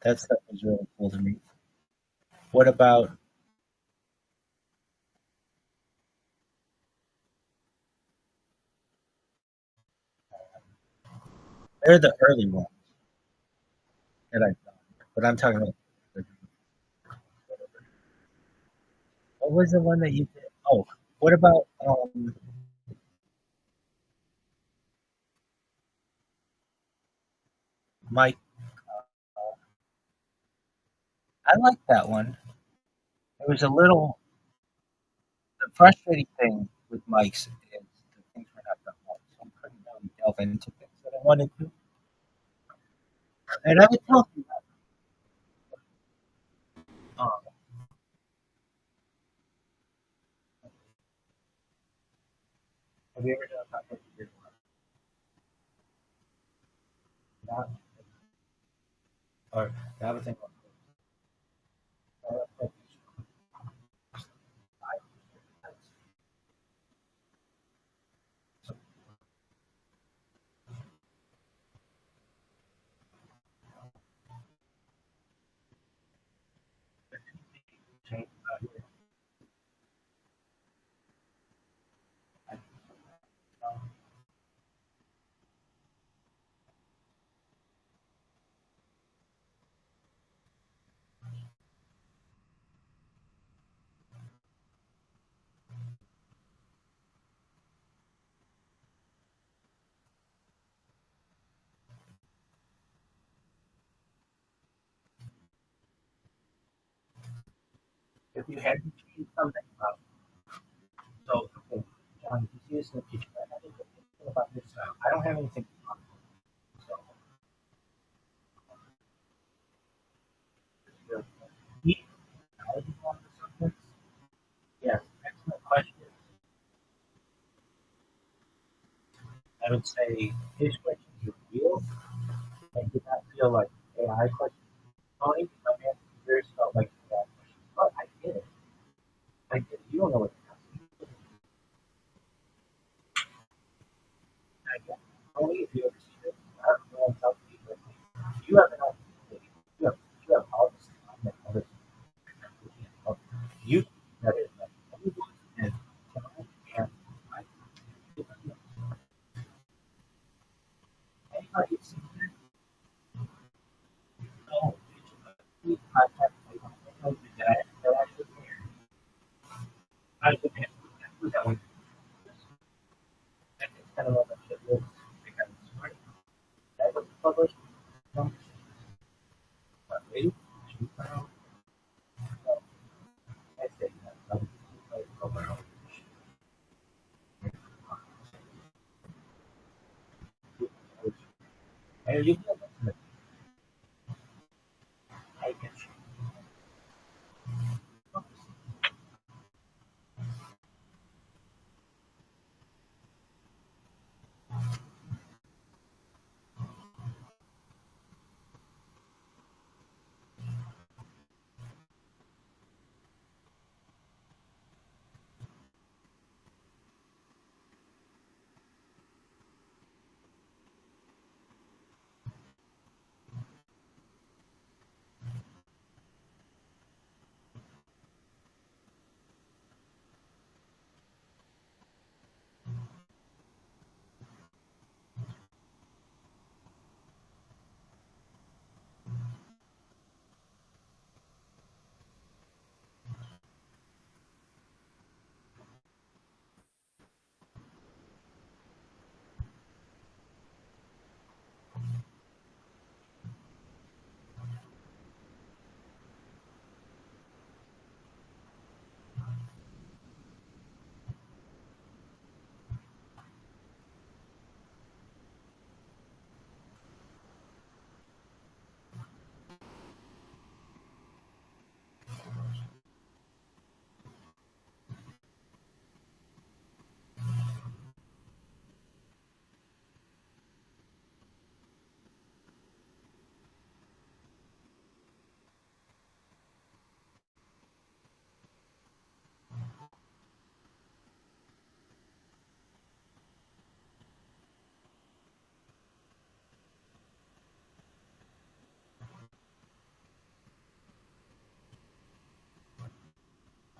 That stuff was really cool to me. What about they're the early ones that I found, but I'm talking about what was the one that you did? Oh, what about Mike? I like that one. It was a little the frustrating thing with Mike's is the things were not done well, so I couldn't really delve into things that I wanted to. And I would tell you that. Um, have you ever done a podcast with your not or that was in if you had to change something about so okay, John, if you see this in the future, I had to think about this. I don't have anything so the heat knowledge one of the subjects. Yes, excellent question. I would say his questions are real and did not feel like AI questions. Only my answers felt like AI questions. But I get it. I get it. You don't know what it is. I get it. Only if you ever see it. I don't know how to people. You have an opportunity. You have all this time that others have. You that is like everyone and and I anybody who's no contact that I should I would have that one. It's kind of like a shit list because smart. That was published. No, but wait, she found I said that. And you know, I can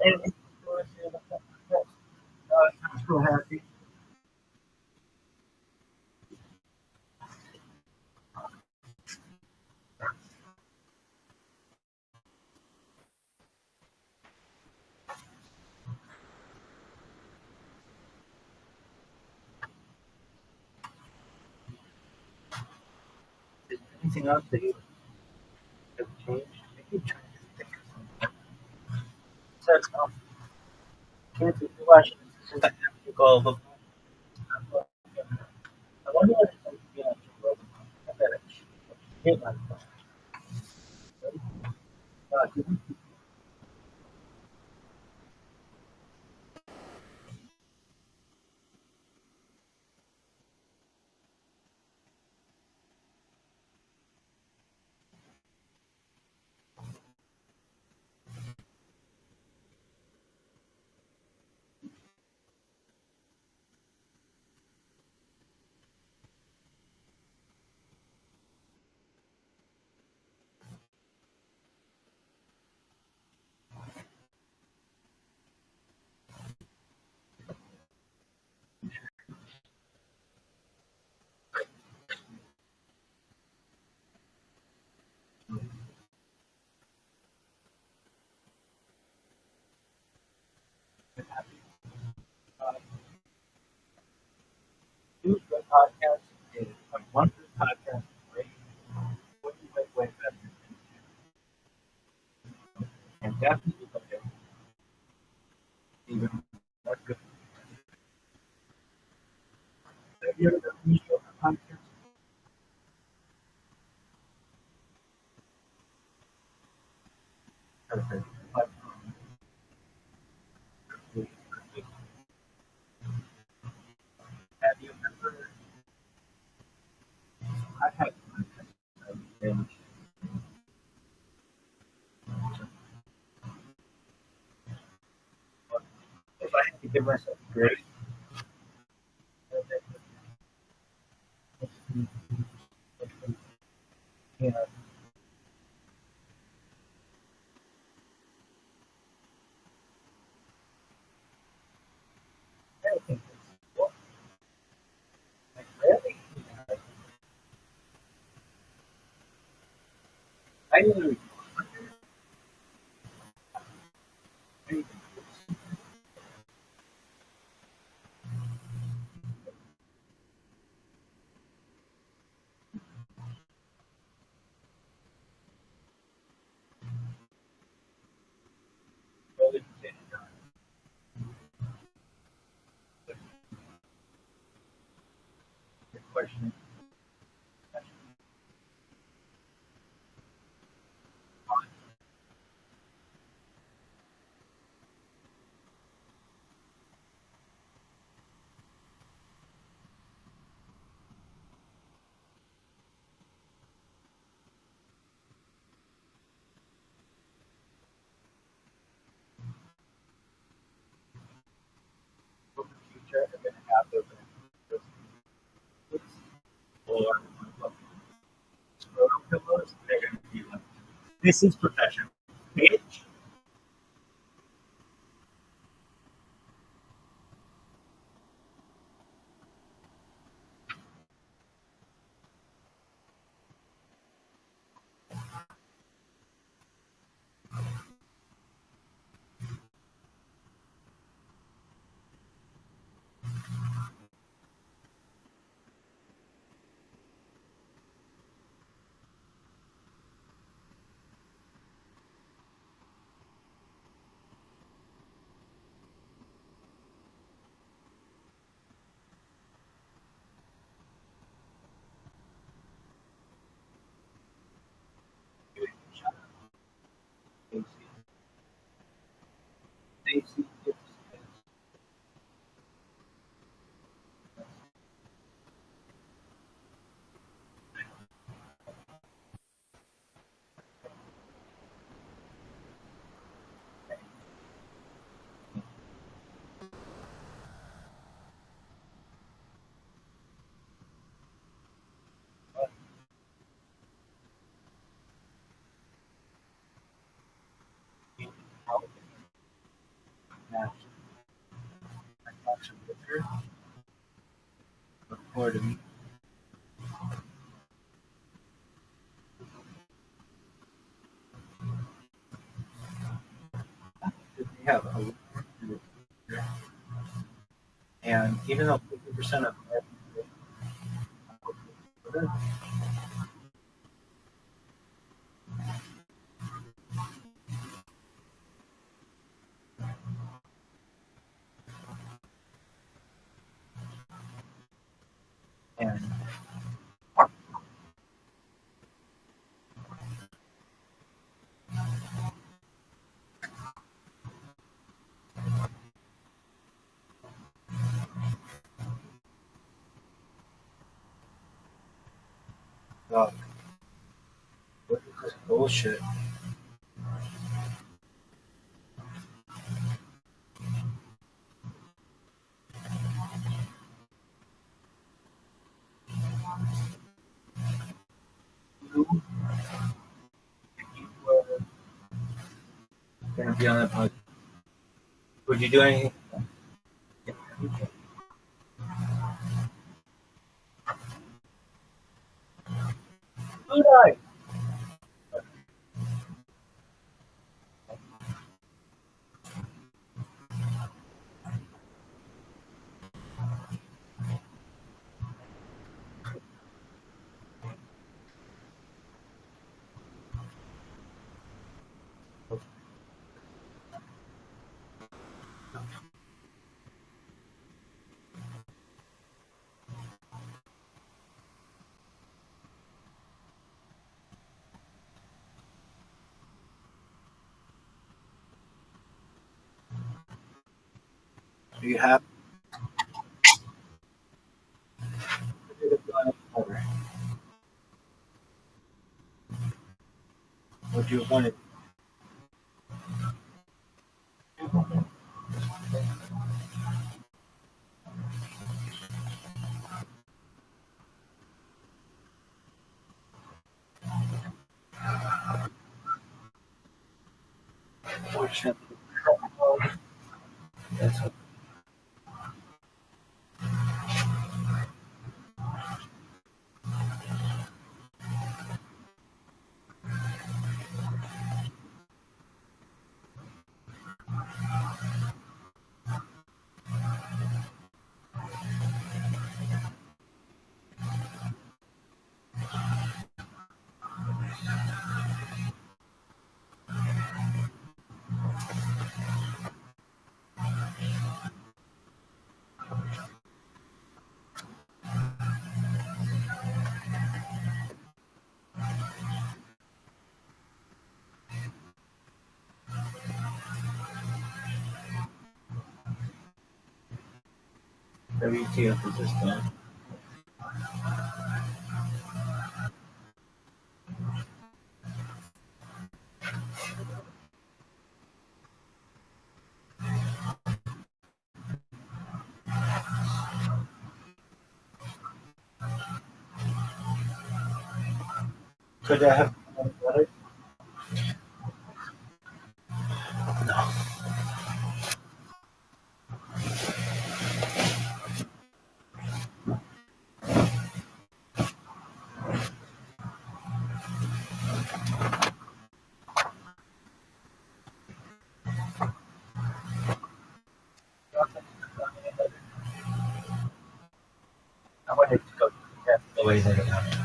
And it's I'm so happy. Is there anything else that you have changed? I keep trying to think of something. So, can't you watch this is the ethical of I wonder what it's like to be on a road. I bet it's hit my phone. Uh, uh, two good podcasts is one good podcast is great. What you like way better and definitely look at even more good. Have you ever done any show on podcast? Okay. But, have you ever? I've had and if I had to give myself a grade, you know, I think it's well, like really, I didn't really really say the question. For the future, I'm going to have those or photo pillows. They're going to be like, this is professional. Bitch. watch a picture before the meet. They have a lot to do with it. And even though 50% of everything, and uh, what is this bullshit? You were gonna be on that podcast. Would you do anything? Would I? Do you have? Would you want to? Fortunately, that's what. WTF is this done? Could I have done better? I wanted to go the way that it happened.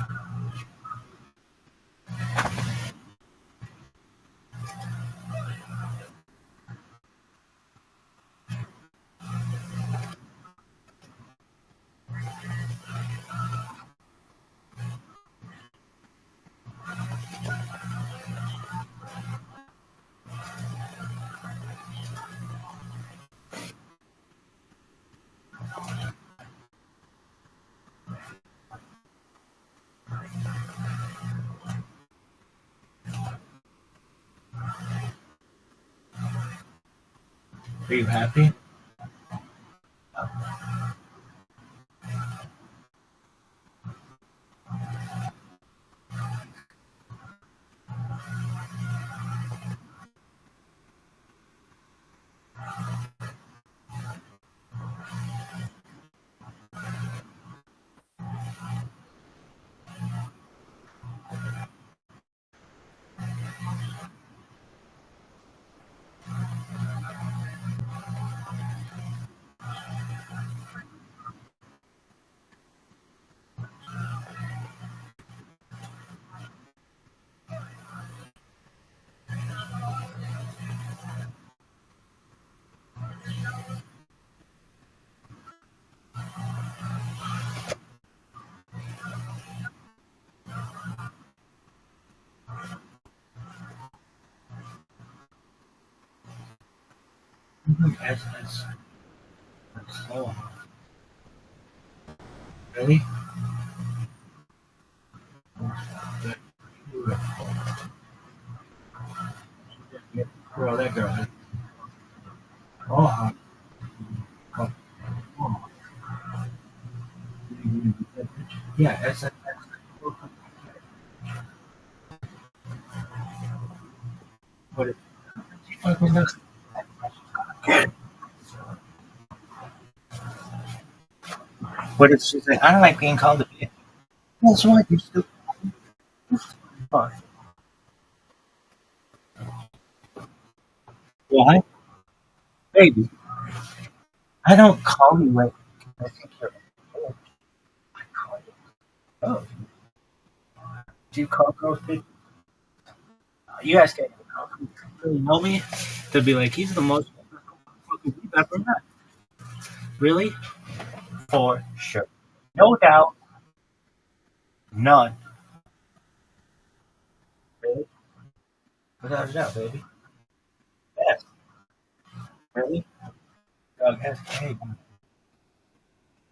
Are you happy? SS. Oh, really? Girl, that girl. Oh, oh, oh. Yeah, SS. What is fucking nuts? What did she say? I don't like being called a bitch. That's right, you stupid fuck. Why? Baby, I don't call you like I think you're a bitch. I call you. Oh, do you call girls bitch? You guys can't even really know me to be like, he's the most fucking you've ever met. Really? For sure. No doubt. None. Really? Without a doubt, baby. Yes. Really? Dog has hey,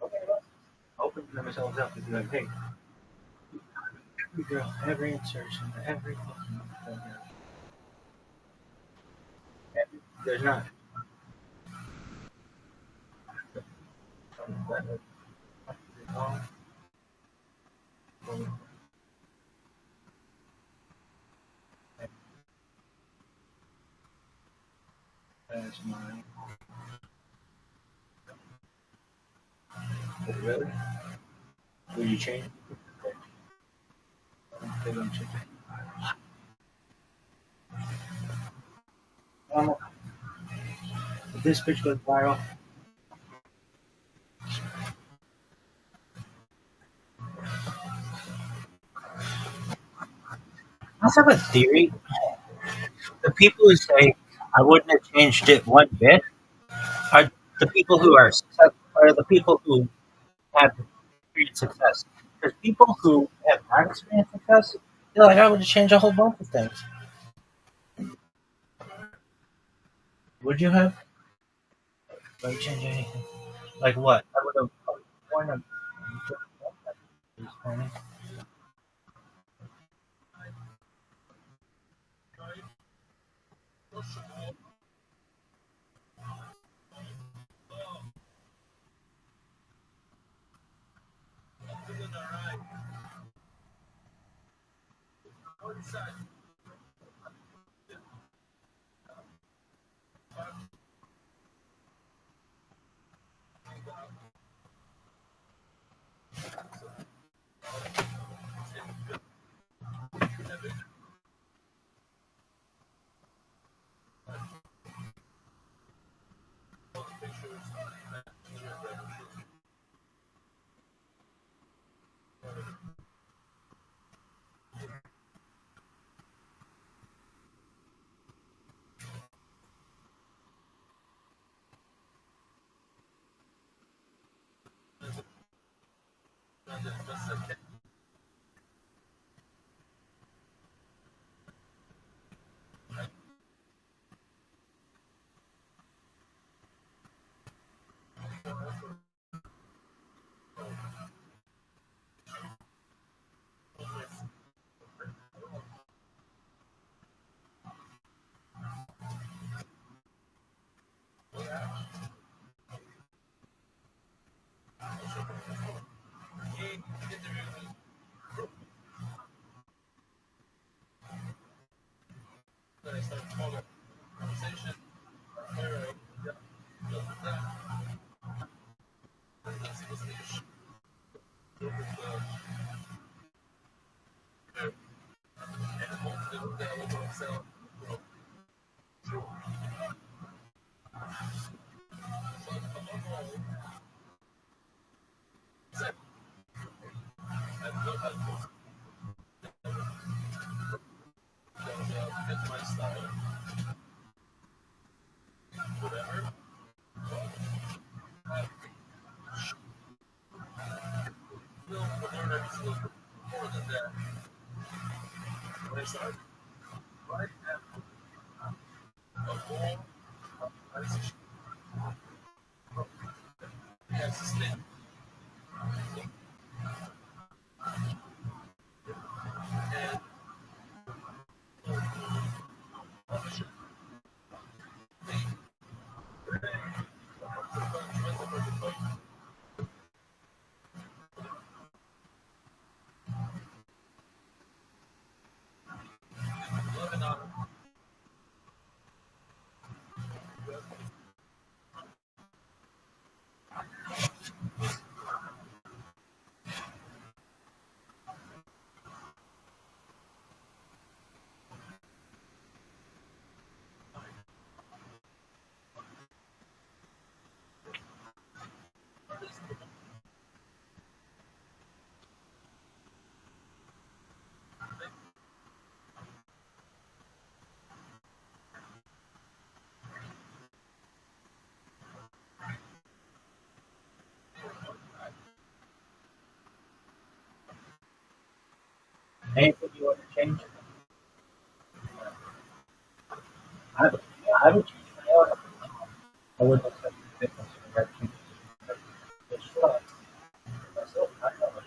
okay, open themselves up and be like, hey, every girl, every insertion, every fucking thing, there's not. That's mine. Really? Will you change? They don't change. If this bitch goes viral, I have a theory. The people who say I wouldn't have changed it one bit are the people who are the people who have experienced success. Because people who have not experienced success, they're like, I would have changed a whole bunch of things. Would you have? Would you change anything? Like what? I would have worn a Anything you want to change? I would, yeah, I would change my own. I wouldn't accept the difference in direction. It's sure. Myself, I know it.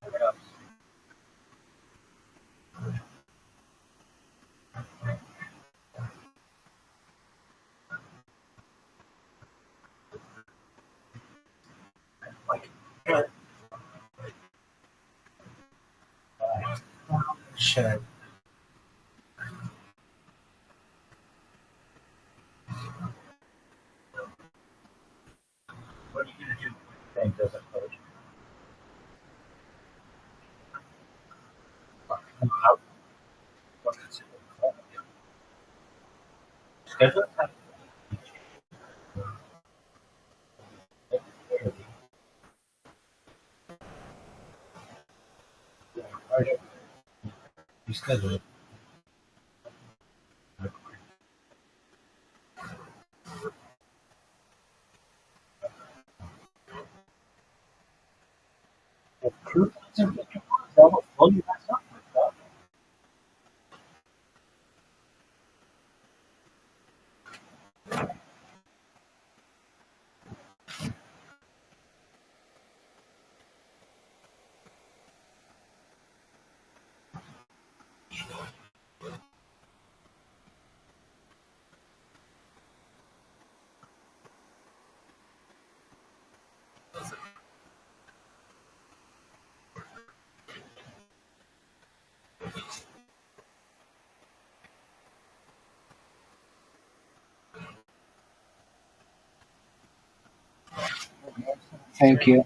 What else? Like, sure. What are you going to do when thing doesn't close? How, what's it? Schedule time. You schedule it. If crew doesn't get your they'll blow you guys up with stuff. Thank you.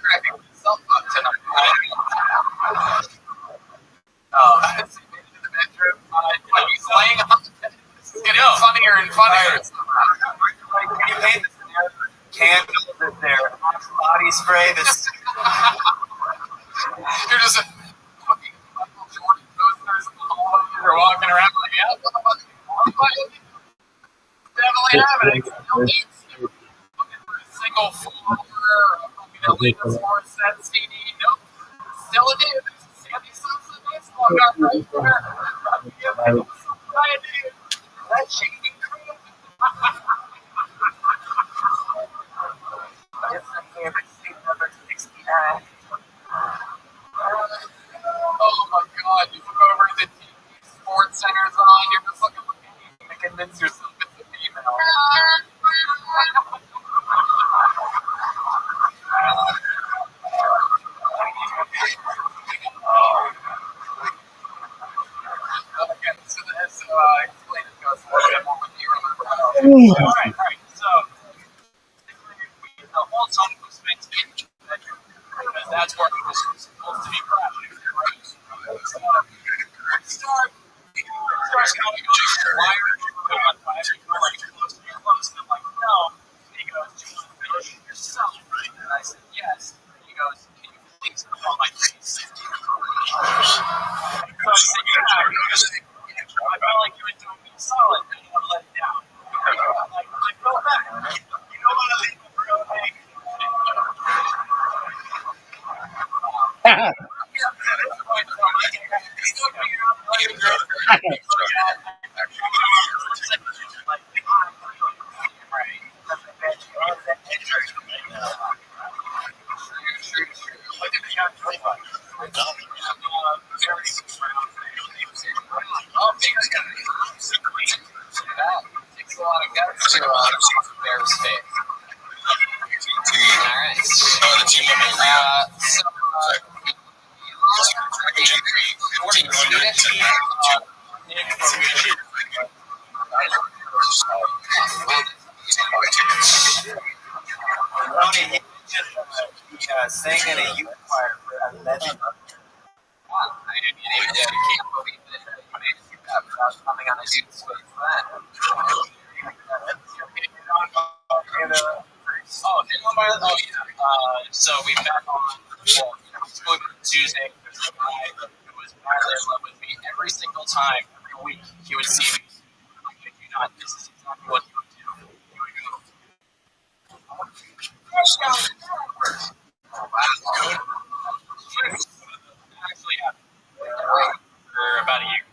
Cracking myself up tonight. Oh, it's in the bedroom. When he's laying on the bed, this is getting funnier and funnier. Like, you paint this there, candles in there, body spray. This. You're just fucking Michael Jordan posters in the hallway. You're walking around like, yeah, definitely happening. Still do. Looking for a single floor, floor set CD. Nope. Still a dude. Sandy Sosa baseball got right there. That shaving cream. Yes, I can't see number 69. Oh my god, you look over at the TV Sports Center's on, you're just looking for anything to convince yourself it's a female. Again, so explain it to us a little bit more what you remember. Alright, so the whole time was meant to be in the bedroom, because that's where this was supposed to be crashing. a lot of guts to Bears fake. Alright. The team member So, sang in a youth choir for a legend. wow, I can't believe that anybody did that without coming on a youth space then. So we met on Tuesday. There's a guy who was madly in love with me every single time, every week he would see me. I kid you not, this is exactly what he would do. He would go, actually happened for about a year.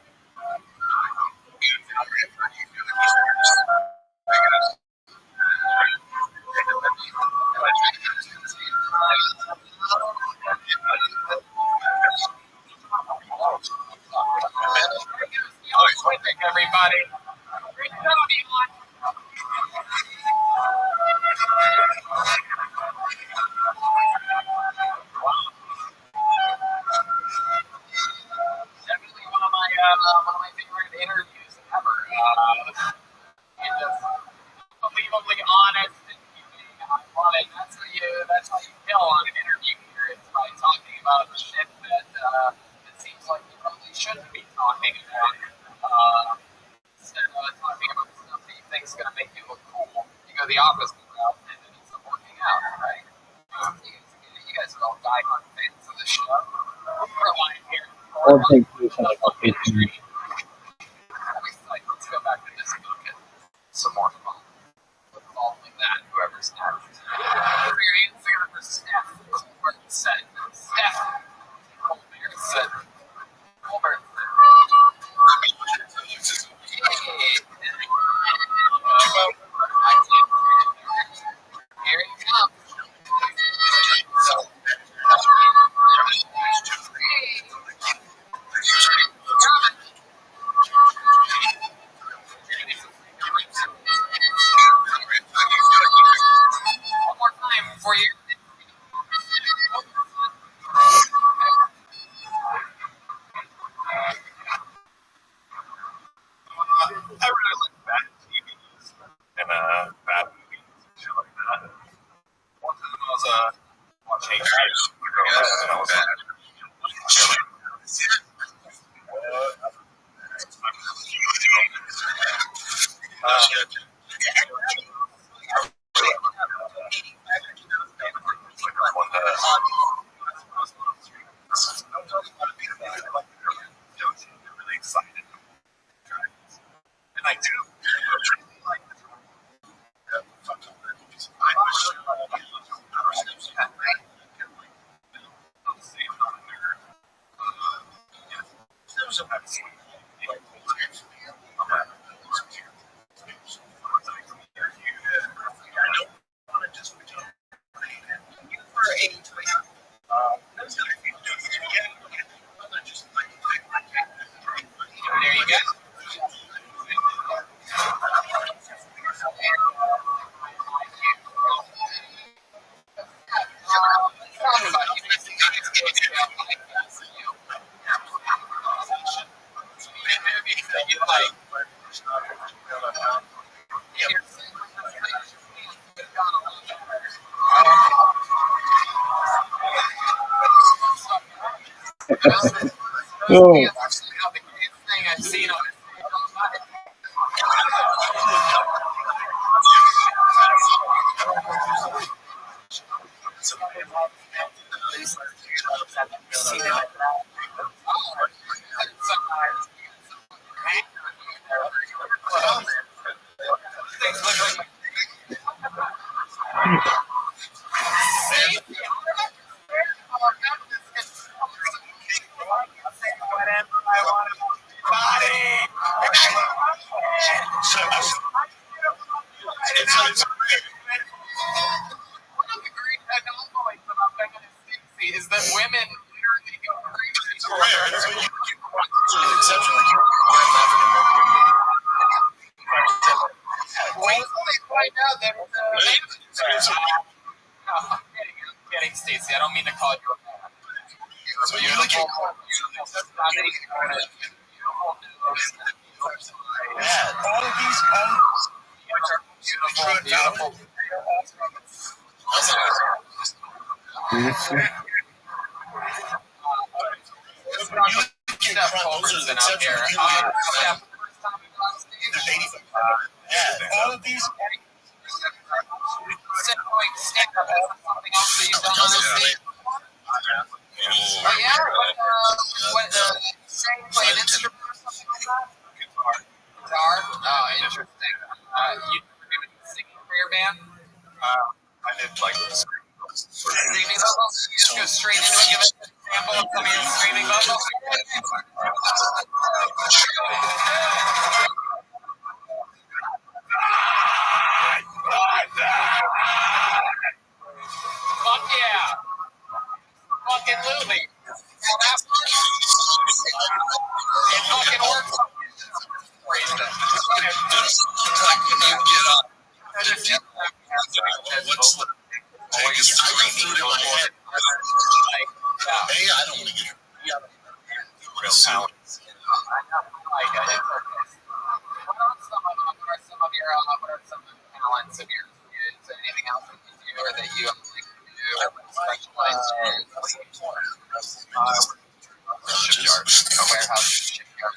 Everybody. Definitely one of my favorite interviews ever. And just unbelievably honest and keeping on it. That's how you kill on an interview here. It's by talking about shit that it seems like you probably shouldn't be talking about. Instead of talking about stuff that you think is going to make you look cool, you go the opposite route and it ends up working out, right? You guys are all diehard fans of the show. We're lying here. Or take something like 15 years. Let's go back to this book and some more fun. With following that, whoever's next. For your answer for Steph Colbert said. Steph Colbert said. Colbert said. Here it comes. One more time for you. I really like bad TVs and bad movies and shit like that. One time I was watching Guys, and I was really excited. And I do. Like, There you go. Oh. I've seen on is that women literally go crazy. right now. I'm kidding, Stacy. I don't mean to call you a man. You're beautiful. Stunning. All of these Beautiful. all of these Stand up is something else that you've done on the stage. Oh yeah? What play an instrument or something like that? Guitar? Oh, interesting. You singing for your band? I did like Screaming vocals? You just go straight into it, give us an example of some of your screaming vocals? Fuck yeah! Fucking Lily! It fucking works. what's the biggest food in my head? Hey, I don't want to get real talent. What are some of your talents of yours? Is there anything else that you do or that you like to do or specialize in? Shipyard. A warehouse shipyard.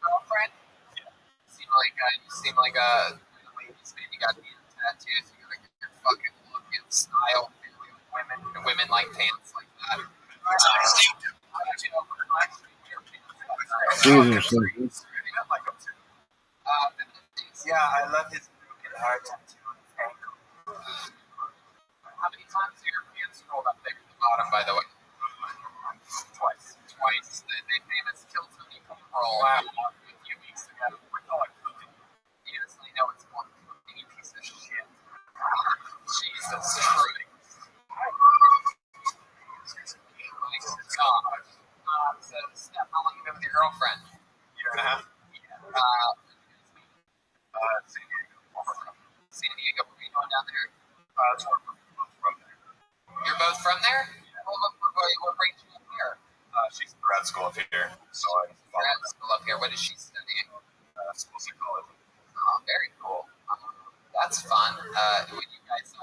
Girlfriend? You seem like a ladies' man. You got the tattoos. You got a good fucking look and style. Women like pants like that. Yeah, I love his broken heart tattoo on his ankle. How many times have your pants rolled up there at the bottom, by the way? Twice. Twice. The famous Kill Tony roll a few weeks ago. You honestly know it's one cooking piece of shit. Jesus Christ. So, Steph, how long have you been with your girlfriend? Year and a half. San Diego. Where are you going down there? That's where we're both from there. You're both from there? Well, what brings you up here? She's in grad school up here, so I Grad school up here. What is she studying? school psychology. Oh, very cool. That's fun. When you guys,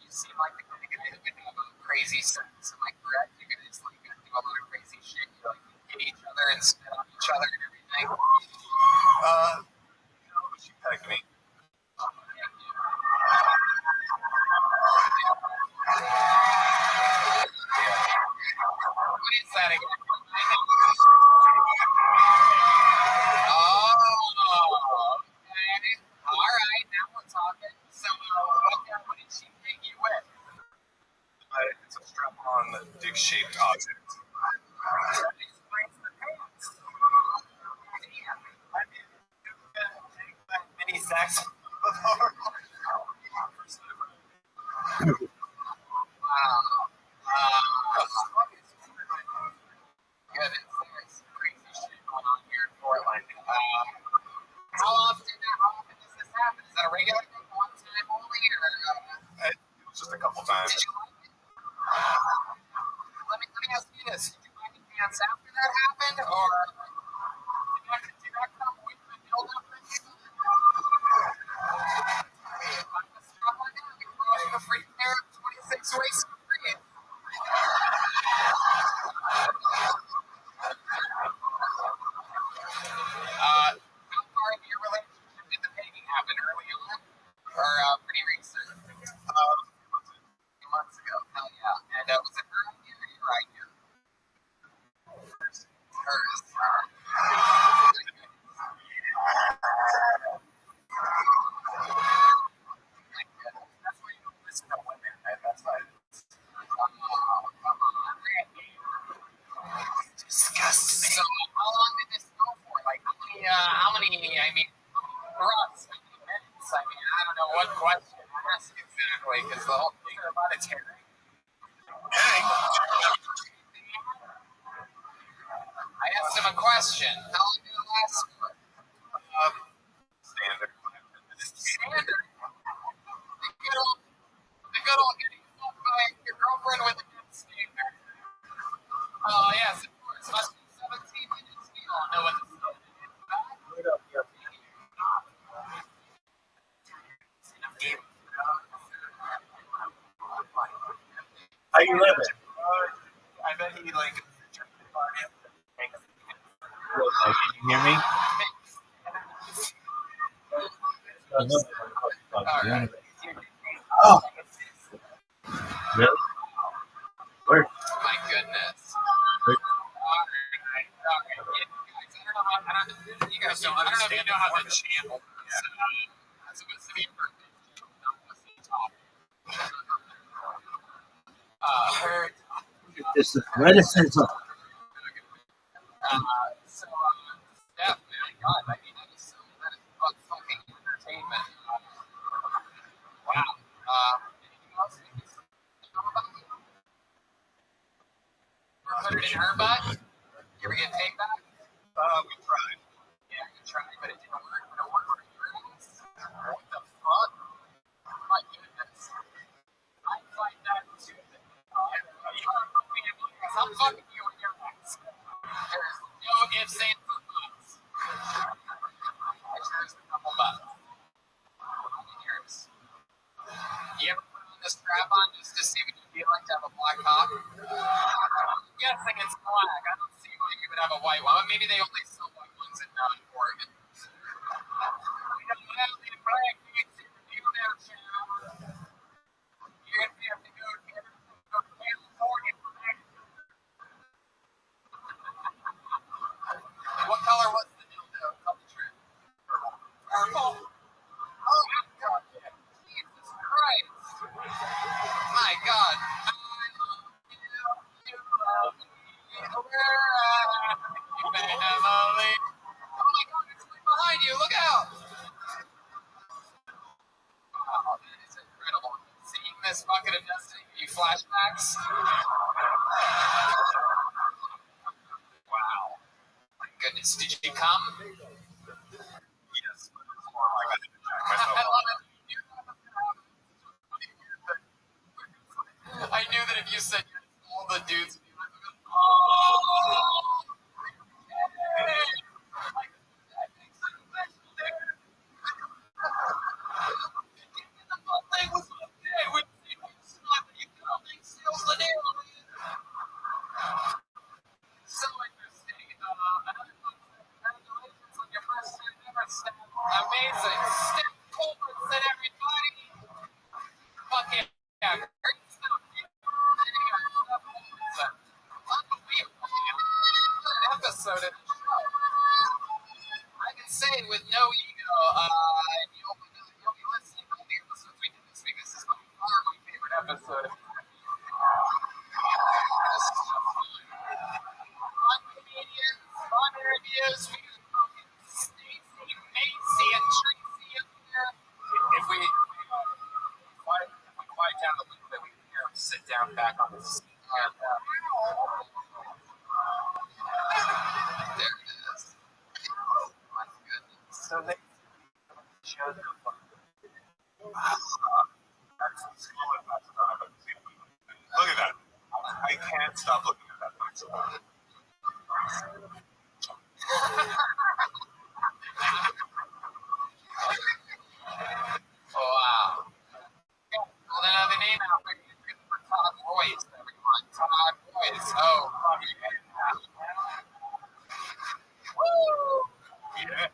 you seem like the kind of guy that would have a crazy sex. Am I correct? You guys like do a lot of crazy shit. You like hit each other and spit on each other and everything. She pegged me. What is that again? Oh, okay. All right, now we're talking. So, what did she peg you with? It's a strap-on dick-shaped object. Explains the pants. Damn. I mean, you've been taking that mini sex before. Good. There's crazy shit going on here in Portland. How often does this happen? Is that a regular thing, one time only, or It was just a couple times. did you like it? Let me ask you this: did you buy any pants after that happened, or did that come with the build-up? A free pair of 26 waist free. How far into your relationship did the pegging happen? Early on? Or pretty recent? A few months ago. Hell yeah. And was it her idea or your idea? him a question. How long did it last for? Standard. Standard. The good old getting fucked by your girlfriend with a good standard. Oh, yes, of course. Must be 17 minutes. We all know what the standard is. How you living? I bet he like. Can you hear me? Alright. Oh. Really? Where? My goodness. You guys don't understand how the channel is supposed to be This is reticence. so, yeah, my God, I mean, that is so, that is fucking entertainment. Wow. Anything else? Put it in her butt? You ever get paid back? We tried. Yeah, you tried, but it didn't work. It worked for yours. What the fuck? My goodness. I find that too. I'm fucking you in your ass. There's no ifs, ands, or buts. There's a couple buts. Yours. You ever put on the strap on just to see what you feel like to have a black cock? I'm guessing it's black. I don't see why you would have a white one. But maybe they only sell white ones in Oregon. We don't have any black kids in the new now, child. You're going to have to go to California for that. What color was the dildo? Tell the truth. Purple. Oh, my God. Jesus Christ. My God. I love you. You love me. Family. Oh, my God. It's right behind you. Look out. Wow, that is incredible. Seeing this bucket of destiny give you flashbacks. Wow. My goodness. Did you come? Yes, but it's more like I didn't check myself. I love it. I knew that if you said yes, all the dudes would be like, oh, the whole thing was okay. When you stop and you go, they seal the deal. So interesting. Another one. Congratulations on your first time ever, Steph. Amazing. Steph Colbert said everybody. Fuck yeah. Great stuff. Unbelievable. What an episode of the show. I can say it with no ego. You'll be listening to all the episodes we did this week. This is by far my favorite episode. Fun comedians, fun interviews. We got fucking Stacey, Macy, and Tracy up here. If we quiet down a little bit, we can hear them sit down back on the seat. And, there it is. My goodness. So they showed them. Look at that. I can't stop looking at that. Wow. Well, then the name out for Todd Royce, everyone. Todd Royce. Oh, fuck yeah. Woo! Yeah.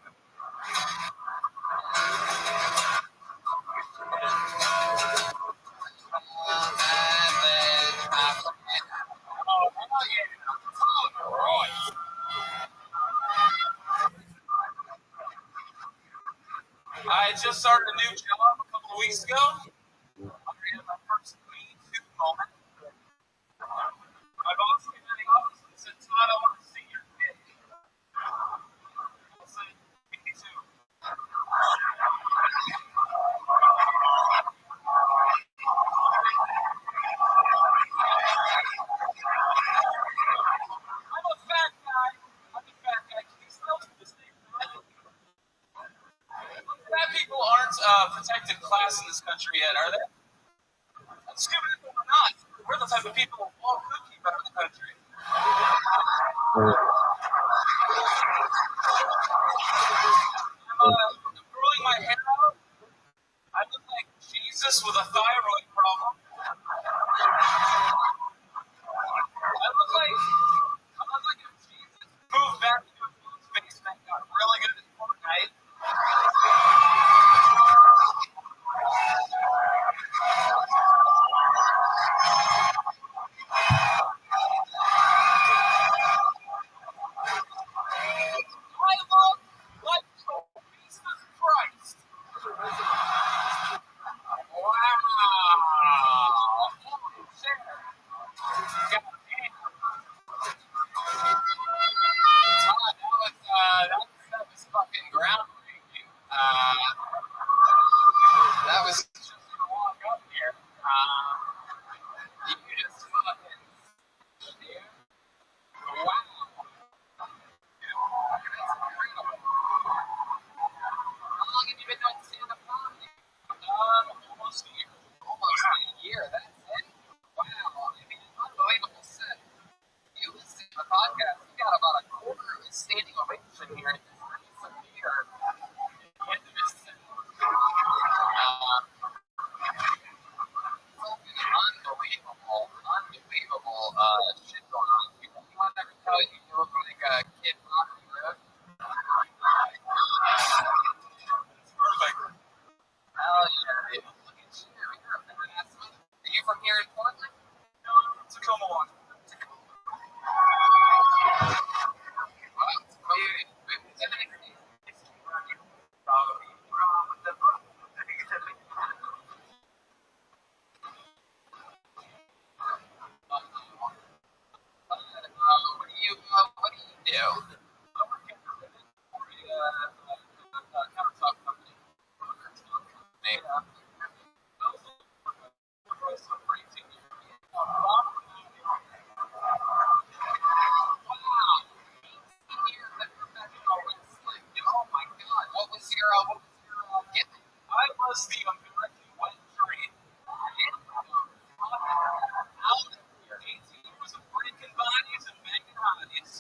I just started a new job a couple of weeks ago. I'm in my first Me Too moment. My boss came in the office and said, Todd, I want to see your dick. I said, Me too. I'm a fat guy. I'm a fat protected class in this country yet, are they? Stupid if we're not. We're the type of people who all could keep out of the country. I'm growing my hair out. I look like Jesus with a thyroid problem. I look like if Jesus moved back into his mom's basement and got really good at Fortnite. I look like Jesus Christ. Wow. Holy shit. God damn. That was fucking groundbreaking. That was just gonna walk up here. You just fucking, dude. Wow. That's incredible. How long have you been doing stand-up comedy? Almost a year. Almost a year. That's it. Wow. I mean, unbelievable set. You listen to the podcast, you got about a quarter of a standing ovation here in this recent year. Unbelievable shit going on. You want to tell you look like a kid walking the road? Perfect. Hell yeah, dude. Look at you. You're a badass. Are you from here in Portland? No, Tacoma, Washington. What do you do? Oh my God! What was your gimmick? I was the American wet dream. Out of here, 18 years of breaking bodies and banging hotties.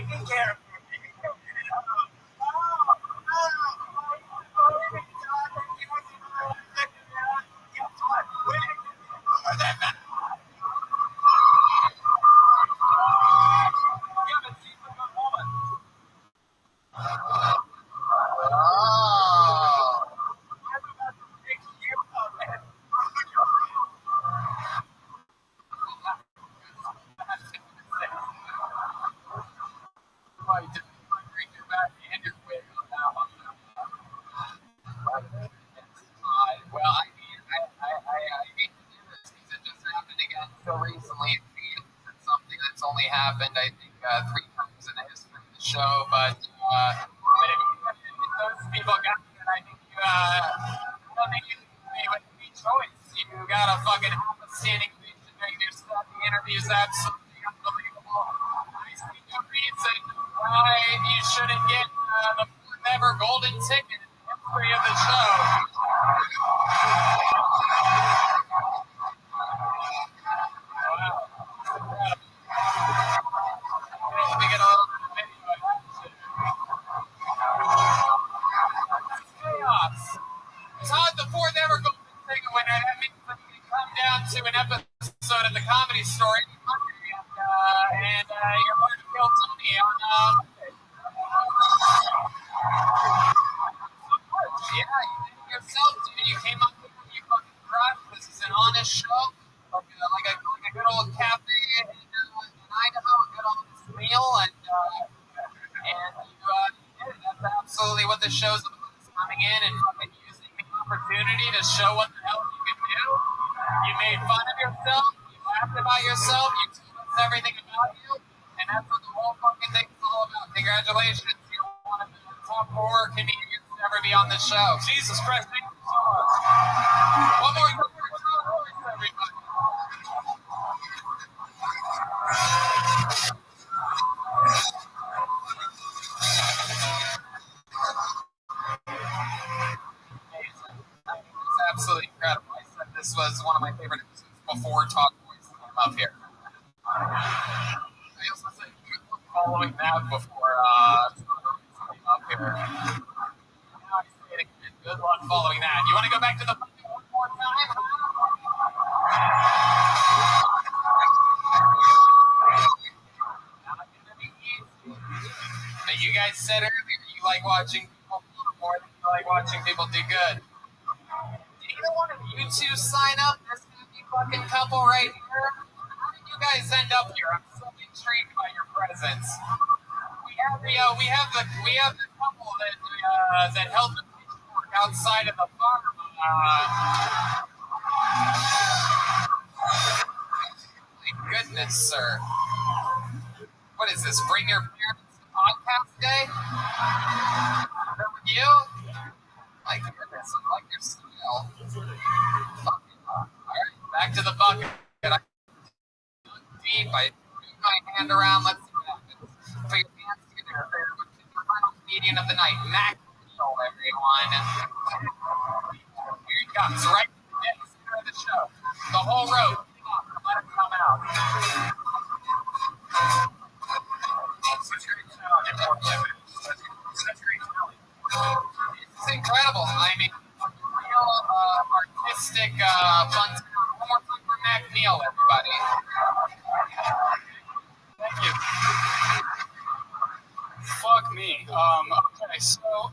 taking care of you. Well, I mean, I hate to do this because it just happened again so recently. It's something that's only happened, I think, 3 times in the history of the show. But if those people got it, I think I don't think you have any choice. You gotta fucking have a standing ovation during your stuff. The interview's absolutely unbelievable. I see no reason why you shouldn't get the first ever golden ticket in the history of the show. We get a little bit of video of that shit. Chaos. It's hard the fourth ever golden ticket winner. That means that we come down to an episode of the Comedy Story and you're going to kill Tony on Monday. Yeah, you did it yourself, dude. You came up here and you fucking crushed. This is an honest show, like a good old cafe in Idaho, a good honest meal, and you did it. That's absolutely what the show's about. Is coming in and fucking using the opportunity to show what the hell you can do. You made fun of yourself. You laughed about yourself. You told us everything about you, and that's what the whole fucking thing is all about. Congratulations. You're one of the top 4 comedians to ever be on this show. Jesus Christ, thank you so much. One more time for everybody. It's absolutely incredible. I said this was one of my favorite episodes before Talk Boys came up here. I also said good luck following that before came up here. Now I say it again. Good luck following that. You want to go back to the bucket one more time? Not gonna be easy. But you guys said earlier you like watching people more than you like watching people do good. Did either one of you two sign up? This happy fucking couple right here. How did you guys end up here? I'm so intrigued by your presence. We have the couple that held the pitchfork outside of the farm. My goodness, sir. What is this? Bring your parents to podcast day? Is that with you? My goodness, I like your style. Alright, back to the bucket. I deep. I move my hand around. Let's see what happens. Put your hands together. Your final comedian of the night, Mac Neal, everyone. Here he comes, right in the center of the show. The whole row. Let him come out. Such great talent in more women. Such great talent. It's incredible. I mean, real artistic fun. One more time for Mac Neal, everybody. Thank you. Fuck me. Okay, so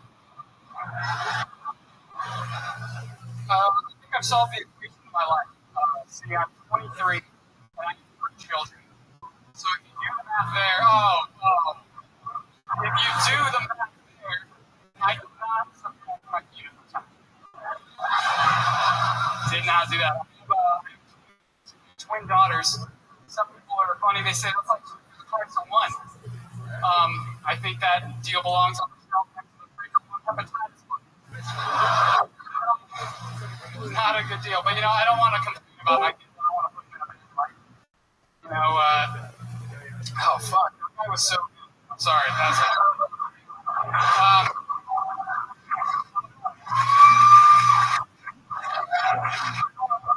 I think I've solved the equation of my life. See, I'm 23 and I have 3 children. So if you do the math there, if you do the math there, I did not support my uniform. Did not do that. I have 2 twin daughters. Some people are funny. They say that's like 2 parts of 1. I think that deal belongs on the shelf next to the fridge with hepatitis. Not a good deal, but I don't want to complain about my kids. I don't want to put them in a fight. Oh fuck, that guy was so good. I'm sorry, that's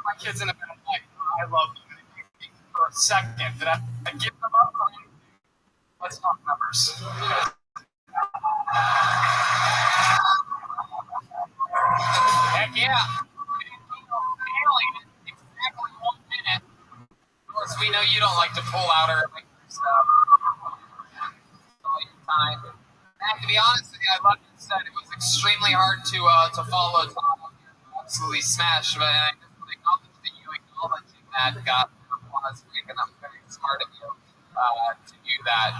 my kids in a bad light. I love them. For a second, did I give them up? let's talk numbers. Heck yeah. Nailing it exactly 1 minute. Of course, we know you don't like to pull out or like stuff. All your time. And to be honest with you, I love you said it was extremely hard to follow Tom. Absolutely smashed, but I just want to acknowledge that you acknowledging that got was making them very smart of you to do that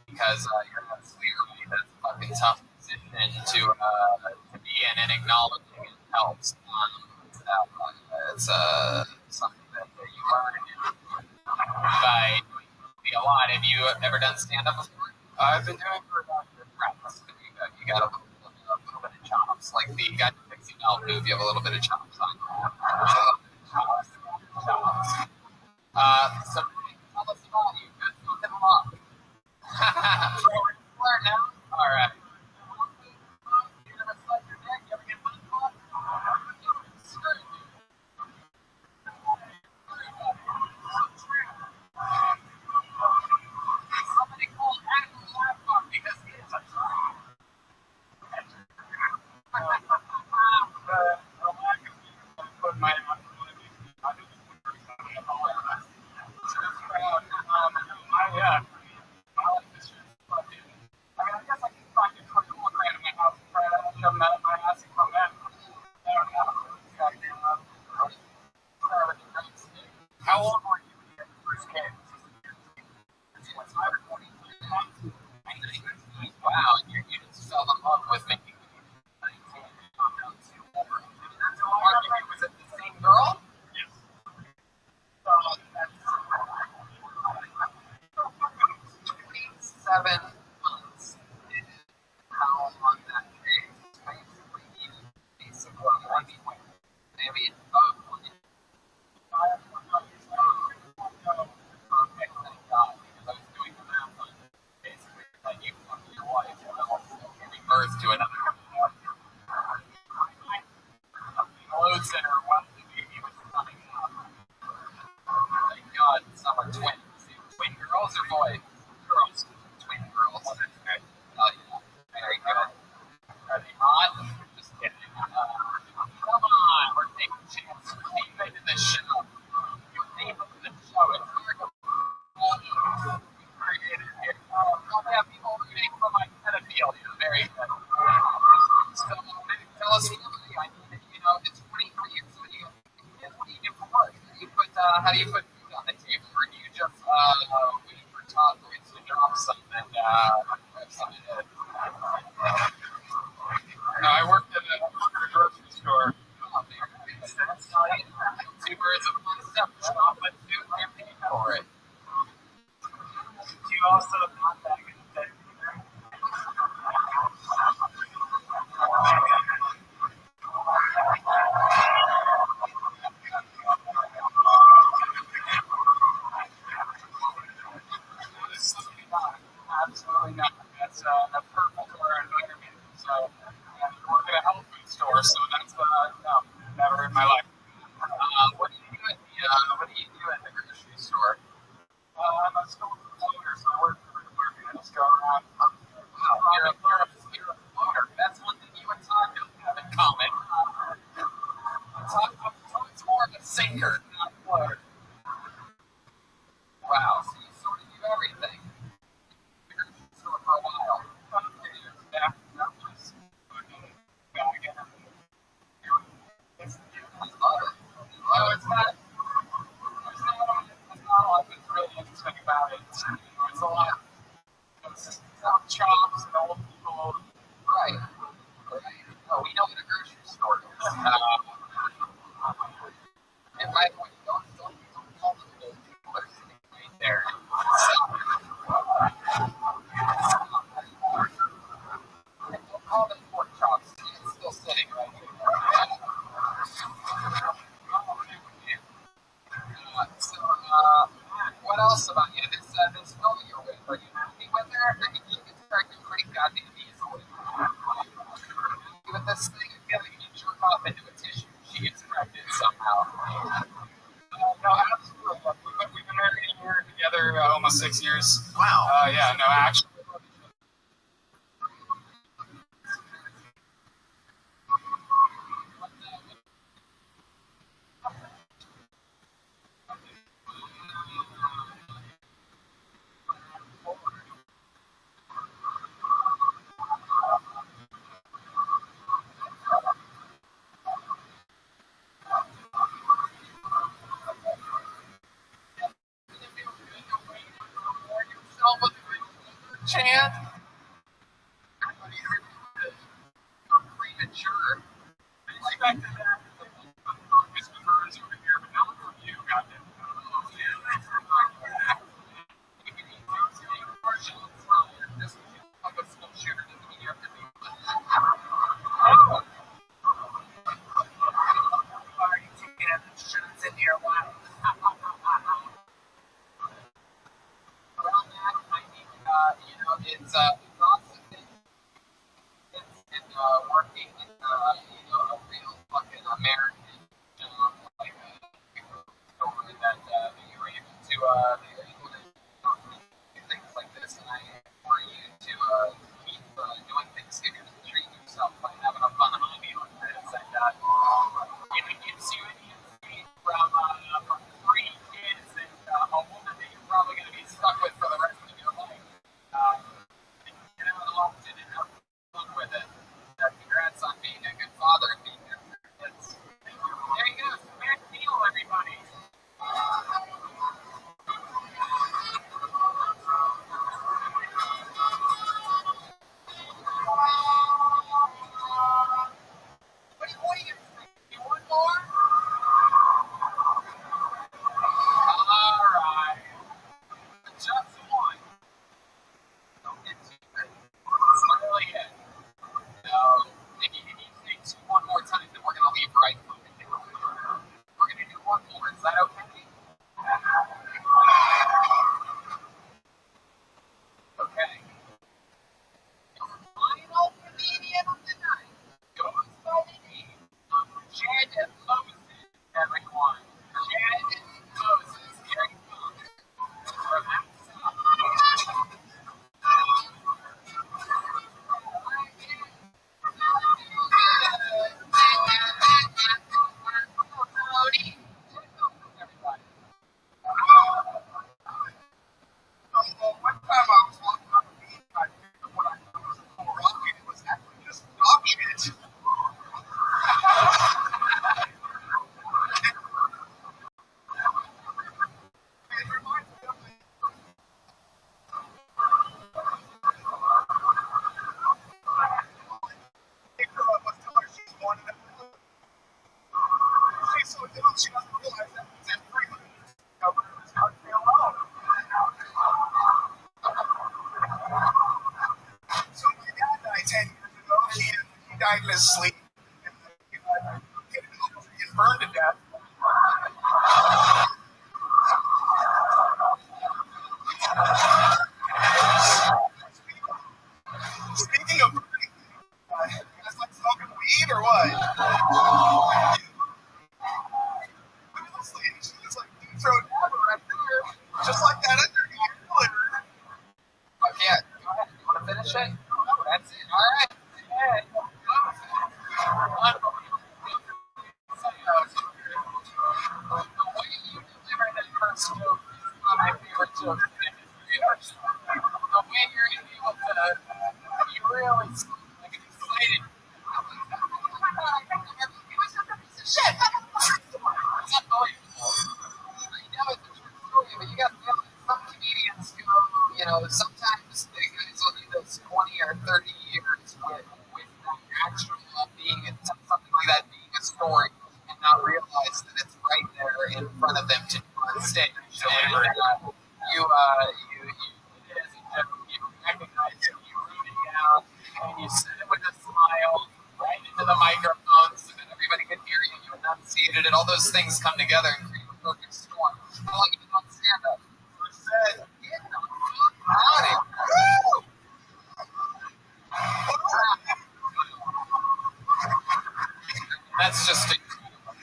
because you're absolutely right. That's a fucking tough position to be in, and acknowledging it helps. It's something that you learn by doing a lot. Have you ever done stand up before? I've been doing it for about a year. You got a little bit of chops, like the guy who picks you out move. You have a little bit of chops on. Chops. So tell us about you. Good food and love. Pro now. All right. You ever suck your dick? You ever get butt fucked? Somebody called Adam Laptop because he is a tree. Put my How old were you when you first came? Wow, you just fell in love with making was it the same girl? Yes. 27 months. How long that takes? Basically, maybe birth to another loads in her while the baby was coming out. Thank God, some are twins. Twin girls or boys? Girls. Twin girls. Oh, yeah. Very good. Are they hot? Just kidding. Come on, we're taking a chance. We're taking this show. You're taking the show. It's very good. Probably have people rooting for my pedophilia. Very good. So, tell us what I mean, it's 23 years. What do you do for work? How do you put food on the table? Or do you just wait for Todd to drop something? No, I worked at a grocery store. That's nice. 2 birds with 1 stone. Chocolate food and pay for it. Do you also not back in the day? Absolutely not. That's purple to our environment. So, I work at a health food store, so that's no, never in my life. What do you do at the grocery store? I'm a store floater, so I work for the market. I just go around. You're a floater. That's one thing you and Todd don't have in common. Todd's more of a sinker, not a floater. Wow, so you sort of do everything. For a while. It's not all that's really interesting about it. It's a lot of chops and old people. Right. Oh, we know what a grocery store is. And by the way, don't call them old people. They're sitting right there. Don't call them pork chops. It's still sitting right here. What else about you? This girl you're with, are you happy with her? I mean, you can start getting pretty goddamn easily. With this thing, I feel like you jerk off into a tissue. She gets pregnant somehow. No, absolutely. We've been married a year together. almost 6 years. Wow. Yeah, no, actually. Chant. Premature. Like back to that. Focus members over here, but not from you, goddamn. In your life. Around that, I think, it's awesome. It's working in, a real fucking American, like, story that you were able to, do things like this, and I implore you to keep doing things, give your treat yourself by having a fun hobby like this, and it gives you an escape from 3 kids and a woman that you're probably going to be stuck with for the rest of your life. And get out often and have fun with it. Congrats on being a good father and being there for your kids. There you go, smash deal, everybody. What do you think? You want more? Alright. Just one. Don't get too big. It's literally it. So, if you say two one more time, then we're going to leave right fucking now. We're going to do one more. Is that okay? Okay. Your final comedian of the night goes by the name of Janet Moses, everyone. Janet Moses. Here he comes. From outside. One time I was walking on the beach, I picked up what I thought was a cool rocket. It was actually just dog shit. It reminds me of the girl I was telling her she's one of them. She's so dumb, she doesn't realize that it's at 300 cover it's hard to be alone. So my dad died 10 years ago. He died in his sleep. And he hit an oak tree and burned to death. Speaking of burning, you guys like smoking weed or what? Look at this lady. She looks like Deep Throat Dabber right there. Just like that other guy earlier. Yeah, go ahead. You want to finish it? That's it. All right. Yeah. The way you deliver that first joke is one of my favorite jokes in the industry. The way you're able to, you really like excited. Shit! It's unbelievable. I know it's a true story, but you got some comedians who, sometimes the guys will do this 20 or 30 years with actual being something like that being a story and not realize that it's right there in front of them to do on stage. And you it is a joke, you recognize it, you wrote it down, and you said it with a smile right into the microphone so that everybody could hear you. You enunciated it. All those things come together and create a perfect storm. How long you been on stand-up? Get the fuck out of here. That's just incredible.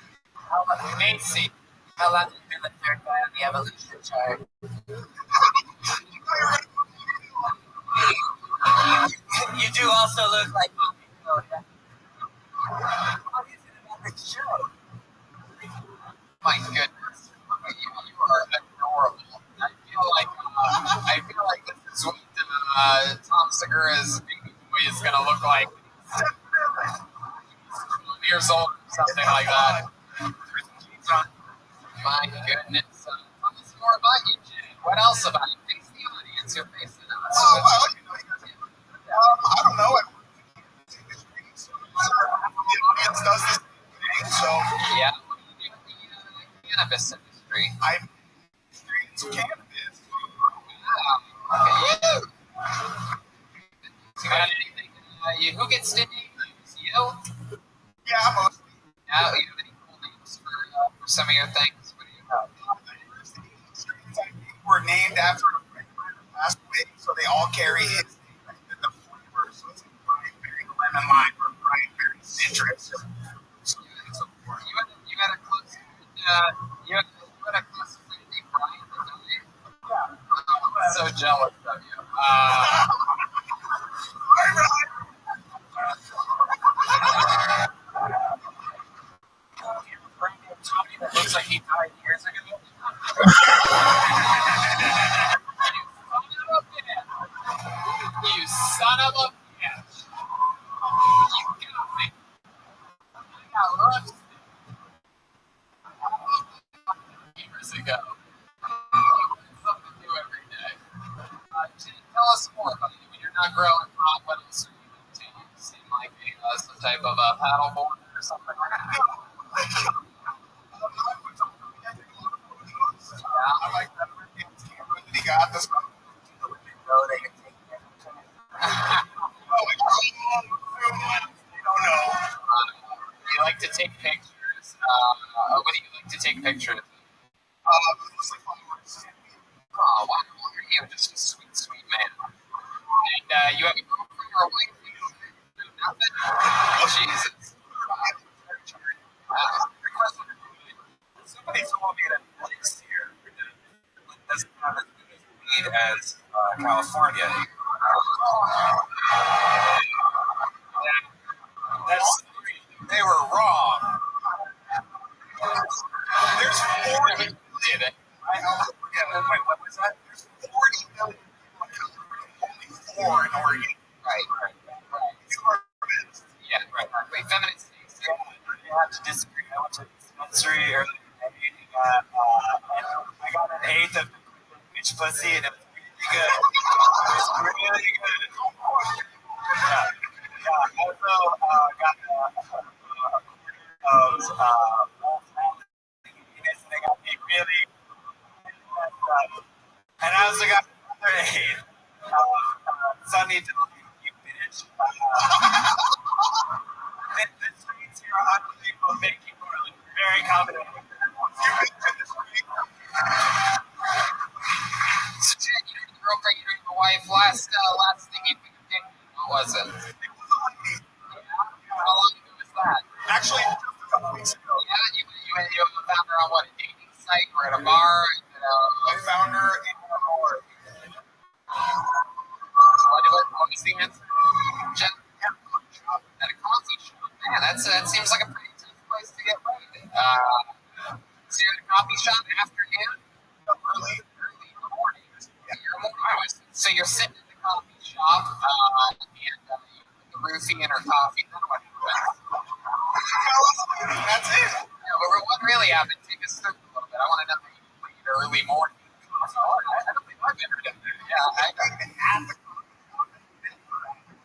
Macy, how long have you been the third guy on the evolution chart? You also look like this show. My goodness, you are adorable. I feel like this is what Tom Segura's baby boy is gonna look like. 12 years old or something like that. My goodness. Tell us more about you, Jay. What else about you? Face the audience. You're facing us. I don't know. The audience does this thing, so Yeah. What do you do in the cannabis industry? I'm experiencing cannabis. Okay. You got anything? Who gets to name names? You? Yeah, mostly. Yeah. You have any cool names for some of your things? What do you have? Were named after a friend of mine who passed away, so they all carry his name and then the flavor. So it's like Brian Berry lemon lime or Brian Berry citrus. So You had a close you had a close friend named Brian that died? Yeah. I'm so jealous of you. That looks like he died years ago. You son of a bitch. You got me. I got Rothschild years ago. Something new every day. Tell us more about you. When you're not growing pot, what else are you into? You seem like some type of a paddleboard or something like that. I like that. He got this one. They can take it. Don't know. You like to take pictures. What do you like to take pictures of? Oh, wow. You're just a sweet, sweet man. And you have a girlfriend or a wife? Nothing? Oh, Jesus. Wow. Somebody told me that place here doesn't have as good weed as California. They were wrong. There's 40 million. I know. Yeah, wait, what was that? There's 40 million people in California, only 4 in Oregon. Right. You are feminist. Yeah, right. Wait, feminist things. Yeah, you have to disagree. I went to the dispensary earlier today and I got an eighth of bitch pussy and it was really good. It was really good. Yeah. I also got those they got me really and I also got another eighth. Sunny told me, you bitch. The streets here are unbelievable. Thank you for very confident. So, Jen, you had a girlfriend, you had a wife. Last thing you picked, what was it? How long ago was that? Actually, just a couple weeks ago. Yeah, you found her on what, a dating site or at a bar? I found her in a bar. What was the answer? Jen? At a coffee shop. Man, that seems like a pretty tough place to get laid. So you're at a coffee shop afternoon? Early in the morning. So you're sitting at the coffee shop and you put the roofie in her coffee. Then what happens? That's it. Yeah, but what really happened? Take us through a little bit. I want to know how you played early morning. I don't think I've ever done that. Yeah,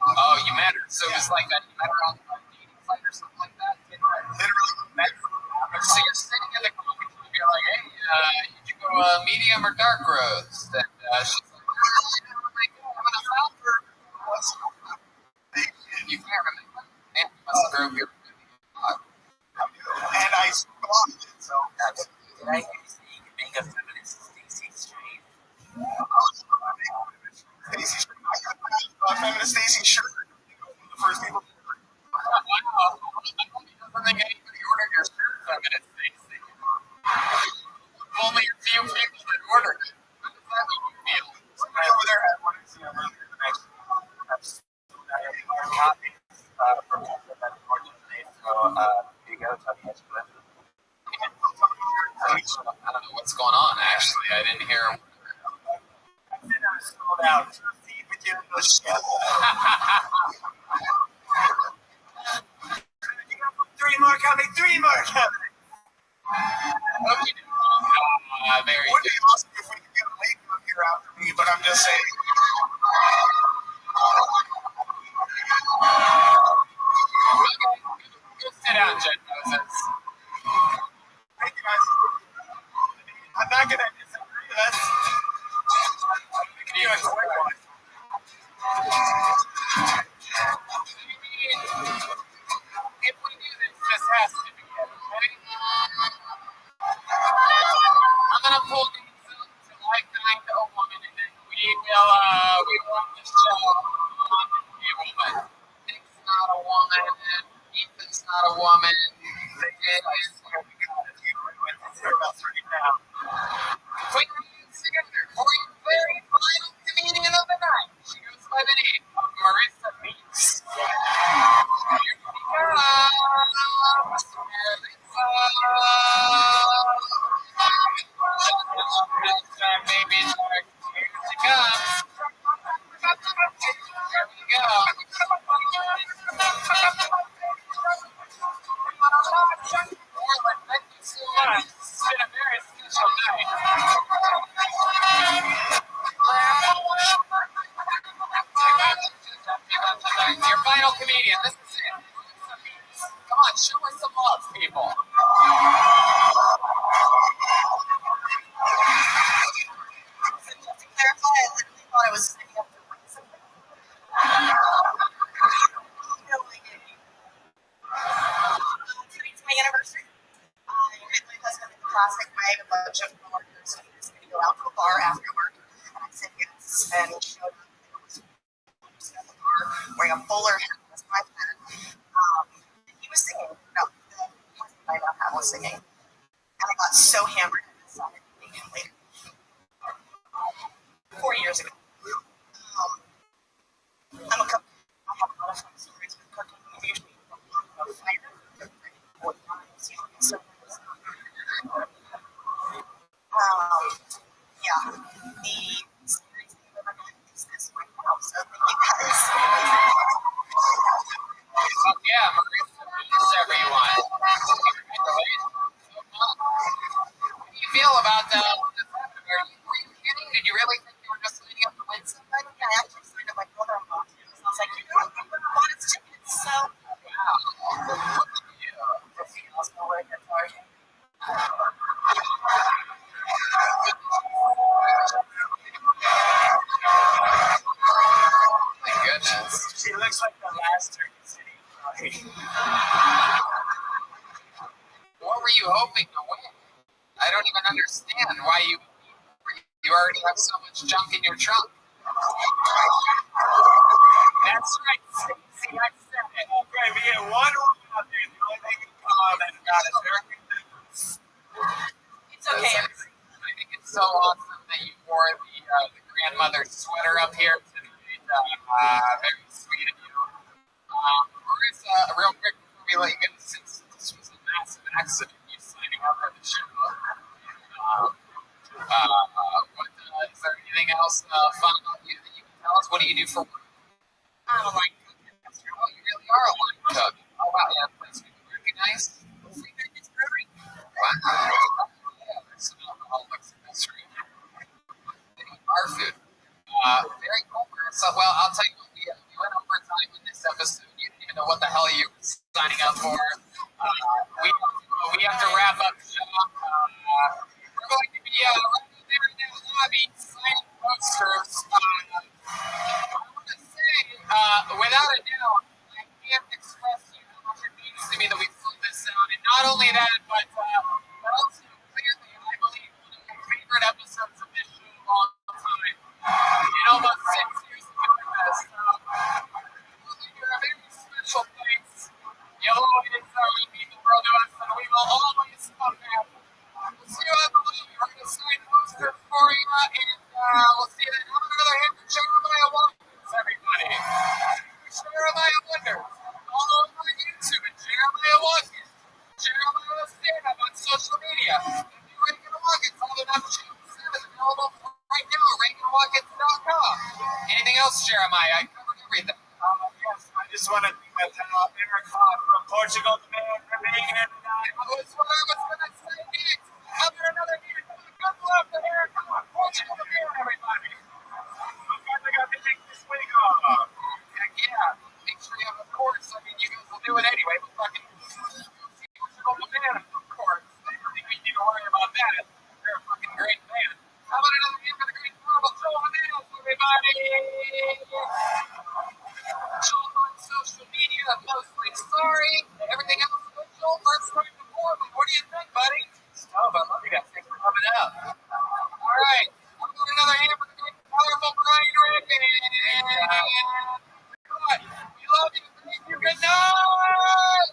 oh, you met her. So it was like that. You met her on a dating site or something like that? Literally met her. So you're sitting in the coffee shop. You're like, hey, did you go medium or dark roast? And she's like, I'm gonna found her. You can't remember. Man, you must have drove your. And I stopped it. So Did I hear you say you can make a feminist Stacey straight? Stacey shirt. I got a feminist Stacey shirt. One of the first people. Wow. I don't think anybody ordered your shirt feminist Stacey. Only a few people that ordered it. How does that make you feel? Somebody over there had one. I see them earlier the next. in here. I said I was sold out. See with you in those shit. Three more coming. Okay. Very Would be good. awesome if we could get a lady up here after me, but I'm just saying. Go sit down, Jen Moses. Thank you guys. I'm not gonna disagree. That's you enjoy one. If we do this has to be it, okay? I'm gonna pull these up till I find a woman, and then we will run the show on a woman. Nick's not a woman. Ethan's not a woman. Put your hands together for your very final comedian of the night. She goes by the name of Marissa Meeks. Here she comes. Baby shark. Here she comes. There we go. Portland, thank you so much. It's been a very special night. Your final comedian. This is it. Come on, show us some love, people. To clarify, I literally thought I was sitting up to win something. No, I didn't. Today's my anniversary. I met my husband in the classic way, a bunch of coworkers, and he was going to go out to a bar after work, and I said yes, and he showed up, and I was at the bar wearing a bowler hat, that's my hat, and he was singing. No, the person I don't have was singing, and I got so hammered I decided to meet him later. 4 years ago. I'm a cook. I have a lot of fun stories with cooking. I'm usually a fighter. Yeah, the series name of my life is this right now, so thank you guys. Oh, yeah, Marissa Meeks, everyone. Congratulations. How do you feel about this happening? Were you kidding? Did you really think you were just signing up to win something? I actually signed up my brother on Rothschild, so I was like, you know, I'm going to buy his tickets, so. Wow. Does he also know where you're targeting? My goodness. She looks like the last Turkey City. What were you hoping to win? I don't even understand why you already have so much junk in your trunk. That's right, Stacey. I said it. Okay, we get one woman out there. The only thing in common about it, American business. It's okay. I think it's so awesome that you wore the grandmother sweater up here tonight. Very sweet of you. Marissa, real quick before we let you go, since this was a massive accident, you signing up for the show. Is there anything else fun about you that you can tell us? What do you do for work? I'm a line cook. Oh, you really are a line cook. Oh, wow, yeah, that's pretty nice. Wow. Yeah, there's some alcoholics in this room. They eat our food. Very cool, Marissa. Well, I'll tell you what, we went over time in this episode. You didn't even know what the hell you were signing up for. We have to wrap up the show. We're going to be right there in that lobby signing posters. I want to say, without a doubt, I can't express to you how much it means to me that we pulled this out. And not only that, but also clearly, I believe, one of my favorite episodes of this show of all time. In almost 6 years of doing this, you're a very special place. You'll always mean the world to us, and we will always come back. We'll see you at the lobby. We're going to sign posters for you, and we'll see you then. Have another hand for Jeremiah Watkins, everybody. Jeremiah Wonders. All over YouTube at Jeremiah Watkins. Jeremiah stand-up on social media. If you're going to Watkins, all the numbers 7 else, Jeremiah? I covered everything. Yes, I just want to thank Eric from Portugal today for being here tonight. That was what I was going to say next. How about another hand? Good luck to Eric from Portugal today, everybody. I'm glad I got to take this week off. Heck yeah. Make sure you have, of course. I mean, you guys will do it anyway, but fucking Portugal Banana, of course. I don't think we need to worry about that. They're a fucking great band. How about another hand for the great Marvel Joe Bananas, everybody? Joel on social media, mostly sorry. Everything else good, Joel. First time to Portland. What do you think, buddy? Oh, but I love you guys. Thanks for coming out. All right. How about another hand for the great powerful Brian Rickman? Good. We love you. Thank you. Good night.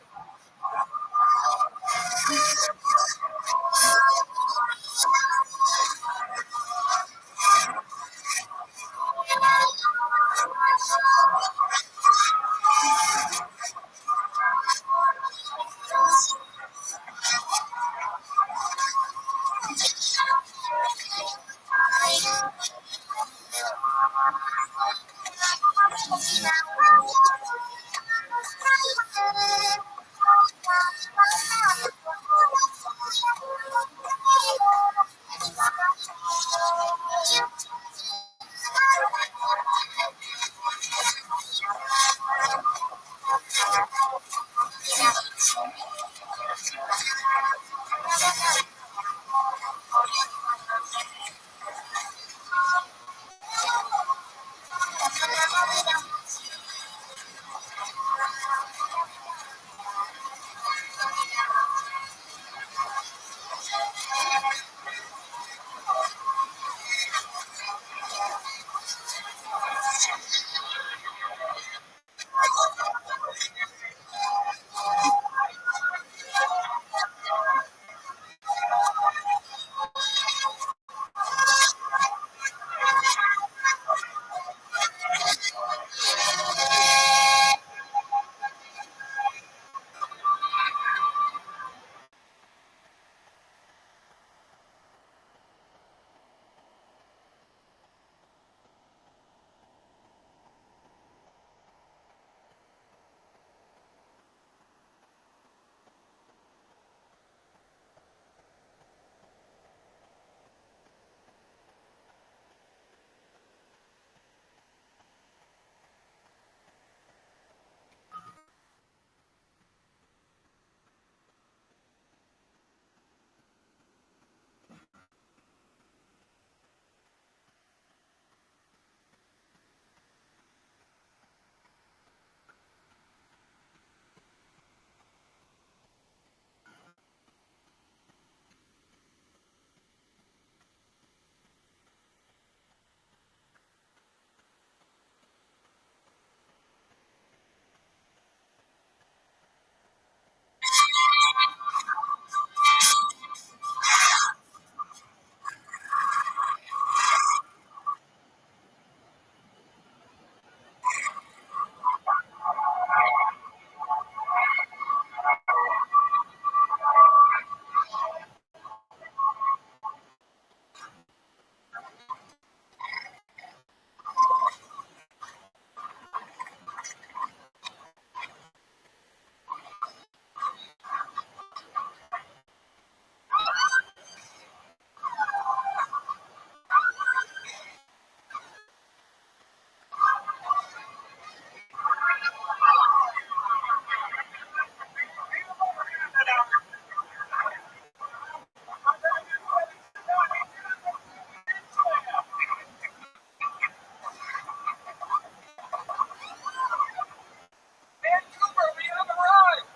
Vancouver, we have arrived.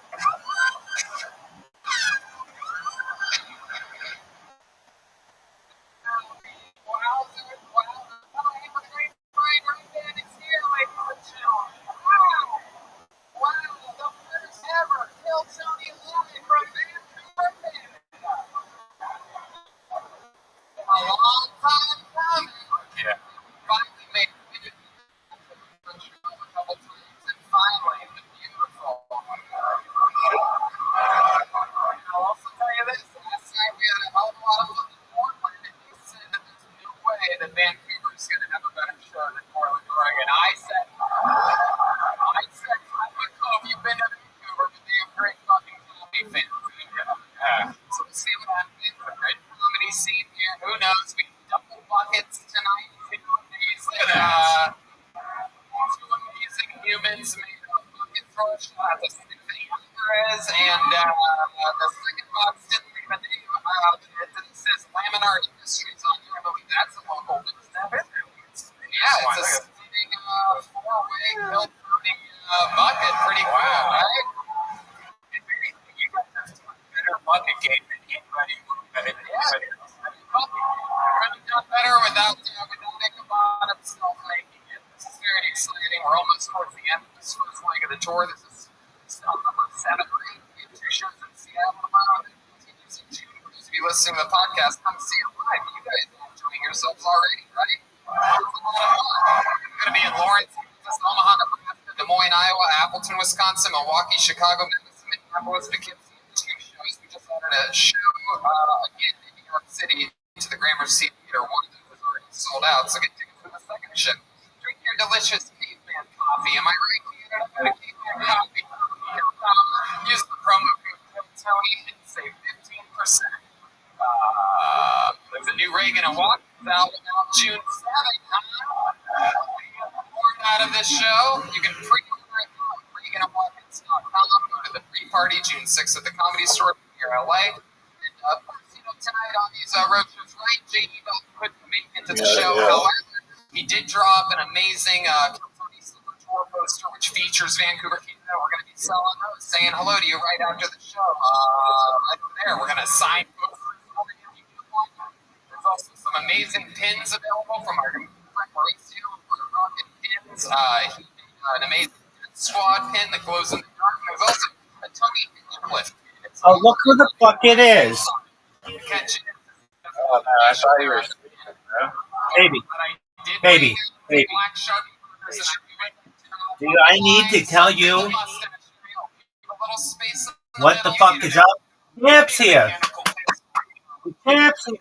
Wow, dude, wow. Another hand for the great Brian Rickman is here, ladies and gentlemen. Wow. Wow, the first ever Kill Tony Live from Vancouver, Canada. A long time coming. Yeah. Finally made it a couple times, and finally the beautiful. I'll also tell you this: last night we had a hell of a lot of fun in Portland, and he said that there's no way that Vancouver is going to have a better show than Portland, Oregon. Lawrence tonight. Two amazing humans made a bucket thrush, the Alvarez, and the second box didn't leave a name. It says Laminar Industries on here. I believe that's a local business. Yeah, it's a sitting four-way milk-burning bucket. Pretty cool, right? You guys have a better bucket game than anybody. Couldn't done better without Ichabod himself making it. This is very exciting. We're almost towards the end of this first leg of the tour. This is still number 7 or 8. We have 2 shows in Seattle tomorrow, and it continues in June. For those of you listening to the podcast, come see it live. You guys are enjoying yourselves already, right? It's a lot of fun. I'm going to be in Lawrence, Omaha, Nebraska, Des Moines, Iowa, Appleton, Wisconsin, Milwaukee, Chicago, Memphis, Minneapolis, Poughkeepsie. 2 shows. We just added a show again in New York City to the Gramercy Theater. One of them is already sold out, so get tickets for the second show. Drink your delicious caveman coffee. Am I right, Canada? Caveman coffee. Use the promo code Tony and save 15%. There's a new Reagan and Watkins album out June 7th. More out of this show. You can pre-order it on ReaganandWatkins.com. Go to the pre-party June 6th at the Comedy Store here in LA. And of course, tonight on these road shows, right? JD Bell couldn't make it to the show. However, he did draw up an amazing California Silver Tour poster, which features Vancouver, Canada. We're going to be selling those, saying hello to you right after the show. Right there, we're going to sign posters for you. There's also some amazing pins available from our friend Mauricio for Rocket Pins. He made an amazing squad pin that glows in the dark. There's also a Tony Hinchcliffe pin. Oh, look who the fuck it is. Oh, no, I thought you were sleeping, bro. Baby. Do I need to tell you what the fuck is up? Champ's here. Champ's here.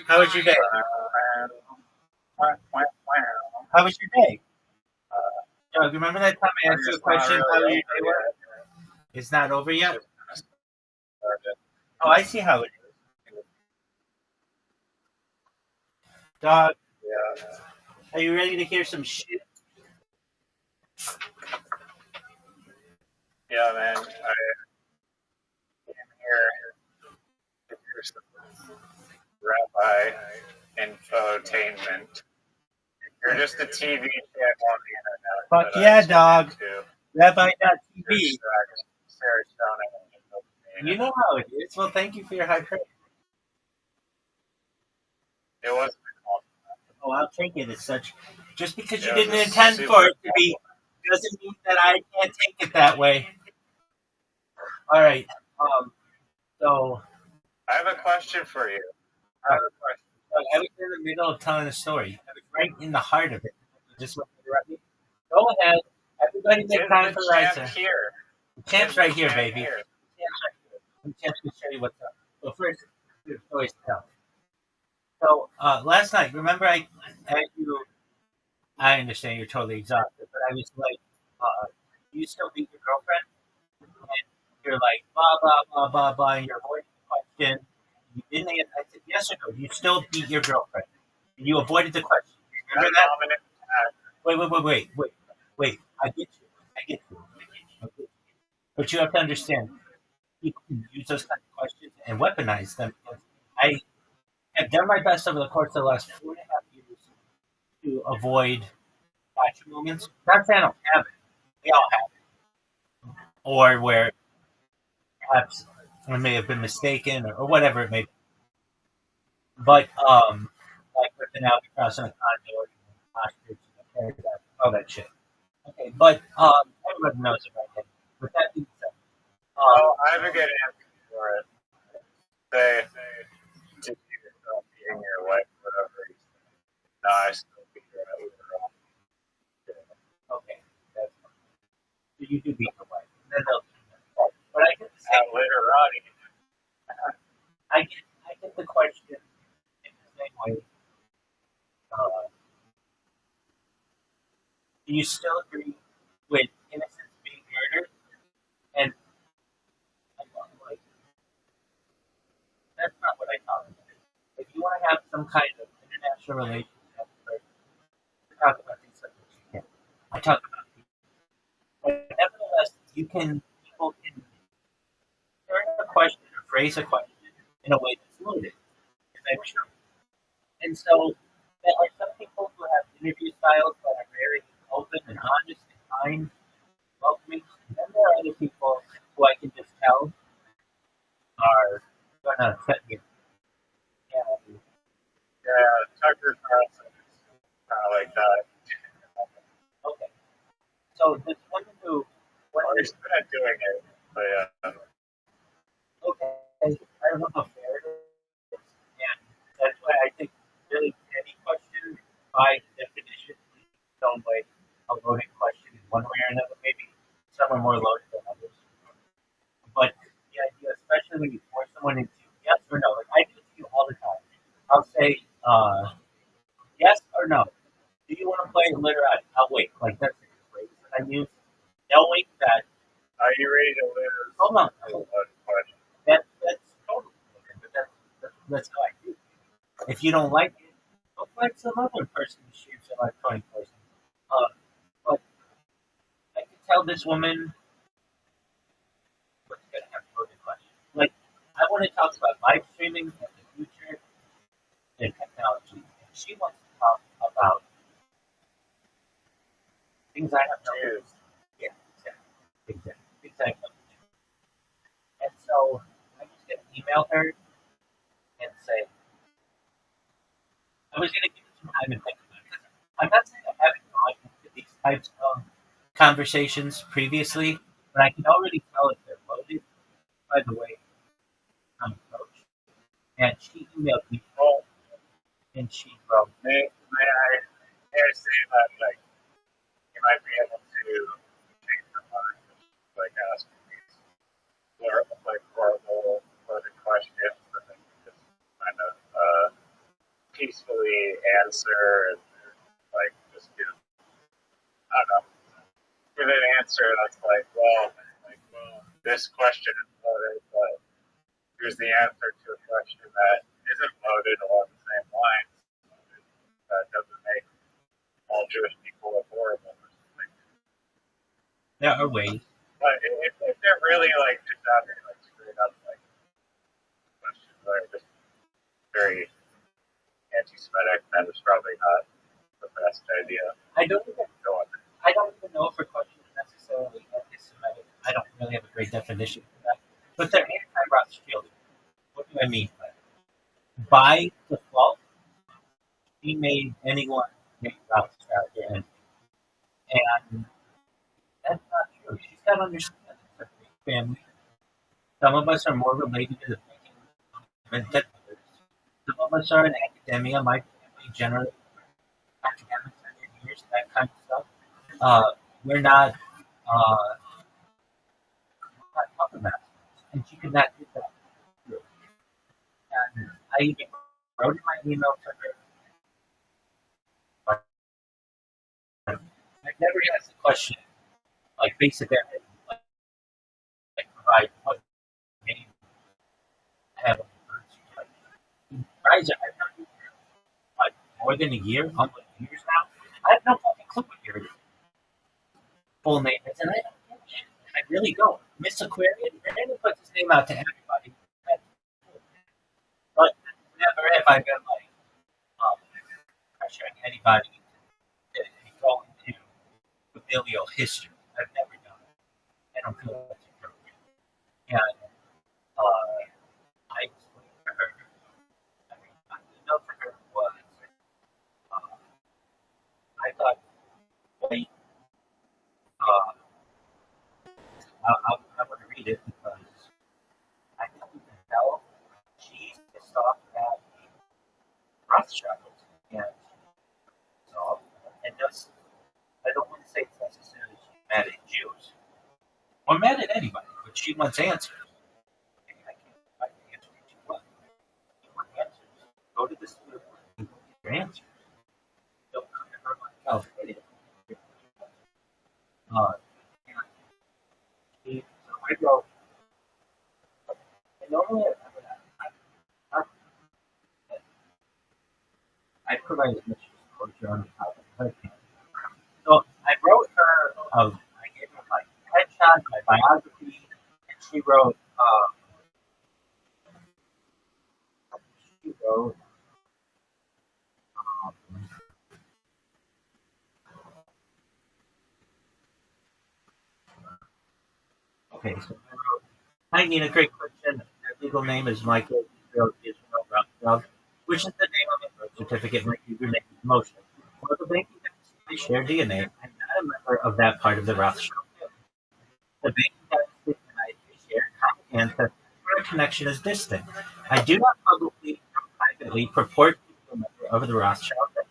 How was your day? How was your day? Doug, remember that time I asked you a question? How your day was? It's not over yet? Oh, I see how it is. Dog, are you ready to hear some shit? Yeah, man. I came here to hear some Rabbi infotainment. You're just a TV channel on the internet. Fuck yeah, dog. Rabbi.tv. You know how it is. Well, thank you for your high praise. It wasn't called. Oh, I'll take it as such. Just because you didn't intend for it to be doesn't mean that I can't take it that way. All right. So I have a question for you. I was in the middle of telling a story. I was right in the heart of it. Just want to interrupt me. Go ahead. Everybody make time for Ricer. The champ's right here, baby. The champ's right here. The champ's going to show you what's up. So first, there's stories to tell. So last night, remember I understand you're totally exhausted, but I was like, you still beat your girlfriend? And you're like, blah, blah, blah, blah, blah, and you're avoiding the question. You didn't answer. I said, yes or no, you still beat your girlfriend. And you avoided the question. Remember that? Wait. I get you. Okay. But you have to understand, people can use those kind of questions and weaponize them. I have done my best over the course of the last 4.5 years to avoid gotcha moments. Not saying I don't have it. We all have it. Or where perhaps I may have been mistaken or whatever it may be. But, like with an albatross on a condo, ostrich, all that shit. Okay, but everybody knows it right now. With that being said, I have a good answer for it. Say to yourself being your wife, whatever you say. No, I still beat her overall. okay, that's fine. So you do beat your wife. Then they'll, but I get the same. Literati. I get the question in the same way. Do you still agree with innocence being murdered? And I'm like, that's not what I thought. If you some kind of international relations expert to talk about things like this. Yeah. I talk about people. But nevertheless, people can turn a question or phrase a question in a way that's loaded. Is that true? And so there are some people who have interview styles that are very open and honest and kind, welcoming. And then there are other people who I can just tell are gonna cut you. Yeah. Yeah, Tucker Carlson is kind of like that. Okay. So this woman who Or he's good at doing it, but yeah. okay, I don't know how fair it is. And that's why I think really any question by definition is some way a loaded question in one way or another. Maybe some are more loaded than others. But the idea, especially when you force someone into yes or no, like I do it to you all the time. I'll say yes or no. Do you want to play literati? I'll wait. Like that's the phrase that I use. Knowing that Are you ready to lose? hold on. That's a loaded question. That's totally different, but that's how I do it. If you don't like it, go find some other person who shares your electronic person. But I can tell this woman what's gonna have loaded questions. Like I want to talk about live streaming and the future and technology. And she wants to talk about things I have no Jews. yeah, exactly. And so I'm just gonna email her and say I was gonna give it some time and think about it. I'm not saying I haven't gone into these types of conversations previously, but I can already tell if they're loaded by the way I'm approached. And she emailed me Well, and she wrote, may I say that, like, you might be able to change your mind, like, ask these like, horrible, loaded questions, and then you just kind of peacefully answer and, like, just give, I don't know, give an answer that's like, well, this question is loaded, but here's the answer to a question that isn't loaded along the same lines. That doesn't make all Jewish people look horrible or something. there are ways. But if they're really like just out here like straight up like questions that are just very anti-Semitic, then it's probably not the best idea. I don't even Go on. I don't even know if her question is necessarily anti-Semitic. I don't really have a great definition for that. But they're anti-Rothschild. What do I mean by that? By default, he made anyone make Rothschild their enemy. And that's not true. She's got to understand it's a big family. Some of us are more related to the thinking than others. Some of us are in academia. My family generally academics, engineers, that kind of stuff. We're not talking about it. And she could not do that. And I even wrote in my email to her. I've never asked a question like basic ethics, like provide what name I have on the birth certificate. Guys, I've known you for like more than a year, almost years now. I have no fucking clue what your full name is, and I don't give a shit. I really don't. Miss Aquarian, and then he puts his name out to everybody. But never have I been like pressuring anybody to go into familial history. I've never done it. I don't feel that's appropriate. And I explained to her, I mean, my email to her was, uh, I thought, wait, uh, I want to read it because I think you can tell she's pissed off at Rothschild. And so, and just, I don't want to say it's necessarily she's mad at Jews or mad at anybody, but she wants answers. And I can't find the answer that you want. You want answers. Go to the school and get your answers. Don't come to her like, oh, it is. And so I go, and normally I I provide as much disclosure on the topic as I can. So I wrote her I gave her my headshot, my biography, and she wrote, um, okay, so I wrote, hi Nina, great question. Your legal name is Michael Israel Rothschild, which is the name on my birth certificate. My legal name is Moshe. For the banking dynasty, share DNA. I'm not a member of that part of the Rothschild family. The banking dynasty and I share common ancestors, where a connection is distant. I do not publicly or privately purport to be a member of the Rothschild family.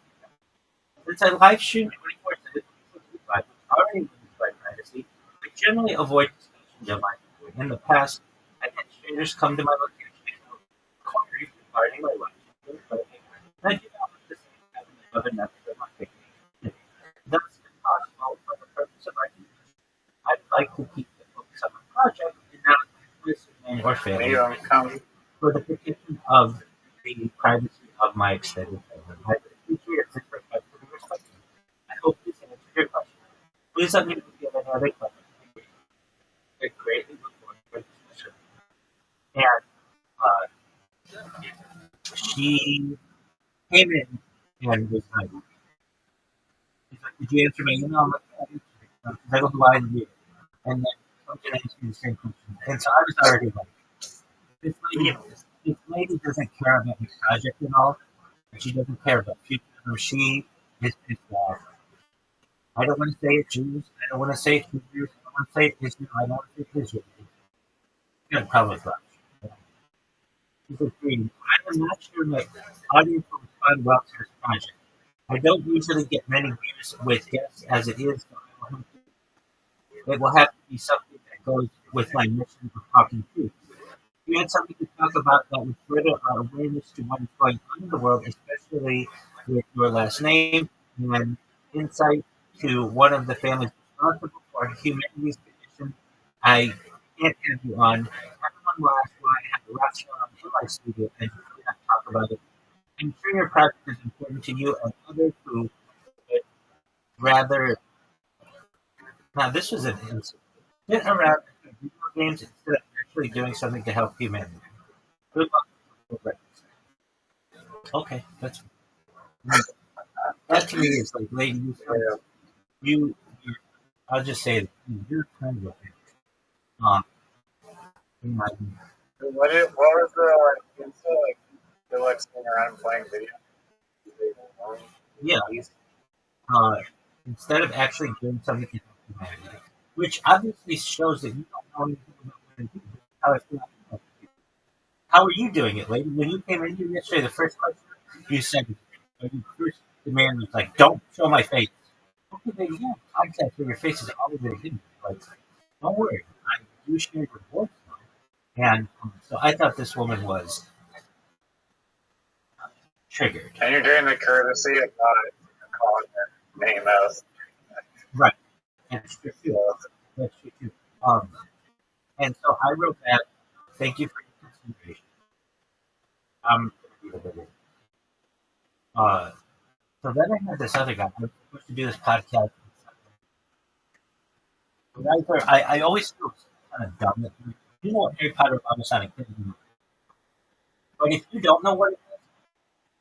Since I live stream 24/7, which already limits my privacy, I generally avoid discussions of my family. In the past, I had strangers come to my location and inquiries regarding my life, and I do not want to say having another member of my family. Thus, if possible, for the purpose of our discussion, I'd like to keep the focus on my project and not my or family for the protection of the privacy of my extended family. I appreciate this request to be respected. I hope this answers your question. Please let me know if you have any other questions. I greatly look forward to the discussion. And she came in and was like, did you answer my email? I'm like, "Yeah, I answered it." Because I don't lie to you. And then something asked me the same question. And so I was already like, this lady doesn't care about the project at all. She doesn't care about future. She is pissed off. I don't want to say it Jews. I don't want to say it Hebrews. I don't want to say it Israel. I don't want to say it Israel. She's got public life. She's agreeing. I'm not sure that audience will respond well to this project. I don't usually get many views with guests as it is. So it will have to be something that goes with my mission of talking truth. You had something to talk about that would further our awareness to what is going on in the world, especially with your last name and insight to one of the families responsible for humanity's condition. I can't have you on. Everyone will ask why I have a Rothschild in my studio and you do not talk about it. I'm sure your project is important to you and others who would rather. Now, this was an insult. Sit around and play video games instead of actually doing something to help humanity. Good luck. Okay, that's that to me is like, lady, you, you I'll just say it, you're kind of a bitch. And, What was the insult? Like, you're like sitting around playing video? yeah, instead of actually doing something to help humanity, which obviously shows that you don't know anything about what it is. How I feel about it. How are you doing it, lady? When you came in here yesterday, the first question you said, the first demand was like, "Don't show my face." Okay, baby, yeah, contact where your face is all over the hidden. Like, don't worry, I do share your voice now. And so I thought this woman was triggered. And you're doing the courtesy of not calling her name out. Right. That's true too. That's true too. And so I wrote that. Thank you for your consideration. Um, so then I had this other guy. I was supposed to do this podcast. I always feel kind of dumb that you know what Harry Potter Robert Sonic is. But if you don't know what it is,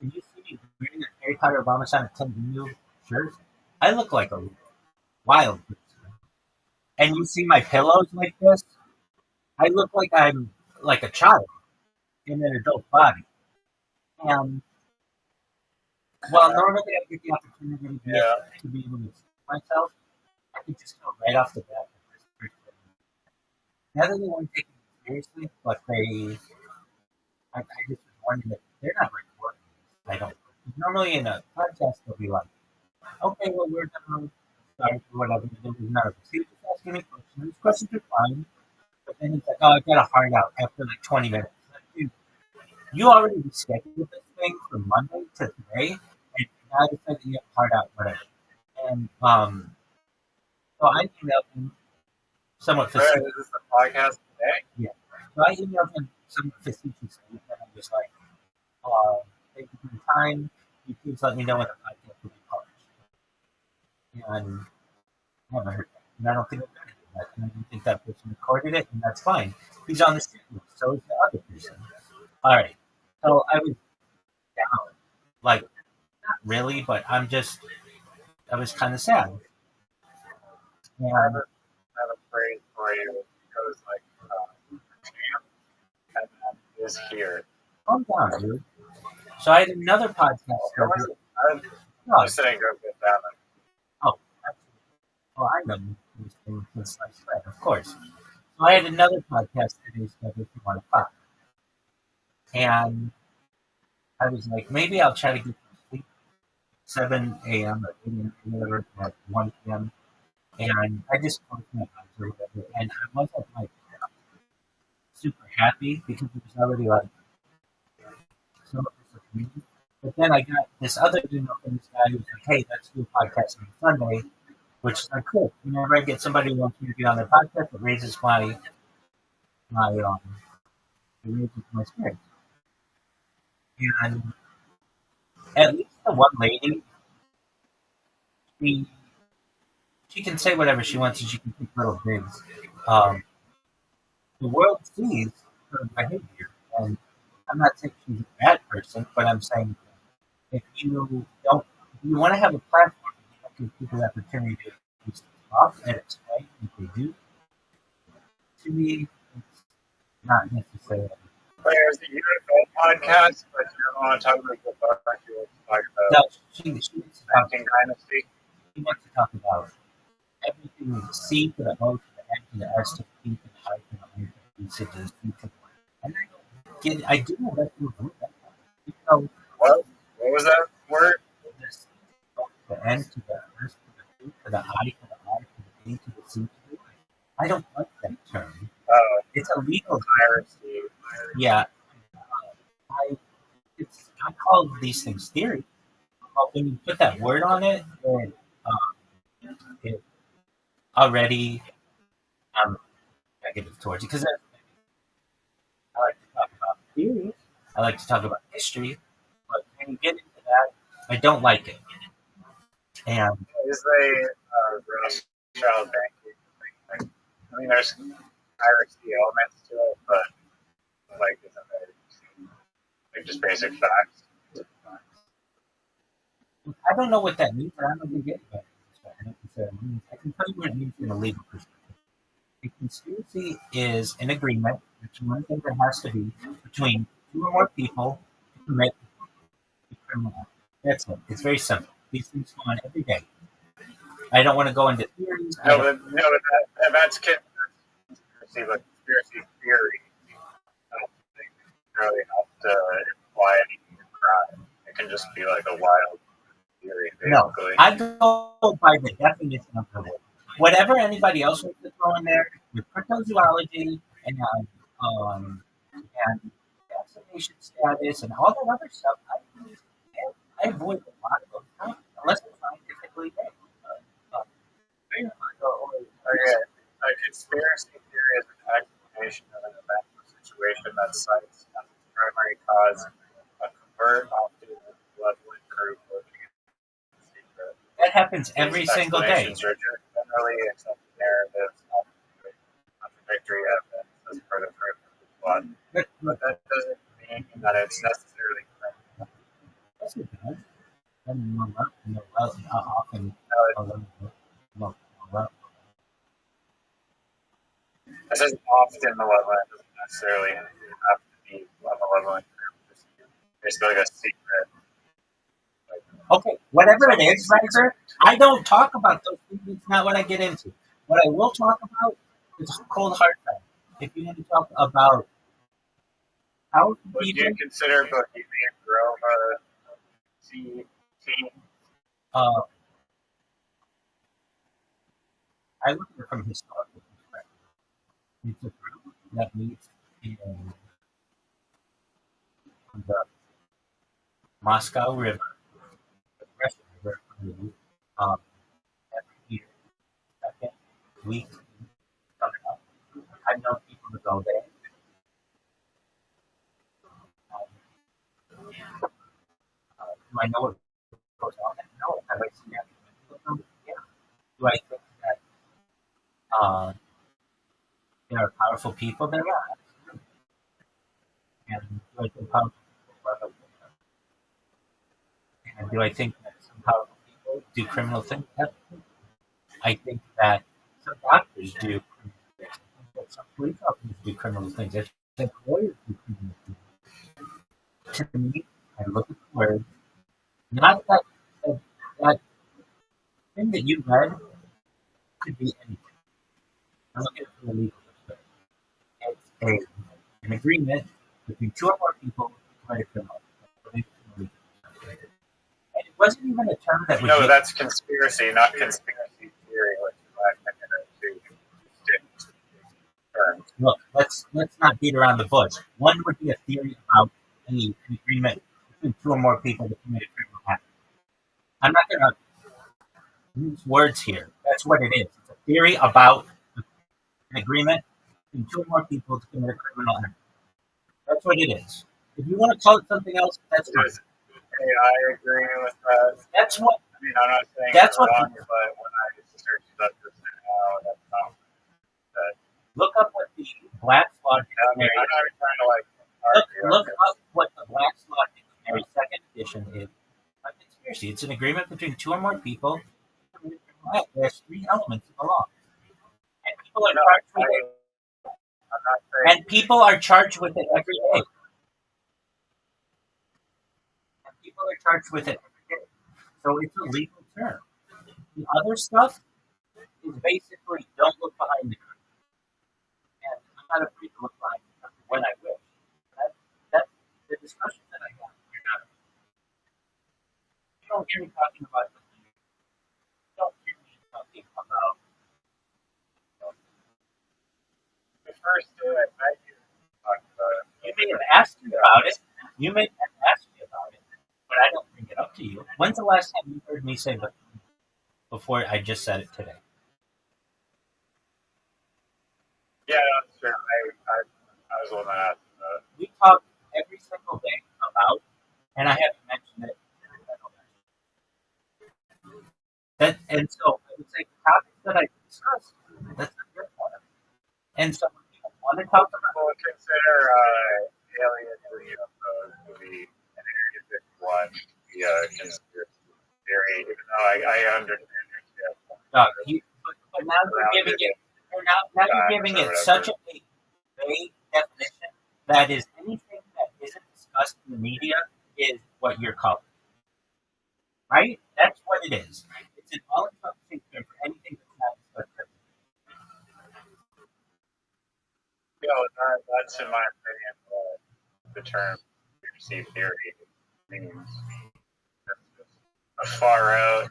and you see me wearing a Harry Potter Obama Sonic 10 new shirt, I look like a wild person. And you see my pillows like this, I look like I'm like a child in an adult body. And well, normally I get the opportunity to be able to express myself. I could just go right off the bat. Now that they want to take me seriously, but I just was wondering that they're not recording this. I don't. Normally in a podcast, they'll be like, okay, well, we're going to start or whatever. There was nervous. He was just asking me questions. His questions are fine. But then he's like, oh, I got a heart out after like 20 minutes. Like, dude, you already rescheduled this thing from Monday to today, and now you said that you have a heart out, whatever. And so I emailed him somewhat facetiously. Is this the podcast today? Yeah. So I emailed him somewhat facetiously, and I was like, thank you for your time. you please let me know when the podcast will be published. And I haven't heard that. And I don't think I've done it yet. And I don't think that person recorded it, and that's fine. He's on the schedule, so is the other person. All right. So I was down. Like, not really, but I was kind of sad. I have And a phrase for you. It goes like, champ, and then is here. calm down, dude. So I had another podcast. I'm just saying, go get that. Oh, well, I know these things since I said, of course. So I had another podcast today scheduled for 1 o'clock. And I was like, maybe I'll try to get to sleep 7 a.m. or 8 a.m. or whatever at 1 p.m. And I just closed my eyes or whatever. And I wasn't like super happy because it was already like so disappointing. But then I got this other email from this guy who was like, hey, let's do a podcast on Sunday, which is like cool. Whenever I get somebody who wants me to be on their podcast, it raises it raises my spirits. And at least the one lady, she she can say whatever she wants and she can take little things. Um, the world sees her behavior, and I'm not saying she's a bad person, but I'm saying if you don't, if you want to have a platform, you don't give people the opportunity to talk and explain what they do. To me, it's not necessarily. There's the UFO podcast, but you don't want to talk about the book. You want to talk No, about she wants to talk. Banking Dynasty. She wants to talk about everything with C to the O to the N to the S to the P to the I to the I to the E to the C to the Y. And I don't get it. I do know that you do that. You know, What was that word? this the N to the S to the P to the I to the I to the A to the C to the Y. I don't like that term. It's a legal term. Piracy. Yeah. I I call these things theory. But when you put that word on it, it already negative towards it because I like to talk about theories. I like to talk about history, but when you get into that, I don't like it. And Is the Rothschild banking thing? I mean, there's piracy elements to it, but like, isn't there like just basic facts? I don't know what that means, but I'm not going to get into that. I don't consider it means. I can tell you what it means from a legal perspective. A conspiracy is an agreement, which one thing there has to be, between two or more people to commit a criminal act. That's it. It's very simple. These things go on every day. I don't want to go into theories. No, but that's conspiracy, but conspiracy theory. I don't think really have to imply any crime. It can just be like a wild theory, No, basically. I go by the definition of the word. Whatever anybody else wants to throw in there with cryptozoology and vaccination status and all that other stuff, I avoid a lot of those topics unless it's scientifically based. A conspiracy theory is an explanation of an event or situation that cites as its primary cause a covert, often malevolent group working in secret. That happens every These single day. explanations are generally accepted narratives, often with contradictory evidence as part of the plot. But that doesn't mean that it's necessarily correct. Yes, it does. And often, It says often malevolent doesn't necessarily have to be a malevolent group. It's like a secret. okay, whatever it is, Riser, I don't talk about those things. It's not what I get into. What I will talk about is cold hard fact. If you want to talk about how Would people, you consider Bohemian Grove a team? I look at it from a historical perspective. It's a group that meets in the Moscow River, the Russian River, um, every year, second week coming up. I've known people to go there. Um, Do I know what goes on? No. Have I seen that? Yeah. Do I think that there are powerful people? There are. And do I think powerful people are and do I think that some powerful people do criminal things? I think that some doctors do criminal things. I think that some police officers do criminal things. I think lawyers do criminal things. To me, I look at the words, not that thing that you read could be anything. I look at it from a legal perspective. It's an agreement between two or more people to commit a criminal. And it wasn't even a term that was No, used. that's conspiracy, not conspiracy theory, which is two distinct terms. Look, let's not beat around the bush. One would be a theory about an agreement between two or more people to commit a criminal act. I'm not going to use words here. That's what it is. It's a theory about an agreement between two or more people to commit a criminal act. That's what it is. If you want to call it something else, that's fine. Hey, I agree with that. That's what. I mean, I'm not saying That's it's what. wrong, but when I searched it up just now, that's not that. Look up what the Black's Law Dictionary. I'm not even trying to like argue. Look up what the Black's Law Dictionary second edition is. A conspiracy. It's an agreement between two or more people. There's three elements of the law, and people are charged with it. I'm not saying. And people are charged with it every day. And people are charged with it every day. So it's a legal term. The other stuff is basically don't look behind the curtain. And I'm not afraid to look behind the curtain when I wish. That's the discussion that I have. You don't hear me talking about the you don't hear me talking about The first day I met you, talked about it. you may have asked me about it. You may have asked me about it, but I don't bring it up to you. When's the last time you heard me say that before I just said it today? Yeah, that's true. I was the one that asked about it. We talk every single day about, and I haven't mentioned it. That, and so I would say the topics that I discuss, that's a good one. And so when people want to talk about Well, consider aliens or UFOs to be an Area 51 conspiracy theory, even though I understand there's but now you're giving it now you're giving it such a vague definition that is anything that isn't discussed in the media is what you're calling. Right? That's what it is. It's an all-encompassing term for anything that's not discussed. That's in my opinion the term conspiracy theory means. A far out.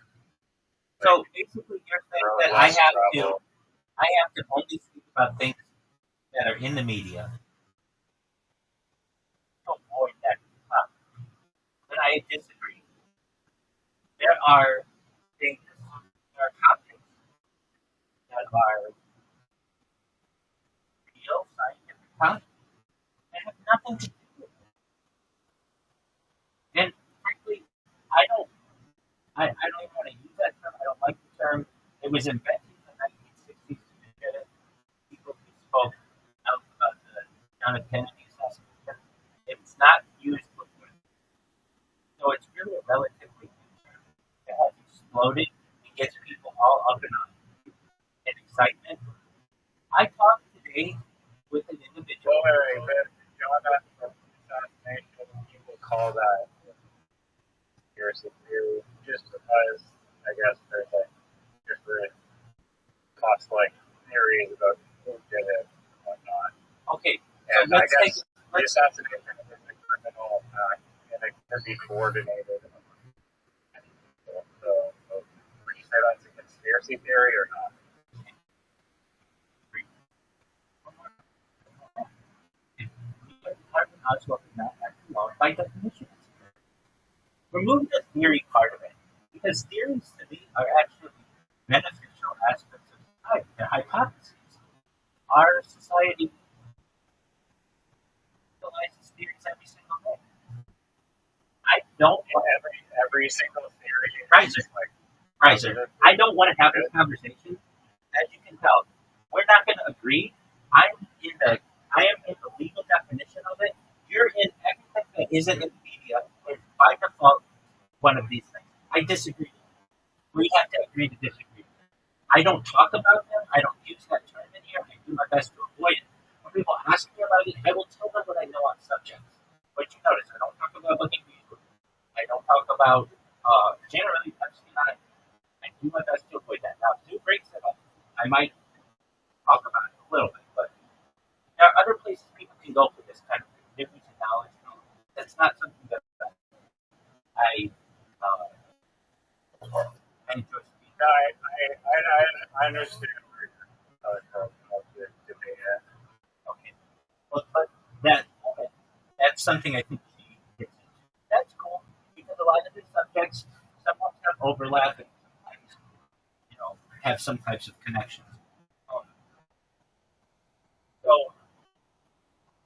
So basically, you're saying that I have to only speak about things that are in the media to avoid that topic. But I disagree. There are things, there are topics that are real scientific topics that have nothing to do with it. And frankly, I don't even want to use that term. I don't like the term. It was invented in the 1960s to discredit people who spoke out about the John F. Kennedy assassination. It's not used before. So it's really a relatively new term. It has exploded. It gets people all up and on and excitement. I talked today with an individual. But John F. assassination, people call that conspiracy theory just because I guess there's like different like theories about who did it and whatnot. Okay, And so I guess the assassination is a criminal act and it can be coordinated. So would you say that's a conspiracy theory or not? By definition, remove the theory part of it, because theories to me are actually beneficial aspects of society. They're hypotheses. Our society utilizes theories every single day. I don't. Every single theory. Right. Just like Right, sir. I don't want to have this conversation. As you can tell, we're not going to agree. I am in the legal definition of it. You're in everything that isn't in the media is by default one of these things. I disagree. We have to agree to disagree. I don't talk about them. I don't use that term in here. I do my best to avoid it. When people ask me about it, I will tell them what I know on subjects. But you notice, I don't talk about looking people. I don't talk about generally touching on it. I do my best to avoid that. Now, if Sue brings it up, I might talk about it a little bit, but there are other places people can go for this kind of difference in knowledge. That's not something that I enjoy speaking. No, I understand where you're the debate at. Okay, but that's something I think she gets into. That's cool because a lot of the subjects somewhat have overlap and have some types of connections. Um, so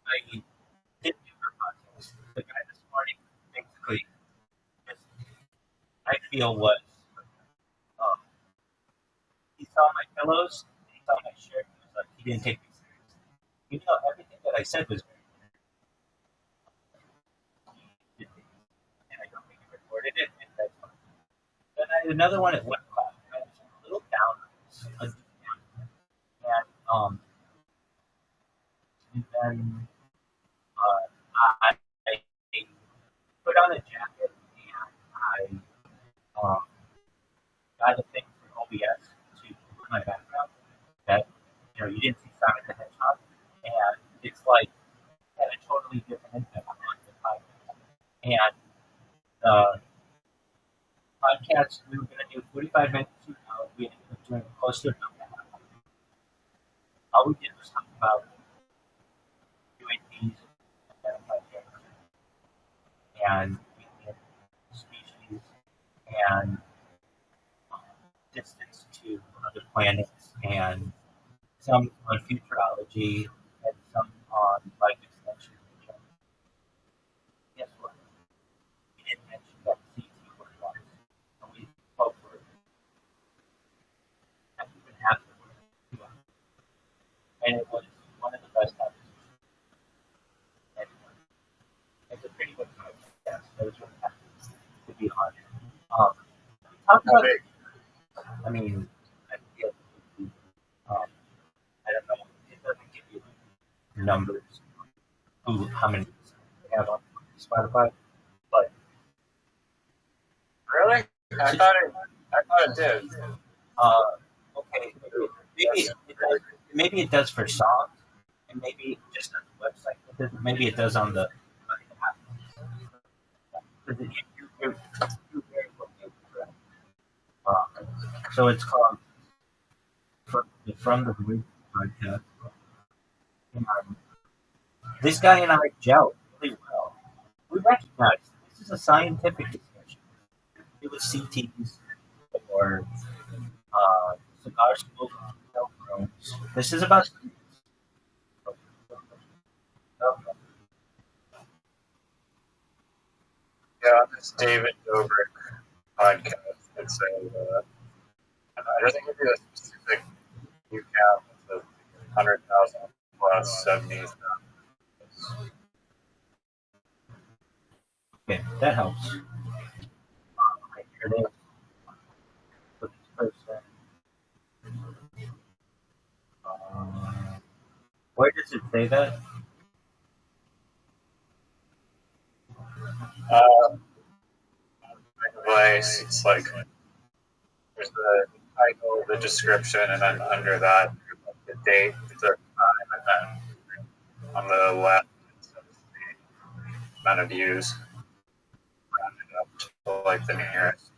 I did do her podcast. The guy this morning basically just I feel was um, he saw my pillows, he saw my shirt, he was like he didn't take me seriously. Even though everything that I said was very good, and I don't think he recorded it, and that's fine. Then I had another one at one class. I was a little down, and then I put on a jacket and I got a thing for OBS to put my background that you didn't see Sonic the Hedgehog, and it's like had a totally different impact on the podcast. And the podcast we were going to do 45 minutes. We ended up doing close to an hour and a half. All we did was talk about UAPs, identified characters, and species, and distance to other planets, and some on futurology, and some on life extension. Guess what? We didn't mention that CT word once, and we spoke for not even half the word, 2 hours. And it was one of the best episodes. Anyway, it's a pretty good podcast. I was really happy to be on it. We talked about it. I mean, I feel I don't know. It doesn't give you numbers, how many they have on Spotify, but Really? I thought it did. Okay, maybe it does for songs, and maybe just on the website. Maybe it does on the app. Because you're very correct. So it's called From the Void podcast. And this guy and I gelled really well. We recognize this is a scientific discussion. It was CTs or cigar smoke rooms. This is about science. Yeah, on this David Dobrik podcast, it says it doesn't give you a specific view count. It's 100,000 plus 70,000. Okay, that helps. Here it is. For this person. Where does it say that? Device. It's like there's the title, the description, and then under that, the date, the time, and then on the left, it says the amount of views. Rounded up to like the nearest.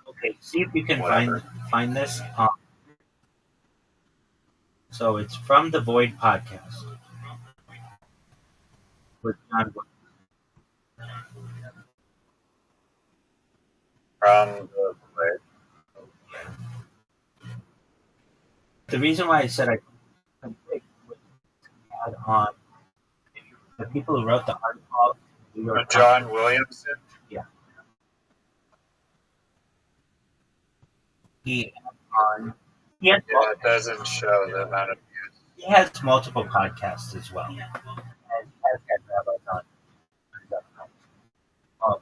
Okay, see if you can find this. So it's From the Void podcast with John. From the Void. The reason why I said I couldn't pick was to add on the people who wrote the article. John Williamson? Yeah. He on he has, Yeah, it doesn't show the amount of views. he has multiple podcasts as well. And he has had rabbis on. Um,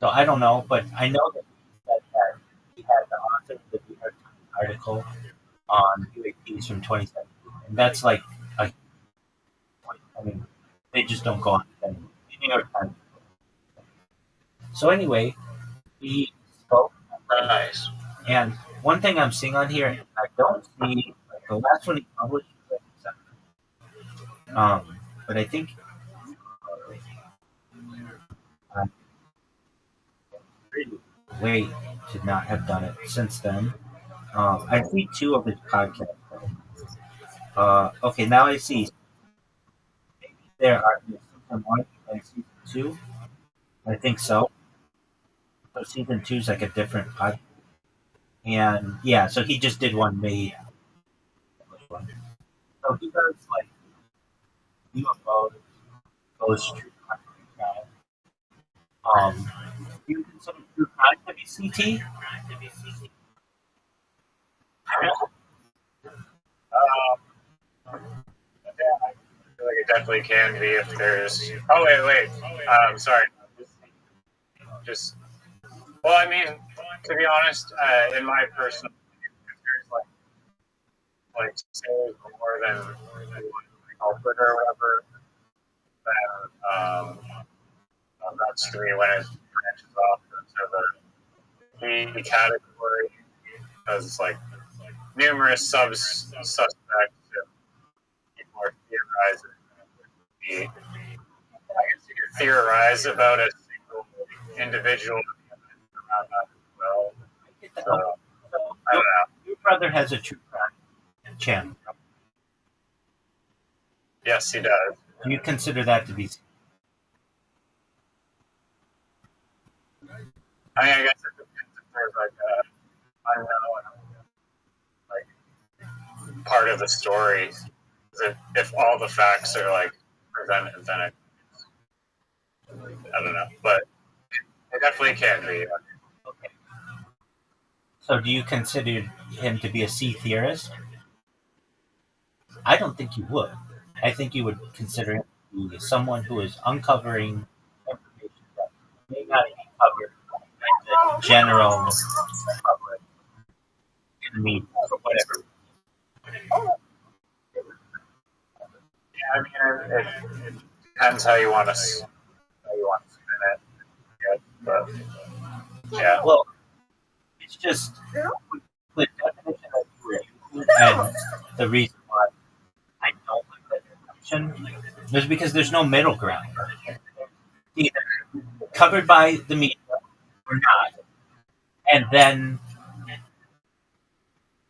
so I don't know, but I know that he said that he had the author of the New York Times article on UAPs from 2017, and that's like a, I mean, they just don't go on anymore. The New York Times. So anyway, he spoke, Nice. and one thing I'm seeing on here, I don't see like, the last one he published. Was like but I think I really way to not have done it since then. I see two of his podcasts. Okay, now I see there are season one and season two. I think so. So season two is like a different podcast. And yeah, so he just did one made. So he does like UFOs, ghost true crime. Do you consider true crime to be CT? Yeah, I feel like it definitely can be if there's. Oh wait. Sorry. Just. Well, I mean, to be honest, in my personal opinion, if there's like say more than one culprit or whatever, then that's to me when it branches off into the B category because it's like numerous suspects. People are theorizing. I guess you could theorize about a single individual around that as well. So, I don't know. Your brother has a true crime channel. Yes, he does. Do you consider that to be? I mean, I guess it depends if there's like like part of the story. If all the facts are like presented, then I don't know, but it definitely can be. Okay. So, do you consider him to be a C theorist? I don't think you would. I think you would consider him to be someone who is uncovering information that may not be covered by the general public in the media or whatever. Yeah, I mean, it depends how you want to spin it. But yeah. Well, it's just the definition that you were using and the reason why I don't like that definition is because there's no middle ground. Either covered by the media or not. And then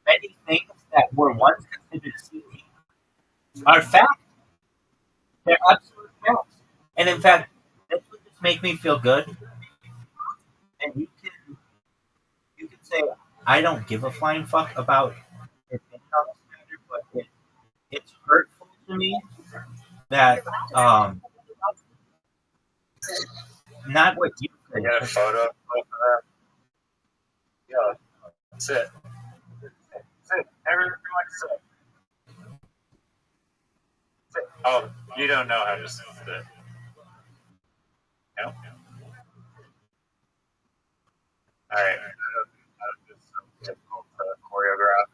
many things that were once considered CT are fact. They're absolute facts. And in fact, this would just make me feel good. And you can say I don't give a flying fuck about your opinion on this matter, but it's hurtful to me that not what you I say. get a photo of both of them. Yeah, that's it. That's it. Everyone sit. Sit. Oh, you don't know how to sit. No? Alright. That is so difficult to choreograph.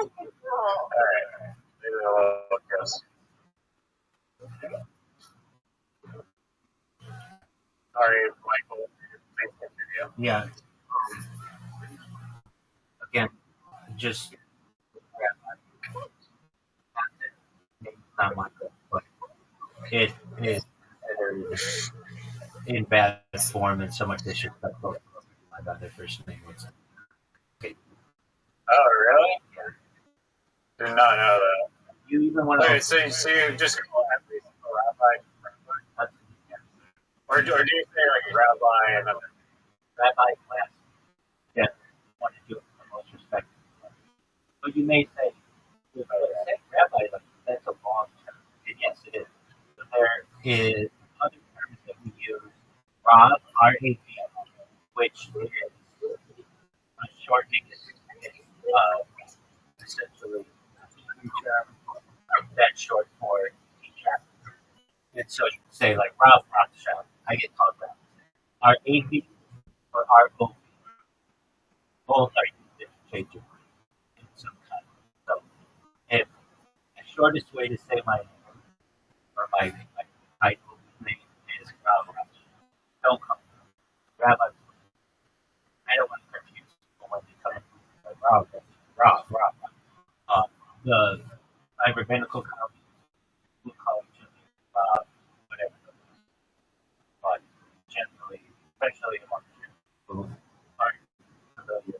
Alright. Maybe I'll look this. Sorry, Michael. Please continue. Yeah. Again, just not my fault, but it is considered in bad form and so much disrespectful. My other first name was okay. Oh, really? Did not know that. You even want Okay, to so you just call every single rabbi? Or do you say like rabbi and then rabbi class? Yeah, want to do it with the most respect. But you may say, if I say rabbi, like That's a long term. And yes, it is. So there is other terms that we use. Rav, R-A-V, which is a shortening. Essentially a term that's short for teacher. And so you say like Ralph Rothschild, I get called that. R-A-V or R-O-V, both are used interchangeably in some kind. So if the shortest way to say my name or my title name is Ralph Rothschild, don't come. Rabbi, I don't want to confuse people when they come like Rob. Uh, the my rabbinical colleagues will call each other whatever. But generally, especially among Jews who aren't familiar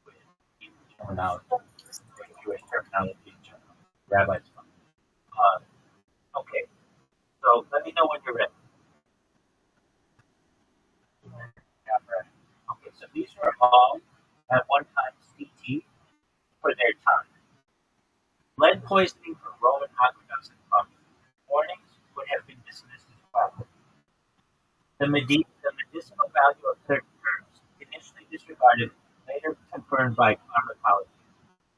with Hebrew terminology or Jewish terminology in general, rabbis. Okay, so let me know when you're ready. Yeah, ready. Okay, so these are all at one time CT for their time. Lead poisoning from Roman aqueducts and pumps. Warnings would have been dismissed as problem. The medicinal value of certain herbs, initially disregarded, later confirmed by pharmacology.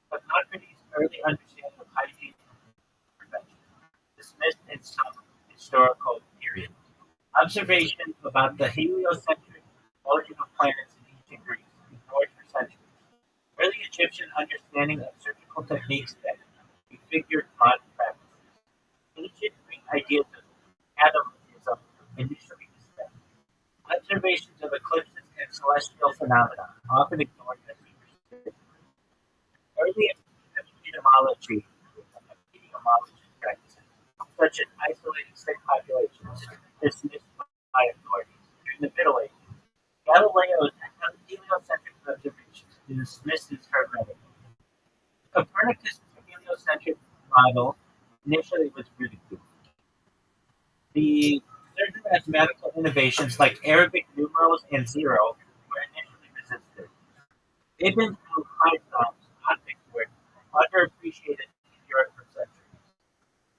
Hippocrates' early understanding of hygiene and prevention, dismissed in some historical period. Observation about the heliocentric origin of planets in ancient Greece, ignored for centuries. Early Egyptian understanding of surgical techniques that prefigured modern practices. Ancient Greek ideas of atomism initially dismissed. Observations of eclipses and celestial phenomena, often ignored as superstition. Early epidemiology practices, such as isolating sick populations, dismissed by authorities. During the Middle Ages, Galileo's heliocentric observations dismissed as hermetic. Copernicus' heliocentric model initially was ridiculed. The certain mathematical innovations like Arabic numerals and zero were initially resisted. Ibn al-Haytham's optics were underappreciated in Europe for centuries.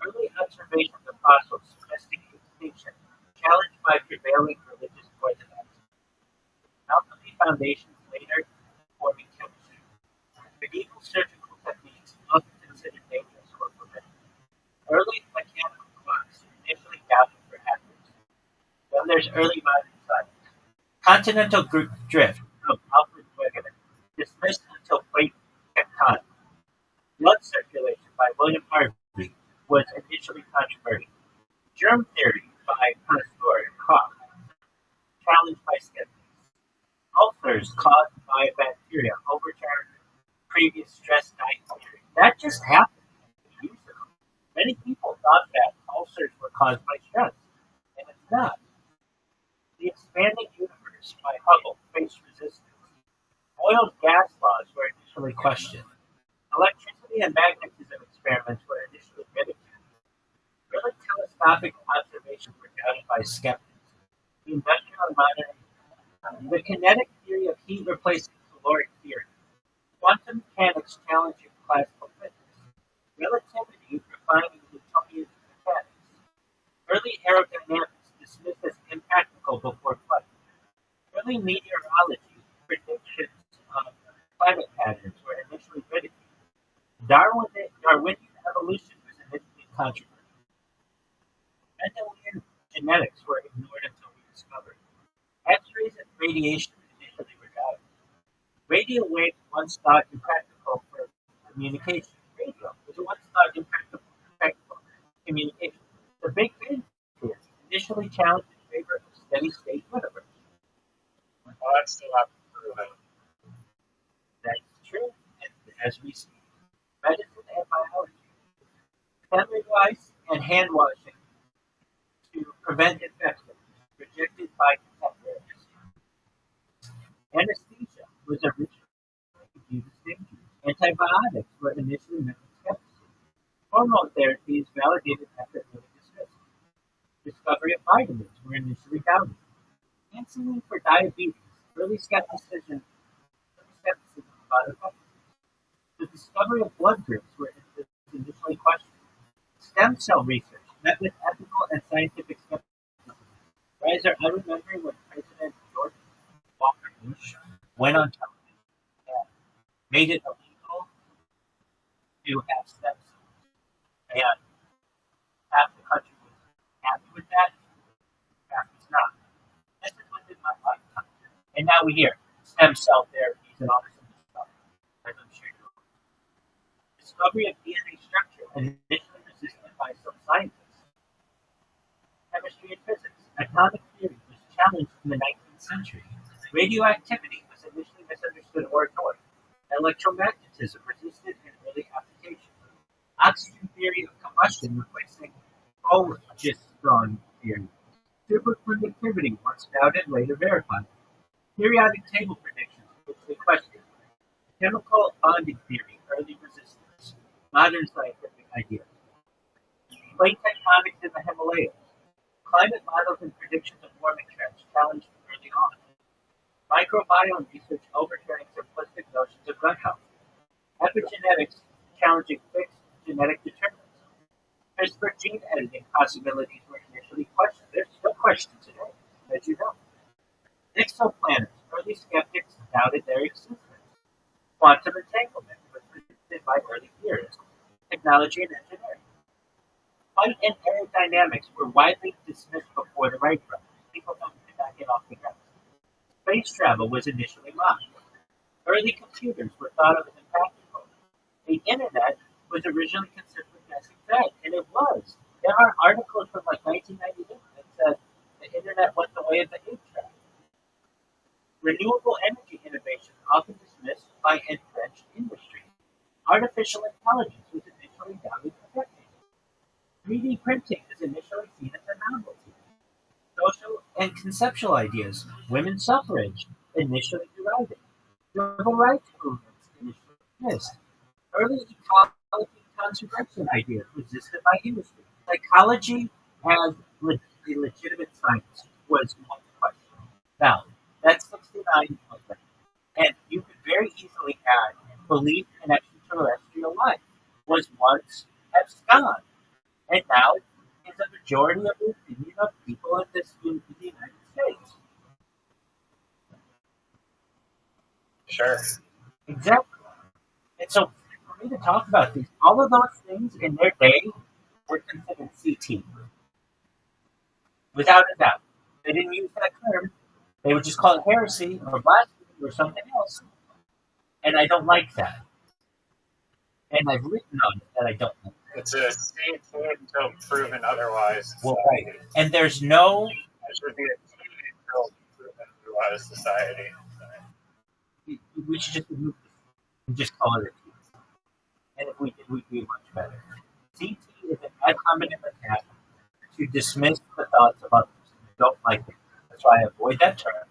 Early observations of fossils suggesting extinction challenged by prevailing religious orthodoxy. Alchemy foundations later forming chemistry. Medieval surgical techniques often considered dangerous or forbidden. Early mechanical clocks initially doubted for accuracy. Then there's early modern science. Continental drift of Alfred Wegener, dismissed until plate tectonics. Blood circulation by William Harvey was initially controversial. Germ theory by Pasteur and Koch, challenged by skeptics. Ulcers caused by bacteria overturned previous stress diet theory. That just happened years ago. Many people thought that ulcers were caused by stress, and it's not. The expanding universe by Hubble faced resistance. Boyle's gas laws were initially questioned. Electricity and magnetism experiments were initially ridiculed. Early telescopic observations were doubted by skeptics. The industrial modern, the kinetic theory of heat replacing caloric theory. Quantum mechanics challenging classical physics. Relativity refining Newtonian mechanics. Early aerodynamics dismissed as impractical before flight. Early meteorology predictions of climate patterns were initially ridiculed. Darwinian evolution was initially controversial. Mendelian genetics were ignored until rediscovered. X-rays and radiation initially were doubted. Radio waves once thought impractical for communication. Radio was once thought impractical for practical communication. The Big Bang theory initially challenged in favor of a steady state universe. Well, that still hasn't proven. That's true, and as we see, medicine and biology, cleanliness and hand washing to prevent infection, rejected by contemporaries. Anesthesia was originally used as dangerous. Antibiotics were initially met with skepticism. Hormone therapies validated after early dismissal. Discovery of vitamins were initially doubted. Insulin for diabetes, early skepticism about effectiveness. The discovery of blood groups were initially questioned. Stem cell research met with ethical and scientific skepticism. Riser, I remember when President George Walker Bush went on television and made it illegal to have stem cells. And half the country was happy with that, half was not. This is within my lifetime. And now we hear stem cell therapies and all this other stuff, as I'm sure you know. Discovery of DNA structure, initially resisted by some scientists. Chemistry and physics. Atomic theory was challenged in the 19th century. Radioactivity was initially misunderstood or ignored. Electromagnetism resisted in early application. Oxygen theory of combustion replacing phlogiston theory. Superconductivity, once doubted, later verified. Periodic table predictions, which they questioned. Chemical bonding theory, early resistance. Modern scientific ideas. Plate tectonics in the Himalayas. Climate models and predictions of warming trends challenged early on. Microbiome research overturning simplistic notions of gut health. Epigenetics challenging fixed genetic determinants. CRISPR gene editing possibilities were initially questioned. There's still questions today, as you know. Exoplanets. Early skeptics doubted their existence. Quantum entanglement was predicted by early theorists. Technology and engineering. Flight and aerodynamics were widely dismissed before the Wright brothers. People could not get off the ground. Space travel was initially mocked. Early computers were thought of as impractical. The internet was originally considered a guessing fad, and it was. There are articles from like 1998 that said the internet went the way of the 8-track. Renewable energy innovations often dismissed by entrenched industry. Artificial intelligence was initially doubted for decades. 3D printing is initially seen as a novelty. Social and conceptual ideas, women's suffrage, initially derided. Civil rights movements initially dismissed. Early ecology conservation ideas resisted by industry. Psychology as a legitimate science was one question. Now, that's 69 of them. And you could very easily add belief in extraterrestrial life was once abscond. And now is a majority of the opinion of people in the United States. Sure. Exactly. And so for me to talk about these, all of those things in their day were considered CT. Without a doubt. They didn't use that term. They would just call it heresy or blasphemy or something else. And I don't like that. And I've written on it that I don't like. It's a state until proven otherwise. Well, right. And there's no. It should be a state until proven otherwise society. We should just remove this and just call it a T. And if we did, we'd be much better. CT is an ad hominem attack to dismiss the thoughts of others. I don't like it. That's why I avoid that term.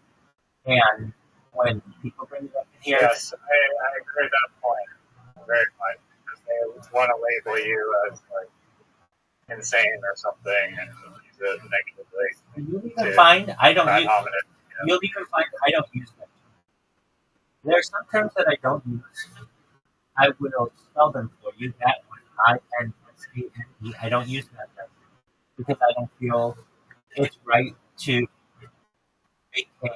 And when people bring it up in here. Yes, I agree with that point very much. They want to label you as like insane or something and use it negatively. You'll even find I don't use. Hominid, You'll even find I don't use them. There are some terms that I don't use. I will spell them for you. That one, INSANE. I don't use that term because I don't feel it's right to make a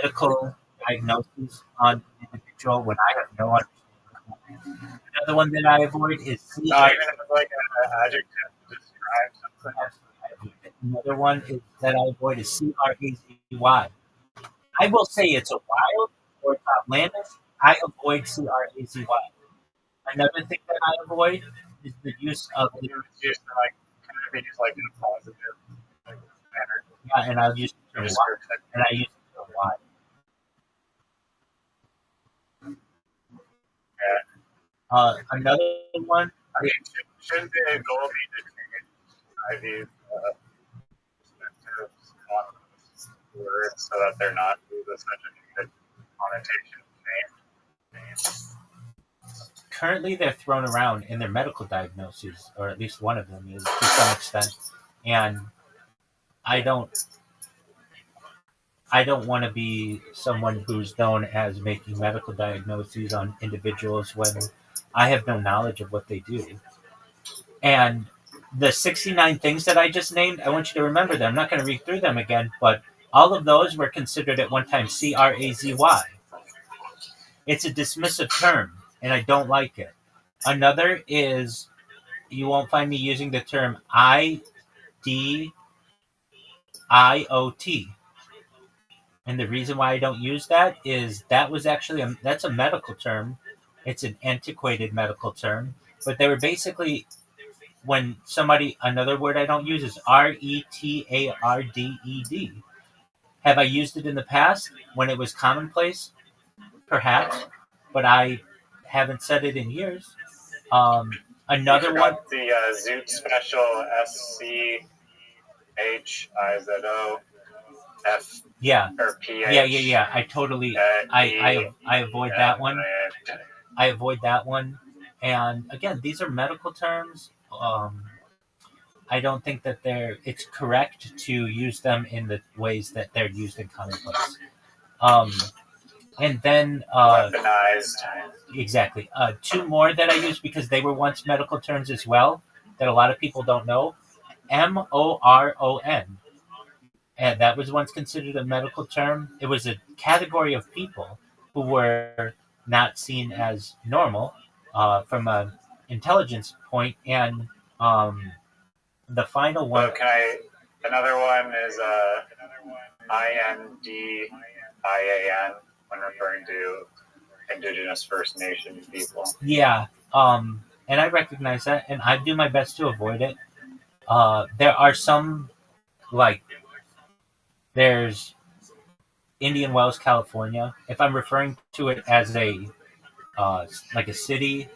medical diagnosis on an individual when I have no understanding. Another one that I avoid is CRAZY. Not even like an adjective to describe something. Another one that I avoid is CRAZY. I will say it's a wild or it's outlandish. I avoid CRAZY. Another thing that I avoid is the use of It's used to like kind of be used like in a positive like, manner. yeah, and I'll use the term Y, and I use the term Y. Another one. I mean, shouldn't the goal be to change IV's perspectives on words so that they're not used with such a good connotation? Currently, they're thrown around in their medical diagnoses, or at least one of them is to some extent. And I don't want to be someone who's known as making medical diagnoses on individuals when I have no knowledge of what they do. And the 69 things that I just named, I want you to remember them. I'm not going to read through them again, but all of those were considered at one time crazy. It's a dismissive term, and I don't like it. Another is you won't find me using the term IDIOT. And the reason why I don't use that is that was actually that's a medical term. It's an antiquated medical term, but they were basically when somebody another word I don't use is retarded. Have I used it in the past when it was commonplace? Perhaps, but I haven't said it in years. Um, Another one. The Zoot Special SCHIZO Yeah. or PH. Yeah. I totally. I avoid that one. I avoid that one. And again, these are medical terms. I don't think that it's correct to use them in the ways that they're used in commonplace. And then Weaponized. exactly. Two more that I use because they were once medical terms as well that a lot of people don't know. MORON. And that was once considered a medical term. It was a category of people who were not seen as normal from an intelligence point. And the final one. Another one is INDIAN when referring to Indigenous First Nation people. Yeah, and I recognize that, and I do my best to avoid it. There are some, like, there's Indian Wells, California. If I'm referring to it as like a city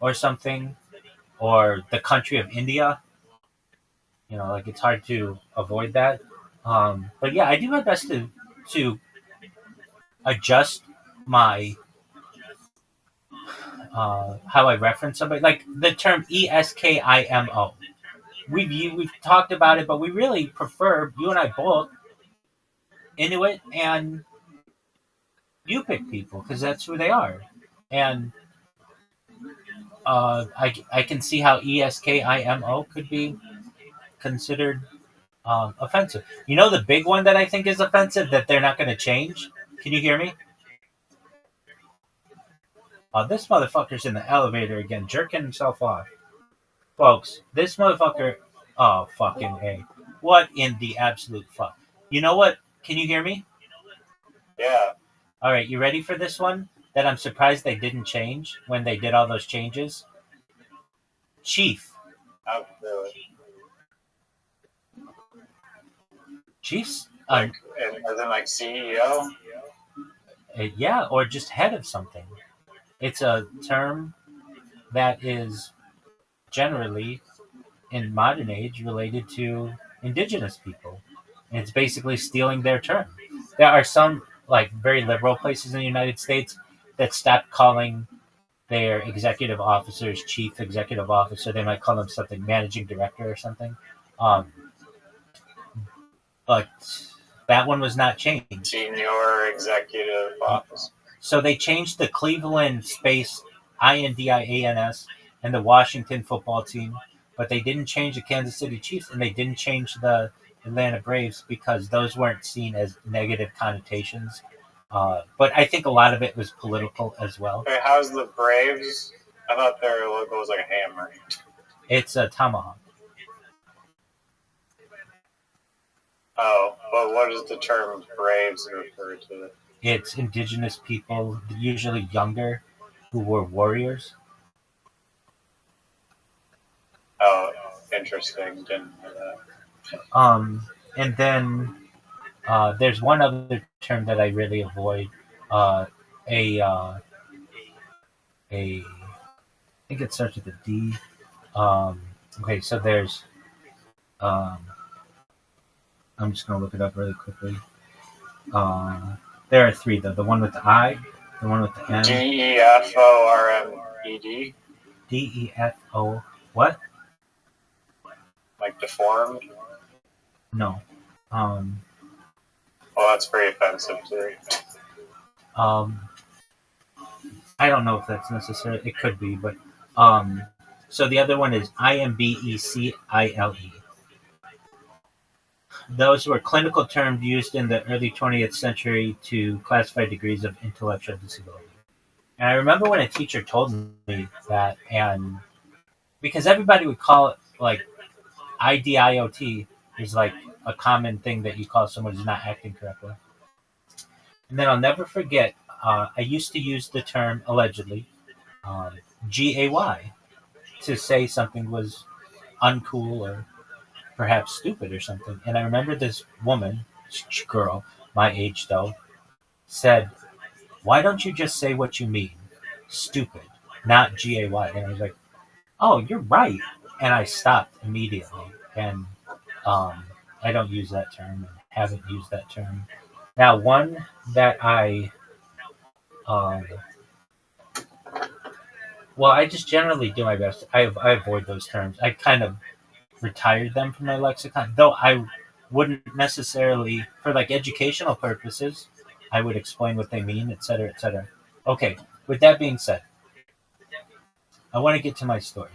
or something, or the country of India, like it's hard to avoid that. But yeah, I do my best to adjust my how I reference somebody, like the term ESKIMO. We've talked about it, but we really prefer you and I both Inuit and Yupik people because that's who they are, and I can see how ESKIMO could be considered offensive. The big one that I think is offensive that they're not going to change. Can you hear me? This motherfucker's in the elevator again, jerking himself off. Folks, this motherfucker. Oh, fucking A. What in the absolute fuck? You know what? Can you hear me? Yeah. All right, you ready for this one? That I'm surprised they didn't change when they did all those changes. Chief. Chiefs? As in like CEO? Yeah, or just head of something. It's a term that is generally, in modern age, related to indigenous people. And it's basically stealing their term. There are some, like, very liberal places in the United States that stopped calling their executive officers chief executive officer. They might call them something managing director or something. But that one was not changed. Senior executive officer. So they changed the Cleveland space INDIANS and the Washington football team, but they didn't change the Kansas City Chiefs and they didn't change the Atlanta Braves because those weren't seen as negative connotations. But I think a lot of it was political as well. Hey, how's the Braves? I thought their logo was like a hammer. It's a tomahawk. Oh, but what does the term Braves refer to? It's indigenous people, usually younger, who were warriors. Oh, interesting. Didn't know that. And then there's one other term that I really avoid. I think it starts with a D. Okay, so there's. I'm just gonna look it up really quickly. There are three though. The one with the I, the one with the M. DEFORMED. DEFO. What? Like deformed? No. Well, that's very offensive too. I don't know if that's necessary. It could be, but So the other one is IMBECILE. Those were clinical terms used in the early 20th century to classify degrees of intellectual disability. And I remember when a teacher told me that, and because everybody would call it like IDIOT is like a common thing that you call someone who's not acting correctly. And then I'll never forget, I used to use the term allegedly, um, GAY, to say something was uncool or perhaps stupid or something. And I remember this woman, girl, my age though, said, "Why don't you just say what you mean? Stupid, not GAY." And I was like, "Oh, you're right." And I stopped immediately. And um, I don't use that term and haven't used that term. Now, one that um, well, I just generally do my best. I avoid those terms. I kind of retired them from my lexicon, though I wouldn't necessarily, for like educational purposes, I would explain what they mean, etc., etc. Okay, with that being said, I want to get to my story.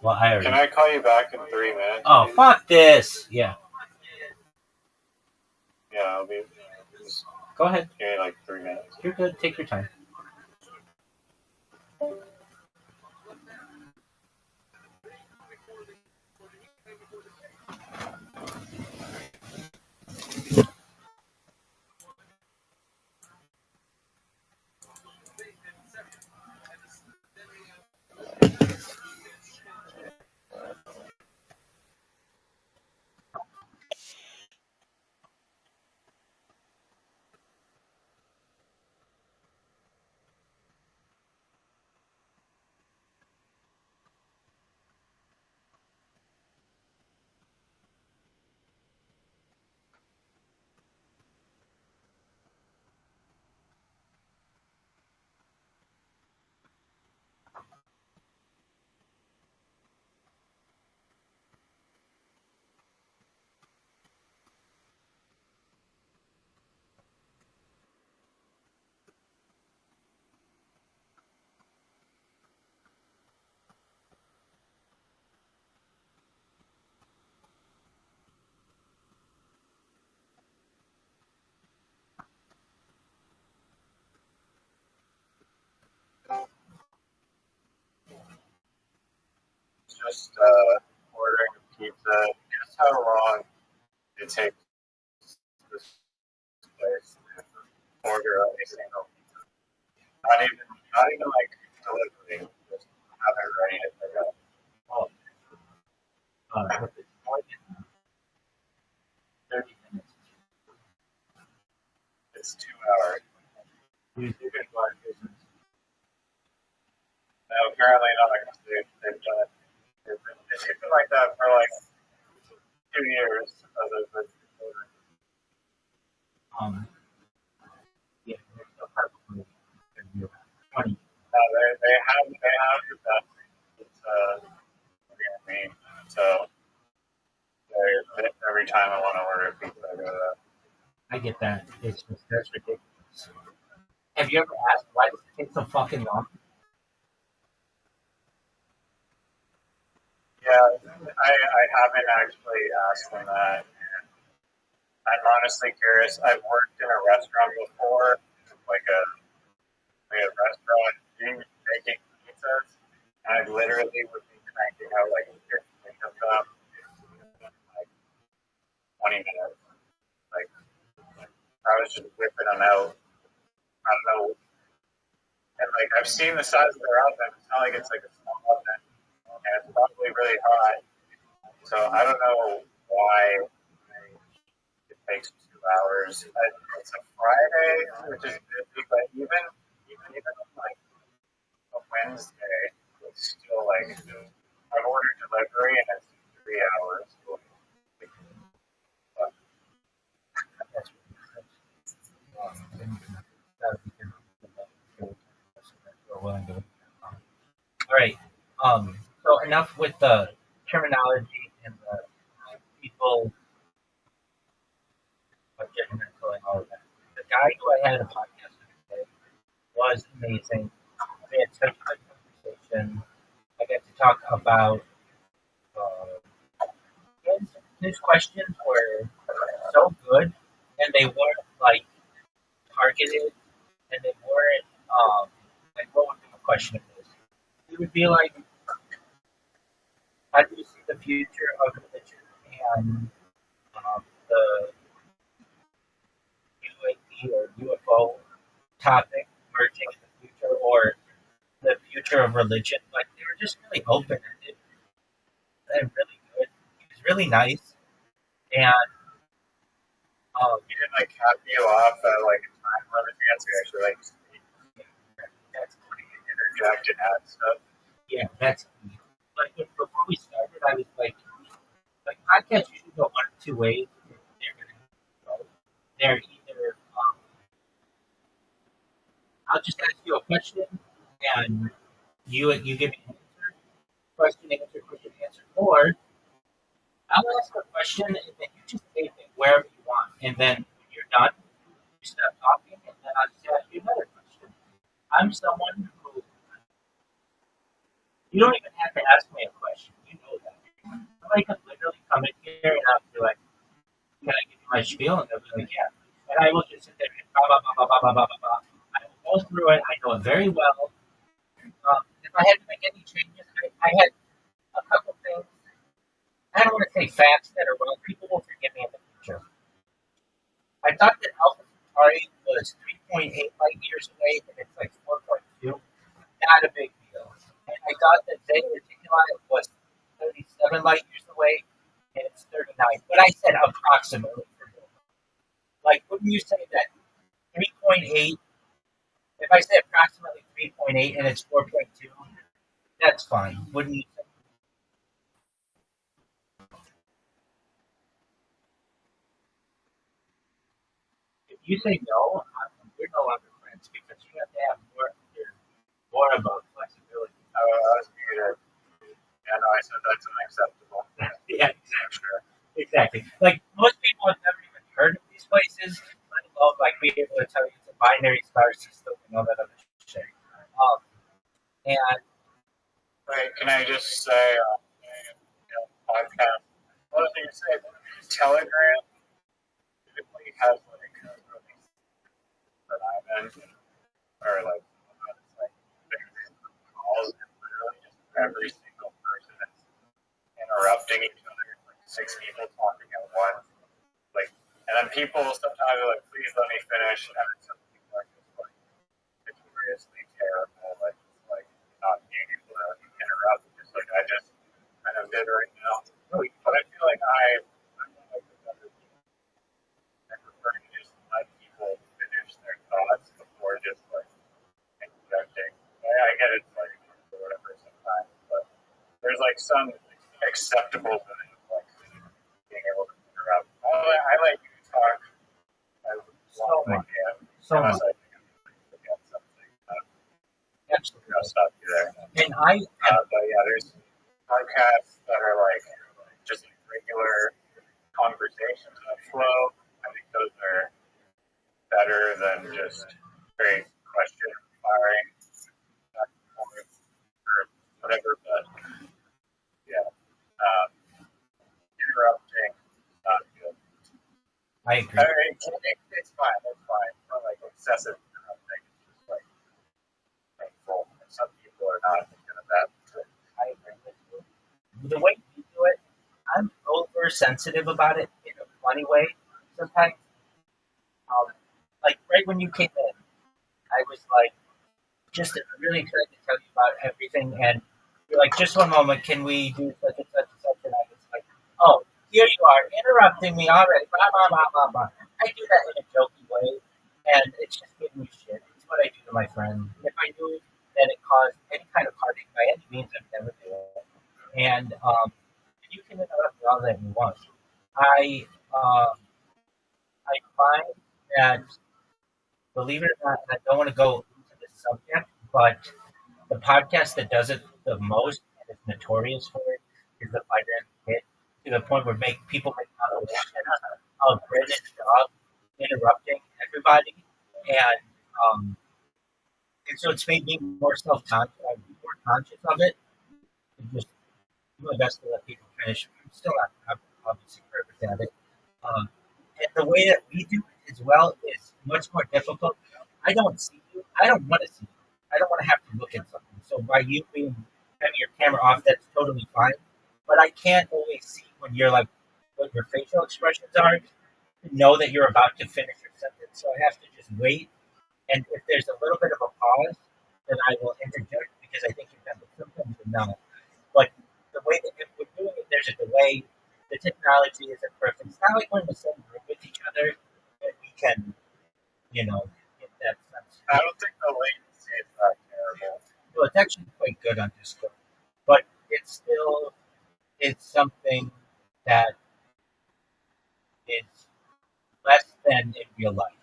Well, I already. Can I call you back in 3 minutes? Oh, please? fuck this! Yeah, Yeah, I'll be. Just go ahead. give me like 3 minutes. You're good. Take your time. Just ordering a pizza. Guess how long it takes this place to order a single pizza? Not even like delivery. Just have it ready to pick up. Oh, if it's more than 30 minutes, It's 2 hours. use your good luck, business. No, apparently not. Because they've done it. It's been like that for like 2 years. Um, yeah, there's no probably 20. They have the best pizza near me. So every time I want to order a pizza, I go to that. I get that. It's just that's ridiculous. Have you ever asked why does it take so fucking long? Yeah, I haven't actually asked them that. I'm honestly curious. I've worked in a restaurant before, like a restaurant making pizzas, and I literally would be cranking out like 15 of them in like 20 minutes. Like I was just whipping them out. I don't know, and like I've seen the size of their oven. It's not like it's like a small oven, and it's probably really hot. So I don't know why it takes 2 hours. It's a Friday, which is busy, but even on like a Wednesday, it's still like I've ordered delivery and it's 3 hours. But That's willing to. All right. So enough with the terminology and the people judgmental and all of that. The guy who I had a podcast with today was amazing. We had such a good conversation. I got to talk about his questions were so good, and they weren't like targeted, and they weren't like what would be the question of this? It would be like, how do you see the future of religion and the UAP or UFO topic merging in the future, or the future of religion? Like they were just really open ended and really good. He was really nice, and He didn't like cut you off at like a time limit answer. Actually, like that's interject and add stuff. yeah, that's like before we started, I was like podcasts usually go one of two ways. They're gonna go. They're either I'll just ask you a question and you give me an answer, question answer, or I'll ask a question and then you just take it wherever you want, and then when you're done, you stop talking, and then I'll just ask you another question. I'm someone who you don't even have to ask me a question. You know that. I could literally come in here and I'll be like, "Can I give you my spiel?" And they'll be like, "Yeah." And I will just sit there and blah blah blah blah blah blah blah blah. I will go through it. I know it very well. If I had to make any changes, I had a couple things. I don't want to say facts that are wrong. People will forgive me in the future. I thought that Alpha Centauri was 3.8 light years away, and it's like 4.2. Not a big deal. And I thought that Zeta Reticuli was 37 light years away, and it's 39. But I said approximately. Like, wouldn't you say that 3.8? If I say approximately 3.8 and it's 4.2, that's fine. Wouldn't you say? If you say no, you're no longer friends because you have to have more of a flexibility. I was muted. Yeah, no, I said that's unacceptable. Yeah, exactly. Exactly. Like most people have never even heard of these places, let alone like being able to tell you it's a binary star system and all that other shit. And Wait, can I just say, podcast? What did you say? Telegram typically has like a release that I'm in, or like calls, and literally just every single person is interrupting each other. Like 6 people talking at once. Like, and then people sometimes are like, "Please let me finish," and then some people are just like notoriously terrible, like not being able to interrupt, just like I just kind of did right now. But I feel like I'm like the better people. I prefer to just let people finish their thoughts before just like interjecting. I get it's like or whatever sometimes, but there's like some acceptable limit of like being able to interrupt. I let you talk as long as I can. so much. Unless I think I'm going to forget something. Absolutely. I'll stop you there. And But yeah, there's podcasts that are like just regular conversations that flow. I think those are better than just very question firing or whatever. But yeah, interrupting not good. I agree. I mean, it's fine. It's fine. Not like excessive interrupting. It's just like painful. And some people are not thinking of that. I agree with you. The way you do it, I'm oversensitive about it in a funny way. Sometimes, like right when you came in, I was like just really excited to tell you about everything, and you're like, just one moment, can we do such and such and such? And I was like, oh, here you are interrupting me already. Blah blah blah blah blah. I do that in a jokey way, and it's just giving me shit. It's what I do to my friends. If I do it, then it caused any kind of heartache by any means, I've never do it. And you can interrupt me all that you want. I I find that, believe it or not, and I don't want to go into this subject, but the podcast that does it the most and is notorious for it is the Fighter and the Kid, to the point where people make compilation of British dog interrupting everybody, and and so it's made me more self-conscious, more conscious of it. do my best to let people finish. I'm still not obviously perfect at it. And the way that we do it as well is much more difficult. I don't see you. I don't want to see you. I don't want to have to look at something. So by you being having your camera off, that's totally fine. But I can't always see when you're like what your facial expressions are to know that you're about to finish your sentence. So I have to just wait. And if there's a little bit of a pause, then I will interject because I think you've done it sometimes and not. But the way that if we're doing it, there's a delay. The technology isn't perfect. It's not like we're in the same room with each other that we can, get that sense. I don't think the latency is that terrible. Well, it's actually quite good on Discord, but it's something that is less than in real life,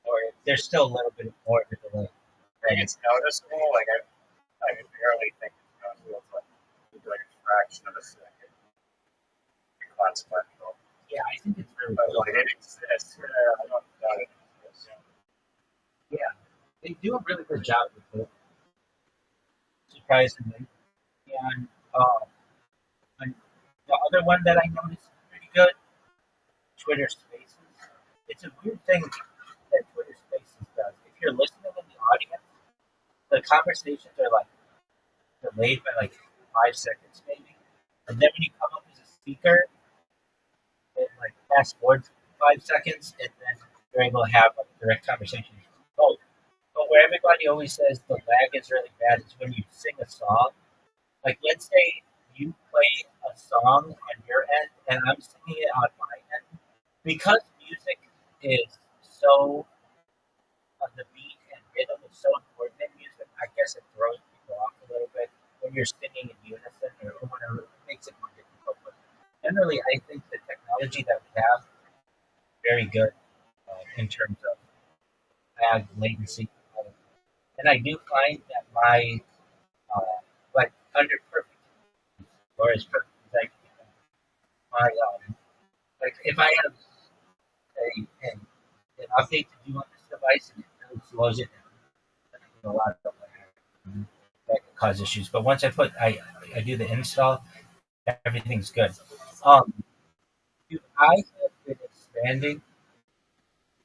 or there's still a little bit more of a delay. I think it's noticeable. Like I barely think it's noticeable. It's like a fraction of a second. Consequential. Yeah, I think it's really But cool. like it exists. Yeah, I don't doubt it exists. Yeah, they do a really good job with it, surprisingly. And and the other one that I noticed is pretty good, Twitter Spaces. It's a weird thing that Twitter Spaces does. If you're listening in the audience, the conversations are like delayed by like 5 seconds maybe. And then when you come up as a speaker, it like fast forwards 5 seconds, and then you're able to have like a direct conversation. Oh, but where everybody always says the lag is really bad is when you sing a song. Like, let's say you play a song on your end, and I'm singing it on my end. Because music is so, the beat and rhythm is so important in music, I guess it throws people off a little bit when you're singing in unison or whatever. It makes it more difficult. But generally, I think the technology that we have very good in terms of lag latency. And I do find that my like under perfect or as perfect as I can, my like if I have an update to do on this device and it really slows it down, then I get a lot of that can cause issues. But once I do the install, everything's good. Um, I have been expanding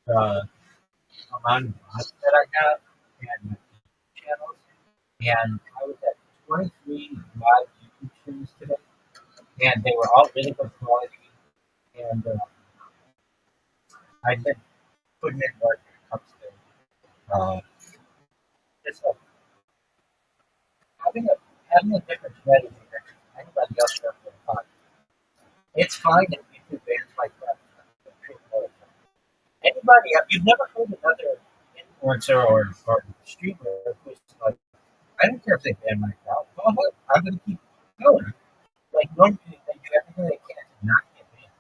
the amount of mods that I have and my channels. And I was at 23 live YouTube streams today, and they were all really good quality. And I've been putting in work when it comes to just having a having a different strategy than anybody else does with the podcast. It's fine if YouTube bans like that. Anybody, you've never heard another influencer or streamer who's like, I don't care if they ban my account. Go ahead, I'm going to keep going. Like normally they do everything they can to not get banned.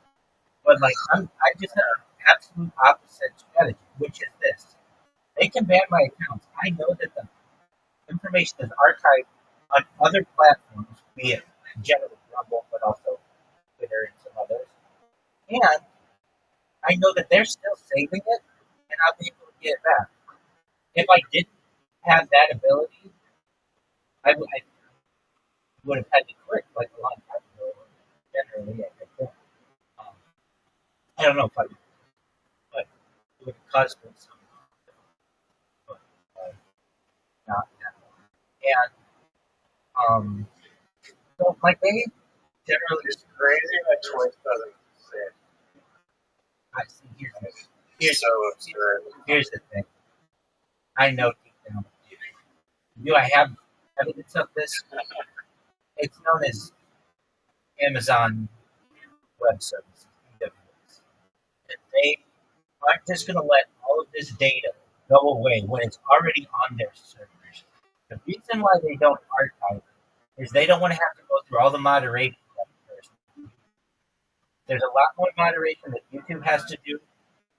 But like I just have an absolute opposite strategy, which is this. They can ban my accounts. I know that the information is archived on other platforms, be it generally Rumble, but also Twitter and some others. And I know that they're still saving it, and I'll be able to get it back. If I didn't have that ability, I would have had to quit like a long time ago. Generally, I think. Um, I don't know if I would, but it would cause me some, but not that. And so my day generally It's crazy that Twitch doesn't say I see here's so absurd. here's the thing. I know deep down. Do I have evidence of this? It's known as Amazon Web Services, AWS. And they aren't just going to let all of this data go away when it's already on their servers. The reason why they don't archive it is they don't want to have to go through all the moderation first. There's a lot more moderation that YouTube has to do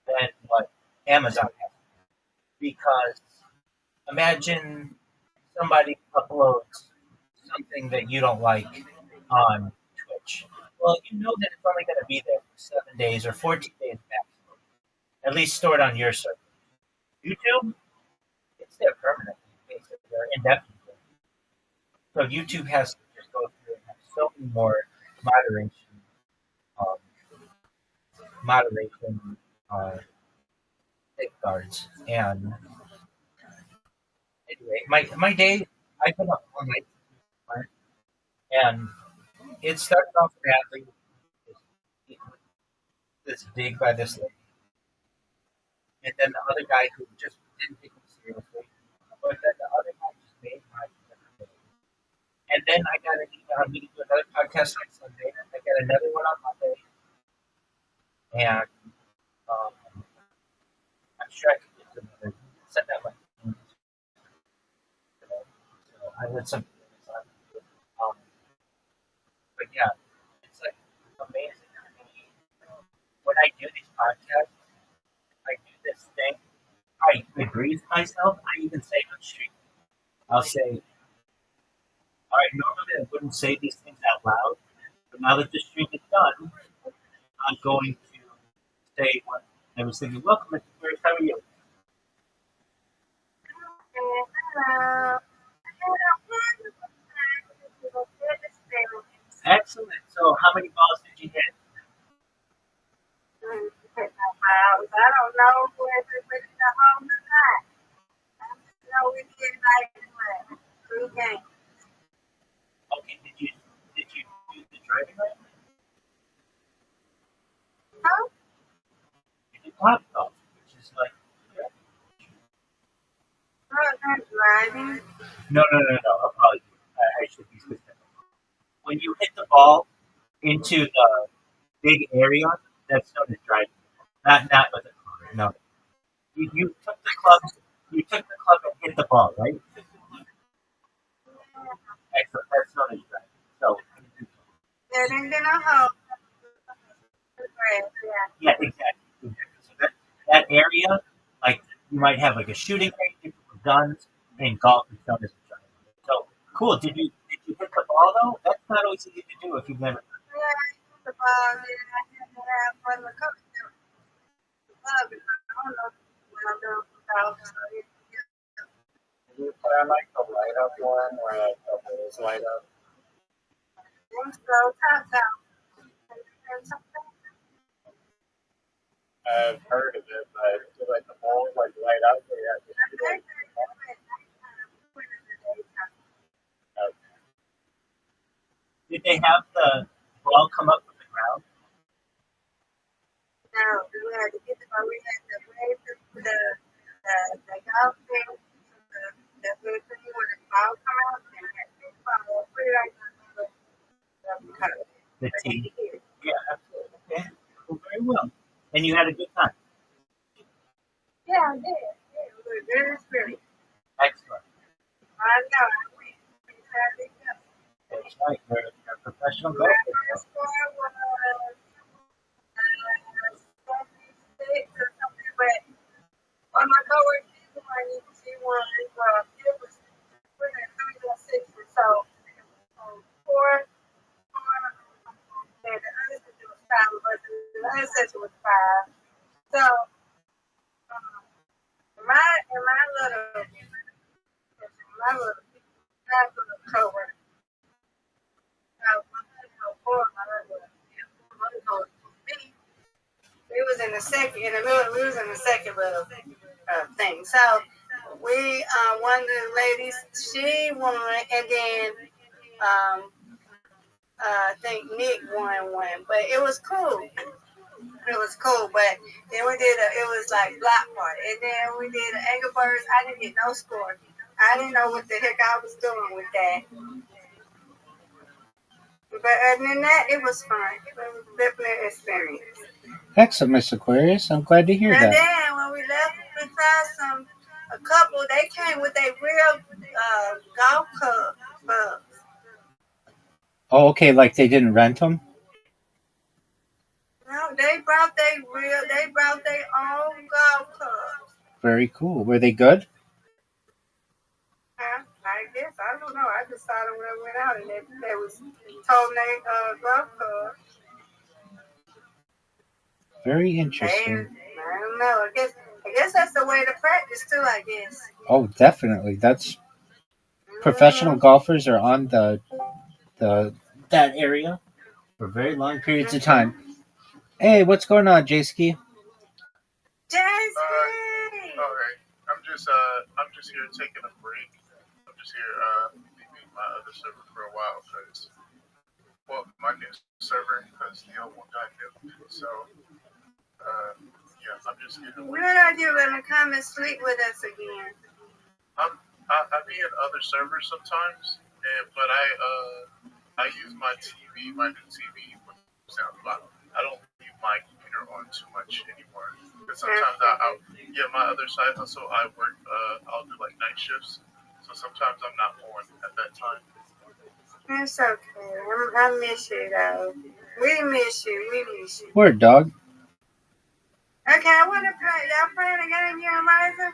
than what Amazon has to do. Because imagine somebody uploads something that you don't like on Twitch. Well, you know that it's only going to be there for 7 days or 14 days maximum, at least stored on your server. YouTube, it's there permanently, basically, or indefinitely. So YouTube has to just go through and have so many more moderation, um, moderation uh, safeguards. And anyway, my day, I've been up all night, and it started off badly. This dig by this lady, and then the other guy who just didn't take him seriously. But then the other guy just made my day. And then I got an email. I'm going to do another podcast on Sunday. I got another one on Monday, and I'm sure I could get to another. Send that one. So I had some. Um, but yeah, it's like amazing. When I do these podcasts, I do this thing. I agree with myself. I even say on stream. I'll say, all right, normally I wouldn't say these things out loud, but now that the stream is done, I'm going to say what I was thinking. Welcome, Mr. First. How are you? Excellent. So, how many balls did you hit? I don't know whether it's the home or not. I just know we did like 3 games. Okay. Did you do the driving range? Huh? You did top golf, which is like. Not driving. No. Apologies. I should be specific. When you hit the ball into the big area, that's known as driving. Not with a club. No. You took the club. You took the club and hit the ball, right? Excellent. That's known as driving. So. It ain't been a home. Yeah, exactly. So that area, like you might have like a shooting range with guns, and golf is known as a driving. So cool. Did you hit the ball though? That's not always easy to do if you've never. The ball, I had to have one of the coaches. I don't know what I'm doing without. Did you play on like the light up one where like the holes light up? So, top down. I've heard of it, but do like the holes like light up where you have to shoot it? Did they have the ball come up from the ground? No, we had to get the ball. We had to wait for the golf thing. The good thing where the ball come out and we had to get the ball. Put it right The team. Yeah, absolutely. Okay. Well, very well. And you had a good time. Yeah, I did. Yeah, it was a good experience. Excellent. I know. We had it. That's right. You're a professional My golfer. first score was 76 or something, but on my coworker, she won. Well, it was 3 or 6 or so. Four, and the other sister was 5, but the other sister was 5. So, my little coworker. We was in the second, in the middle. We was in the second little thing. So we, one of the ladies, she won, and then I think Nick won one. But it was cool. It was cool. But then we did it was like block party, and then we did an Angry Birds. I didn't get no score. I didn't know what the heck I was doing with that. But other than that, it was fun. It was definitely an experience. Excellent, Miss Aquarius. I'm glad to hear And that. then when we left, we found a couple. They came with a real golf club. Oh, okay. Like they didn't rent them? No, they brought their own golf clubs. Very cool. Were they good? I guess I don't know. I just saw them when I went out, and they was told they golf club. Very interesting. I don't know. I guess that's the way to practice too. I guess. Oh, definitely. That's professional golfers are on the that area. for very long periods of time. Hey, what's going on, J-Ski? Alright. I'm just here taking a break. I'm just here leaving my other server for a while because, well, my new server because the old one got nuked. So, yeah, I'm just getting away. When are you gonna come and sleep with us again? I be in other servers sometimes, but I use my TV, my new TV with sound loud. I don't leave my computer on too much anymore. Because sometimes my other side hustle, I work, I'll do like night shifts. So sometimes I'm not on at that time. It's okay. I miss you though. We miss you. Word, dog. Okay, I want to play. Y'all playing a game, you and Liza?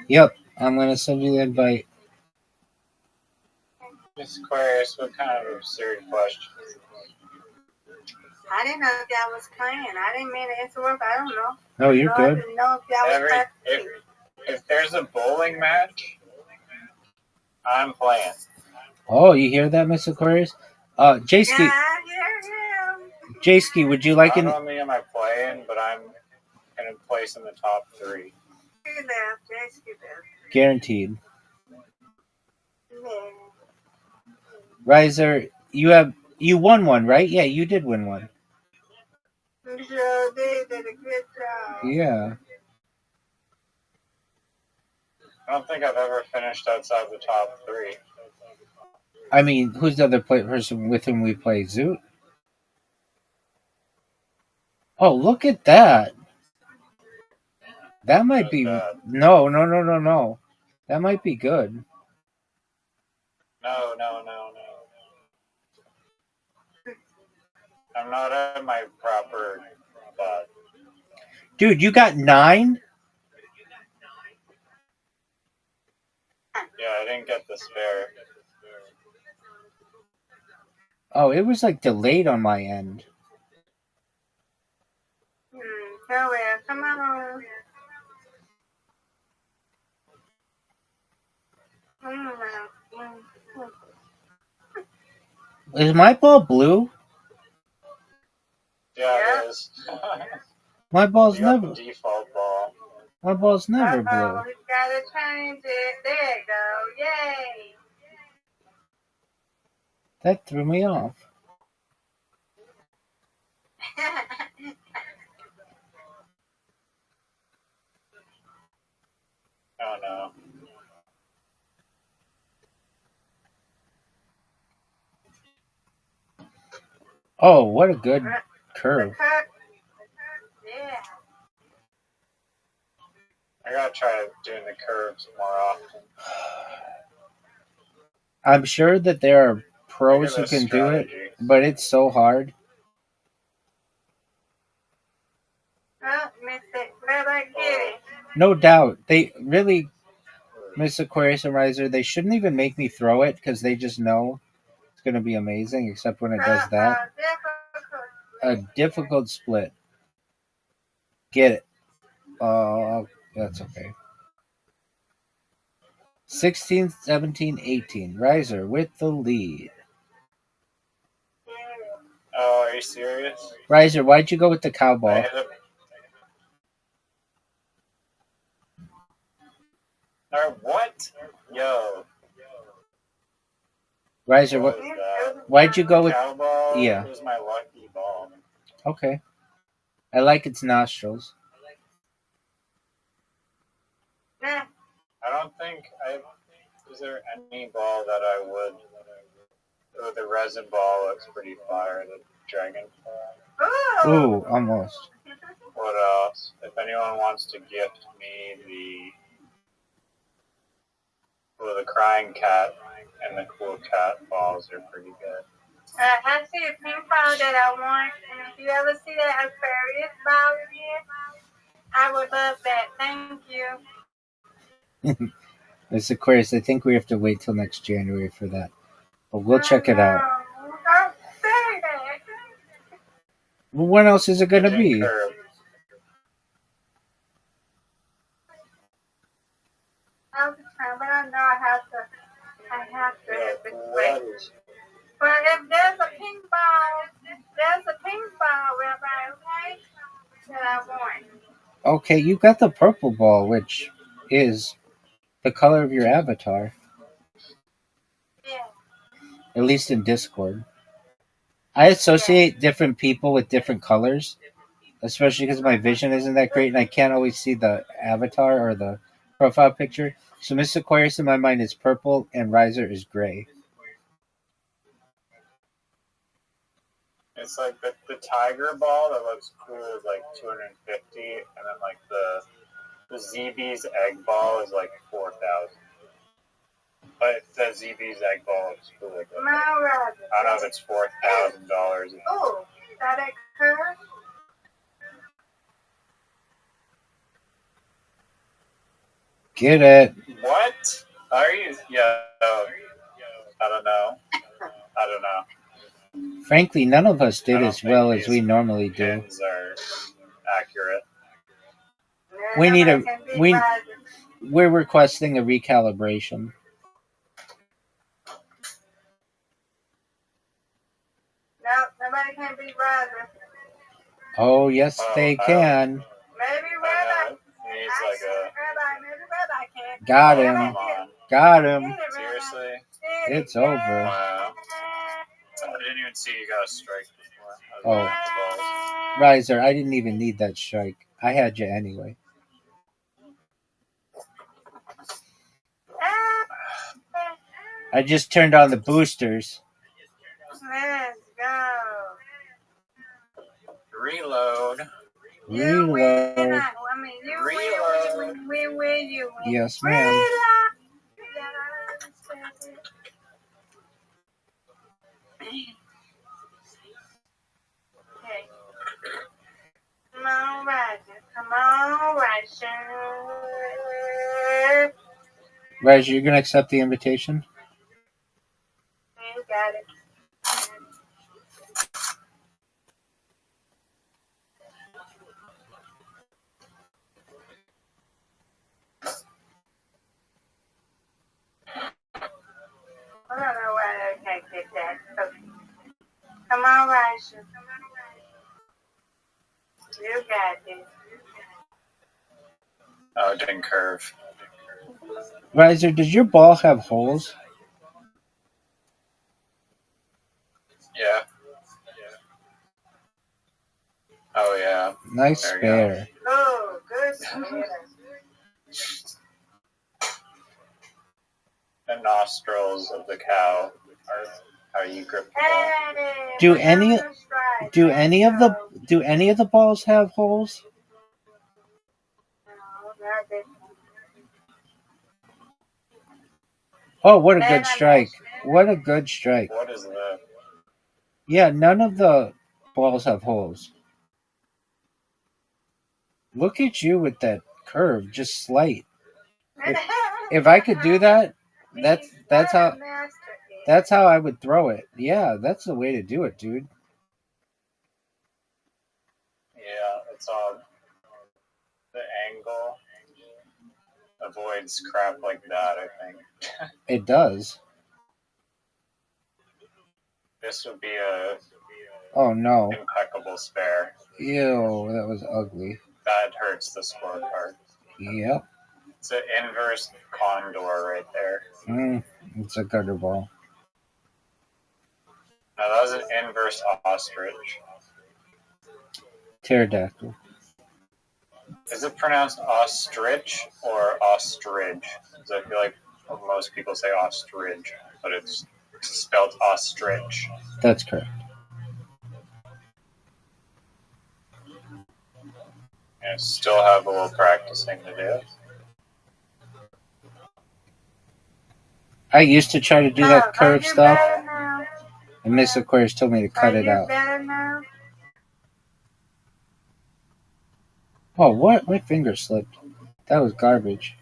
Yep, I'm gonna send you the invite. Miss Aquarius, what kind of absurd question? I didn't know if y'all was playing. I didn't mean to interrupt. I don't know. No, you're I good. didn't know if y'all was playing. If there's a bowling match, I'm playing. Oh, you hear that, Miss Aquarius? J-Ski. Yeah, I hear him. J-Ski, would you like Not only am I playing, but I'm going to place in the top 3. He left. Yes, he left. Guaranteed. Yeah. Riser, you won one, right? Yeah, you did win one. You sure did a good job. Yeah. I don't think I've ever finished outside the top 3. I mean, who's the other person with whom we play? Zoot? Oh, look at that. That might be... No. That might be good. No. I'm not at my proper spot. Dude, you got 9? Yeah, I didn't get the spare. Oh, it was like delayed on my end. Go ahead. Come on. Is my ball blue? Yeah, it is. My ball's You got never... the default ball. My ball's never blue. Oh, he's got to change it. There you go. Yay. That threw me off. Oh, no. Oh, what a good curve. Yeah. I gotta try doing the curves more often. I'm sure that there are pros who can do it, but it's so hard. Oh, missed it. Where'd I get it? No doubt. They really, Miss Aquarius and Riser, they shouldn't even make me throw it because they just know it's going to be amazing, except when it does that. A difficult split. Get it. Oh, that's okay. 16, 17, 18. Riser with the lead. Oh, are you serious? Riser, why'd you go with the cow ball? What? Yo. Riser, why'd you go with... Cow ball? Yeah. It was my lucky ball. Okay. I like its nostrils. I don't think is there any ball that I would... Oh, the resin ball looks pretty fire. The dragon. Ooh, almost. What else? If anyone wants to gift me the crying cat and the cool cat balls are pretty good. I see a pink ball that I want, and if you ever see that Aquarius ball again, I would love that. Thank you. Miss Aquarius, I think we have to wait till next January for that. But we'll check it out. Don't say that. Well, when else is it going to be? All the time, but I know I have to have this way. But if there's a pink ball that I want. Okay, you got the purple ball, which is the color of your avatar, Yeah. at least in Discord. I associate different people with different colors, especially because my vision isn't that great and I can't always see the avatar or the profile picture. So Miss Aquarius in my mind is purple and Riser is gray. It's like the tiger ball that looks cool is like 250, and then like the ZB's egg ball is like 4,000. But the ZB's egg ball looks cool. I don't know if it's $4,000. Oh, that occurred? Get it? What? Are you? Yeah. I don't know. I don't know. Frankly, none of us did as well as we normally do. Pins are accurate. We need a we're requesting a recalibration. No, nobody can beat Riser. Oh yes, they can. Maybe Rabbi. He's like Rabbi. Maybe Rabbi can. Got him. Got him. Seriously? It's over. Wow. I didn't even see you got a strike before. Oh. Riser, I didn't even need that strike. I had you anyway. I just turned on the boosters. Let's go. Reload. You win. Reload. I mean, you Reload. win, you win. Yes, ma'am. Okay. Come on, Roger. Come on, Roger. Riser, you're gonna accept the invitation? You got it. I don't know why I can't get that. Okay. Come on, Roger. You got this. Oh, it didn't curve. Riser, does your ball have holes? Yeah. Oh, yeah. Nice There you spare. Oh, good spare. The nostrils of the cow are how you grip the ball. Do any of the balls have holes? Oh, what a good strike. What a good strike. What is that? Yeah, none of the balls have holes. Look at you with that curve, just slight. If I could do that, that's how I would throw it. Yeah, that's the way to do it, dude. Yeah, it's all the angle avoids crap like that, I think. It does. This would be a Oh no. impeccable spare. Ew, that was ugly. That hurts the scorecard. Yep. It's an inverse condor right there. It's a gutter ball. Now that was an inverse ostrich. Pterodactyl. Is it pronounced ostrich or ostrich? Because I feel like most people say ostrich, but it's spelled ostrich. That's correct. And still have a little practicing to do. I used to try to do that curve stuff, and Miss Aquarius told me to cut it out. Oh, what? My finger slipped. That was garbage.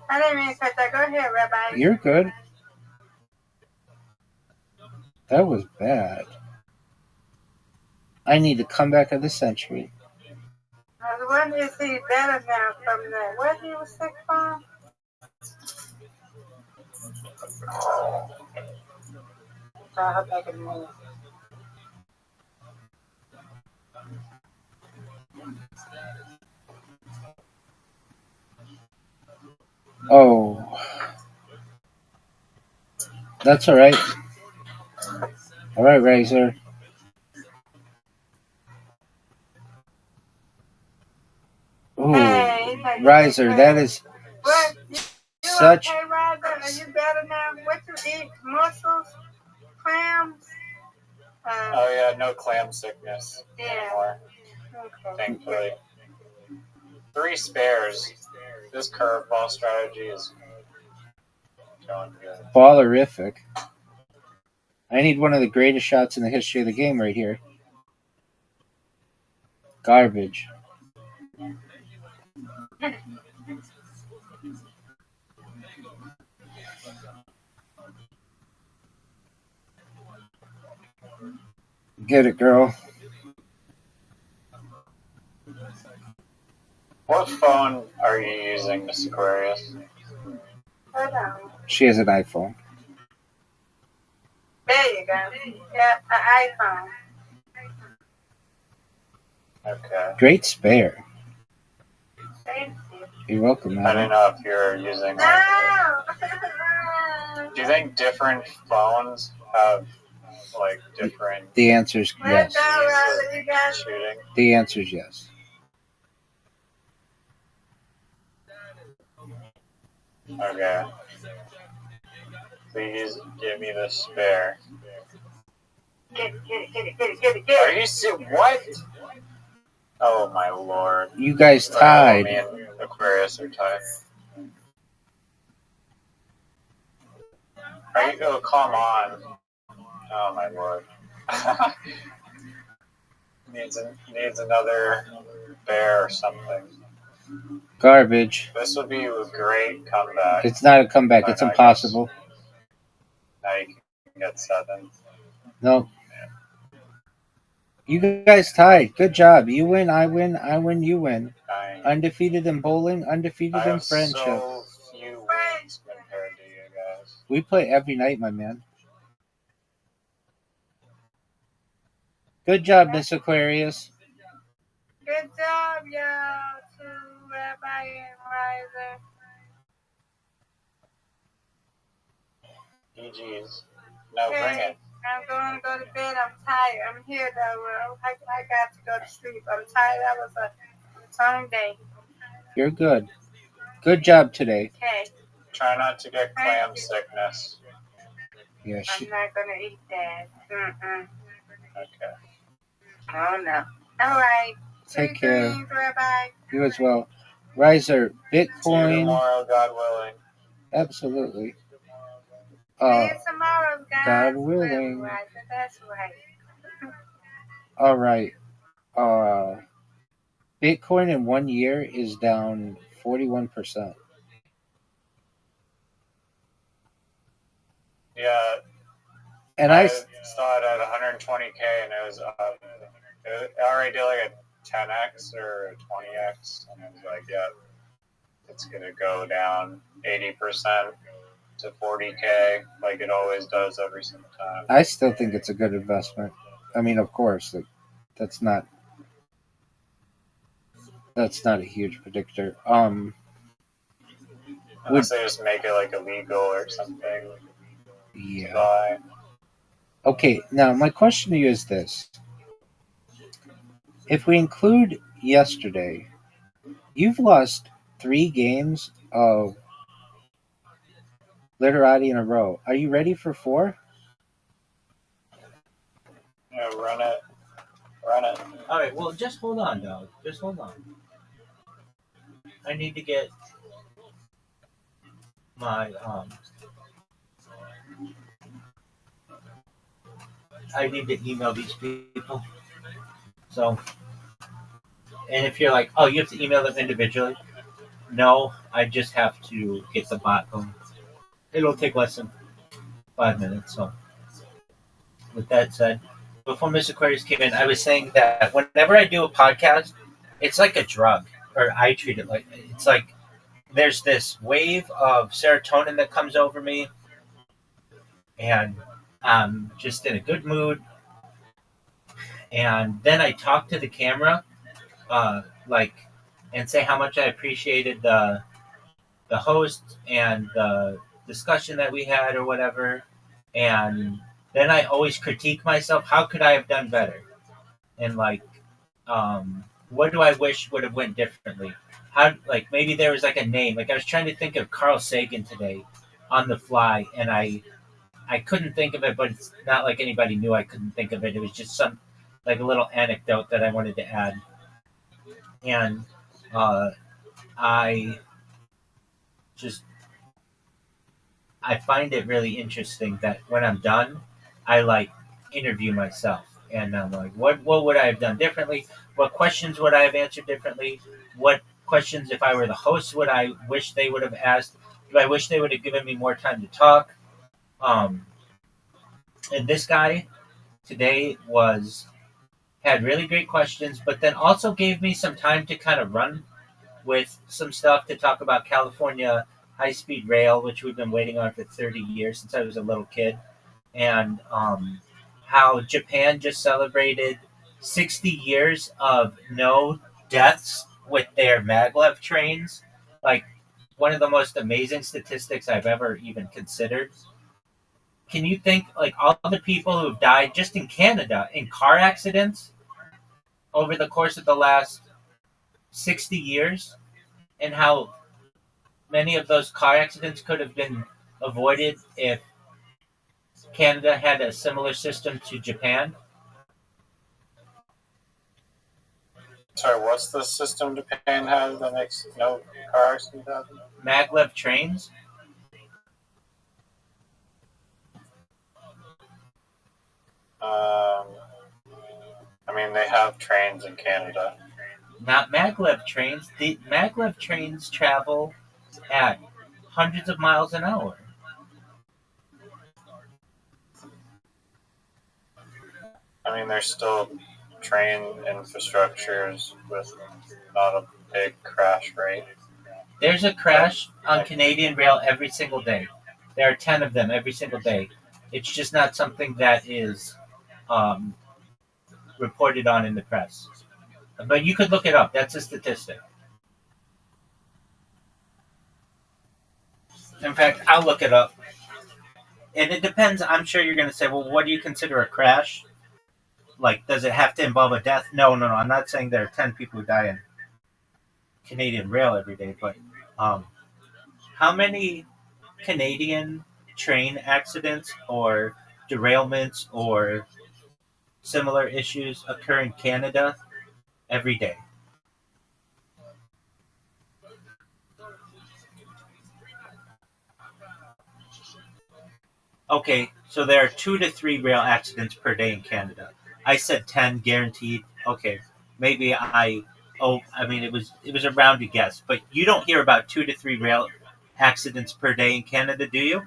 I didn't mean to cut that. Go ahead, Rabbi. You're good. That was bad. I need to come back of the century. When is he better now from that? What he was sick from? I hope I can move. Oh, that's all right. All right, Razor. Ooh, Riser, that is What? such. Okay, Roger? Are you better now? What you eat? Mussels? Clams? Oh yeah, no clam sickness anymore. Okay. Thankfully. 3 spares. This curveball strategy is going good. Ballerific. I need one of the greatest shots in the history of the game right here. Garbage. Get it, girl. What phone are you using, Miss Aquarius? Hold on. She has an iPhone. There you go. Yeah, an iPhone. Okay. Great spare. Thank you. You're welcome, I madam. didn't know if you're using No! Do you think different phones have like different The answer is yes. Let's go, Roger. You got it. shooting? The answer is yes. Okay. Please give me the spare. Get it. Are you what? Oh my lord. You guys Oh, tied. me and Aquarius are tied. Are you? Oh, come on. Oh my lord. needs another bear or something. Garbage. This would be a great comeback. It's not a comeback. Oh, It's no, impossible. Now you can get 7. No. You guys tied. Good job. You win, I win, I win, you win. 9. Undefeated in bowling, undefeated I in have friendship. so few wins compared to you guys. We play every night, my man. Good job, Miss Aquarius. Good job, y'all, to Rabbi and Riser. GG's. No, bring Okay, it. I'm going to go to bed. I'm tired. I'm here, though. I got to go to sleep. I'm tired. That was a long day. You're good. Good job today. Okay. Try not to get clam sickness. Yeah, I'm not going to eat that. Okay. Oh, no. All right. Take Sweet care. dreams, Rabbi. You as well. Riser, See you Bitcoin. tomorrow, God willing. Absolutely. See you tomorrow, guys. God willing. Right, that's right. All right. Bitcoin in 1 year is down 41%. Yeah. And I saw it at 120K and it was up. It already did like a 10x or a 20x, and it was like, yeah, it's gonna go down 80% to 40K, like it always does every single time. I still think it's a good investment. I mean, of course, like that's not a huge predictor. Unless they just make it like illegal or something. Yeah. Buy. Okay, now my question to you is this. If we include yesterday, you've lost 3 games of Literati in a row. Are you ready for 4? Yeah, run it. Run it. All right. Well, just hold on, dog. Just hold on. I need to get my I need to email these people. So, and if you're like, oh, you have to email them individually. No, I just have to get the bot going. It'll take less than 5 minutes. So, with that said, before Miss Aquarius came in, I was saying that whenever I do a podcast, it's like a drug, or I treat it like it's like there's this wave of serotonin that comes over me, and I'm just in a good mood. And then I talk to the camera like, and say how much I appreciated the host and the discussion that we had or whatever. And then I always critique myself. How could I have done better? And like, what do I wish would have went differently? How, like, maybe there was like a name. Like I was trying to think of Carl Sagan today on the fly, and I couldn't think of it. But it's not like anybody knew I couldn't think of it. It was just some like a little anecdote that I wanted to add. And I just I find it really interesting that when I'm done, I like interview myself, and I'm like, what would I have done differently? What questions would I have answered differently? What questions, if I were the host, would I wish they would have asked? Do I wish they would have given me more time to talk? Um, and this guy today was had really great questions, but then also gave me some time to kind of run with some stuff to talk about California high speed rail, which we've been waiting on for 30 years since I was a little kid, and how Japan just celebrated 60 years of no deaths with their maglev trains. Like, one of the most amazing statistics I've ever even considered. Can you think, like, all the people who've died just in Canada in car accidents over the course of the last 60 years, and how many of those car accidents could have been avoided if Canada had a similar system to Japan? Sorry, what's the system Japan has that makes no car accidents happen? Maglev trains. I mean, they have trains in Canada. Not maglev trains. The maglev trains travel at hundreds of miles an hour. I mean, there's still train infrastructures with not a big crash rate. There's a crash on Canadian rail every single day. There are 10 of them every single day. It's just not something that is reported on in the press. But you could look it up. That's a statistic. In fact, I'll look it up. And it depends. I'm sure you're going to say, well, what do you consider a crash? Like, does it have to involve a death? No. I'm not saying there are 10 people who die in Canadian rail every day, but how many Canadian train accidents or derailments or similar issues occur in Canada every day? Okay, so there are 2 to 3 rail accidents per day in Canada. I said 10 guaranteed. Okay, maybe I mean it was a rounded guess, but you don't hear about 2 to 3 rail accidents per day in Canada, do you?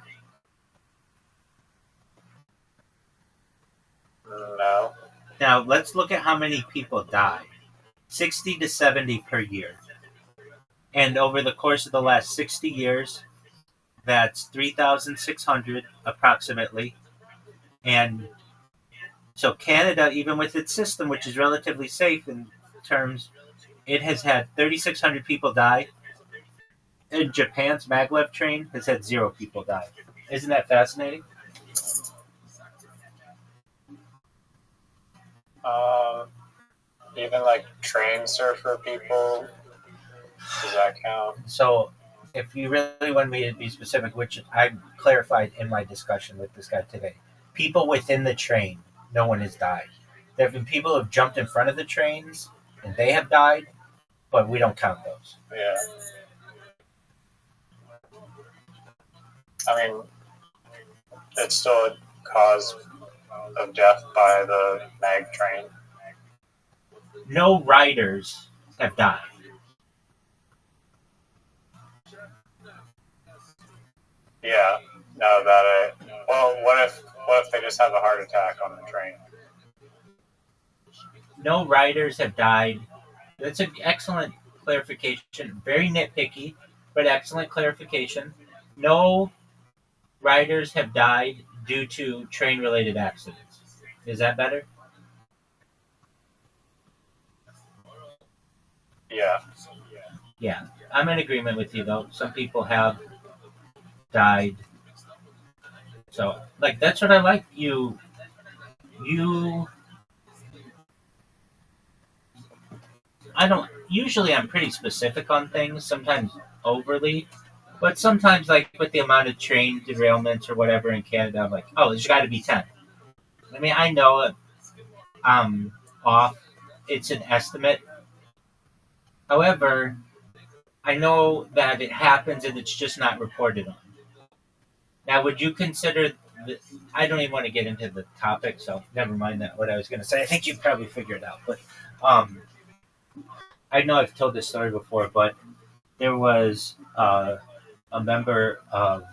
No. Now let's look at how many people die. 60 to 70 per year. And over the course of the last 60 years, that's 3,600 approximately. And so Canada, even with its system, which is relatively safe in terms, it has had 3,600 people die. And Japan's maglev train has had 0 people die. Isn't that fascinating? Even like train surfer people, does that count? So, if you really want me to be specific, which I clarified in my discussion with this guy today, people within the train, no one has died. There have been people who have jumped in front of the trains and they have died, but we don't count those. Yeah. I mean, it's still a cause of death by the mag train. No riders have died. Yeah. No, well, what if they just have a heart attack on the train? No riders have died. That's an excellent clarification. Very nitpicky, but excellent clarification. No riders have died due to train-related accidents. Is that better? Yeah. Yeah, I'm in agreement with you though. Some people have died, so like that's what I like. You, I don't. Usually, I'm pretty specific on things. Sometimes overly, but sometimes like with the amount of train derailments or whatever in Canada, I'm like, oh, there's got to be 10. I mean, I know I'm off. It's an estimate. However, I know that it happens and it's just not reported on. Now, would you consider the, I don't even want to get into the topic, so never mind that. What I was going to say, I think you probably figured out. But um, I know I've told this story before, but there was a member of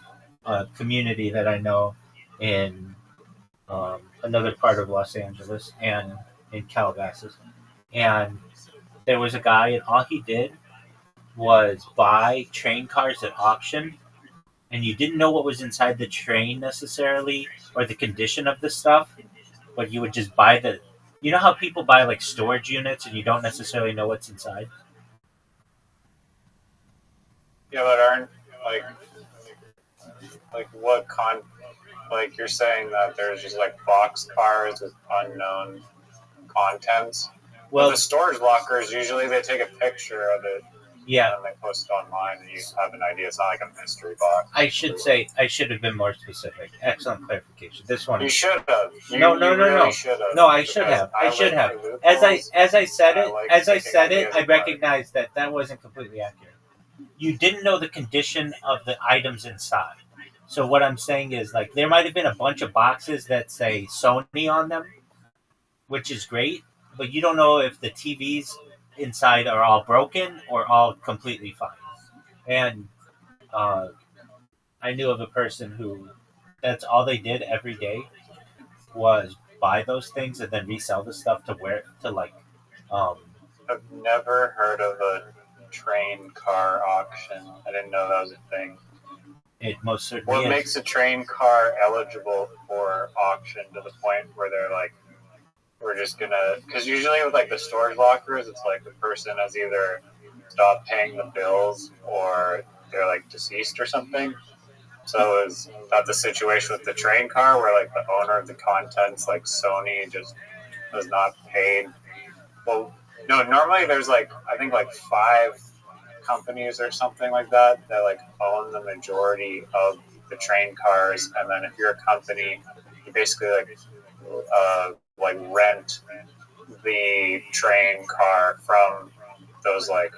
a community that I know in another part of Los Angeles and in Calabasas, and there was a guy, and all he did was buy train cars at auction, and you didn't know what was inside the train necessarily or the condition of the stuff, but you would just buy the. You know how people buy like storage units and you don't necessarily know what's inside? Yeah, but aren't like what like you're saying that there's just like box cars with unknown contents. Well, the storage lockers usually they take a picture of it. Yeah. And they post it online, and you have an idea. It's not like a mystery box. I should have been more specific. Excellent clarification. This one. You should have. No. Should have. No, I should have. I should have. As I said it, I recognized that wasn't completely accurate. You didn't know the condition of the items inside. So what I'm saying is, like, there might have been a bunch of boxes that say Sony on them, which is great, but you don't know if the TVs inside are all broken or all completely fine. And I knew of a person who that's all they did every day was buy those things and then resell the stuff to where to like. I've never heard of a train car auction. I didn't know that was a thing. It most certainly What makes a train car eligible for auction to the point where they're like, we're just gonna, because usually with like the storage lockers, it's like the person has either stopped paying the bills or they're like deceased or something. So is that the situation with the train car where like the owner of the contents, like Sony, just was not paid? Well, no, normally there's like, I think like 5 companies or something like that like own the majority of the train cars, and then if you're a company, you basically like rent the train car from those like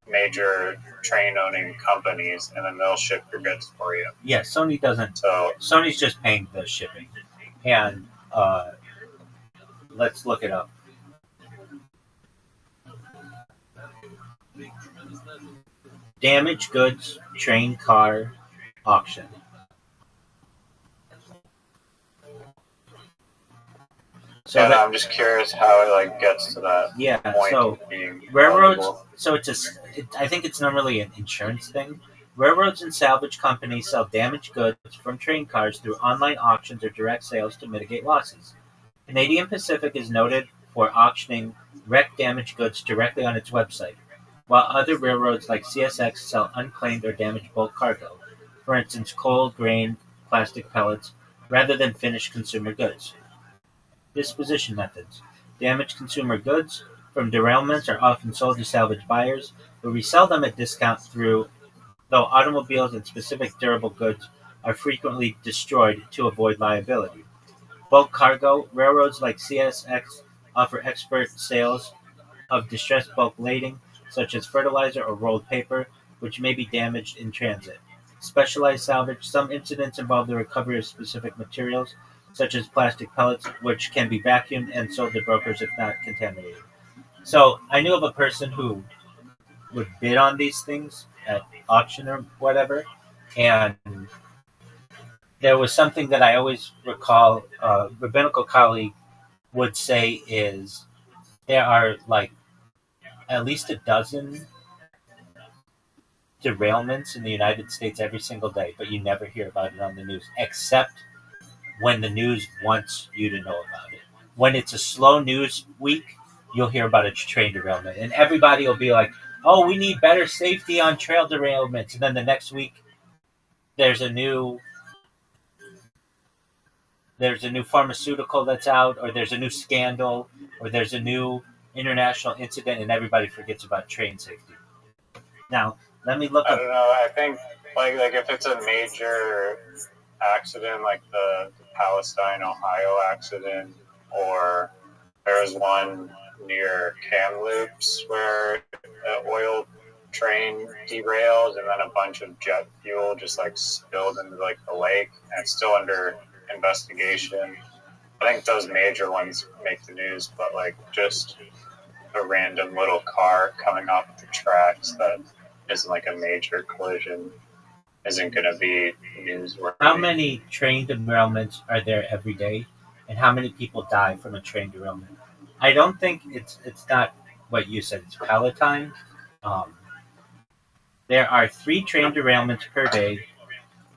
major train owning companies, and then they'll ship your goods for you. Yeah, Sony doesn't. So Sony's just paying the shipping, and let's look it up. Damaged goods train car auction. So and I'm just curious how it like gets to that. Yeah. Point so railroads. Eligible. So I think it's normally an insurance thing. Railroads and salvage companies sell damaged goods from train cars through online auctions or direct sales to mitigate losses. Canadian Pacific is noted for auctioning wrecked damaged goods directly on its website, while other railroads like CSX sell unclaimed or damaged bulk cargo, for instance coal, grain, plastic pellets, rather than finished consumer goods. Disposition methods. Damaged consumer goods from derailments are often sold to salvage buyers, who resell them at discount though automobiles and specific durable goods are frequently destroyed to avoid liability. Bulk cargo. Railroads like CSX offer expert sales of distressed bulk lading, such as fertilizer or rolled paper, which may be damaged in transit. Specialized salvage. Some incidents involve the recovery of specific materials, such as plastic pellets, which can be vacuumed and sold to brokers if not contaminated. So I knew of a person who would bid on these things at auction or whatever, and there was something that I always recall a rabbinical colleague would say is there are like at least a dozen derailments in the United States every single day, but you never hear about it on the news, except when the news wants you to know about it. When it's a slow news week, you'll hear about a train derailment, and everybody will be like, "Oh, we need better safety on trail derailments," and then the next week there's a new pharmaceutical that's out, or there's a new scandal, or there's a new international incident, and everybody forgets about train safety. Now, let me look I up. don't know. I think like if it's a major accident, like the Palestine Ohio accident, or there was one near Kamloops where an oil train derailed and then a bunch of jet fuel just like spilled into like the lake, and it's still under investigation. I think those major ones make the news, but like just a random little car coming off the tracks that isn't like a major collision isn't going to be newsworthy. How many train derailments are there every day, and how many people die from a train derailment? I don't think it's not what you said. It's Palatine. Um, there are 3 train derailments per day,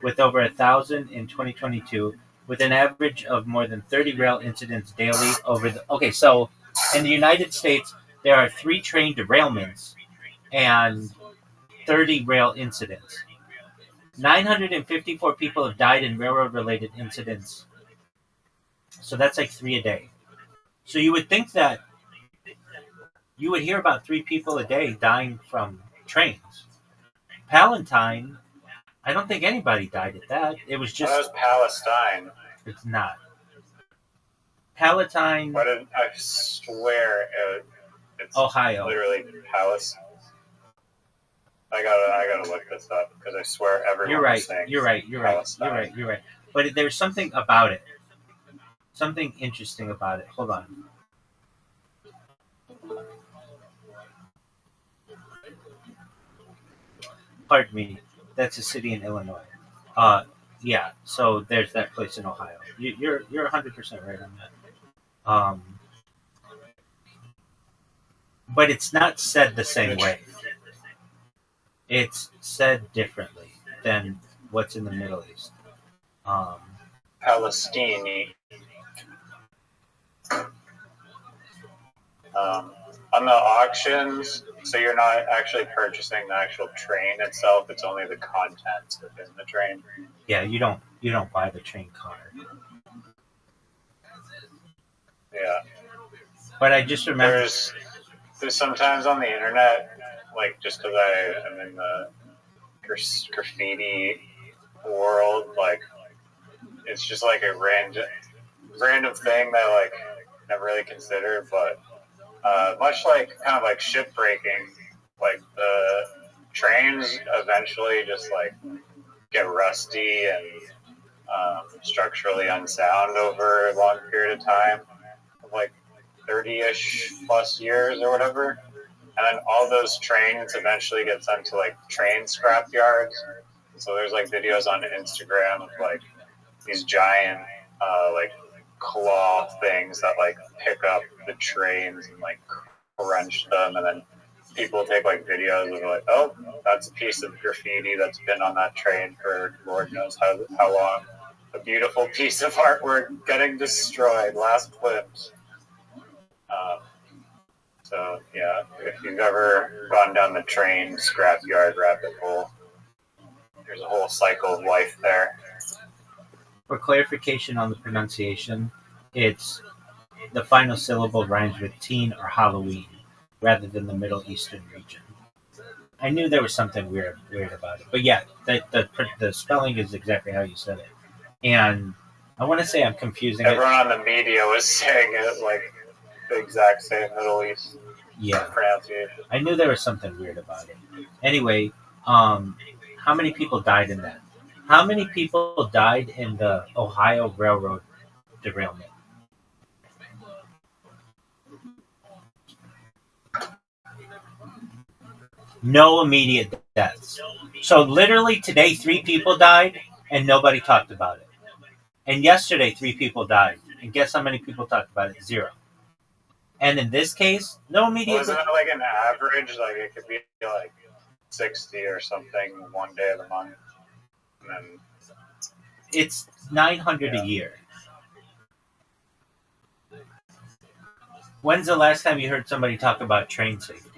with over 1,000 in 2022, with an average of more than 30 rail incidents daily over the. Okay, so in the United States, there are 3 train derailments and 30 rail incidents. 954 people have died in railroad-related incidents. So that's like 3 a day. So you would think that you would hear about 3 people a day dying from trains. Palatine, I don't think anybody died at that. It was just. That was Palestine. It's not. Palatine. But I swear it's Ohio. literally Palestine. I gotta look this up because I swear everyone You're right. was saying You're right. But there's something about it. Something interesting about it. Hold on. Pardon me. That's a city in Illinois. Yeah. So there's that place in Ohio. You're 100% right on that. But it's not said the same way. It's said differently than what's in the Middle East. Palestine. On the auctions, so you're not actually purchasing the actual train itself; it's only the contents within the train. Yeah, you don't buy the train car. Yeah, but I just remember there's sometimes on the internet, like just because I'm in the graffiti world, like it's just like a random thing that like never really considered, but much like kind of like ship breaking, like the trains eventually just like get rusty and structurally unsound over a long period of time, like 30-ish plus years or whatever. And then all those trains eventually get sent to like train scrap yards. So there's like videos on Instagram of like these giant like claw things that like pick up the trains and like crunch them, and then people take like videos of like, oh, that's a piece of graffiti that's been on that train for Lord knows how long. A beautiful piece of artwork getting destroyed, last glimpse. So yeah, if you've ever gone down the train scrapyard rabbit hole, there's a whole cycle of life there. For clarification on the pronunciation, it's the final syllable rhymes with teen or Halloween rather than the Middle Eastern region. I knew there was something weird about it, but yeah, the spelling is exactly how you said it. And I want to say I'm confusing Everyone on the media was saying it like the exact same Middle East pronunciation. I knew there was something weird about it. Anyway, how many people died in that? How many people died in the Ohio Railroad derailment? No immediate deaths. So literally today, 3 people died and nobody talked about it. And yesterday, 3 people died. And guess how many people talked about it? 0. And in this case, no immediate. Wasn't it like an average? Like it could be like 60 or something one day of the month. And then it's 900 a year. When's the last time you heard somebody talk about train safety?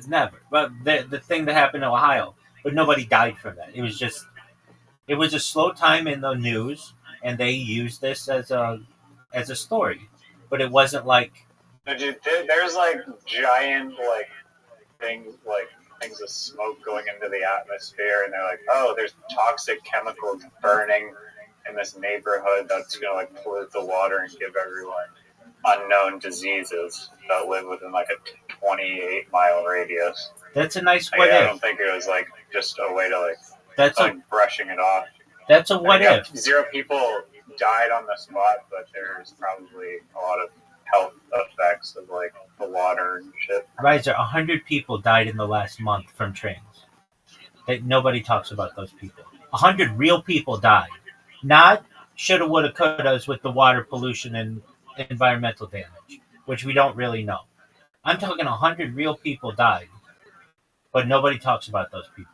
Never. But the thing that happened in Ohio, but nobody died from that. It was a slow time in the news, and they used this as a story, but it wasn't like There's like giant things of smoke going into the atmosphere, and they're like, oh, there's toxic chemicals burning in this neighborhood that's gonna like pollute the water and give everyone unknown diseases that live within like a 28-mile radius. that's a nice I what if. don't think it was like just a way to That's a brushing it off. that's a what if. 0 people died on the spot, but there's probably a lot of health effects of like the water and shit. Riser, 100 people died in the last month from trains. Nobody talks about those people. 100 real people died. Not shoulda, woulda, couldas with the water pollution and environmental damage, which we don't really know. I'm talking 100 real people died, but nobody talks about those people.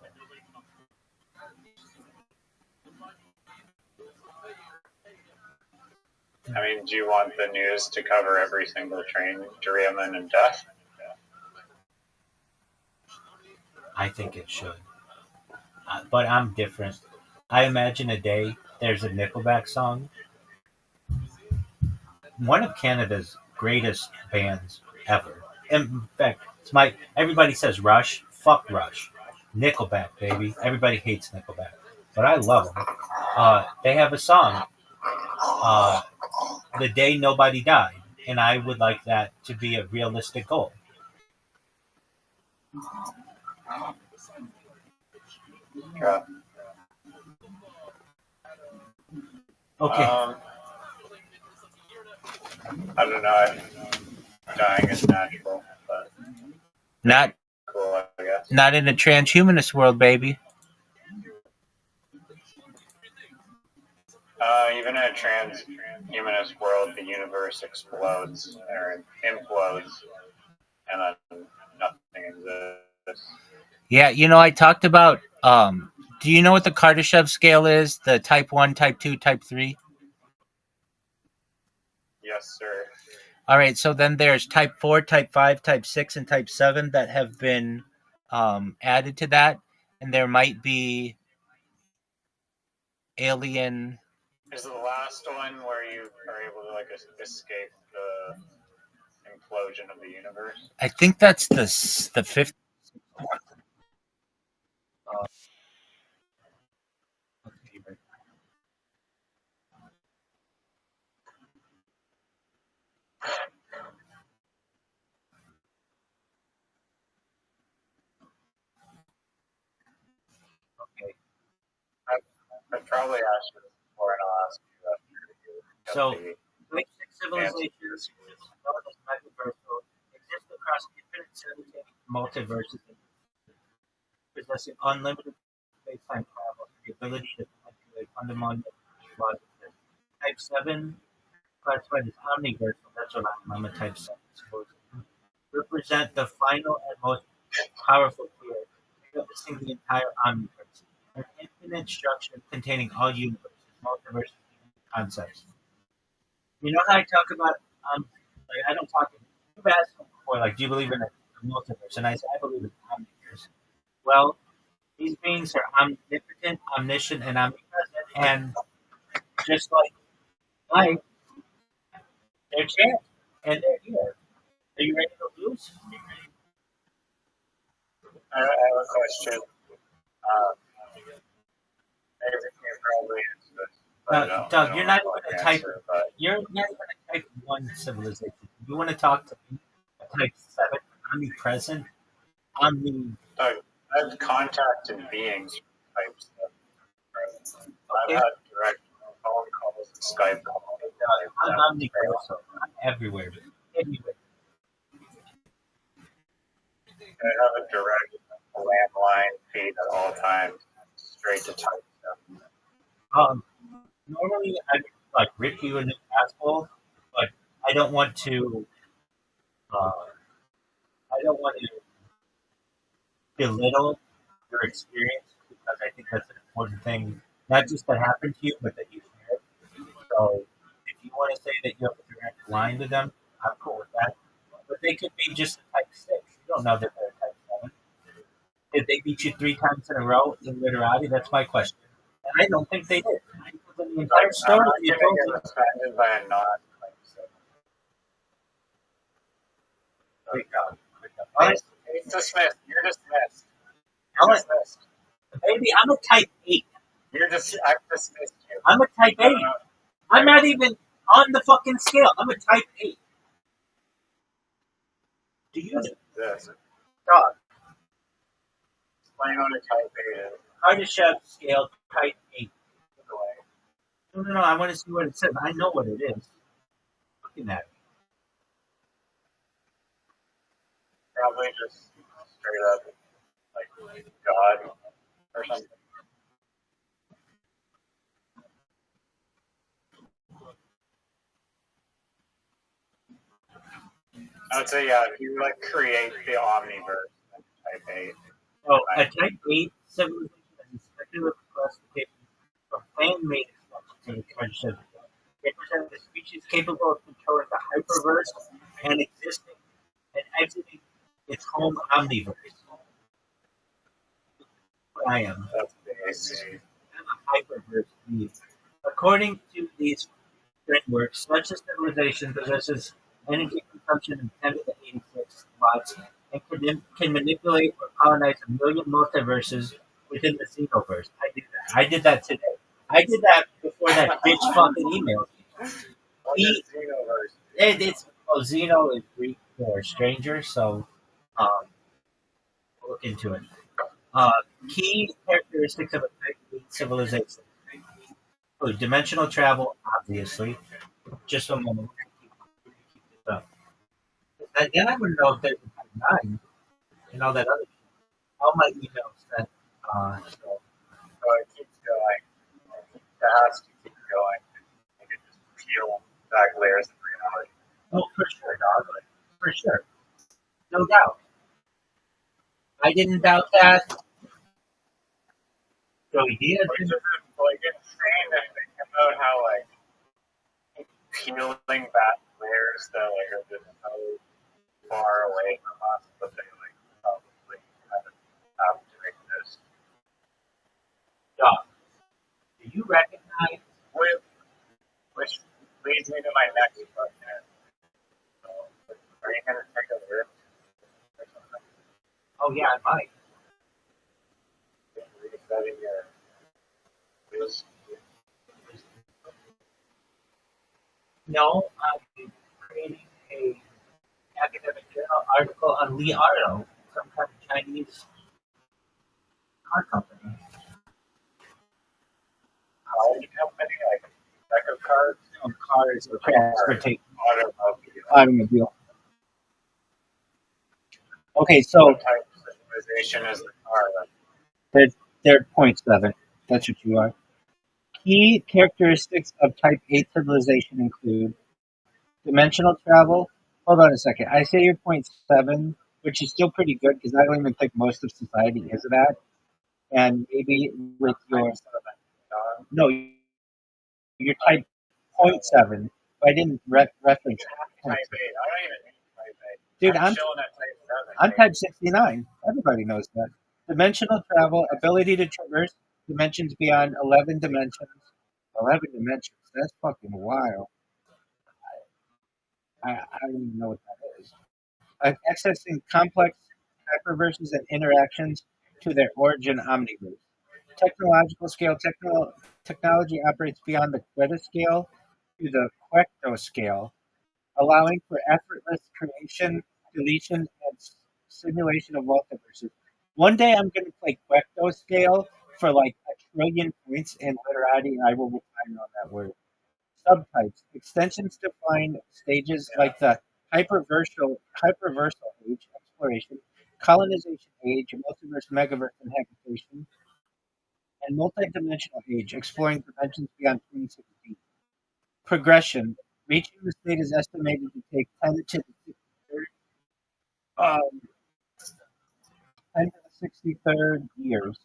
I mean, do you want the news to cover every single train derailment and death? I think it should. But I'm different. I imagine a day there's a Nickelback song. One of Canada's greatest bands ever. In fact, everybody says Rush. Fuck Rush. Nickelback, baby. Everybody hates Nickelback, but I love them. They have a song, "The Day Nobody Died," and I would like that to be a realistic goal. Yeah. Okay. I don't know. Dying is natural, but Not cool, I guess. not in a transhumanist world, baby. Even in a transhumanist world, the universe explodes or implodes, and then nothing exists. Yeah, I talked about. Do you know what the Kardashev scale is? The type 1, type 2, type 3? Yes, sir. All right, so then there's type 4, type 5, type 6, and type 7 that have been added to that. And there might be alien. Is the last one where you are able to escape the implosion of the universe? I think that's the fifth. Okay. I've probably asked you this before, and I'll ask you after. So, basic civilizations, known as multiversal, exist across infinite simultaneous multiverses, possessing unlimited space-time travel and the ability to manipulate fundamental laws of physics. Type 7, classified as omniversal, that's what I'm a type 7, supposedly, represent the final and most powerful field, encompassing the entire omniverse, an infinite structure containing all universes, multiverses, and concepts. You know how I talk about I don't talk. You've asked me before, like, do you believe in a multiverse? And I say I believe in omniverse. Well, these beings are omnipotent, omniscient, and omnipresent, and just like life, they're chance, and they're here. Are you ready to lose? I have a question. You probably answered this. Doug, you're not even a type. But You're not even a type 1 civilization. You want to talk to me? A type 7, omnipresent, omni. I've contacted beings from type 7. Okay. I've had direct phone calls and Skype calls. I'm omniversal. I'm everywhere. Anywhere. I have a direct landline feed at all times, straight to type 7. Normally I would like rip you in the asshole, but I don't want to. I don't want to belittle your experience because I think that's an important thing, not just that happened to you, but that you shared. So if you want to say that you have a direct line to them, I'm cool with they could be just a type 6. You don't know that they're a type 7. Did they beat you 3 times in a row in literati? That's my question. And I don't think they did. Because in the entire I'm story, not you gonna told get me. offended by a non type 7. Wait, God. He's dismissed. You're dismissed. I'm You're a, dismissed. baby, I'm a type 8. I've dismissed you. I'm a type 8. I'm not even on the fucking scale. I'm a type 8. Do you know? This. Dog. Explain what a type 8 is. Kardashev scale type 8. No. I want to see what it says. I know what it is. Looking at it. Probably just straight up like God or something. I would say, yeah, if you like create the omniverse, type 8. Oh, a type 8 civilization is a speculative classification of fan-made extensions of Kardashev. They present a species capable of controlling the hyperverse and existing and exiting its home omniverse. I am. That's basic. I'm a hyperverse being. According to these frameworks, such a civilization possesses energy consumption in 10 to the 86 watts and can manipulate or colonize a million multiverses within the Xenoverse. I did that today. I did that before that bitch fucking emailed me. It's Xeno is Greek for stranger, so look into it. Key characteristics of a type 8 civilization. Oh, dimensional travel, obviously. Just a moment. Keep this up. Then I would know if there's a type 9 and all that other shit. All my emails that, so it keeps going. It has to keep going. You can just peel back layers of reality. oh, for sure, dog. For sure. No doubt. I didn't doubt that. So he did. Which is like insane to think about how like peeling back layers that like are just so far away from us, but they like probably kind of have to exist. Dog. Do you recognize? Which leads me to my next question. So, are you going to take a risk or something? Oh, yeah, I might. Resetting your risk? No, I'm creating a academic journal article on Li Auto, some kind of Chinese car company. How company? Like record cards? Cars or transportation. Automobile. Okay, so What type of civilization is the car? they're 0.7. That's what you are. Key characteristics of Type 8 civilization include dimensional travel. Hold on a second. I say you're 0.7, which is still pretty good because I don't even think most of society is that. And maybe with your no, you're Type 0.7. I didn't reference Type 8. I don't even need Type 8. Dude, I'm chilling at Type 7. I'm Type 69. Everybody knows that. Dimensional travel, ability to traverse dimensions beyond 11 dimensions. 11 dimensions. That's fucking wild. I don't even know what that is. Accessing complex hyperverses and interactions to their origin omniverse. Technological scale. Technology operates beyond the quetta scale to the quecto scale, allowing for effortless creation, deletion, and simulation of multiverses. One day I'm going to play quecto scale for like 1,000,000,000 points in literati, and I will retire on that word. Subtypes. Extensions define stages like the hyperversal age, exploration, colonization age, multiverse, megaverse, and habitation, and multidimensional age, exploring dimensions beyond 2016. Progression. Reaching the state is estimated to take 10 to the 63rd years.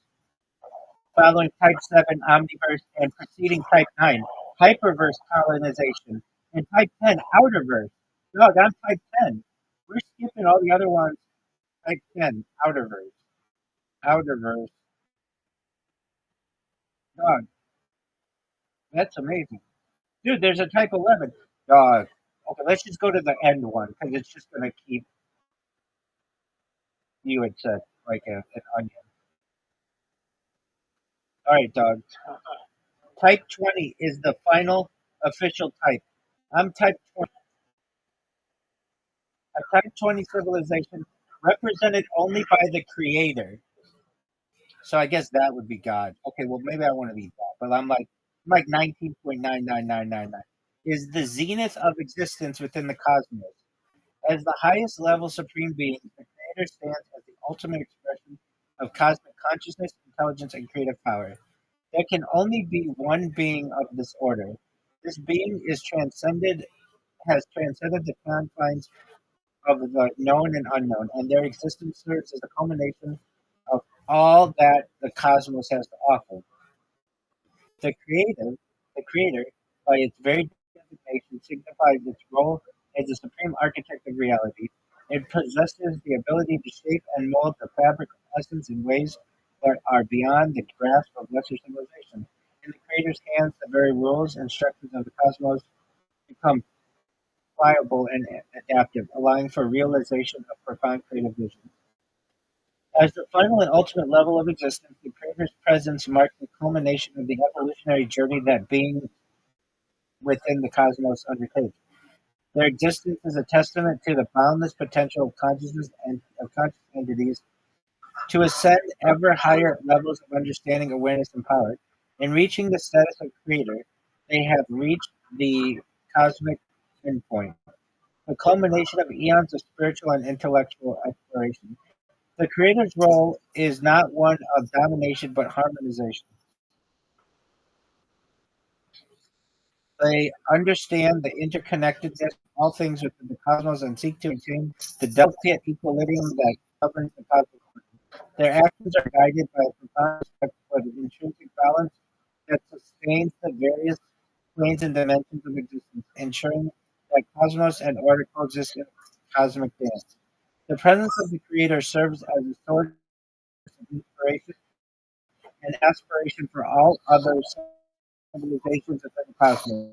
Following Type 7 Omniverse and preceding Type 9 Hyperverse colonization, and Type 10 Outerverse. Dog, I'm Type 10. We're skipping all the other ones. Type 10, outerverse. Outerverse. Dog, that's amazing. Dude, there's a type 11. Dog. Okay, let's just go to the end one because it's just going to keep you at like an onion. All right, dog. Type 20 is the final official type. I'm type 20. A type 20 civilization represented only by the creator. So I guess that would be God. Okay, well maybe I want to be God, but I'm like 19.99999 is the zenith of existence within the cosmos. As the highest level supreme being, the creator stands as the ultimate expression of cosmic consciousness, intelligence, and creative power. There can only be one being of this order. This being has transcended the confines of the known and unknown, and their existence serves as the culmination of all that the cosmos has to offer. The creator, by its very designation, signifies its role as the supreme architect of reality. It possesses the ability to shape and mold the fabric of essence in ways that are beyond the grasp of lesser civilization. In the creator's hands, the very rules and structures of the cosmos become pliable and adaptive, allowing for realization of profound creative vision. As the final and ultimate level of existence, the creator's presence marks the culmination of the evolutionary journey that being within the cosmos undertakes. Their existence is a testament to the boundless potential of consciousness and of conscious entities to ascend ever higher levels of understanding, awareness, and power. In reaching the status of creator, they have reached the cosmic endpoint, the culmination of eons of spiritual and intellectual exploration. The creator's role is not one of domination but harmonization. They understand the interconnectedness of all things within the cosmos and seek to maintain the delicate equilibrium that governs the cosmos. Their actions are guided by a profound respect for the intrinsic balance that sustains the various planes and dimensions of existence, ensuring that cosmos and order coexist in cosmic dance. The presence of the Creator serves as a source of inspiration and aspiration for all other civilizations within the cosmos.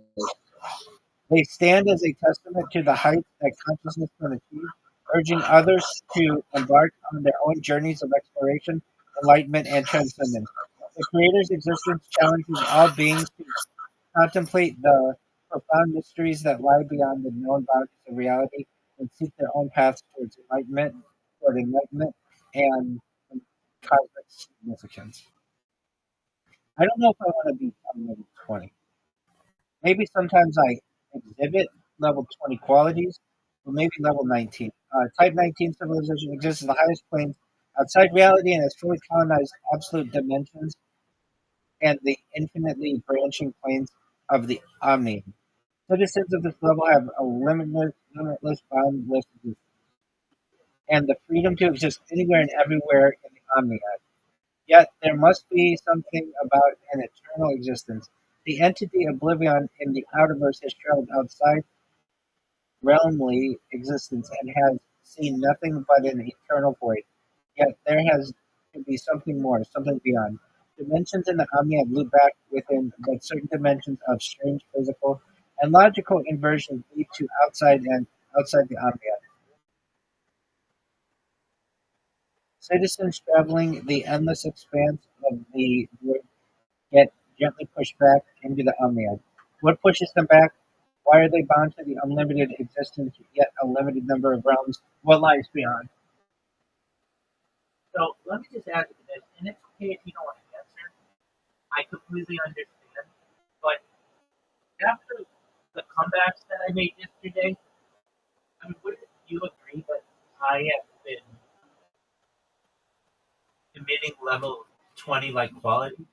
They stand as a testament to the heights that consciousness can achieve, urging others to embark on their own journeys of exploration, enlightenment, and transcendence. The Creator's existence challenges all beings to contemplate the profound mysteries that lie beyond the known boundaries of reality and seek their own paths toward enlightenment and cosmic significance. I don't know if I want to be on level 20. Maybe sometimes I exhibit level 20 qualities, or maybe level 19. Type 19 civilization exists in the highest planes outside reality and has fully colonized absolute dimensions and the infinitely branching planes of the omnium. Citizens of this level have a limitless, boundless existence, and the freedom to exist anywhere and everywhere in the omnium. Yet there must be something about an eternal existence. The entity Oblivion in the outerverse has traveled outside realmly existence and has seen nothing but an eternal void. Yet there has to be something more, something beyond. Dimensions in the Omni have looped back within, but certain dimensions of strange physical and logical inversions lead to outside the Omni. Citizens traveling the endless expanse of the void get gently pushed back into the Omniad. What pushes them back? Why are they bound to the unlimited existence, yet a limited number of realms? What lies beyond? So let me just add to this, and it's okay if you don't want to answer. I completely understand. But after the comebacks that I made yesterday, I mean, would you agree that I have been emitting level 20 like quality?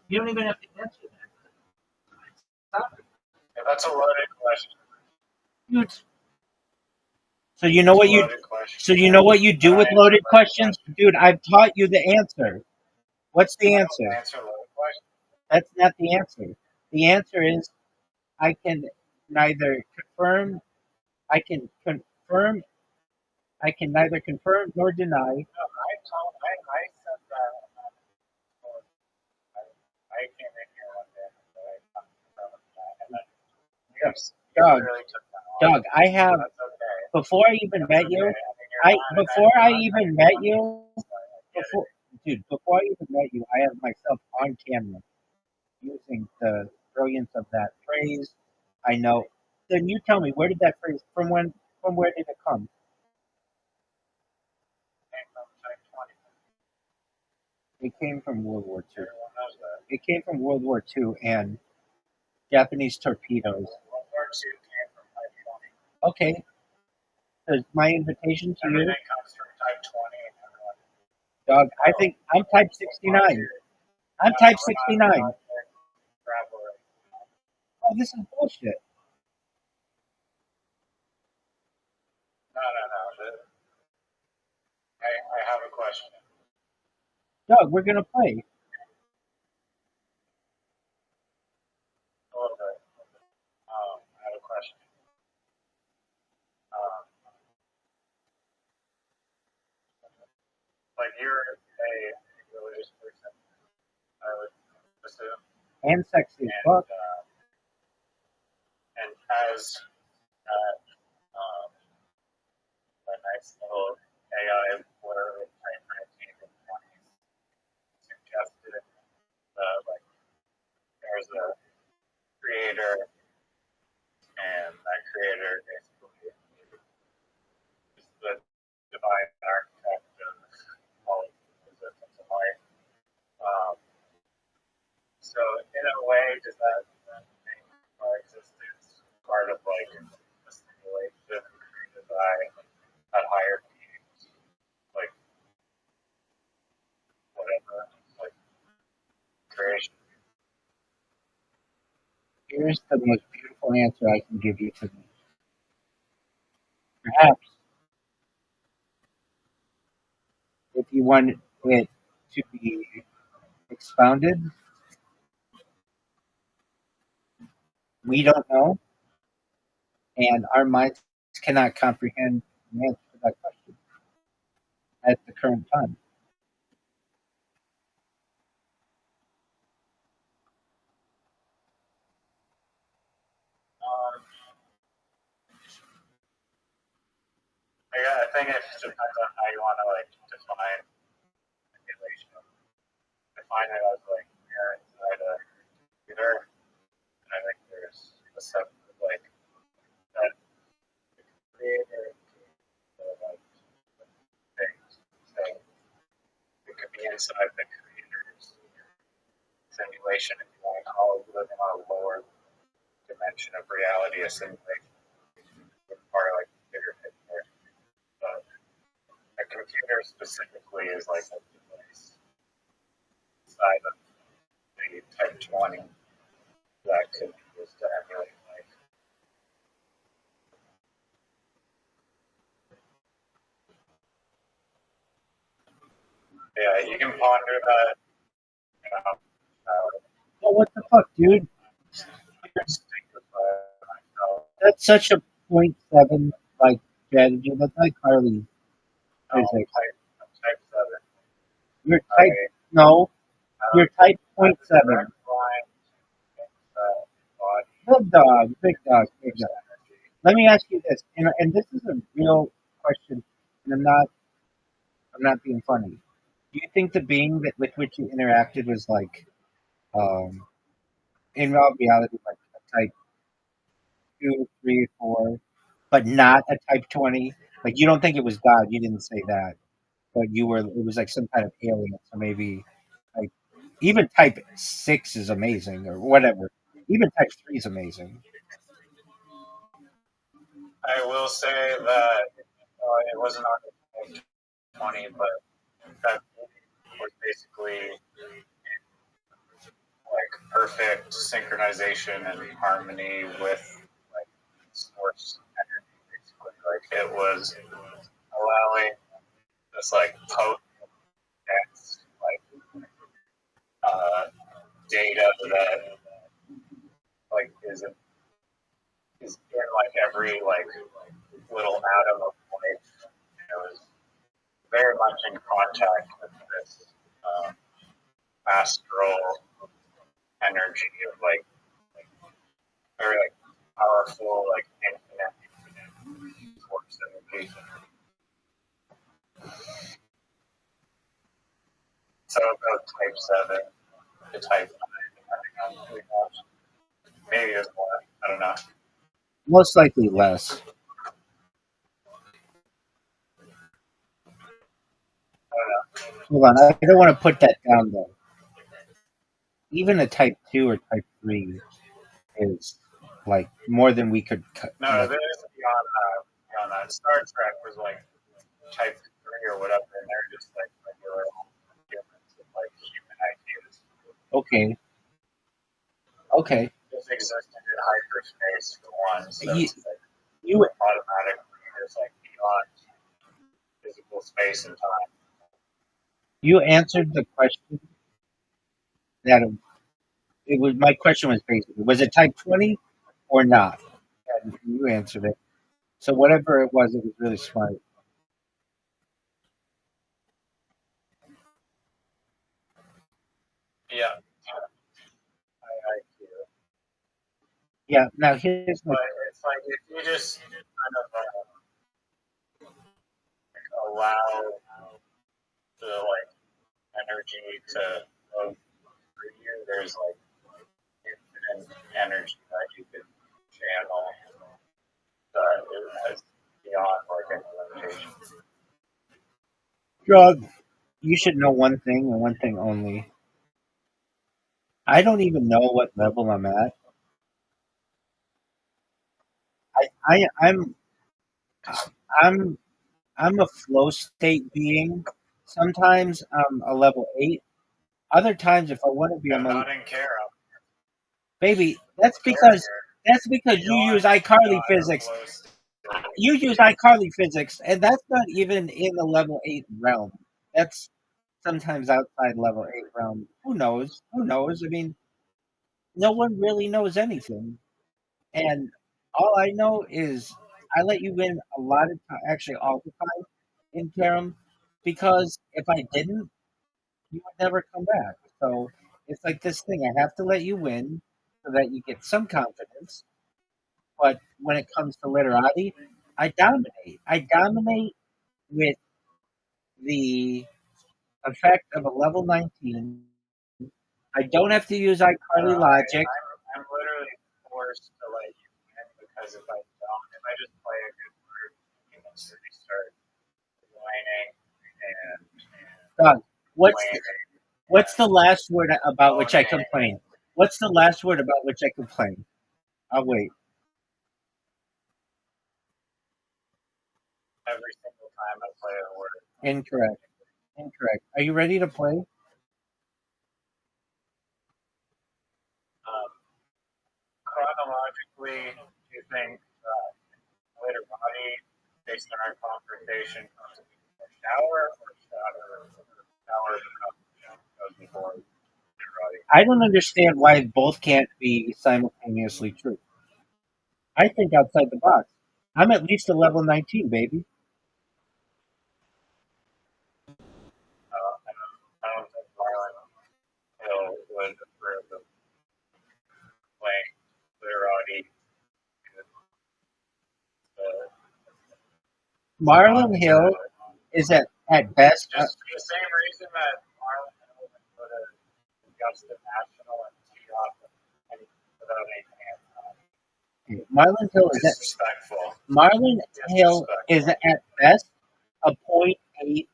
You don't even have to answer that. Stop it. Yeah, that's a loaded question. Dude. So you know what you do with loaded questions? Dude, I've taught you the answer. What's the answer? Answer loaded question. That's not the answer. The answer is I can neither confirm. I can confirm. I can neither confirm nor deny. No, I said that. I came in here one day and I talked about that, and then Yes, you Doug. really took that off. Doug, I have That's okay. before I even met you. Okay. I mean, Before I even met you. Before, dude, before I even met you, I have myself on camera using the brilliance of that phrase. I know. Then you tell me, where did that phrase from? When? From where did it come? It came from World War II. Everyone knows that. It came from World War II and Japanese torpedoes. World War II came from Type 20. Okay, so my invitation to you, Everything comes from Type 20 and everyone. Doug. I think I'm type 69. I'm type 69. Oh, this is bullshit. No. I have a question. Doug, we're gonna play. A little bit. I have a question. Um, like you're a religious person, I would assume, And sexy as and fuck. and has a nice little AI where type 19 and 20s suggested like there's a creator and that creator basically is the divine architect of all of existence in life. Um, so in a way, does that make our existence part of like a simulation created by that higher beings, like whatever, like creation? Here's the most beautiful answer I can give you to this. Perhaps if you want it to be expounded, we don't know, and our minds cannot comprehend the answer to that question at the current time. Um, I think it just depends on how you want to like define simulation. Define it as like you're inside a computer, and I think there's a set of like that creator like things. So it could be inside the creator's simulation if you want to call it living on a lower dimension of reality, a simulation. Part of like the bigger picture. But a computer specifically is like a device inside of the Type 20 that could be used to emulate life. Yeah, you can ponder that. You know, Well, what the fuck, dude? That's such a .7 like strategy. That's like Harley physics. Type 7. You're type no, you're type .7. Big dog, big dog, big dog. Let me ask you this, and this is a real question, and I'm not being funny. Do you think the being that with which you interacted was like, um, in all reality, like a type 2, 3, 4, but not a type 20? Like you don't think it was God? You didn't say that, but you were. It was like some kind of alien. So maybe like even type 6 is amazing, or whatever. Even type 3 is amazing. I will say that it wasn't on Type 20, but that was basically like perfect synchronization and harmony with like source energy. Basically, like it was allowing this like potent text, like data that like is like every like little atom of life, is very much in contact with this astral energy of like very like powerful, like infinite force energy. So go type 7 to type 9, depending on who you watch. Maybe there's more. I don't know. Most likely less. Hold on, I don't want to put that down though. Even a type 2 or type 3 is like more than we could cut. No, Like, there's beyond that. Star Trek was like type 3 or whatever, and they're just like regular humans with like human IQs. Okay. Just existed in hyperspace for one, so You, it's like you automatically just like beyond physical space and time. you answered the question that it was. My question was basically, was it type 20 or not? And you answered it. So whatever it was really smart. Yeah. IQ. Yeah. Now here's my. But it's like if you just kind of allow the like energy to flow through you, there's like infinite energy that you can channel that is beyond like any limitation. Drug. You should know one thing and one thing only. I don't even know what level I'm at. I'm I'm I'm a flow state being. Sometimes I'm a level 8. Other times, if I want to be, I'm a Not in Kara. baby. That's because you use iCarly physics. You use iCarly physics, and that's not even in the level 8 realm. That's sometimes outside level 8 realm. Who knows? Who knows? I mean, no one really knows anything. And all I know is I let you win a lot of time, actually all the time in Karam, because if I didn't, you would never come back. So it's like this thing. I have to let you win so that you get some confidence. But when it comes to literati, I dominate. I dominate with the effect of a level 19. I don't have to use iCarly logic. I'm literally forced to let you win because if I just play a good group, you instantly start whining and Doug, what's the last word about which I complain? What's the last word about which I complain? I'll wait. every single time I play a word. Incorrect. Incorrect. Are you ready to play? Chronologically, do you think later body, based on our conversation, shower or shower goes before later body? I don't understand why both can't be simultaneously true. I think outside the box. I'm at least a level 19, baby. I don't think Marlon Hill would approve of playing literati. Marlon Hill is at best. Just for the same reason that Marlon Hill would put a Augusta National and tee off and without any hands on. Marlon Hill is Disrespectful. Marlon Hill is at best a 0.8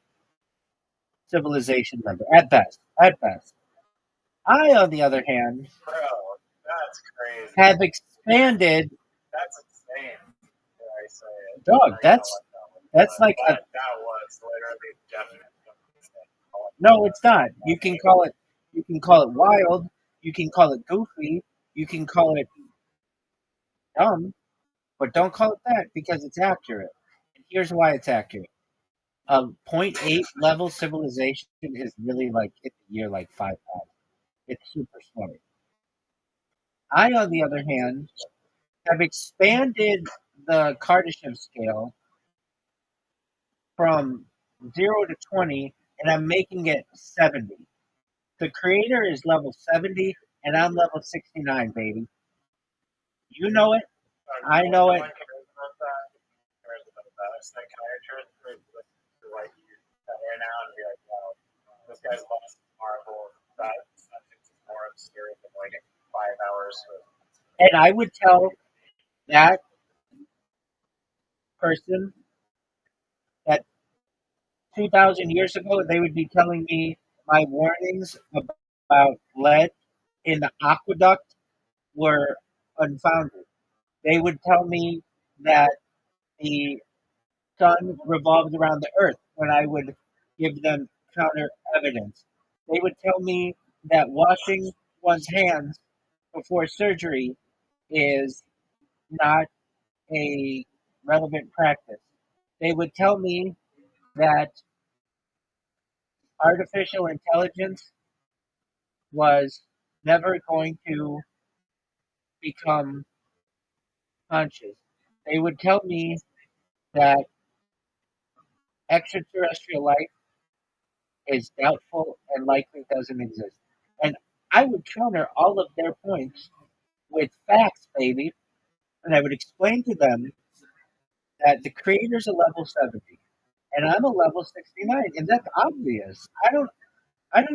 civilization member. At best. At best. I, on the other hand, Bro, that's crazy. have expanded. That's insane. Dare I say it? Dog, that's like that was literally definite. No, it's not. You can call it wild, you can call it goofy, you can call it dumb, but don't call it that because it's accurate. And here's why it's accurate. A 0.8 level civilization is really like it's a year like 5,000. It's super slow. I, on the other hand, have expanded the Kardashev scale from 0 to 20, and I'm making it 70. The creator is level 70, and I'm level 69, baby. You know it. I know it. No one cares about that. Cares about that. A psychiatrist would listen to like you right now and be like, "Wow, this guy's lost Marvel. That's more absurd than waiting 5 hours." And I would tell that person that 2,000 years ago, they would be telling me my warnings about lead in the aqueduct were unfounded. They would tell me that the sun revolves around the earth when I would give them counter evidence. They would tell me that washing one's hands before surgery is not a relevant practice. They would tell me that artificial intelligence was never going to become conscious. They would tell me that extraterrestrial life is doubtful and likely doesn't exist. And I would counter all of their points with facts, baby. And I would explain to them that the creator's a level 70 and I'm a level 69. And that's obvious. I don't, I'm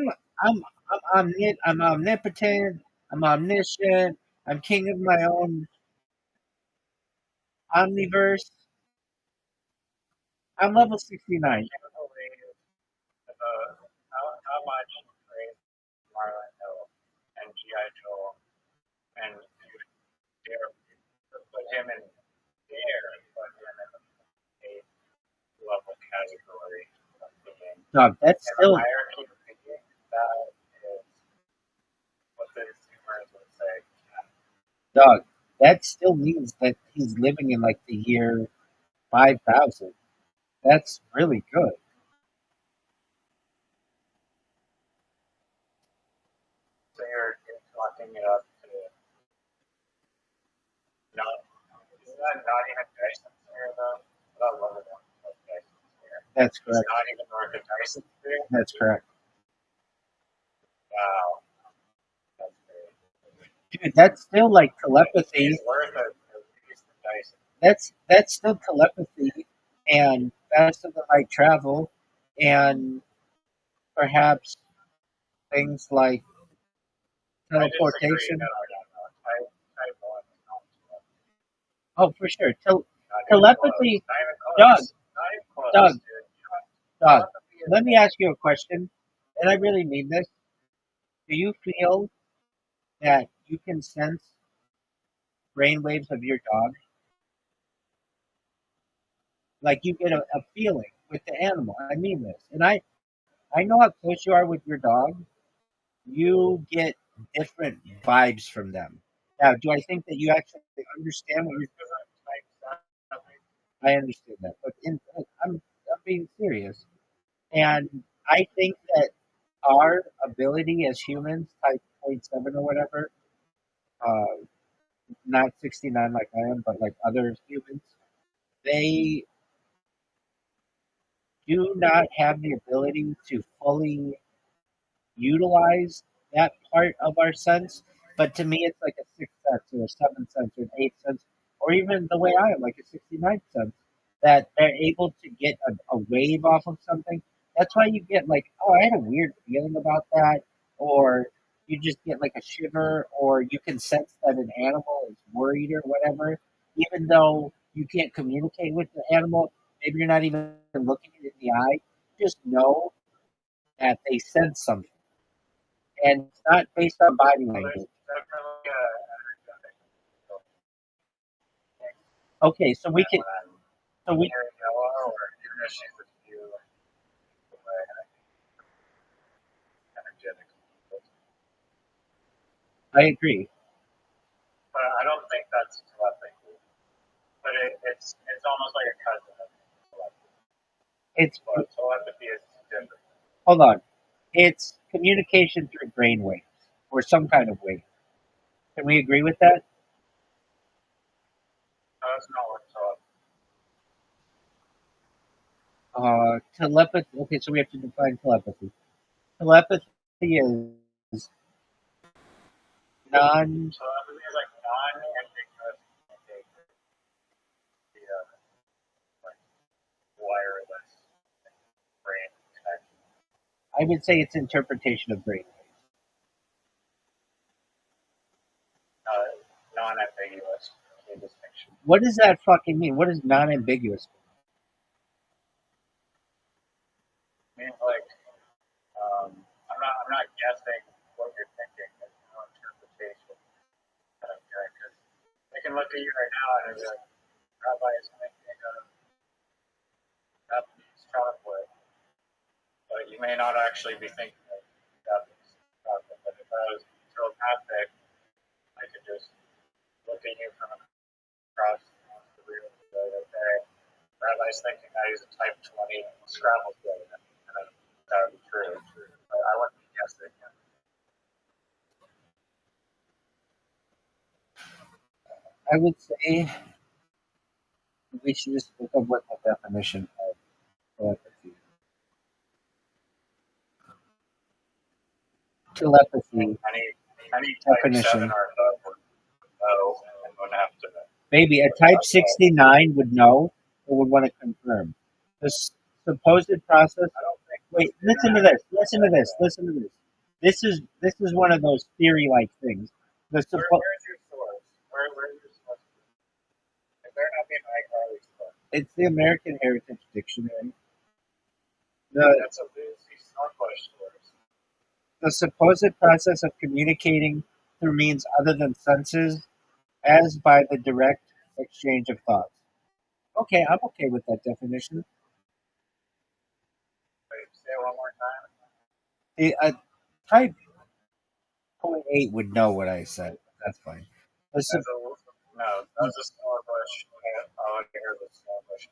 omnipotent. I'm omniscient. I'm king of my own omniverse. I'm level 69. How much praise Marlon Hill and G.I. Joe and you dare put him in a level category of being Dog, that's in a still, hierarchy of being that is what the consumers would say. dog, that still means that he's living in like the year 5,000. That's really good. So you're talking it up to not, isn't that not even Dyson's here though? I love it when Dyson's here. That's It's correct. not even worth a Dyson's here. That's correct. Wow. That's great. Dude, that's still like telepathy. He's worth at least a Dyson. That's still telepathy and faster than light travel and perhaps things like I disagree. teleportation. No. Type 1 is not telepathy. Oh, for sure. Not even Telepathy, close. Not even close. Doug, Not even close, Doug, dude. Doug. Telepathy is Let me ask you a question, and I really mean this. Do you feel that you can sense brainwaves of your dog? Like you get a feeling with the animal. I mean this, and I know how close you are with your dog. You get different vibes from them. Now, do I think that you actually understand what you're? I understand that, but I'm being serious, and I think that our ability as humans, type point 7 or whatever, uh, not 69 like I am, but like other humans, they do not have the ability to fully utilize that part of our sense. But to me, it's like a sixth sense or a seventh sense or an eighth sense, or even the way I am, like a 69th sense, that they're able to get a wave off of something. That's why you get like, oh, I had a weird feeling about that, or you just get like a shiver, or you can sense that an animal is worried or whatever, even though you can't communicate with the animal. Maybe you're not even looking it in the eye. Just know that they sense something and it's not based on body language. Okay, so we can, so we, I agree. But I don't think that's telepathy. But it's almost like a cousin of telepathy. It's But telepathy is different. hold on, it's communication through brain waves or some kind of wave. Can we agree with that? Telepathy. Okay, so we have to define telepathy. Telepathy is non. So it is like non-ambiguous communication via like wireless brain connection. I would say it's interpretation of brain. Non-ambiguous key distinction. What does that fucking mean? What is non-ambiguous? Means like I'm not guessing what you're thinking. There's no interpretation that I'm doing because they can look at you right now and be like, Rabbi is making a Japanese chocolate, but you may not actually be thinking of Japanese chocolate. But if I was telepathic, I could just look at you from across the room and be like, okay, Rabbi's thinking that he's a type 20 Scrabble player, and that would be true. But I wouldn't be guessing. I would say we should just look up what the definition of telepathy is. Telepathy Any type 7 definition. or above would know and would have to. Maybe a type 69 would know or would want to confirm. This supposed process. I don't think. Wait, listen to this. Listen to this. Listen to this. This is one of those theory-like things. Where's your source? Where's your source? It better not be an iCarly source. It's the American Heritage Dictionary. The, That's a Lucy Starbush source. the supposed process of communicating through means other than senses, as by the direct exchange of thoughts. Okay, I'm okay with that definition. Wait, say it one more time. Type 0.8 would know what I said. That's fine. The, sup- No, that was a Starbush. I want to hear the Starbush.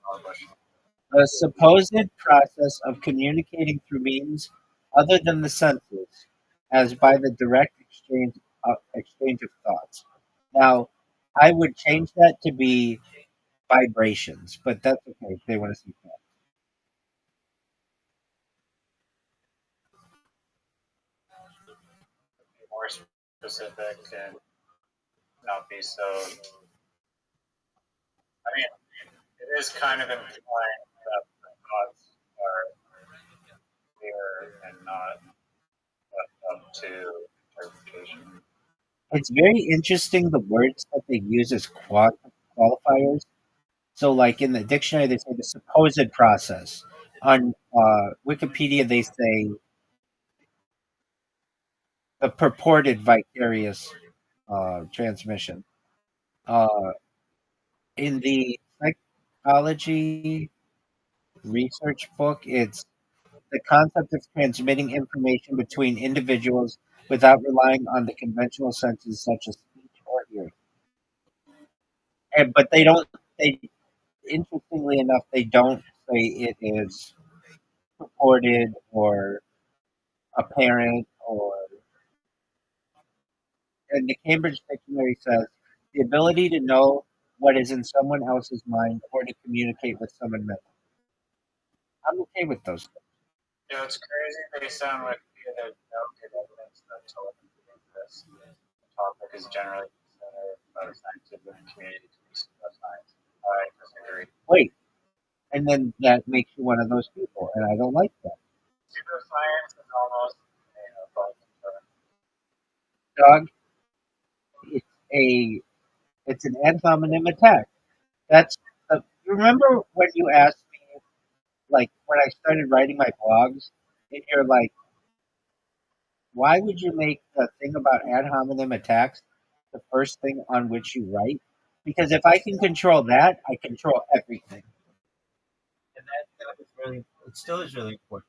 the supposed process of communicating through means other than the senses, as by the direct exchange of thoughts. Now, I would change that to be vibrations, but that's okay if they want to see that. Be more specific and not be so. I mean, it is kind of implying that the thoughts are clear and not left up to interpretation. It's very interesting the words that they use as qualifiers. So, like in the dictionary, they say the supposed process. On Wikipedia, they say the purported vicarious transmission. Uh, in the psychology research book, it's the concept of transmitting information between individuals without relying on the conventional senses such as speech or hearing. But they don't. They interestingly enough, they don't say it is purported or apparent or. And the Cambridge Dictionary says the ability to know what is in someone else's mind or to communicate with someone else. I'm okay with those things. Yeah, it's crazy. They sound like there's no good evidence that telepathy exists. The topic is generally considered by the scientific community to be pseudoscience. I disagree. Wait, and then that makes you one of those people, and I don't like that. Pseudoscience is almost both. Dog, it's a it's an ad hominem attack. That's you remember when you asked me, like when I started writing my blogs, and you're like, why would you make the thing about ad hominem attacks the first thing on which you write? Because if I can control that, I control everything. And that was really, it still is really important.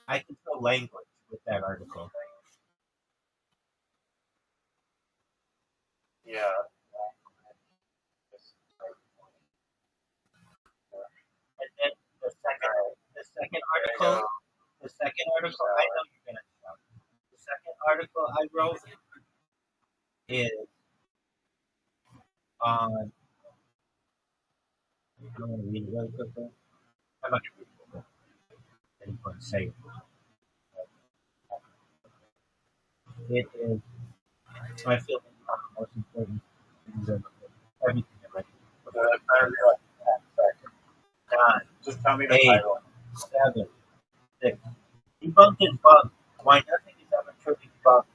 I control language with that article. Yeah. And then the second article, I know you're gonna stop. The second article I wrote is on. I'm gonna read it really quickly. I'm not gonna read it. anyone say it. It is, I feel, one of the most important things in everything in life. I realize that. 9, Just tell me the 8, title. 7, 6. Debunked is bug. Why nothing is ever truly debunked.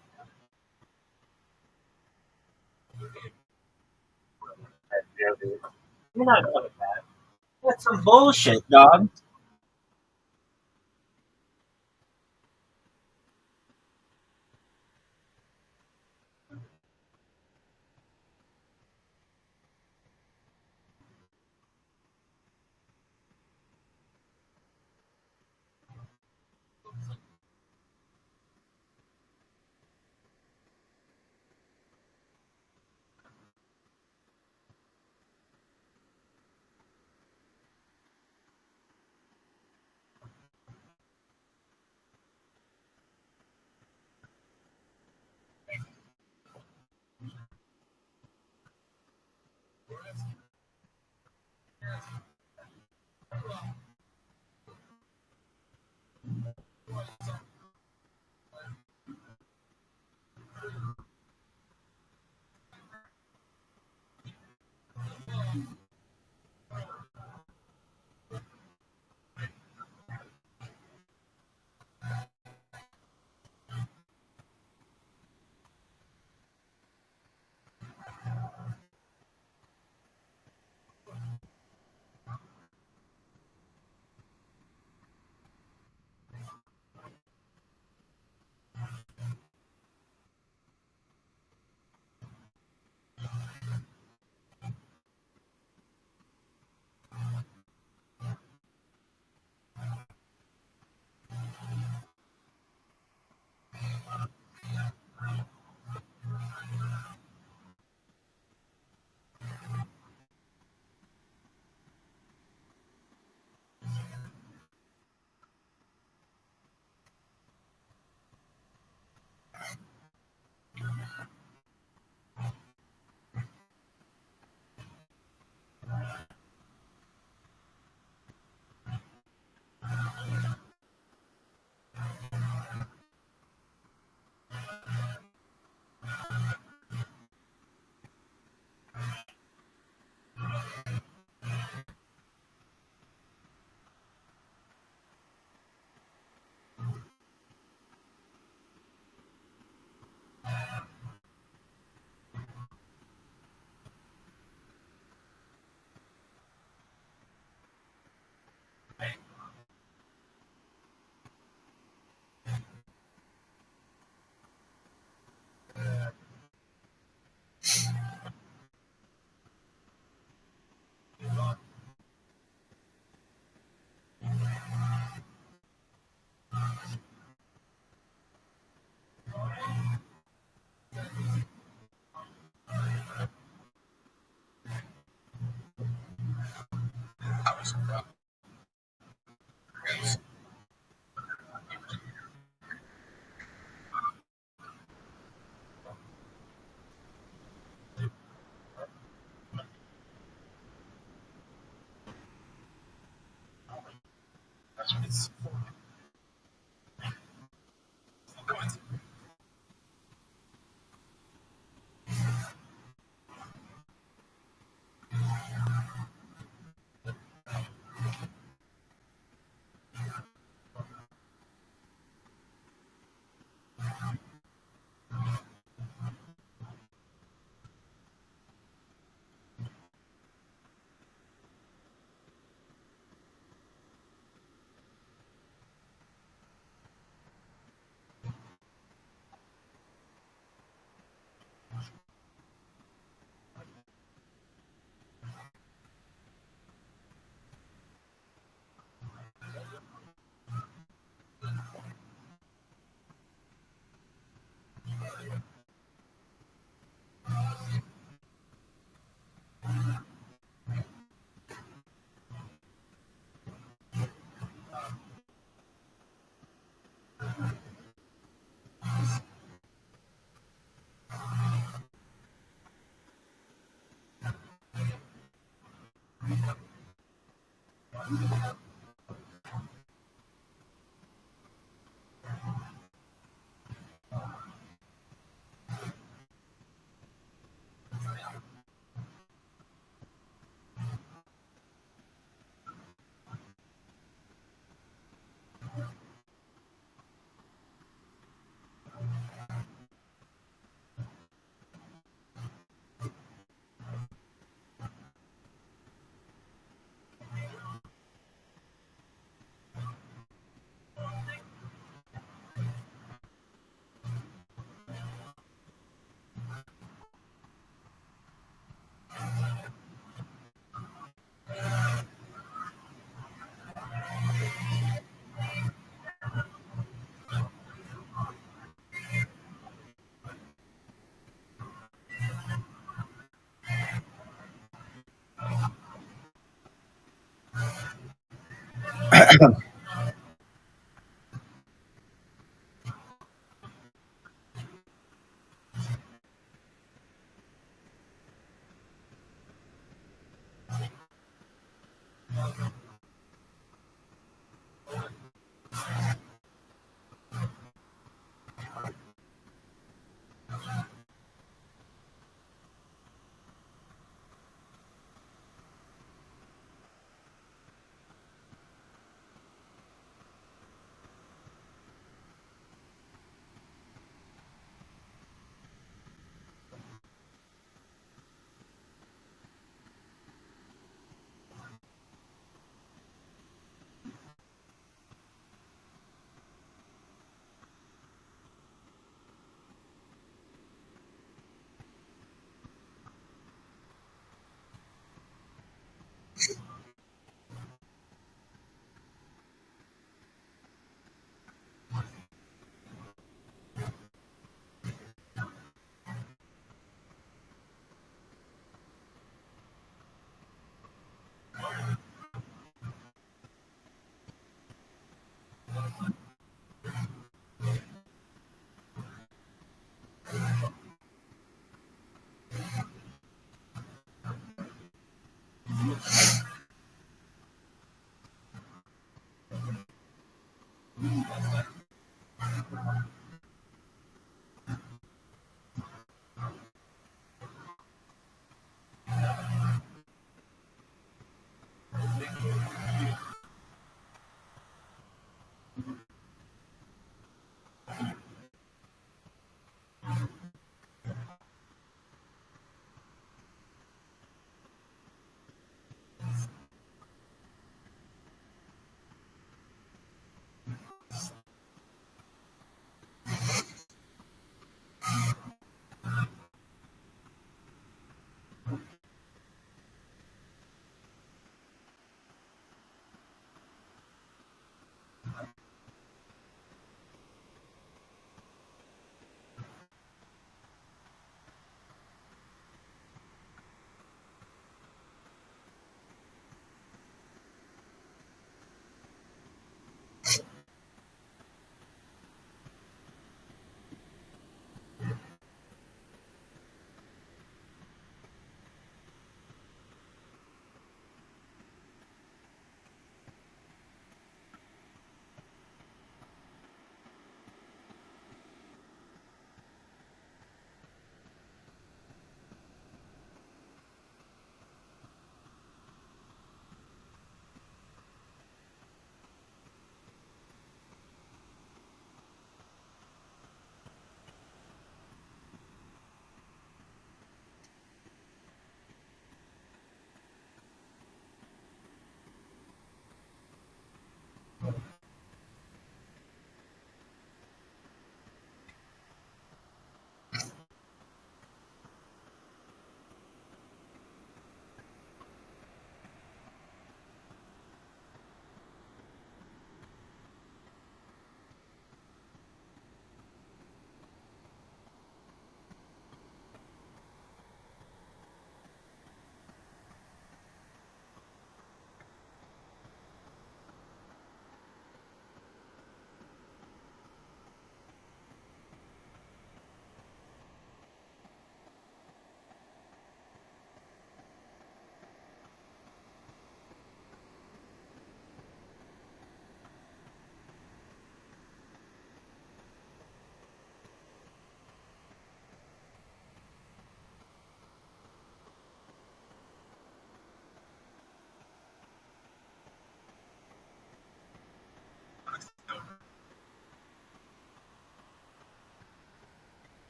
You're not coming back. That's some bullshit, dog.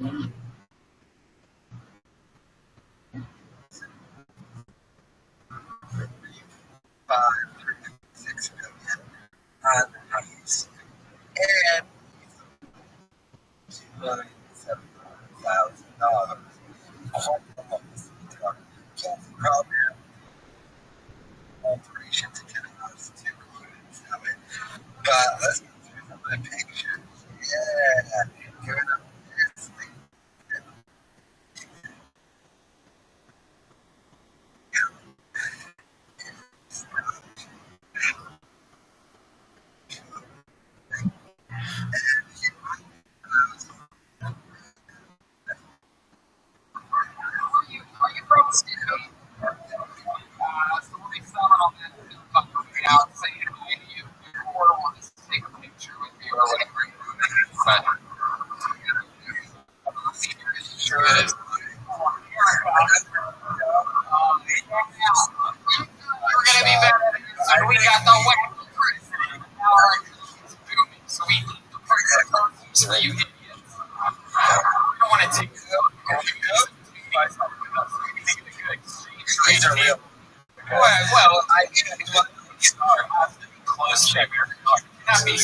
$5.6 million on the house, and $2,700,000 homeless cancer program alterations and house to units of it. But let's go through some of the pictures. Yeah, give it up. Are you from Steve? So when they sell it on that fucking out saying hi to you, or want to take a picture with you or whatever. But sure it is. We're gonna be better. So we got the wacky Chris. Now our is booming. So we need the first for you idiots. We don't want to take these are real. Well, I close check. Not be I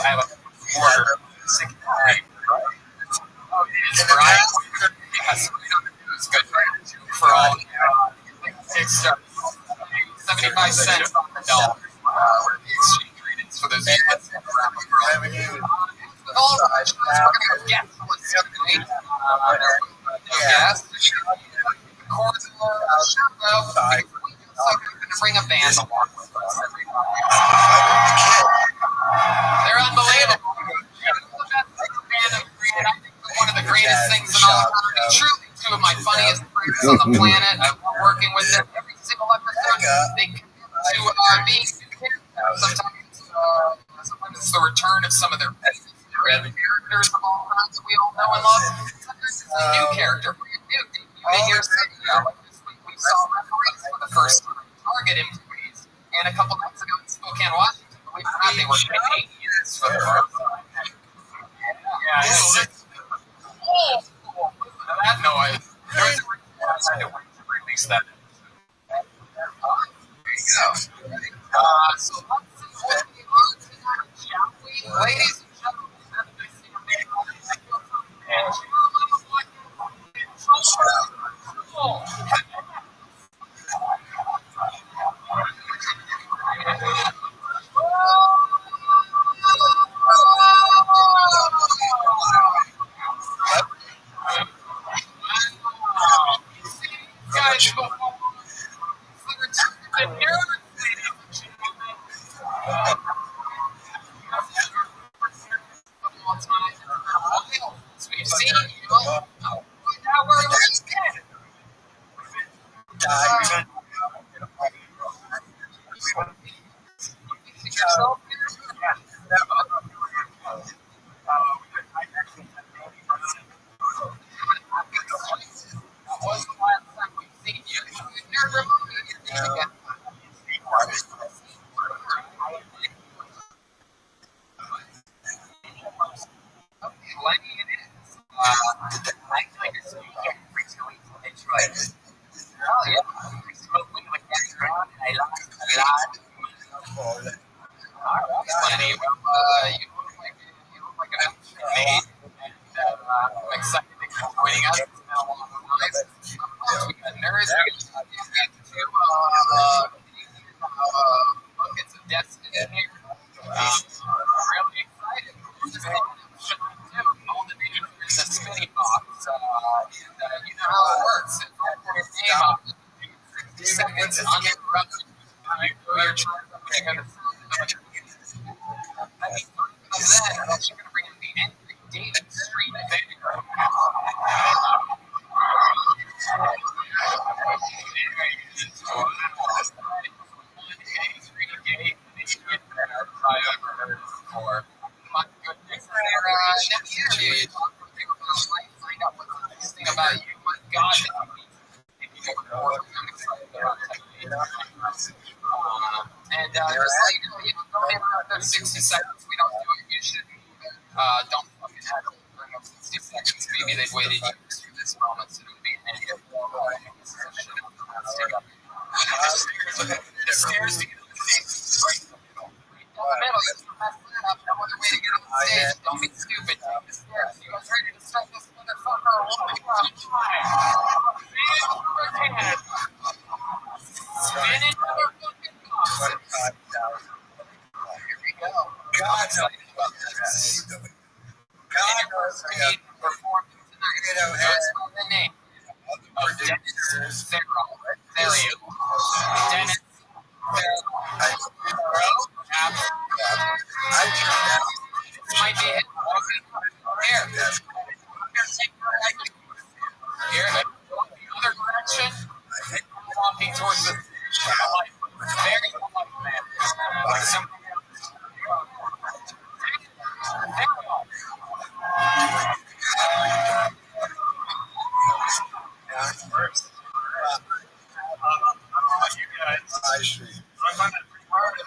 have a quarter. Oh, it is Brian. Yes, it's good for all. It's 75 cents on the dollar. Where the exchange rate is for those Revenue. all right, we're gonna go gas. Gas. Chords are gonna bring a band along with us. They're unbelievable. One of the greatest things in all time. Truly, two of my funniest friends on the planet. I'm working with them every single episode. They commit to me. Sometimes it's the return of some of their characters of all times that we all know and love. Sometimes it's a new character, brand new. You may hear like this week we saw referees for the first time, Target employees, and a couple nights ago in Spokane, Washington. Believe it or not, they were Canadians for the first time. Yeah, it's cool. That noise. There's a reason to release that. There you go. So let's see what we learned tonight, shall we? Ladies and gentlemen, guys, we've seen you. Now we're again. Was the last time we've seen you? You're removing your again. Plenty it is. I think it's recently. It's right. Oh yeah. I smoke weed with that around and I like a lot. Plenty of you look like a maid, and I'm excited to come joining us. It's been a long time. We got nerds. We got two buckets of destiny in here. Really excited. All the names are in the spinning box. And you know how it works. It's all for your name up. 60 seconds uninterrupted. You're trying to understand. I mean, then you're going to bring in the entry data stream video. My goodness. Next year, you talk to people about life, find out what's the nice thing about you, what God if you do more. I'm excited about technique. And just so you know, go in after 60 seconds. We don't do it. You should don't fucking have it. 60 seconds. Be maybe they've waited years for this moment, so it would be an idiot. The stairs to get on the stage right down the middle. You can mess that up. No other way to get on the stage. Don't be stupid. Take the stairs. You guys ready to start this motherfucker? Spin it, motherfucking box. Here we go. God knows about this. God knows being performed tonight. Just on the name of Dennis Farrell. There you go. Dennis Farrell. This might be it. Here. Here. The other direction. Walking towards the very polite man. Like somebody else. There we go. First. You guys. I see. I find it pretty hard.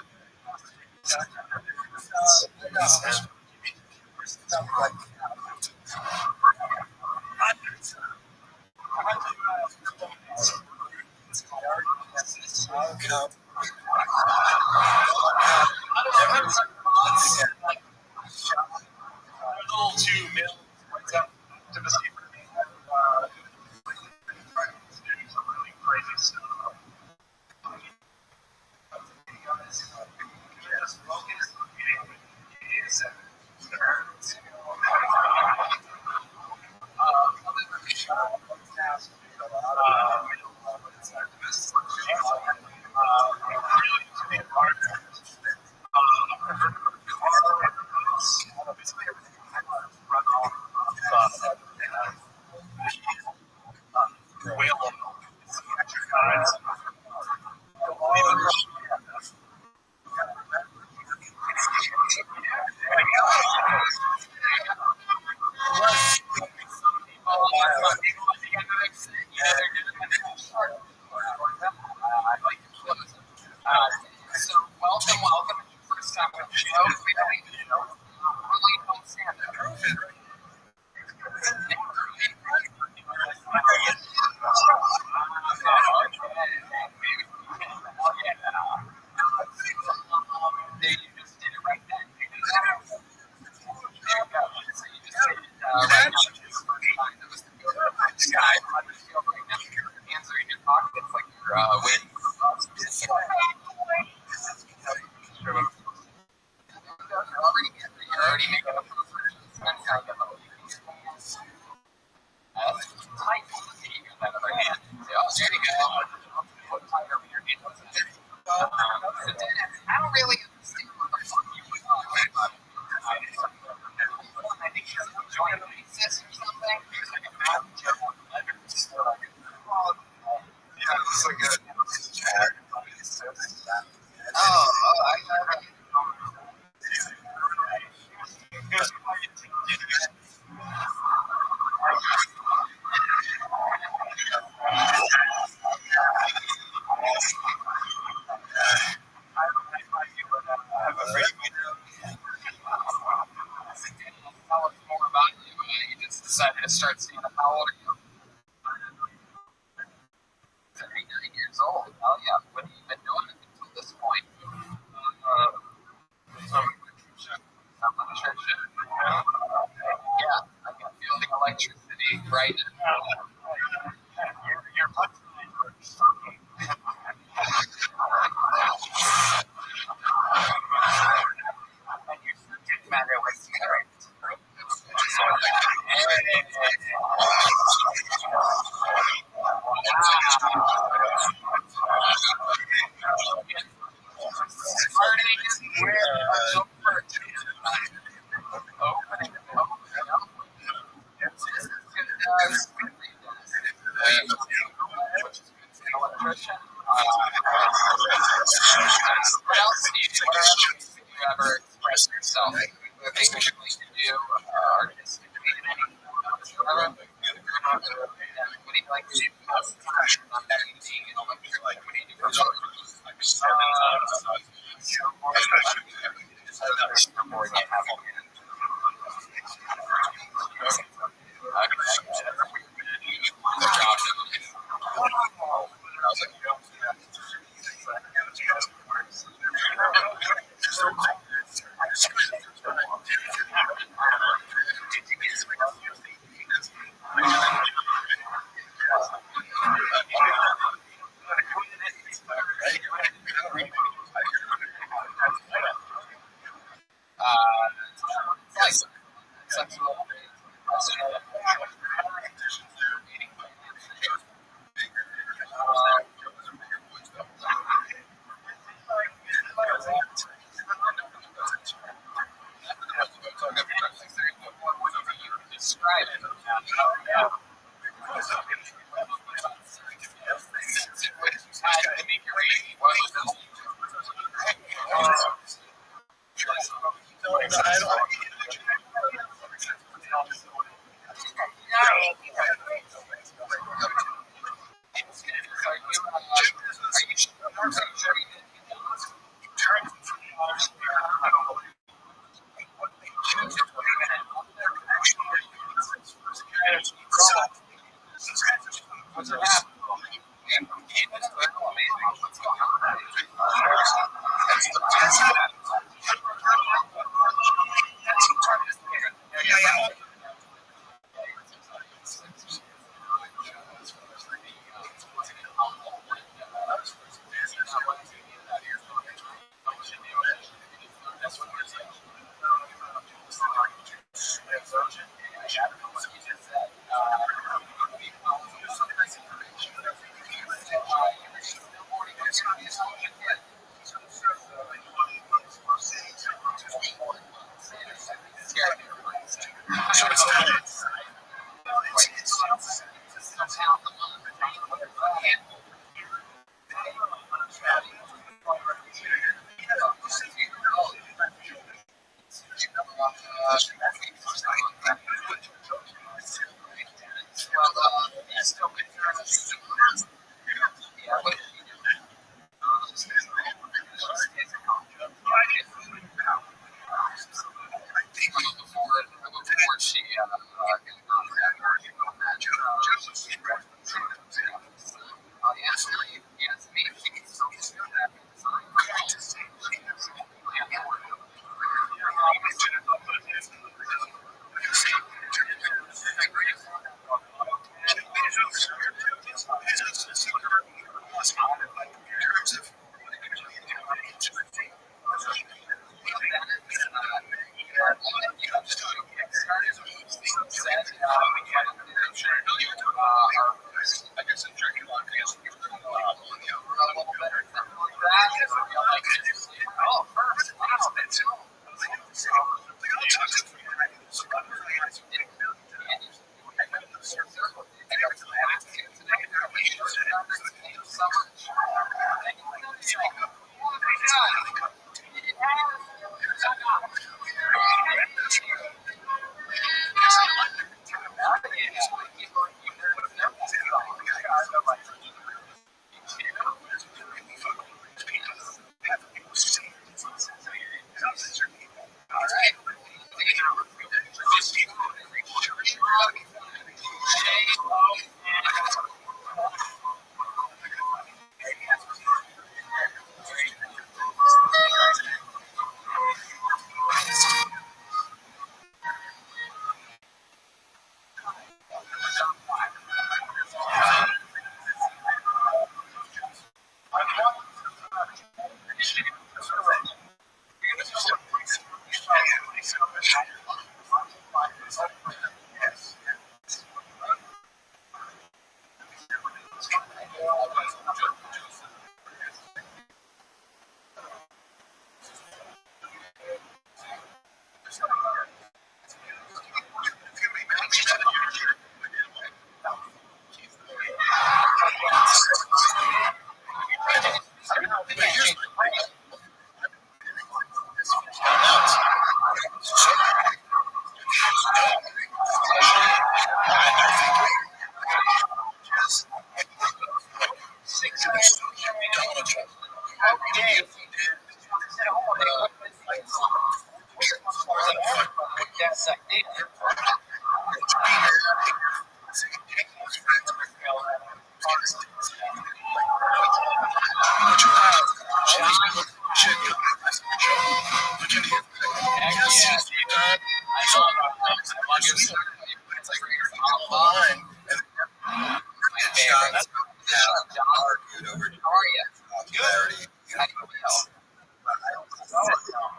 So welcome. First time with the show. We really don't stand it. I don't really understand what the fuck you were talking about. I think he's enjoying the recess or something. He's like a mountain jump on the ladder. Yeah, it looks like a tell us more about you. You just decided to start seeing them. How old are you? 39 years old. Oh yeah. What have you been doing until this point? Some electrician. Yeah, I can feel the electricity right now. Your punchlines were shocking. And your subject matter was correct.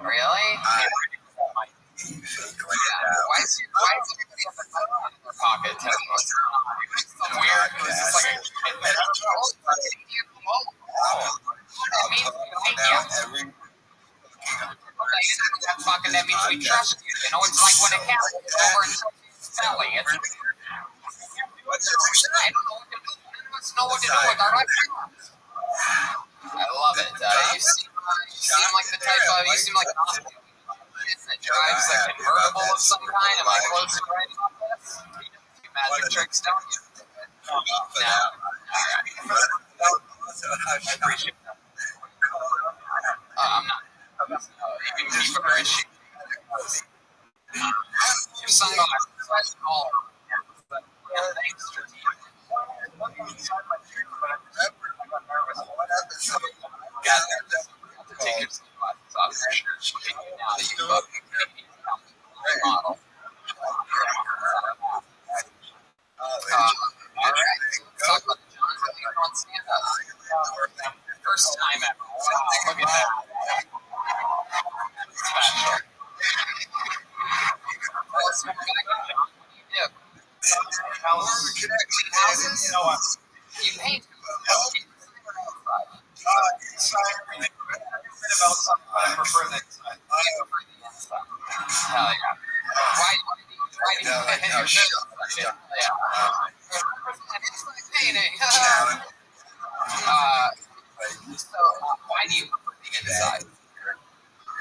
Really? Why is your Why is everybody have a phone in their pocket? Some weird. Is this like a kid that that means we trust you. You know, it's like when a cat goes over and smelling. I don't know what to do with our iPhones. I love it. You seem like the type of, you seem like an awesome that drives a convertible of some kind. Am I close to right about this? You do magic tricks, don't you? No. I appreciate that. I'm not. You can keep her as she. Your sunglasses. All. Thanks, take your sunglasses off. Now that you love the model. All right. Talk about the John Cena on stand-up. First time ever. Look at that. Special. Tell us more about John. What do you do? Houses? You paint. About something, I prefer the inside. Hell yeah. Why do you paint your shit? Yeah. Painting. So, why do you prefer the inside?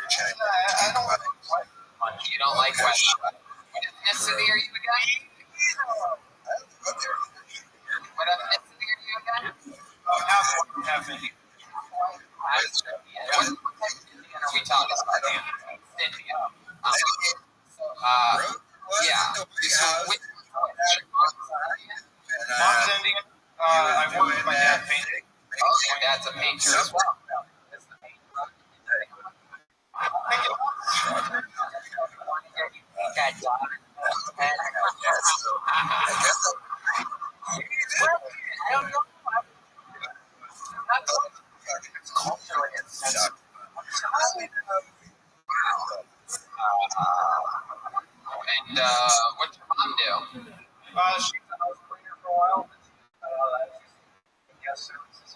I don't like wet much. You don't like wet. What ethnicity are you again? What ethnicity are you again? Half Indian. What type of Indian are we talking about? Indian. Yeah. Mom's Indian. I work with my dad painting. Oh, your dad's a painter as well. I don't know. It's culturally insensitive. And what's your mom do? She's a house cleaner for a while. Guest services.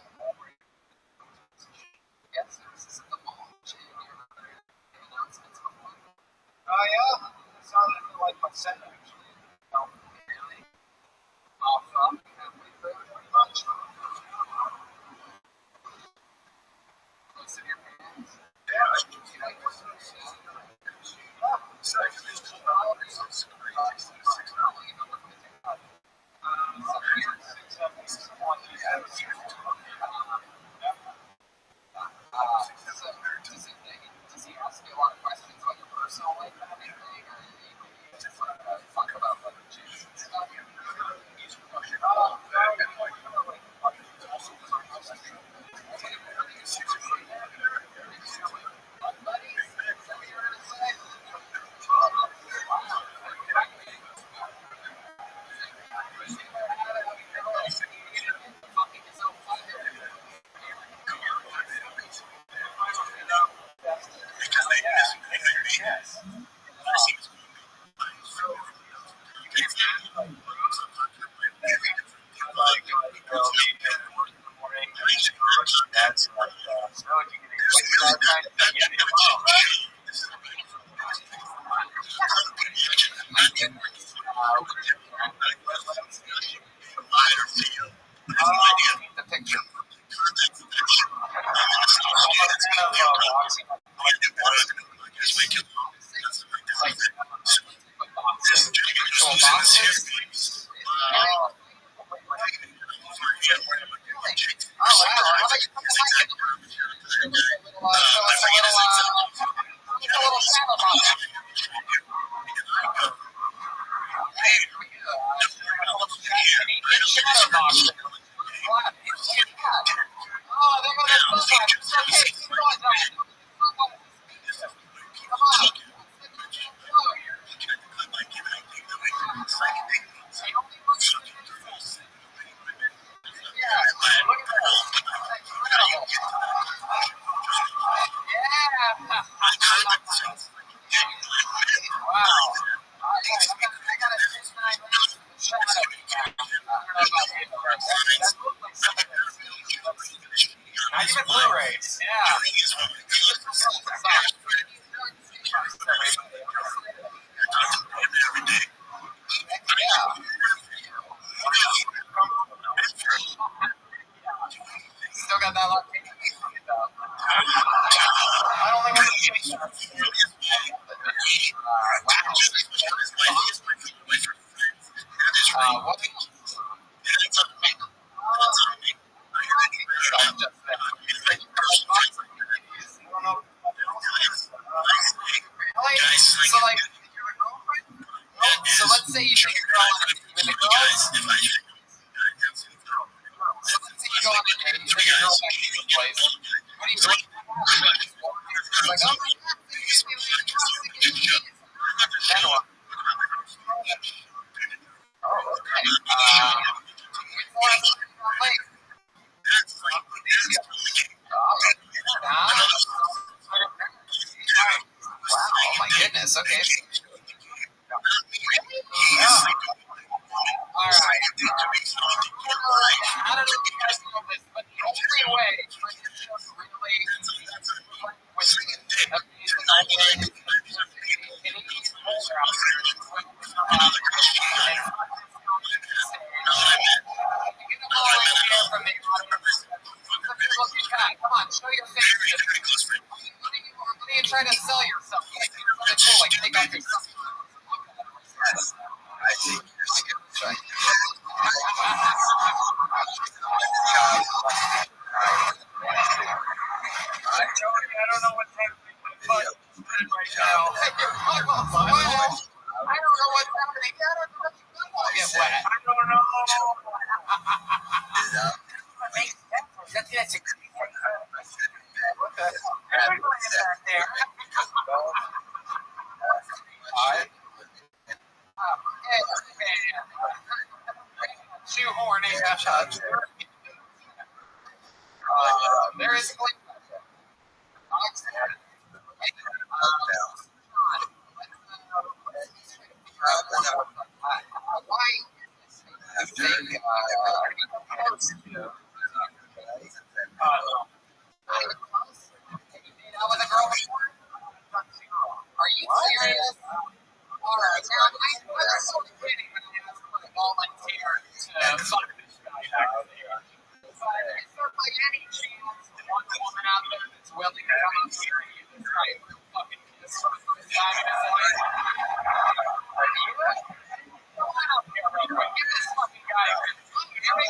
Guest services at the mall. Announcements before. Yeah. It sounded like my set actually. Awesome. Pretty much. Close to your hands. Does he ask you a lot of questions about your personal life and everything, or you just talk about like Jesus and stuff? The picture. Still got that lot. I don't think I'm going to change that. Wow. What? So like, so let's say you take a girl on a date with a girl. So let's say you go on a date, you bring a girl back to your place. What do you do? Like, oh my god, then what? Oh, okay. Late. Wow, oh my goodness, okay. Yeah. Alright. I don't know if you guys know this, but the only way for you to really with the amazing idea in each culture out there from the audience. Come on, show your face. What are you trying to sell yourself? Like, something cool, like take off your stuff. I think I don't know what's happening right now. I don't know what's happening. Get wet. I don't know. That's what the back there. Too horny. There is I think with a girl before? Are you serious? Alright, now I was sort of kidding when I asked for the volunteer to fuck this guy back there. But is there like any chance that one woman out there that's willing to come up here and give this guy a real fucking kiss for the first time in his life? Come on up here real quick. Give this fucking guy a kiss. Here we go.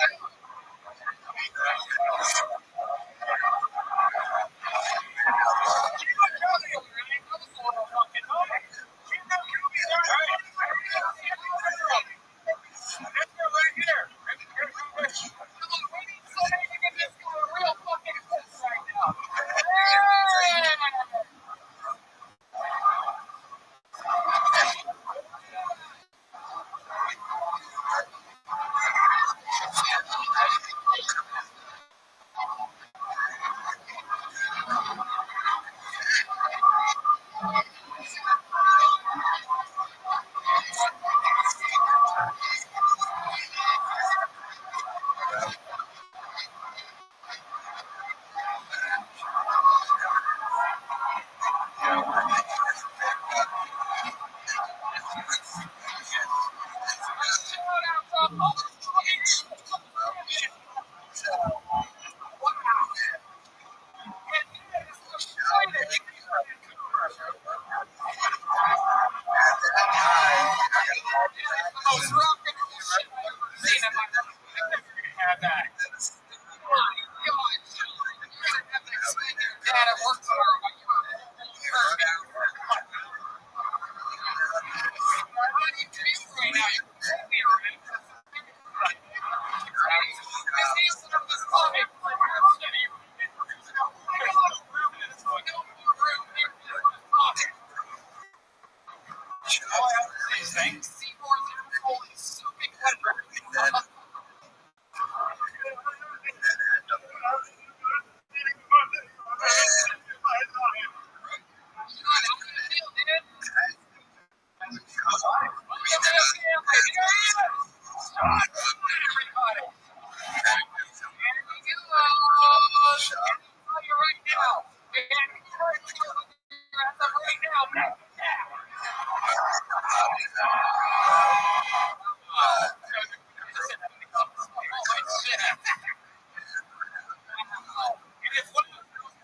And if one of those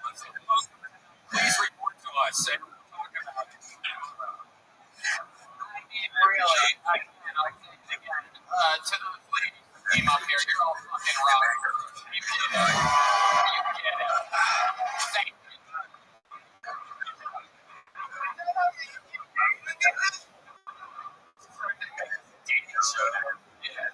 please report to us. And we'll talk about it. Really, again, to those ladies who came up here, you're all fucking rock. You get it. You get it. Thank you. Dating show. Yeah.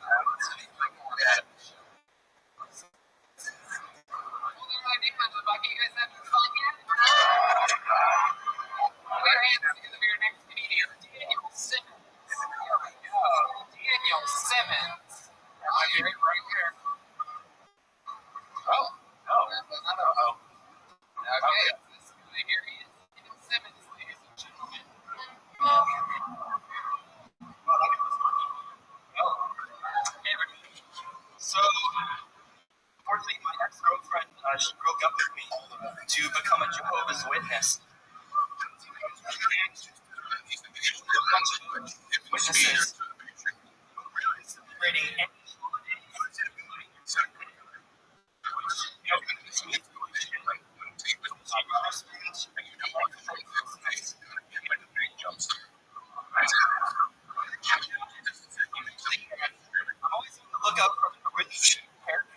Daniel Simmons. Right here. Oh. Okay. Here he is. Daniel Simmons, ladies and gentlemen. So, unfortunately, my ex-girlfriend, she broke up with me to become a Jehovah's Witness. Witnesses celebrating any I'm always on the lookout for a rich haircut.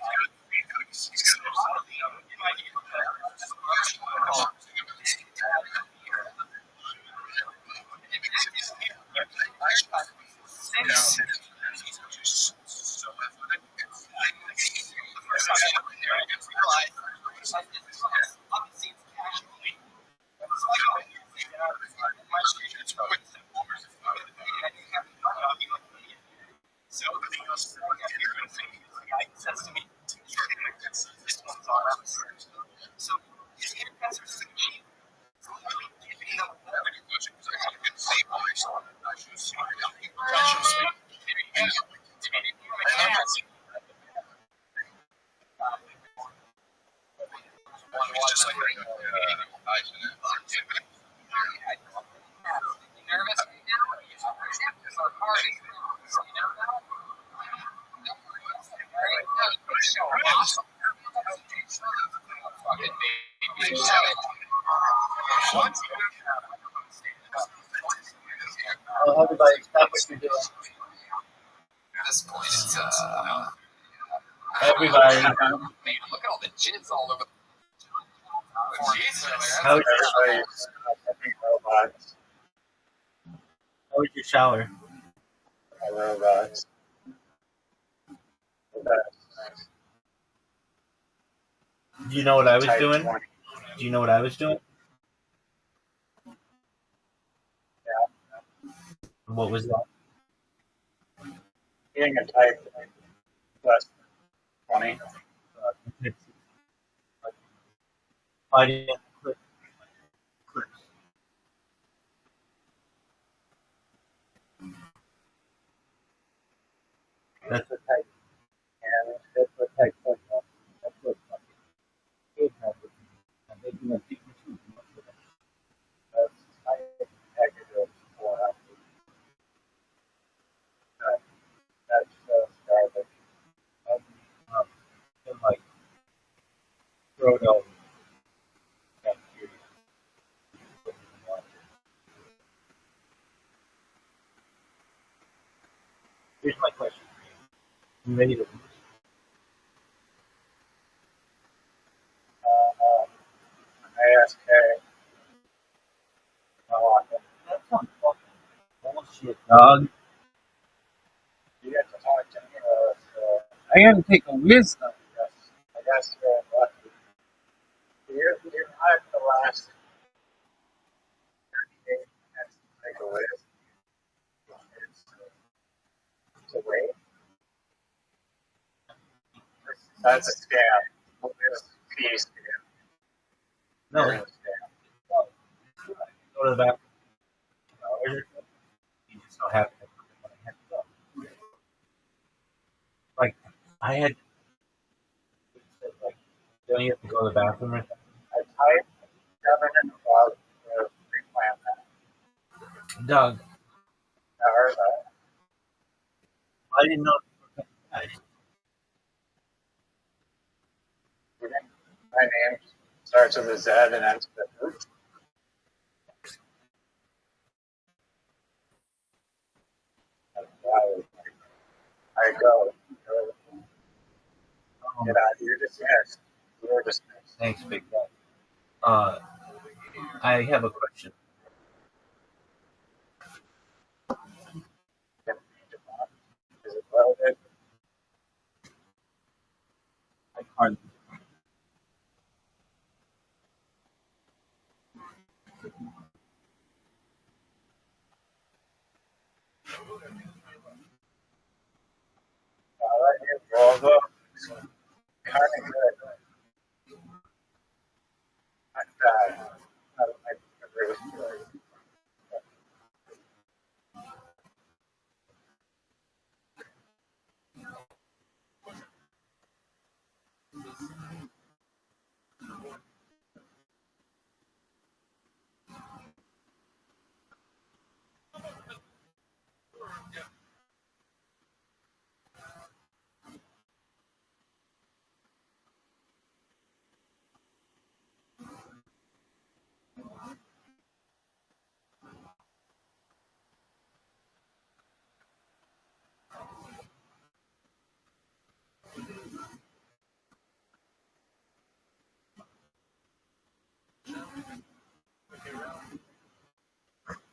So his haircuts are so cheap. Oh, everybody, stop what you're doing. At this point, it's Everybody. man, look at all the jizz all over. Jesus. How was your robots? How was your shower? Robots. Do you know what I was Type doing? 20. Do you know what I was doing? Yeah. What was that? Being a type plus 20. I didn't click. That's what type. And that's what type 20. That's what it has. I'm making a big machine. That's type negative 4. That's garbage. In like proto bacteria. Here's my question for you. You ready to ASK. That's not fucking bullshit, dog. You get to talk to me. I gotta take a whiz though. Yes. I guess you're lucky. You're not the last 30 days to take a list. It's a wait. That's a scam. It's a fee scam. No. You're in a scam. Go to the bathroom. You just don't have to. Like, I had. Like, don't you have to go to the bathroom or something? I typed government above to pre-plan that. Doug, I heard that. I didn't know. My name starts with a Z and ends with a H. I go. Get out. You're dismissed. You're dismissed. Thanks, big guy. I have a question. Is it relevant? I hardly. Volvo. Kind of good. Not bad. I agree with you.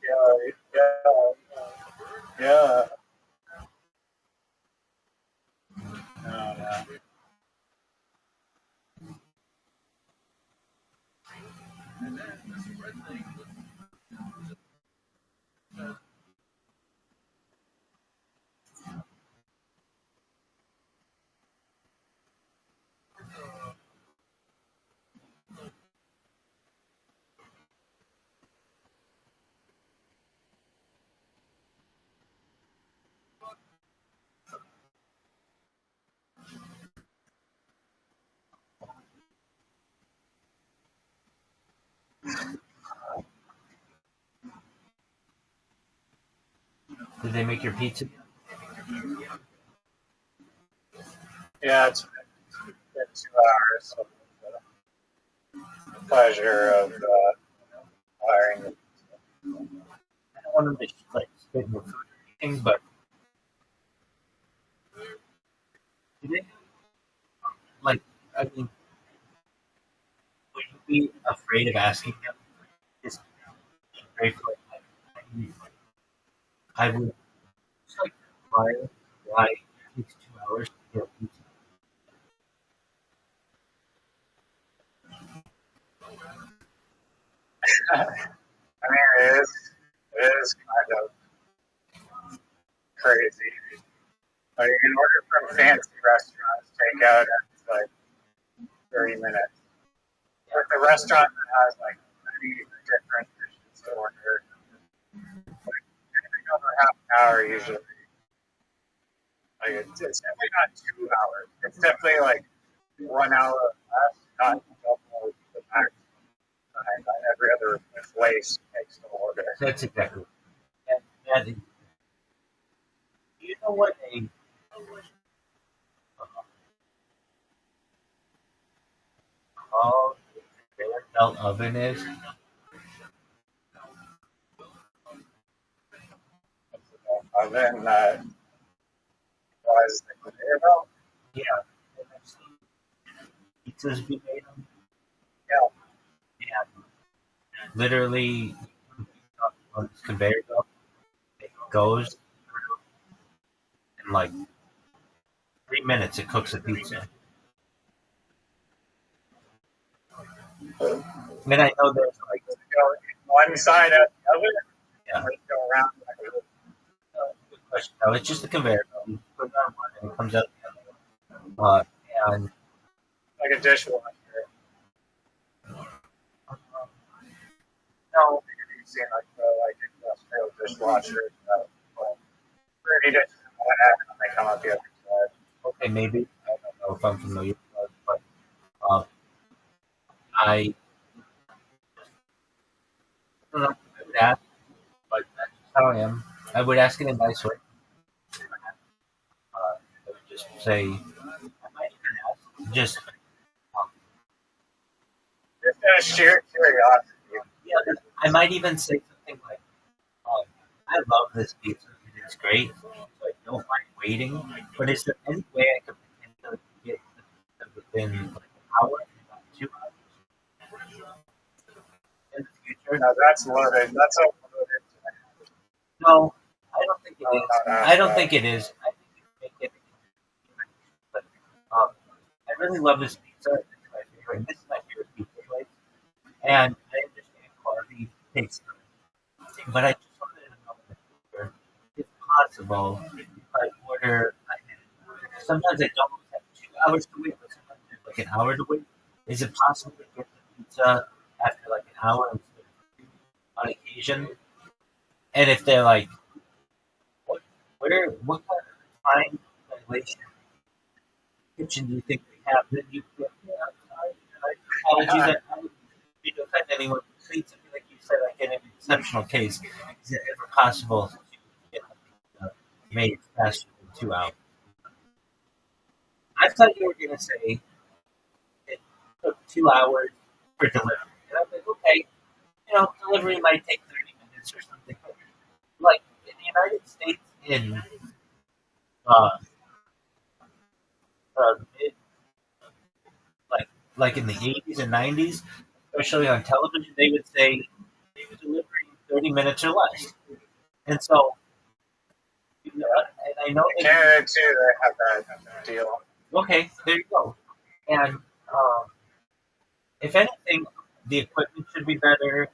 Yeah, yeah. No. Did they make your pizza? Yeah, it's been 2 hours. So the pleasure of hiring. I don't want them to like spit in your food or anything, but do they? Like, I mean, would you be afraid of asking them? Just be grateful. I would just like why it takes 2 hours to get a pizza. I mean, it is kind of crazy. Like, you can order from fancy restaurants, takeout, and it's like 30 minutes. With a restaurant that has like 30 different dishes to order, like anything over half an hour usually. Like it's definitely not 2 hours. It's definitely like 1 hour less, not double the max time that every other place takes to order. That's exactly. And do you know what a called conveyor belt oven is? And then was the conveyor belt. Yeah, pizzas be made on. Yeah, And literally on this conveyor belt, it goes in like 3 minutes. It cooks a pizza. I mean, I know there's like you go one side at the other, yeah. or you go around. Like, Good question. No, it's just a conveyor belt. You put it on one and it comes out the other. And like a dishwasher. no, You've seen like the industrial dishwasher. Well, 30 dishes in one end, and they come out the other side. okay, maybe I don't know if I'm familiar with it, but um, I don't know. I would ask, but that's just how I am. I would ask in a nice way. just say, I might even ask, just Just out of sheer curiosity. yeah, I might even say something like, I love this pizza. It's great. So I don't mind waiting. But is there any way I could potentially get the pizza within like an hour, about 2 hours in the future? No, that's loaded. That's all loaded. No, I don't think it is. I don't think it is. I think you can make it. But I really love this pizza. It's my favorite. This is my favorite pizza place. And I understand quality takes time. But I just wanted to know in the future, if possible, if I order, sometimes I don't have 2 hours to wait, but sometimes there's like an hour to wait. Is it possible to get the pizza after like an hour instead of 2 on occasion? And if they're like, what kind of time dilation kitchen do you think we have? Then you get, yeah, I apologies. I would be offend anyone who treats it like you said, like in an exceptional case. Is it ever possible to get a pizza made faster than 2 hours? I thought you were going to say it took 2 hours for delivery. And I'm like, okay, delivery might take 30 minutes or something. But like in the United States, in uh, mid, like in the 80s and 90s, especially on television, they would say they would deliver in 30 minutes or less. And so, and I know In that, Canada too, they have that deal. okay, there you go. And if anything, the equipment should be better.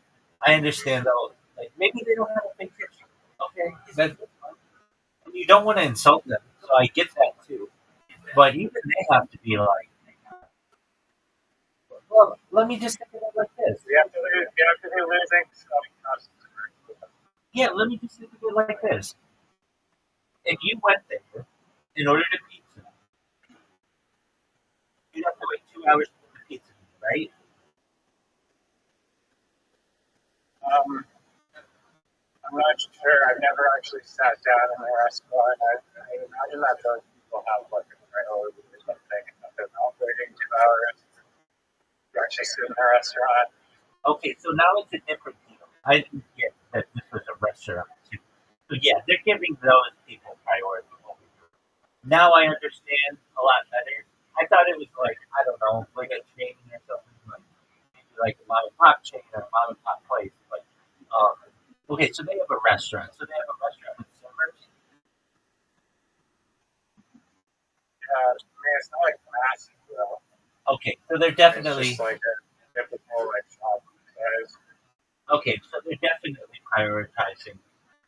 I understand though, like maybe they don't have a big kitchen. Okay, that's fine. And you don't want to insult them, so I get that too. But even they have to be like, well, let me just think of it like this. You have to be losing some customers. Yeah, let me just think of it like this. If you went there and ordered a pizza, you'd have to wait 2 hours for the pizza, right? I'm not sure. I've never actually sat down in a restaurant. I imagine that those people have like a priority or something. If they're not waiting 2 hours, you actually sit in a restaurant. Okay, so now it's a different deal. I didn't get that this was a restaurant too. So yeah, they're giving those people priority. Now I understand a lot better. I thought it was like, I don't know, like a chain or something, like maybe like a mom and pop chain or a mom and pop place. But okay, so they have a restaurant. So they have a restaurant with servers. I mean, it's not like massive though. Okay, so they're It's definitely just like a typical like shop size. okay. So they're definitely prioritizing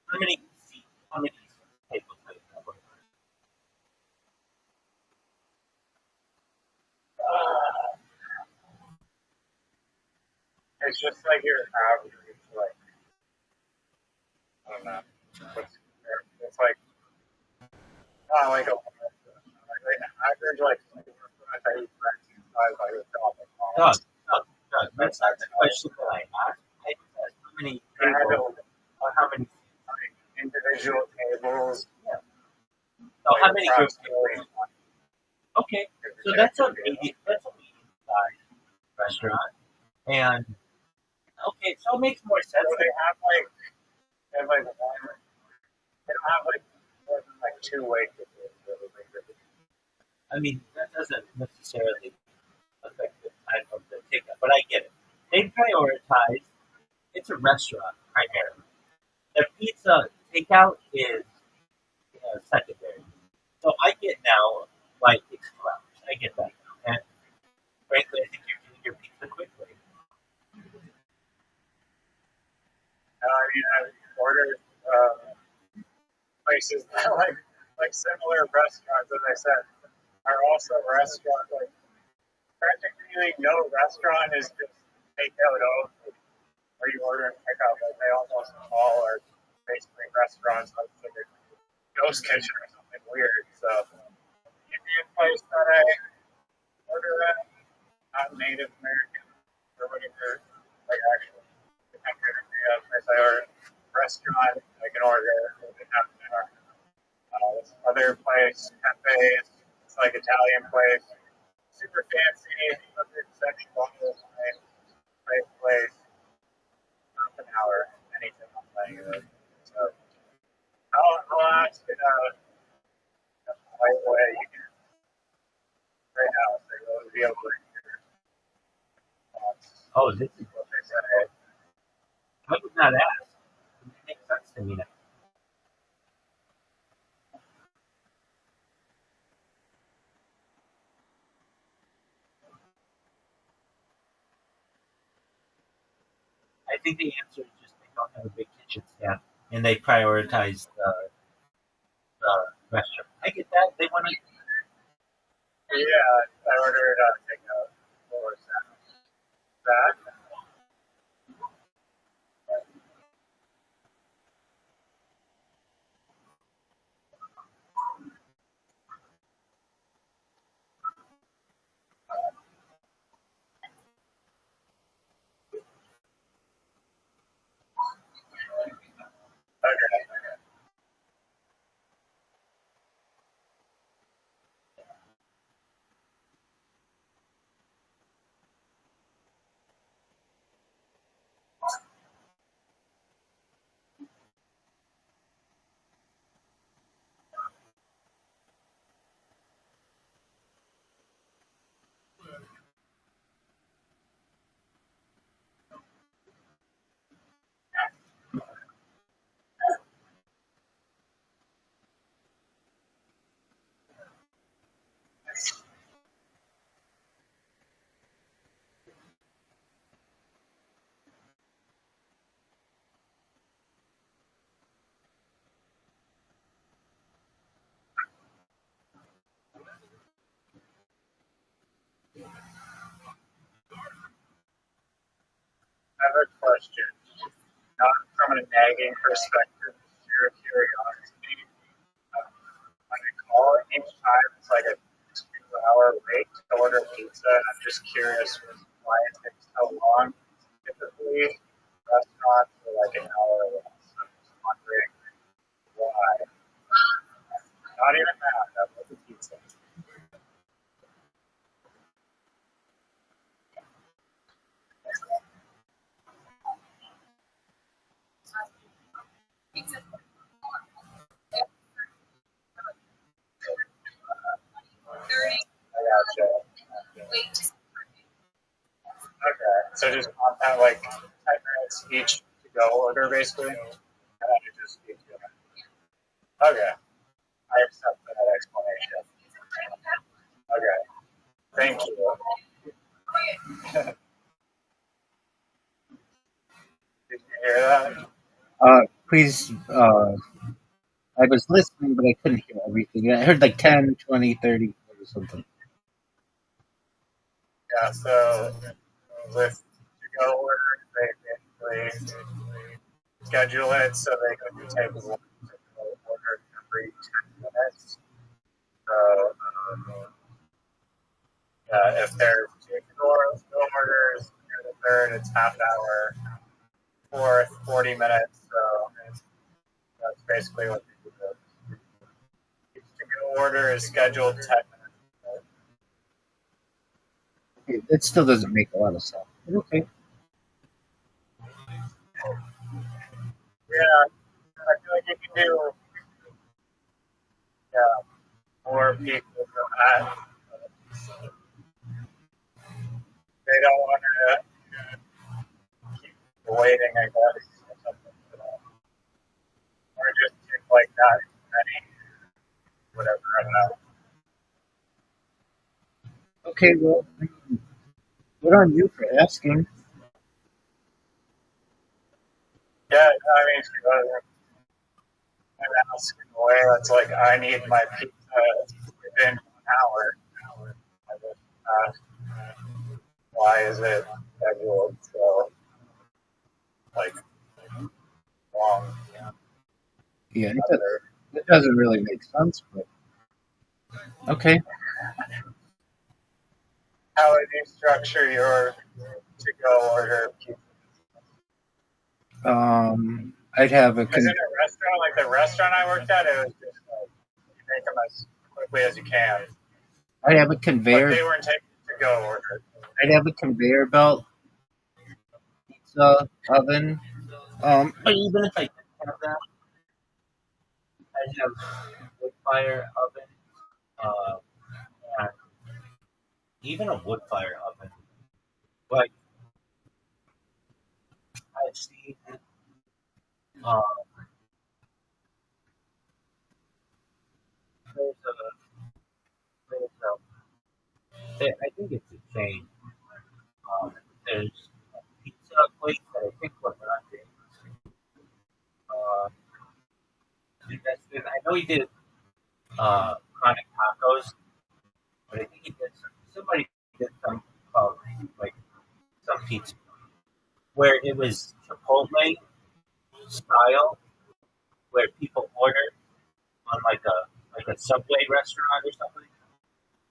how many seats, how many tables they have. It's just like your average, like I don't know. It's like not like a like average like I eat breakfast size like a shop at home. Doug, Doug, that's not the question that I asked. I just asked how many I had tables or how many. like individual tables. Yeah. So how many group tables? Okay, so that's a medium sized restaurant, and okay, so it makes more sense. So they have like one. They don't have like more than like two waitresses. I mean, that doesn't necessarily affect the time of the takeout, but I get it. They prioritize. It's a restaurant primarily. Their pizza takeout is secondary. So I get now why it takes 2 hours. I get that now, and frankly, I think you're getting your pizza quickly. I mean, I've ordered places that like similar restaurants, as I said, are also restaurants. Like practically no restaurant is just takeout only, where you order and pick up. Like they almost all are basically restaurants, like a ghost kitchen or something weird. So Indian place that I order at, not Native American or whatever, like actually place I order restaurant, I can order. This other place, cafes, It's like Italian place, super fancy, 170 bottles wine, great place. Half an hour, anything I'm playing it. So I'll ask it the right way. You can right now, so you'll be able to hear Oh, this is what they say. I would not ask. It makes sense to me now. I think the answer is just they don't have a big kitchen staff and they prioritize the restaurant. I get that. They want to. Yeah, I ordered takeout for that. Okay. I have a question. Not from a nagging perspective, pure curiosity. When I call it, each time it's like a 2-hour wait to order pizza, and I'm just curious why it takes so long. Typically, restaurants are like an hour or less. I'm just wondering why. Not even that. I love the pizza. I gotcha. Okay, so just on that, like 10 minutes each to go order, basically, and then it just keeps going. Okay, I accept that explanation. Okay, thank you. Did you hear that? Please, I was listening, but I couldn't hear everything. I heard like 10, 20, 30 or something. Yeah, so with to-go orders, they basically schedule it so they can take one to-go order every 10 minutes. So, yeah, if there's two to-go orders, and the third, it's half an hour. Fourth, 40 minutes. So that's basically what they do. Each to-go order is scheduled 10 minutes. It still doesn't make a lot of sense. Okay. Yeah, I feel like you can do more people than that. They don't want to keep waiting, I guess, or something. Or just think like that many, whatever. I don't know. Okay, well, good on you for asking. Yeah, I mean, I'm asking away. It's like I need my pizza within 1 hour. I just ask, why is it scheduled so like long? Yeah, it doesn't really make sense, but okay. How would you structure your to-go order pizza? I'd have a Because in a restaurant, like the restaurant I worked at, it was just like you make them as quickly as you can. I'd have a But conveyor. they weren't taking to go order. I'd have a conveyor belt, pizza oven. But even if I didn't have that, I'd have wood fire oven. And even a wood fire oven. Like I've seen, um, there's I think it's a chain. There's a pizza place that I think was not famous. Uh, I know he did chronic tacos, but I think he did somebody did some like some pizza where it was Chipotle style, where people ordered on like a Subway restaurant or something.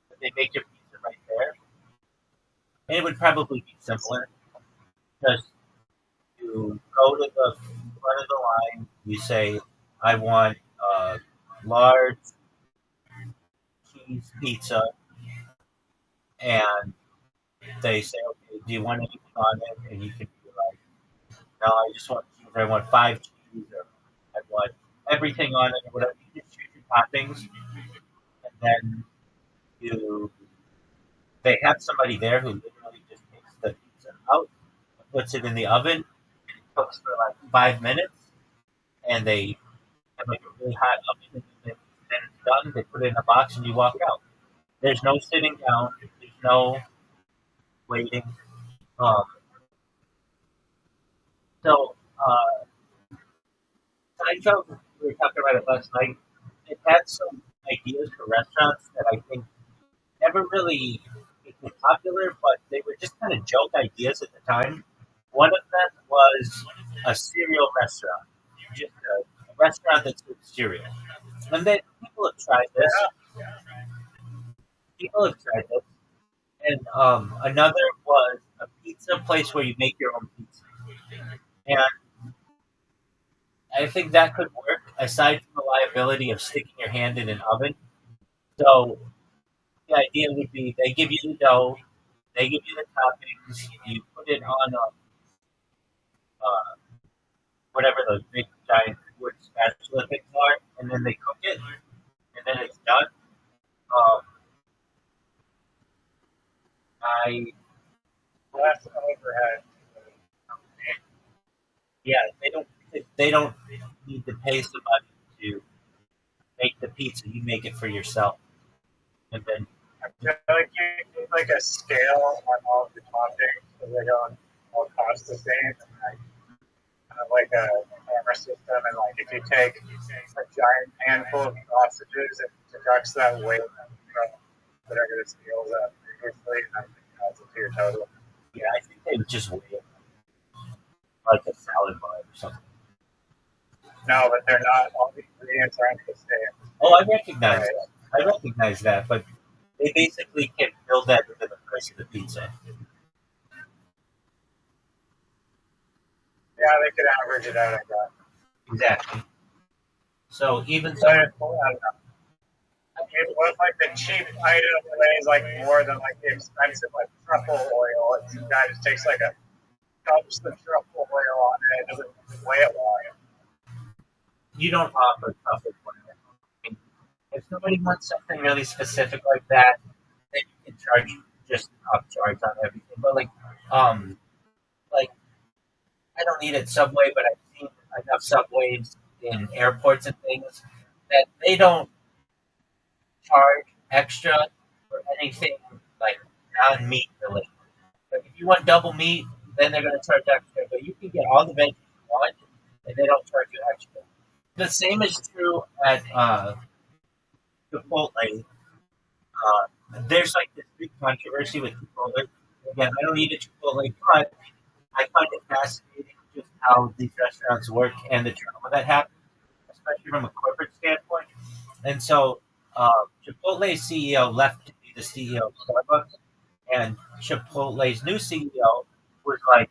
But they make your pizza right there, and it would probably be similar. Just you go to the front of the line, you say, "I want a large cheese pizza," and they say, "Okay, do you want anything on it?" And you can be like, "No, I just want cheese. I want 5 cheese, or I want everything on it, or whatever." You just choose your toppings, and then you they have somebody there who literally just takes the pizza out, puts it in the oven, and it cooks for like 5 minutes, and they have like a really hot oven, and then it's done. They put it in a box, and you walk out. There's no sitting down. There's no waiting. Um, so Seinfeld, we were talking about it last night. It had some ideas for restaurants that I think never really became popular, but they were just kind of joke ideas at the time. One of them was a cereal restaurant, just a restaurant that served cereal. And then people have tried this. People have tried this. And another was a pizza place where you make your own pizza. And I think that could work aside from the liability of sticking your hand in an oven. So the idea would be they give you the dough, they give you the toppings, you put it on uh, whatever those big giant wood spatula things are, and then they cook it, and then it's done. Um, I Less overhead. yeah, they don't need to pay somebody to make the pizza. You make it for yourself, and then I feel like you need like a scale on all of the toppings so they don't all cost the same. And like, kind of like a camera system. And like if you take a giant handful of sausages, it deducts that weight from whatever the scales up previously, and then adds it to your total. yeah, I think they would just weigh it like a salad bar or something. No, but they're not. All the ingredients aren't the same. Oh, I recognize Right. that. I recognize that, but they basically can build that into the price of the pizza. Yeah, they could average it out, I guess. Exactly. So even So, I so, don't know. What if like the cheap item weighs like more than like the expensive like truffle oil, and some guy just takes like a dumps the truffle oil on it, and doesn't weigh it well. you don't offer truffle oil. If somebody wants something really specific like that, then you can charge just upcharge on everything. But like I don't eat at Subway, but I've seen enough Subways in airports and things that they don't charge extra for anything like non-meat related. Like if you want double meat, then they're going to charge extra. But you can get all the veggies you want, and they don't charge you extra. The same is true at Chipotle. There's like this big controversy with Chipotle. Again, I don't eat at Chipotle, but I find it fascinating just how these restaurants work and the drama that happens, especially from a corporate standpoint. And so, Chipotle's CEO left to be the CEO of Starbucks, and Chipotle's new CEO was like,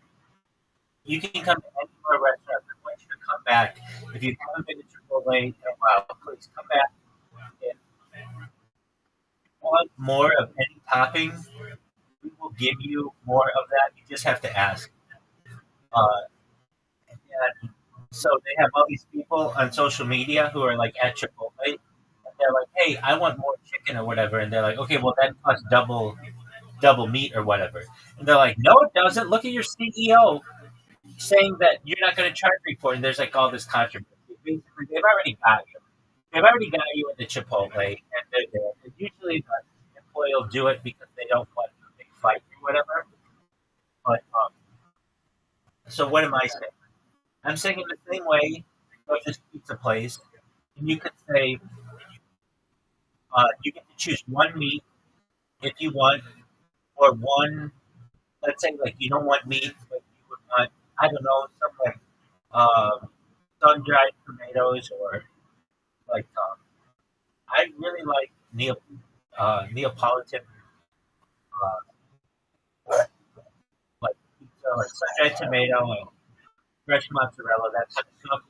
"You can come to any of our restaurants. I want you to come back. If you haven't been to Chipotle in a while, please come back." And want more of any topping, we will give you more of that. You just have to ask. Uh, and so they have all these people on social media who are like at Chipotle, and they're like, "Hey, I want more chicken or whatever," and they're like, "Okay, well that costs double meat or whatever," and they're like, "No, it doesn't. Look at your CEO saying that you're not going to charge me for it." And there's like all this controversy. Basically, they've already got you. They've already got you in the Chipotle, and they're there. And usually, the employee will do it because they don't want a big fight or whatever. But so what am I saying? I'm saying in the same way with this pizza place, and you could say you get to choose one meat if you want, or one. Let's say like you don't want meat, but you would want I don't know some like sun dried tomatoes or like I really like Neapolitan like pizza, like sun dried tomato and fresh mozzarella, that kind of stuff.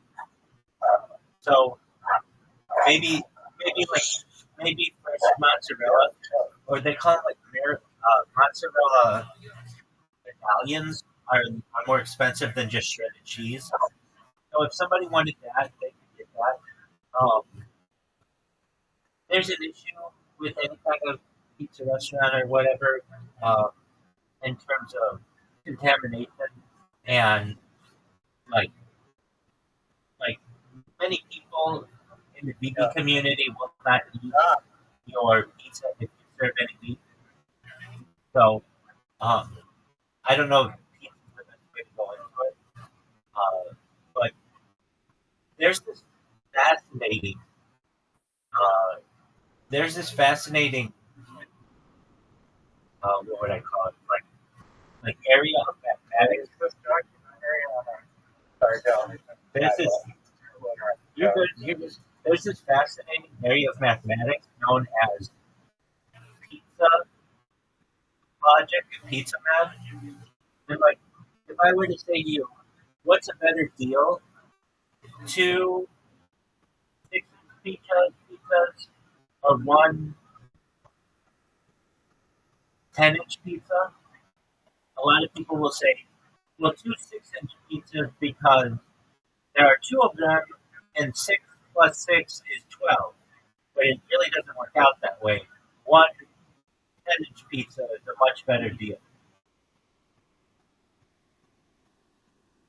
So maybe maybe maybe fresh mozzarella, or they call it like mozzarella medallions are more expensive than just shredded cheese. So if somebody wanted that, they could get that. There's an issue with any kind of pizza restaurant or whatever in terms of contamination and like like many people in the vegan community will not eat your pizza if you serve any meat. So um, I don't know if pizza is the best way to go into it, but there's this fascinating uh, there's this fascinating what would I call it like area of mathematics. This documentary on sorry, go. There's this you're good, you're good. There's this fascinating area of mathematics known as pizza logic, pizza math. And like, if I were to say to you, what's a better deal? Two 6-inch pizzas or one 10-inch pizza? A lot of people will say, well, two 6-inch pizzas because there are two of them, and 6 plus 6 is 12. But it really doesn't work out that way. One 10-inch pizza is a much better deal.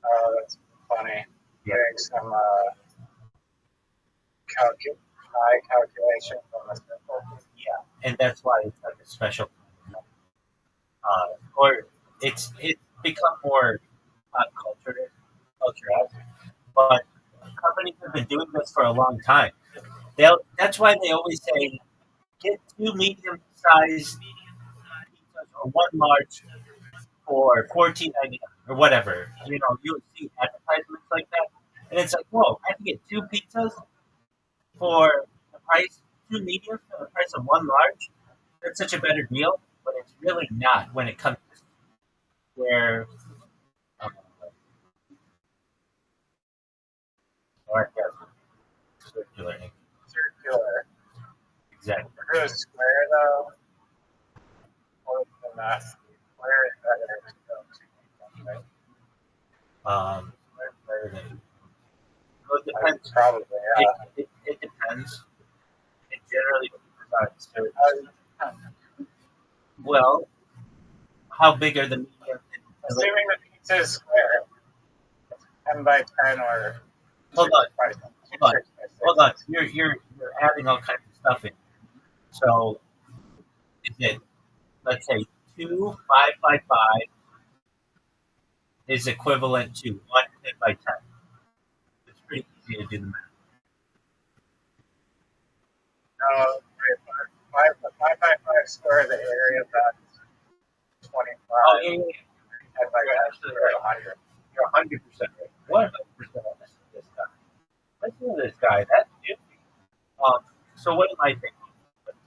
Oh, that's funny. Yeah. Doing some high calculations on the simple. Yeah, and that's why it's like a special. Or it's become more pop culture, but companies have been doing this for a long time. That's why they always say get two medium-sized pizzas or one large for $14.99 or whatever. You know, you would see advertisements like that, and it's like, whoa, I can get two pizzas for the price, two mediums for the price of one large. That's such a better deal, but it's really not when it comes to where sarcasm, circular ink. Circular. Exactly. If it was square though, or the math square is better to go to, right? Better than. Well, it depends. Probably, yeah. It depends. It generally depends on well, how big are the medium? Assuming the pizza is square, 10 by 10 or Hold on. 6 by 6 Hold on. You're adding all kinds of stuff in. So is it let's say 2 5 by 5 is equivalent to 1 10 by 10. It's pretty easy to do the math. No, 5 by 5 square, the area that's 25. Oh yeah. 10 by 10 Actually, square, right. 100. You're 100% right. 100% on this guy. Listen to this guy. That's nifty. So what am I thinking?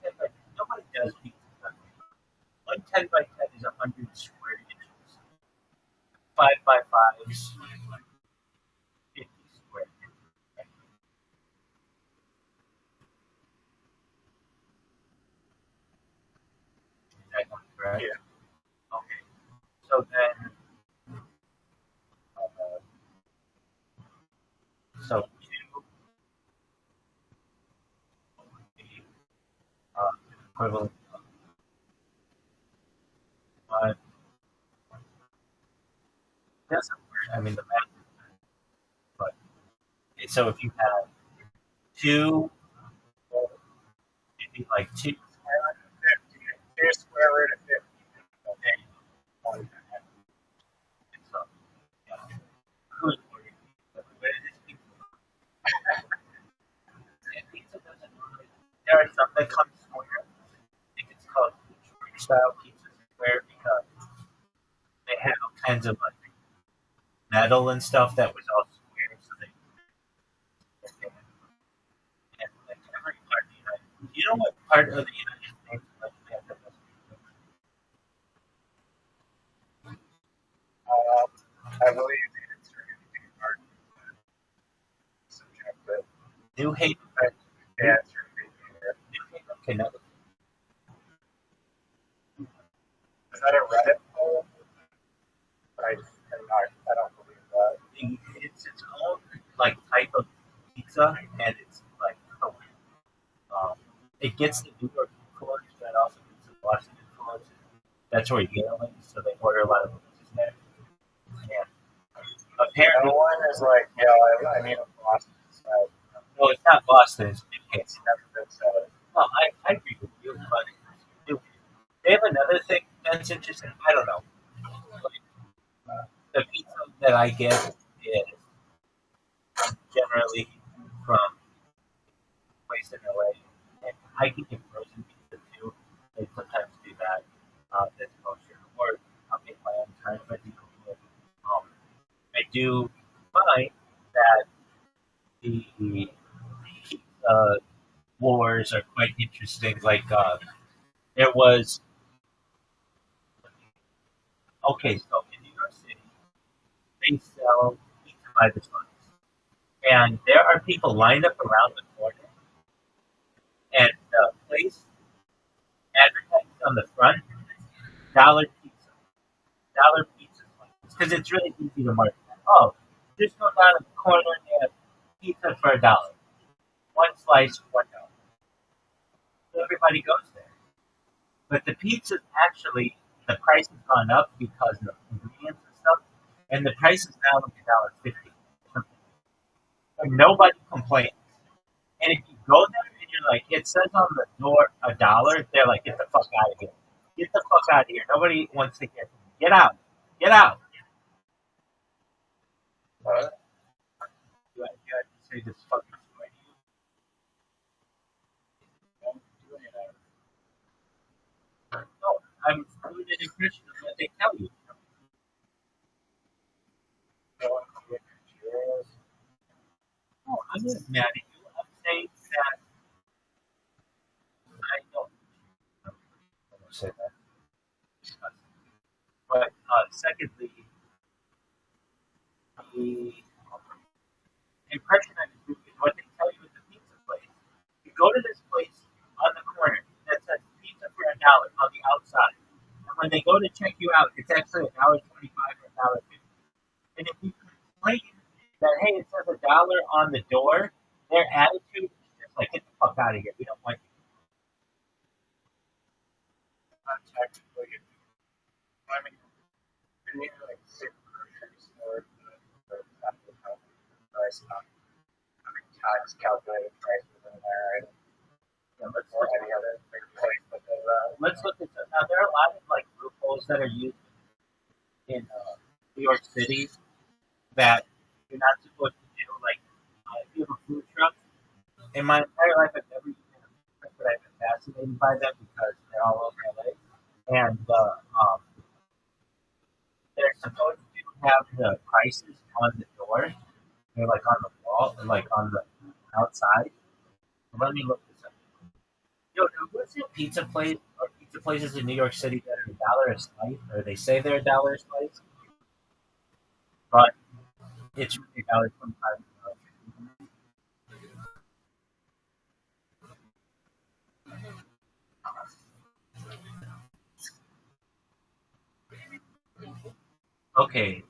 10 by 10. Nobody does pizza. 1 10 by 10 is 100 square inches. 5 by 5 is 50 square inches. correct? Yeah. Okay. So then, uh, so 2 would be equivalent of 1. That's not weird. I mean, the math is but so if you have 2, it'd be like 2 Square root of 50. 2 square root of 50. okay, One. so, yeah. Who's worried? But it is pizza. And pizza doesn't really, there are some that come square. I think it's called Detroit style pizza square because they had all kinds of like metal and stuff that was all square, so and like every part of the United. You know what part of the United States actually has the best pizza? I believe the answer is hard subjective. New Haven, The answer would be either. New Haven, Connecticut. Is that a Reddit poll? I don't believe that. It's its own like type of pizza, and it's like it gets the New York influence, but it also gets the Boston influence. That's where Yale is, so they order a lot of pizzas there. And apparently, No one is like, yeah, I need a Boston side. no, it's not Boston. It's New Haven. It's never been said. Well, I agree with you, but they have another thing that's interesting. I don't know. The pizza that I get is generally from a place in LA, and I can get frozen pizza too. They sometimes do that. That's kosher, or I'll make my own kind of pizza. I do find that the pizza wars are quite interesting. Like there was okay, so in New York City, they sell pizza by the slice. And there are people lined up around the corner, and the place advertised on the front, dollar pizza, dollar pizza, because it's really easy to market. Oh, just go down to the corner and have pizza for $1, 1 slice, $1. So everybody goes there. But the pizza actually, the price has gone up because of ingredients and stuff, and the price is now like $1.50. And nobody complains. And if you go there and you're like, it says on the door $1, they're like, get the fuck out of here. Get the fuck out of here. Nobody wants to hear from you. Get out. Get out. What? You have to say this fucking story to you. Don't do any of that. No, I'm doing an impression of what they tell you. No one can get yours. No, I'm not mad at you. I'm saying that I don't. I won't say that. But secondly, the impression I do is what they tell you at the pizza place. You go to this place on the corner that says pizza for $1 on the outside, and when they go to check you out, it's actually $1.25 or $1.50. And if you complain that hey, it says $1 on the door, their attitude is just like get the fuck out of here. We don't want you. Not technically. I mean, you need to like sit grocery store for price, not having tax calculated prices in there, and Yeah, let's or look any other big place that does that. let's look at that. Now there are a lot of like loopholes that are used in New York City that you're not supposed to do. Like if you have a food truck, in my entire life I've never eaten a food truck, but I've been fascinated by them because they're all over LA, and they're supposed to have the prices on the door. They're like on the wall, like on the outside. Let me look this up. Yo, what's your pizza place or pizza places in New York City that are $1 a slice, or they say they're $1 a slice, but it's really $1.25. Okay,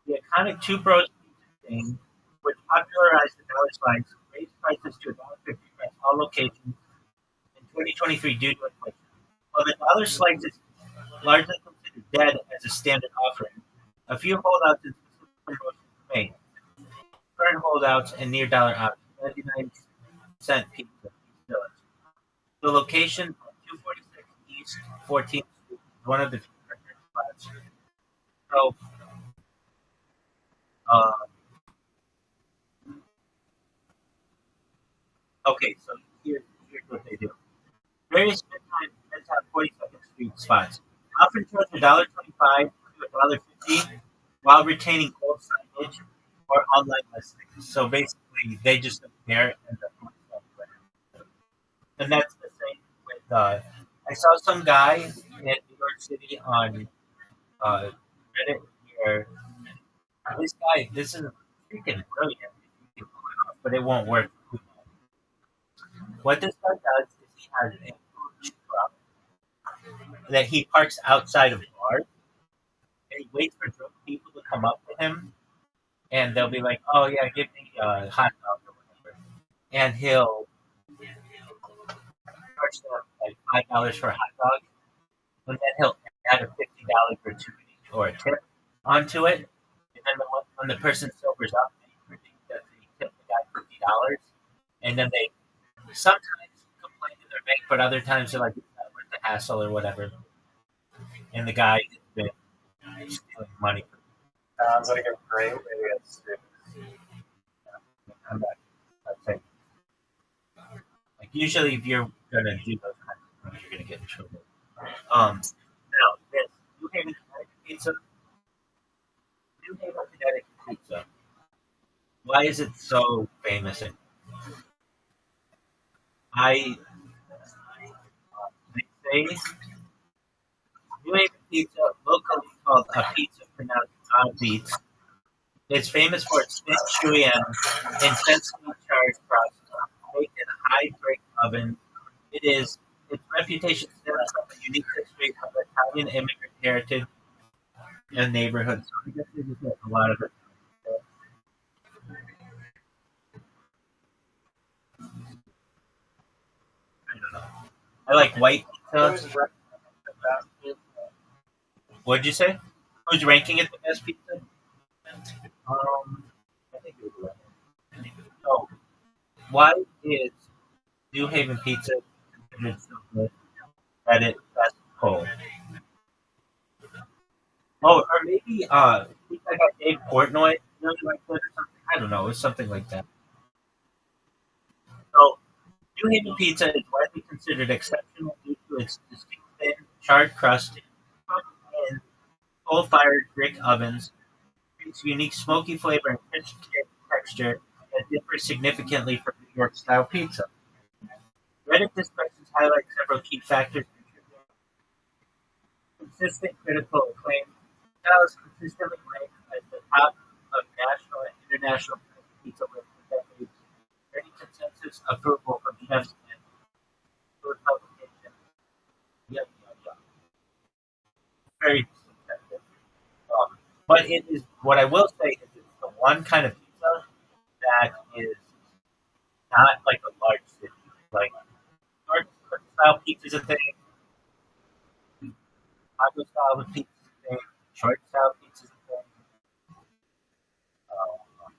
the iconic Two Bros Pizza thing, which popularized the dollar slice, raised prices to $1.50 across all locations in 2023 due to inflation. While the dollar slice is largely considered dead as a standard offering, a few holdouts and specific promotions remain. Current holdouts and near dollar options, 99-cent pizza, Village. The location of 246 East 14th Street is one of the few record spots. So, uh, okay, so here's what they do. Various Midtown 42nd Street spots often charge $1.25 to $1.50 while retaining old signage or online listings. So basically, they just don't care and the food is everywhere. And that's the same with. I saw some guy in New York City on Reddit here. This guy, this is freaking brilliant, but it won't work. What this guy does is he has a food truck that he parks outside of bars, and he waits for drunk people to come up to him, and they'll be like, "Oh yeah, give me a hot dog or whatever," and he'll charge them like $5 for a hot dog, and then he'll add a $50 gratuity or a tip onto it, and then when the person sobers up, they predict that they tip the guy $50, and then they sometimes complain to their bank, but other times they're like, "It's not worth the hassle" or whatever, and the guy has been stealing money. Sounds like a great way to get students. I'm not, not saying. Like usually, if you're gonna do those kinds of things, you're gonna get in trouble. Now this New Haven, Connecticut pizza. New Haven, Connecticut pizza. Why is it so famous? And I they say New Haven pizza, locally called a pizza pronounced beats. It's famous for its thin, chewy, and intensely charged crust, baked in a high brick oven. Its reputation stems from a unique history of Italian immigrant heritage and neighborhoods. So I guess they just get a lot of it. I don't know. I like white Who's pizza. ranking the best pizza? What'd you say? Who's ranking it the best pizza? I think it was. Oh, why is New Haven pizza considered so good that it best cold? Oh, or maybe we got Dave Portnoy really like that or something. I don't know. It's something like that. So New Haven pizza is widely considered exceptional due to its distinct thin, charred crust, cooked in coal-fired brick ovens, its unique smoky flavor and crisp texture that differs significantly from New York style pizza. Reddit discussions highlight several key factors contributing consistent critical acclaim. Style is consistently ranked as the top of national and international pizza lists for decades, earning consensus approval from chefs and food publications. Yep, yep, yep. Very subjective. But it is what I will say is it's the one kind of pizza that is not like a large city. Like North style pizza is a thing, Chicago style pizza is a thing, Detroit style pizza is a thing. Uh,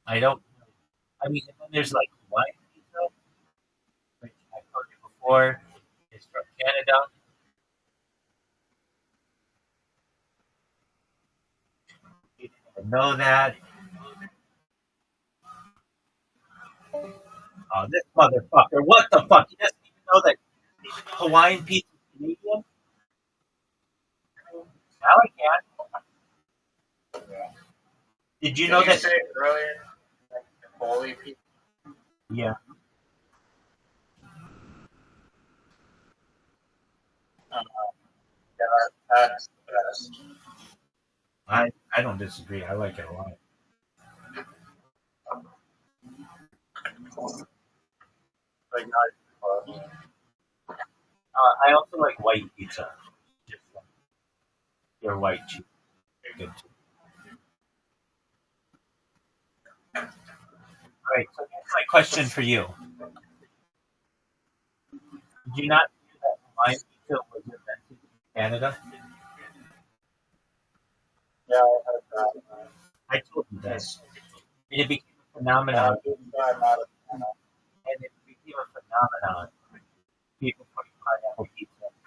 I don't. I mean, and then there's like Hawaiian pizza, which I told you before is from Canada. You didn't even know that. Oh, this motherfucker! What the fuck? He doesn't even know that Hawaiian pizza is Canadian. Now I can. Did you Did know you that? say earlier, like the Foley pizza? Yeah, Uh, yeah, that's the best. I don't disagree. I like it a lot. Like not even close. I also like white pizza. Just like your white cheese. Very good too. All right. So here's my question for you. Did you not know that Hawaiian pizza was invented in Canada? Yeah, I heard that. I told you that. And it became a phenomenon. I'm not a fan of. And it became a phenomenon. People putting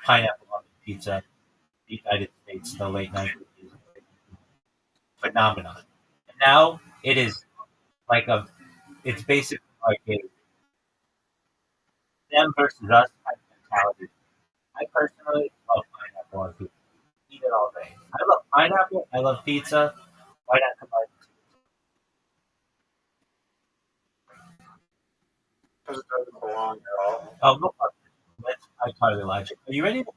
pineapple on pizza in the United States in the late 1990s. Phenomenon. And now it is like a, it's basically like a them versus us type mentality. I personally love pineapple on pizza. Eat it all day. I love pineapple. I love pizza. Why not combine the two? Because it doesn't belong at all. Oh, no problem. I totally like it. Are you ready to play?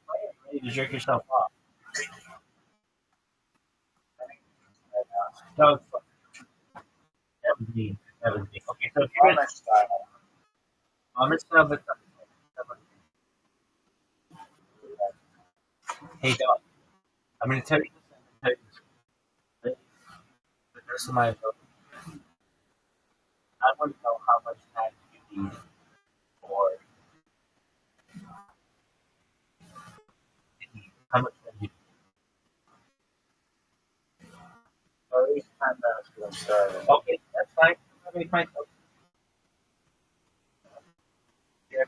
Are you ready to jerk yourself off? No, it's fine. That was me. That was me. Okay, so if you're ready, Amish style. I'm gonna start with hey, dog. I'm gonna tell you this. I'm gonna tell you this. The rest of my ability. I want to know how much time you need for how much time you Or at least 10 minutes to get started. okay, that's fine. How many pints? Okay.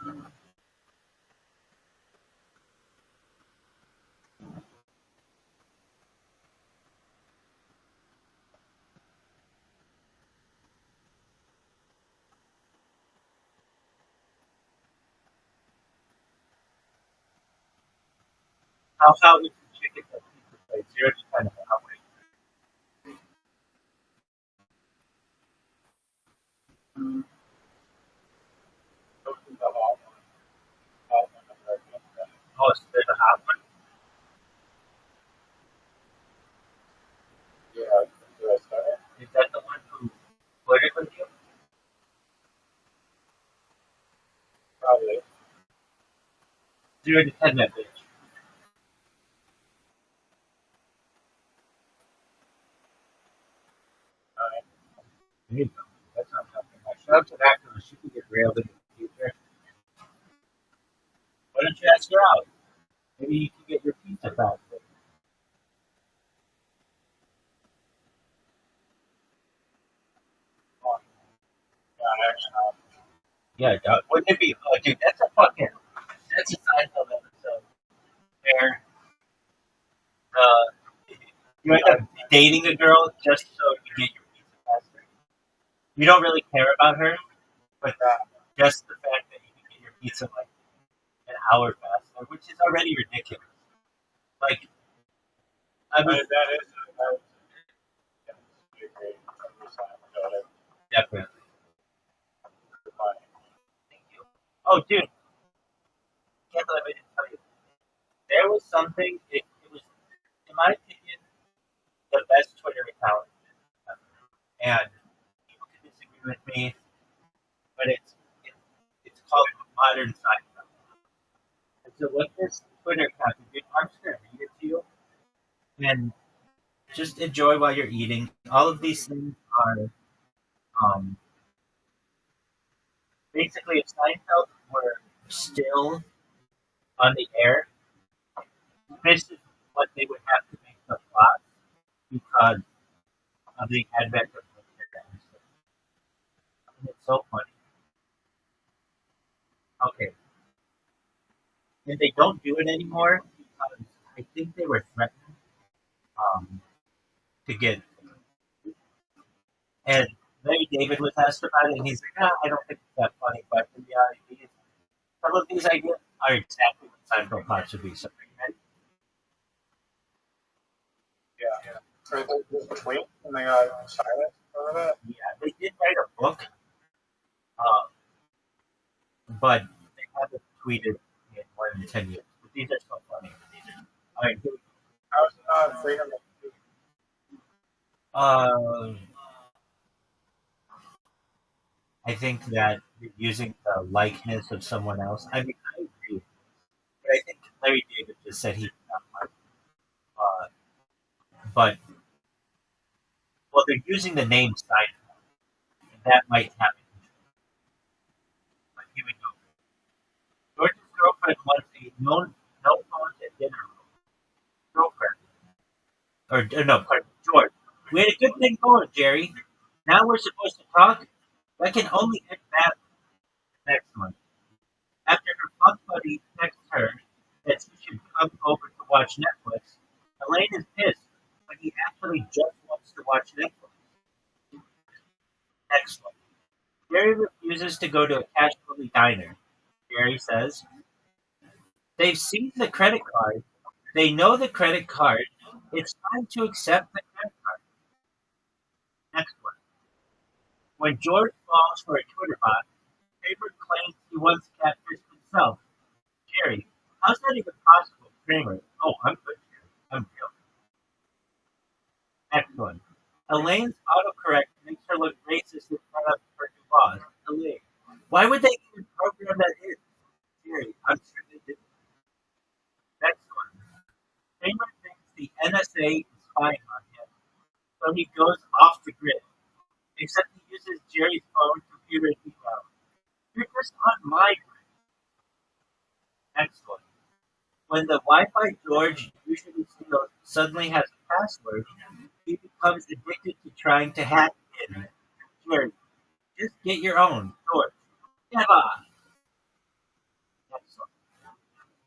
How about with the chicken at pizza place? You're just kind of halfway. Open the hot one of the Oh, so there's a hot one. yeah, the starter. Is that the one who flirted with you? Probably. 0 to 10, that bitch. There you go. That's not something. I shout out to that girl. She can get railed in the future. Why don't you ask her out? Maybe you can get your pizza back. Yeah, actually. Yeah, dog. Wouldn't it be? Oh, dude, that's a fucking. That's a Seinfeld episode where you end up dating a girl just so you get your pizza faster. You don't really care about her, but just the fact that you can get your pizza like an hour faster, which is already ridiculous. Like, I mean, That is a great conversation. definitely. Thank you. Oh, dude, can't believe I didn't tell you. There was something. It was, in my opinion, the best Twitter account ever. And people can disagree with me, but it's called Modern Seinfeld. And so what this Twitter account is, I'm just gonna read it to you and just enjoy while you're eating. All of these things are um, basically if Seinfeld were still on the air, this is what they would have to make the plot because of the advent of Twitter. And it's so funny. Okay, and they don't do it anymore because I think they were threatened um, to get. And Larry David was asked about it, and he's like, I don't think it's that funny, but in reality, some of these ideas are exactly what Seinfeld thought should be. So, right? Yeah. So the tweet and they got silent over that. Yeah, they did write a book, uh, but they haven't tweeted in more than 10 years. But these are so funny. All right, here we How's it not freedom of speech? go. I think that you're using the likeness of someone else. I mean, I agree, but I think Larry David just said he did not like. But well, they're using the name Seinfeld, and that might happen. But here we go. George's girlfriend wants a no phones at dinner rule. Girlfriend, or no, pardon, George. We had a good thing going, Jerry. Now we're supposed to talk. That can only end badly. Next one. After her fuck buddy texts her that she should come over to watch Netflix, Elaine is pissed, but he actually just wants to watch Netflix. Next one. Jerry refuses to go to a cash only diner. Jerry says, they've seen the credit card. They know the credit card. It's time to accept the credit card. Next one. When George falls for a Twitter bot, Kramer claims he once catfished himself. Jerry, how's that even possible? Kramer, oh, I'm good, Jerry. I'm real. Next one. Elaine's autocorrect makes her look racist in front of her new boss, Elaine. Why would they even program that in? Jerry, I'm sure they didn't. Next one. Kramer thinks the NSA is spying on him, so he goes off the grid. Except he uses Jerry's phone, computer, and email. You're just on my grid. Next one. When the Wi-Fi George usually steals suddenly has a password, he becomes addicted to trying to hack it. Jerry, just get your own, George. Never.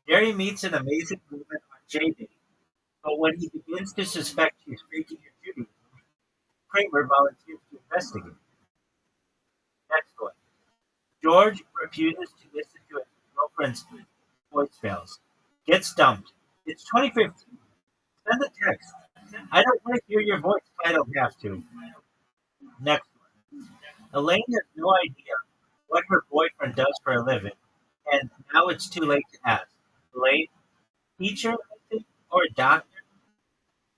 Jerry meets an amazing woman on J-Day, but when he begins to suspect she's faking her Judaism, Kramer volunteers to investigate. Next one. George refuses to listen to his girlfriend's voicemails. Gets dumped. It's 2015. Send a text. I don't want to hear your voice if I don't have to. Next one. Elaine has no idea what her boyfriend does for a living, and now it's too late to ask. Elaine, teacher, I think, or a doctor?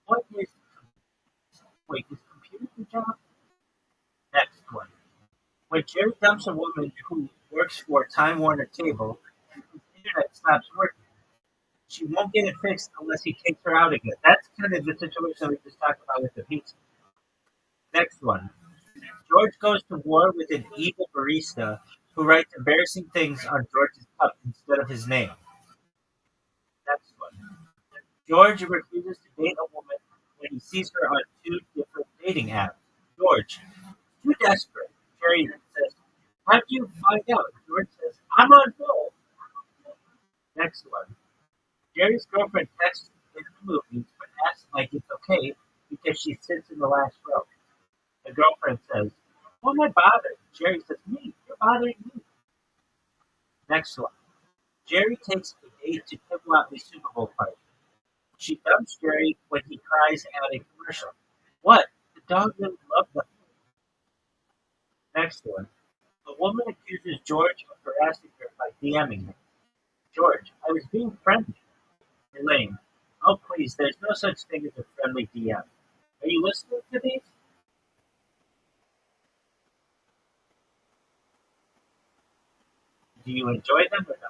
What is his computer job? Next one. When Jerry dumps a woman who works for Time Warner Cable, his internet stops working. She won't get it fixed unless he takes her out again. That's kind of the situation we just talked about with the pizza. Next one. George goes to war with an evil barista who writes embarrassing things on George's cup instead of his name. Next one. George refuses to date a woman when he sees her on 2 different dating apps. George, too desperate. Jerry says, how'd you find out? George says, I'm on both. Next one. Jerry's girlfriend texts in the movies but asks like it's okay because she sits in the last row. The girlfriend says, who am I bothering? Jerry says, me, you're bothering me. Next one. Jerry takes a date to Tim Watley's Super Bowl party. She dumps Jerry when he cries at a commercial. What? The dog really loved them. Next one. A woman accuses George of harassing her by DMing him. George, I was being friendly. Elaine, oh please, there's no such thing as a friendly DM. Are you listening to these? Do you enjoy them or no?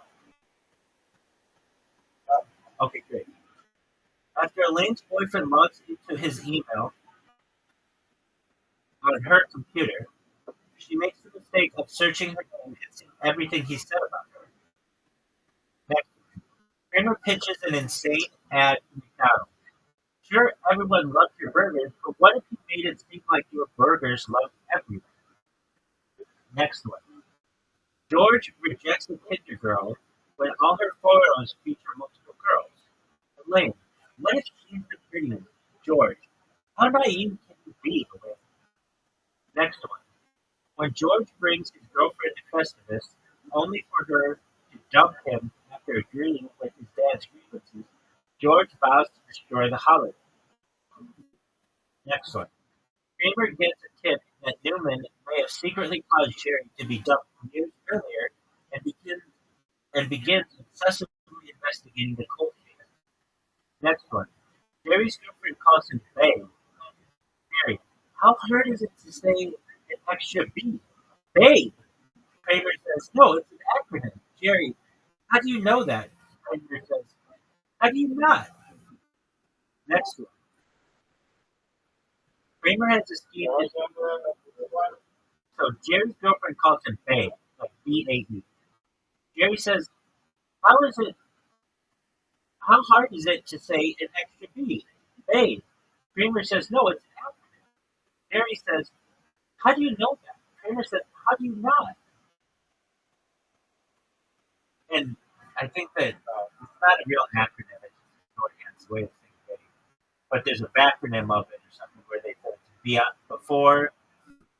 Okay, great. After Elaine's boyfriend logs into his email on her computer, she makes the mistake of searching her name and seeing everything he said about her. Next, Kramer pitches an insane ad to McDonald's. Sure, everyone loved your burgers, but what if you made it seem like your burgers loved everyone? Next one. George rejects the Tinder girl when all her photos feature multiple girls. Elaine, what if she's the pretty one? George, how naive can you be, Elaine? Next one. When George brings his girlfriend to Festivus, only for her to dump him after agreeing with his dad's grievances, George vows to destroy the holiday. Next one. Kramer gets a tip that Newman may have secretly caused Jerry to be dumped years earlier and begins obsessively investigating the cold case. Next one. Jerry's girlfriend calls him Babe. Jerry, how hard is it to say an extra B? Babe. Kramer says, no, it's an acronym. Jerry, how do you know that? Kramer says, how do you not? Next one. Kramer has a scheme. So Jerry's girlfriend calls him Babe, like B-A-E. Jerry says, how hard is it to say an extra B? Babe. Kramer says, no, it's an acronym. Jerry says, how do you know that? Kramer says, how do you not? And I think that it's not a real acronym, it's just shorthand's way of saying Babe. But there's a backronym of it or something where they put be before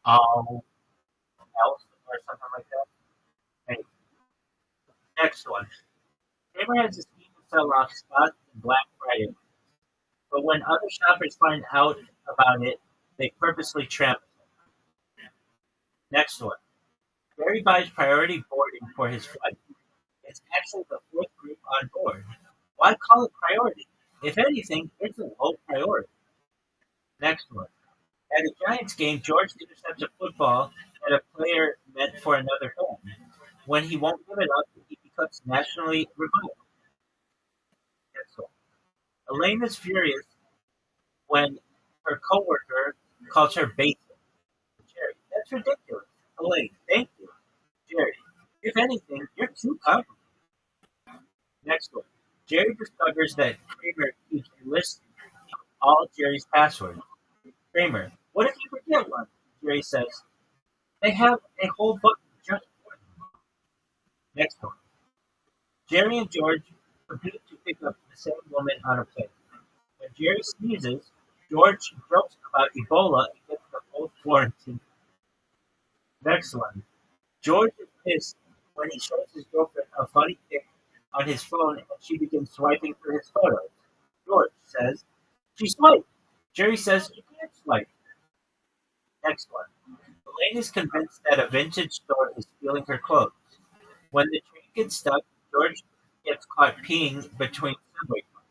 all else or something like that. Anyway, next one. Kramer has a scheme to sell off spots in Black Friday, but when other shoppers find out about it, they purposely trample them. Next one. Barry buys priority boarding for his flight. It's actually the 4th group on board. Why call it priority? If anything, it's a low priority. Next one. At a Giants game, George intercepts a football that a player meant for another home. When he won't give it up, he becomes nationally reviled. Next one. Elaine is furious when her coworker calls her basic. Jerry, that's ridiculous. Elaine, thank you. Jerry, if anything, you're too complicated. Next one. Jerry discovers that Kramer keeps a list of all Jerry's passwords. Kramer, what if you forget one? Jerry says, they have a whole book just for them. Next one. Jerry and George compete to pick up the same woman on a plane. When Jerry sneezes, George jokes about Ebola and gets the whole quarantine. Next one. George is pissed when he shows his girlfriend a funny pic on his phone and she begins swiping through his photos. George says, "She swiped." Jerry says, "You can't swipe." Next one. Elaine is convinced that a vintage store is stealing her clothes. When the train gets stuck, George gets caught peeing between subway cars.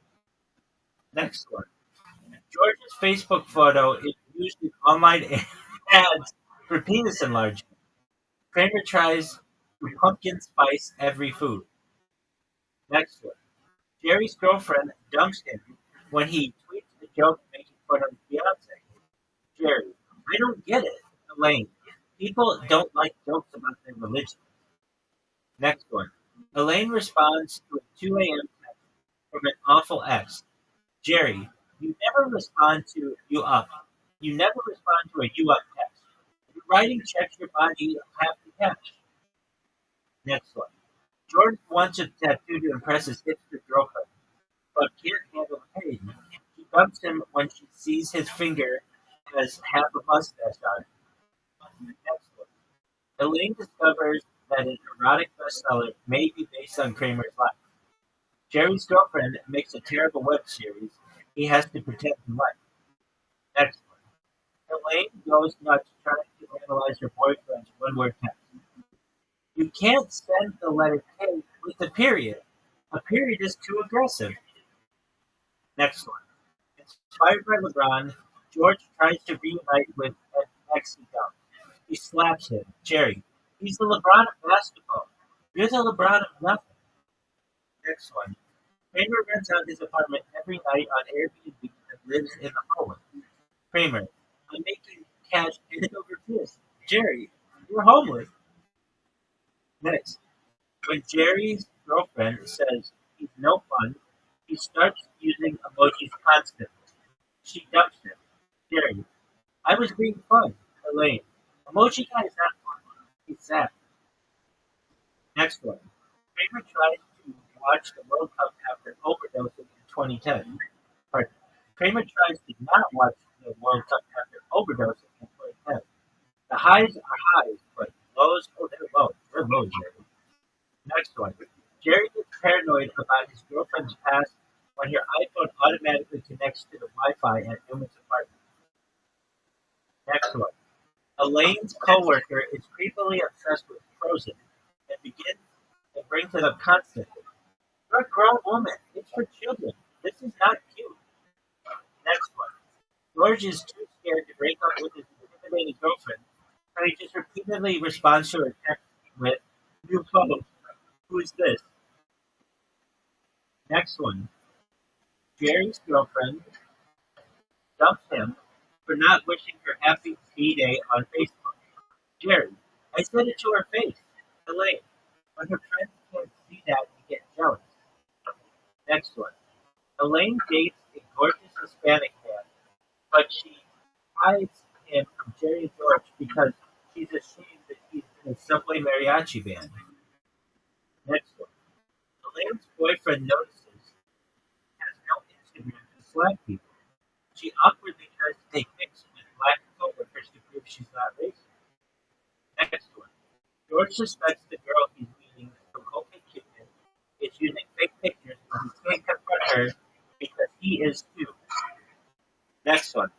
Next one. George's Facebook photo is used in online ads for penis enlargement. Kramer tries to pumpkin spice every food. Next one. Jerry's girlfriend dumps him when he tweets a joke making fun of Beyonce. Jerry, I don't get it. Elaine, people don't like jokes about their religion. Next one. Elaine responds to a 2 a.m. text from an awful ex. Jerry, you never respond to you up. You never respond to a you up text. Your writing checks your body half the cash. Next one. George wants a tattoo to impress his hipster girlfriend, but can't handle the pain. She dumps him when she sees his finger has half a mustache on it. Next one. Elaine discovers that an erotic bestseller may be based on Kramer's life. Jerry's girlfriend makes a terrible web series he has to pretend to like. Next one. Elaine goes nuts trying to analyze her boyfriend's one-word text. You can't send the letter K with a period. A period is too aggressive. Next one. Inspired by LeBron, George tries to reunite with an ex he dumped. He slaps him. Jerry, he's the LeBron of basketball. You're the LeBron of nothing. Next one. Kramer rents out his apartment every night on Airbnb and lives in the hallway. Kramer, I'm making cash hand over fist. Jerry, you're homeless. Next, when Jerry's girlfriend says he's no fun, he starts using emojis constantly. She dumps him. Jerry, I was being fun. Elaine, emoji guy is not fun. He's sad. Next one. Kramer tries to watch the World Cup after overdosing in 2010. Pardon. Kramer tries to not watch the World Cup after overdosing in 2010. The highs are highs, but lows, oh, they're low. They're low, Jerry. Next one. Jerry gets paranoid about his girlfriend's past when her iPhone automatically connects to the Wi-Fi at Newman's apartment. Next one. Elaine's coworker is creepily obsessed with Frozen and brings it up constantly. You're a grown woman. It's for children. This is not cute. Next one. George is too scared to break up with his intimidating girlfriend, so he just repeatedly responds to her text with, "New phone. Who's this?" Next one. Jerry's girlfriend dumps him for not wishing her happy B-Day on Facebook. Jerry, I said it to her face. Elaine, when her friends can't see that, you get jealous. Next one. Elaine dates a gorgeous Hispanic man, but she hides him from Jerry and George because she's ashamed that he's in a subway mariachi band. Next one. Elaine's boyfriend notices he has no Instagram to slag people. She awkwardly tries to take pics with black coworkers to prove she's not racist. Next one. George suspects the girl he's meeting from OK Cupid is using fake pictures, but he can't confront her because he is too. Next one.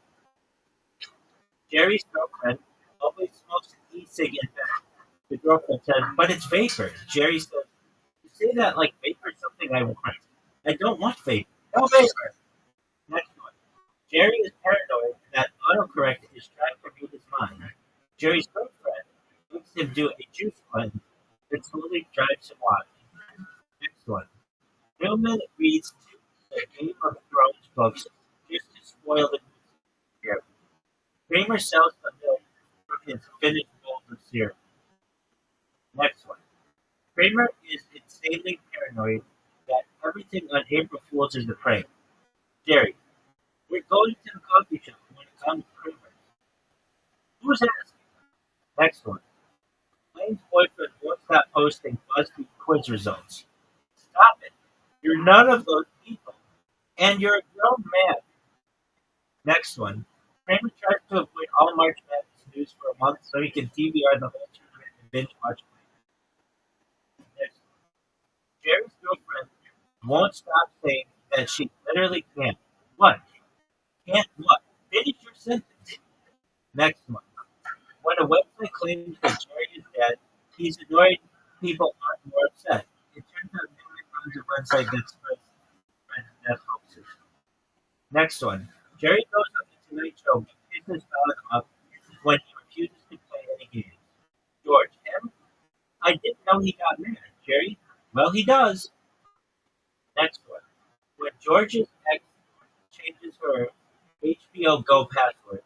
Jerry's girlfriend always smokes an e-cig in bed. The girlfriend says, but it's vapor. Jerry says, you say that like vapor's something I want. I don't want vapor. No vapor. Next one. Jerry is paranoid that autocorrect is trying to read his mind. Jerry's girlfriend makes him do a juice cleanse that slowly drives him wild. Next one. Newman reads the Game of Thrones books just to spoil the news. Kramer sells the milk from his finished bowl of syrup. Next one. Kramer is insanely paranoid that everything on April Fool's is a prank. Jerry, we're going to the coffee shop when it's on Kramer. Who's asking? Next one. Lane's boyfriend won't stop posting BuzzFeed quiz results. Stop it. You're none of those people. And you're a grown man. Next one. Kramer tries to avoid all March Madness news for a month so he can DVR the whole tournament and binge watch. Next one. Jerry's girlfriend won't stop saying that she literally can't. What? Can't what? Finish your sentence. Next one. When a website claims that Jerry is dead, he's annoyed people aren't more upset. It turns out Newman runs a website that spreads death hoaxes. Next one. Jerry goes on the Tonight Show and pisses Fallon off when he refuses to play any games. George, him? I didn't know he got mad. Jerry? Well, he does. Next one. When George's ex changes her HBO Go password,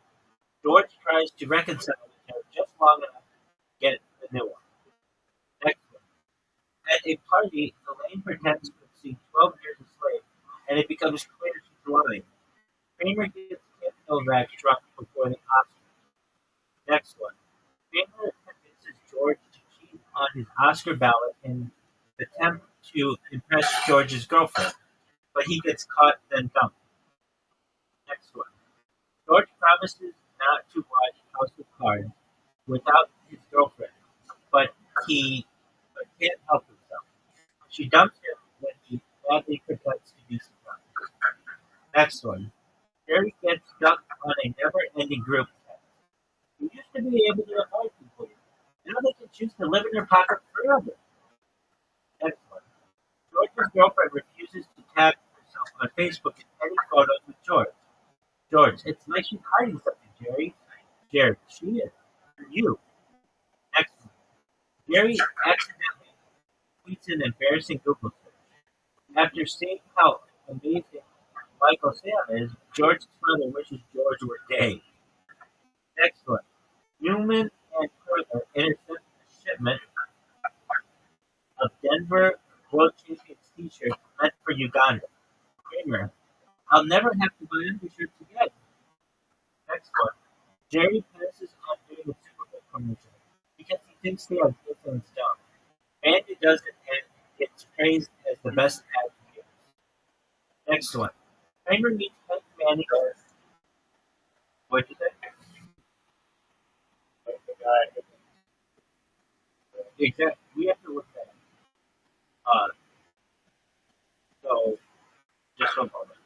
George tries to reconcile with her just long enough to get the new one. Next one. At a party, Elaine pretends to have seen 12 Years a Slave, and it becomes clear she's lying. Kramer gets Kim Novak drunk before the Oscars. Next one. Kramer convinces George to cheat on his Oscar ballot in an attempt to impress George's girlfriend, but he gets caught then dumped. Next one. George promises not to watch House of Cards without his girlfriend, but can't help himself. She dumps him when he badly pretends to do something. Next one. Jerry gets stuck on a never-ending group text. He used to be able to avoid people. Now they can choose to live in their pocket forever. Next one. George's girlfriend refuses to tag herself on Facebook in any photos with George. George, it's like she's hiding something, Jerry. Jerry, she is. For you. Next one. Jerry accidentally tweets an embarrassing Google search. After seeing how amazing Michael Sam is, George's father wishes George were gay. Next one. Newman and Kramer intercept a shipment of Denver World Champions t-shirts meant for Uganda. Kramer, I'll never have to buy undershirts again. Next one. Jerry passes on doing a Super Bowl commercial because he thinks they are different stuff. Randy does it and gets praised as the best ad years. Next one. Kramer meets Peyton Manning. What'd you say? Exactly. We have to look at it. So, just one moment.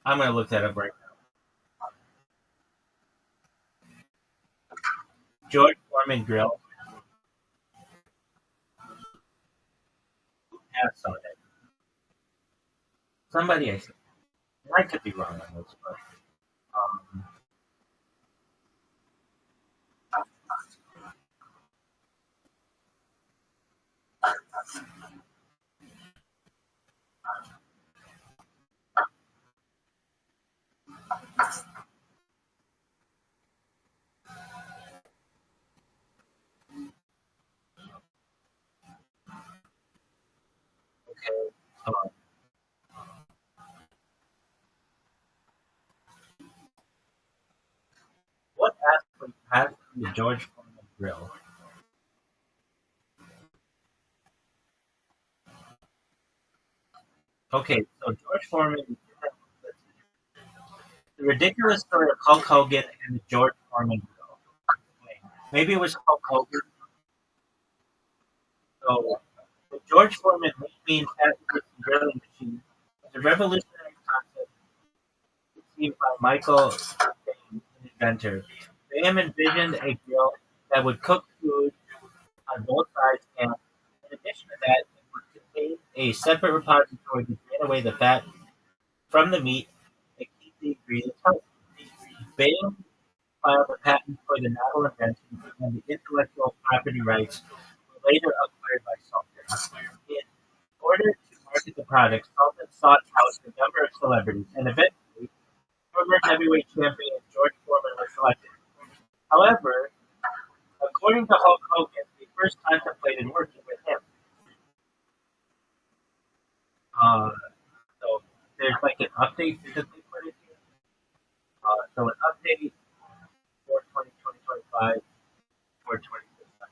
I'm going to look that up right now. George Foreman Grill. Have some of that. Somebody I think. I could be wrong on this, but okay. What athlete passed the George Foreman Grill? Okay, so George Foreman. The ridiculous story of Hulk Hogan and the George Foreman Grill. Maybe it was Hulk Hogan. So, the George Foreman lean patented grilling machine was a revolutionary concept conceived by Michael Bain, an inventor. Graham envisioned a grill that would cook food on both sides, and in addition to that, it would contain a separate repository to drain away the fat from the meat and keep the ingredients healthy. Bain filed a patent for the novel invention, and the intellectual property rights were later acquired by Sultan. In order to market the product, Sultan sought out a number of celebrities, and eventually, former heavyweight champion George Foreman was selected. However, according to Hulk Hogan, they first contemplated working with him. So there's like an update that they put in here. So an update for 2025 for 2025.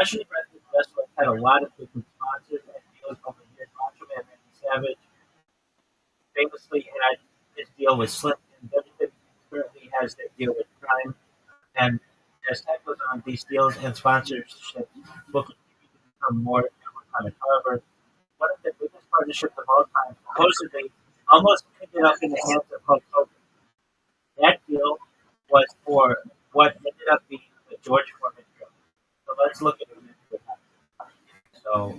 Especially Breathless Wrestling had a lot of different sponsors and deals over the years. Macho Man Randy Savage famously had his deal with Slick, and WWE currently has their deal with Prime. And as time goes on, these deals and sponsorships will continue to become more common. However, one of the biggest partnerships of all time supposedly almost ended up in the hands of Hulk Hogan. That deal was for what ended up being the George Foreman deal. So let's look at it. So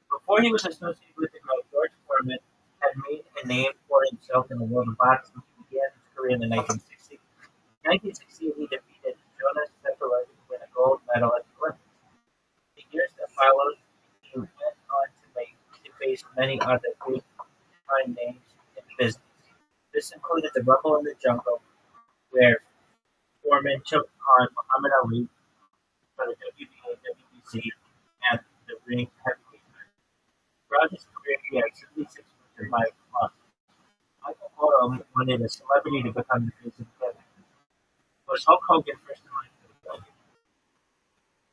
before he was associated with the group, George Foreman had made a name for himself in the world of boxing. He began his career in the 1960s. In 1968, he defeated Jonas Sakarovich to win a gold medal at the Olympics. The years that followed, he went on to face many other big-time names in business. This included the Rumble in the Jungle, where Foreman took on Muhammad Ali for the WBA, WBC, and the ring heavyweight match. Throughout his career, he had 76 wins and 5 losses. Michael Cotto wanted a celebrity to become the face of the business. It was Hulk Hogan first in line for the film.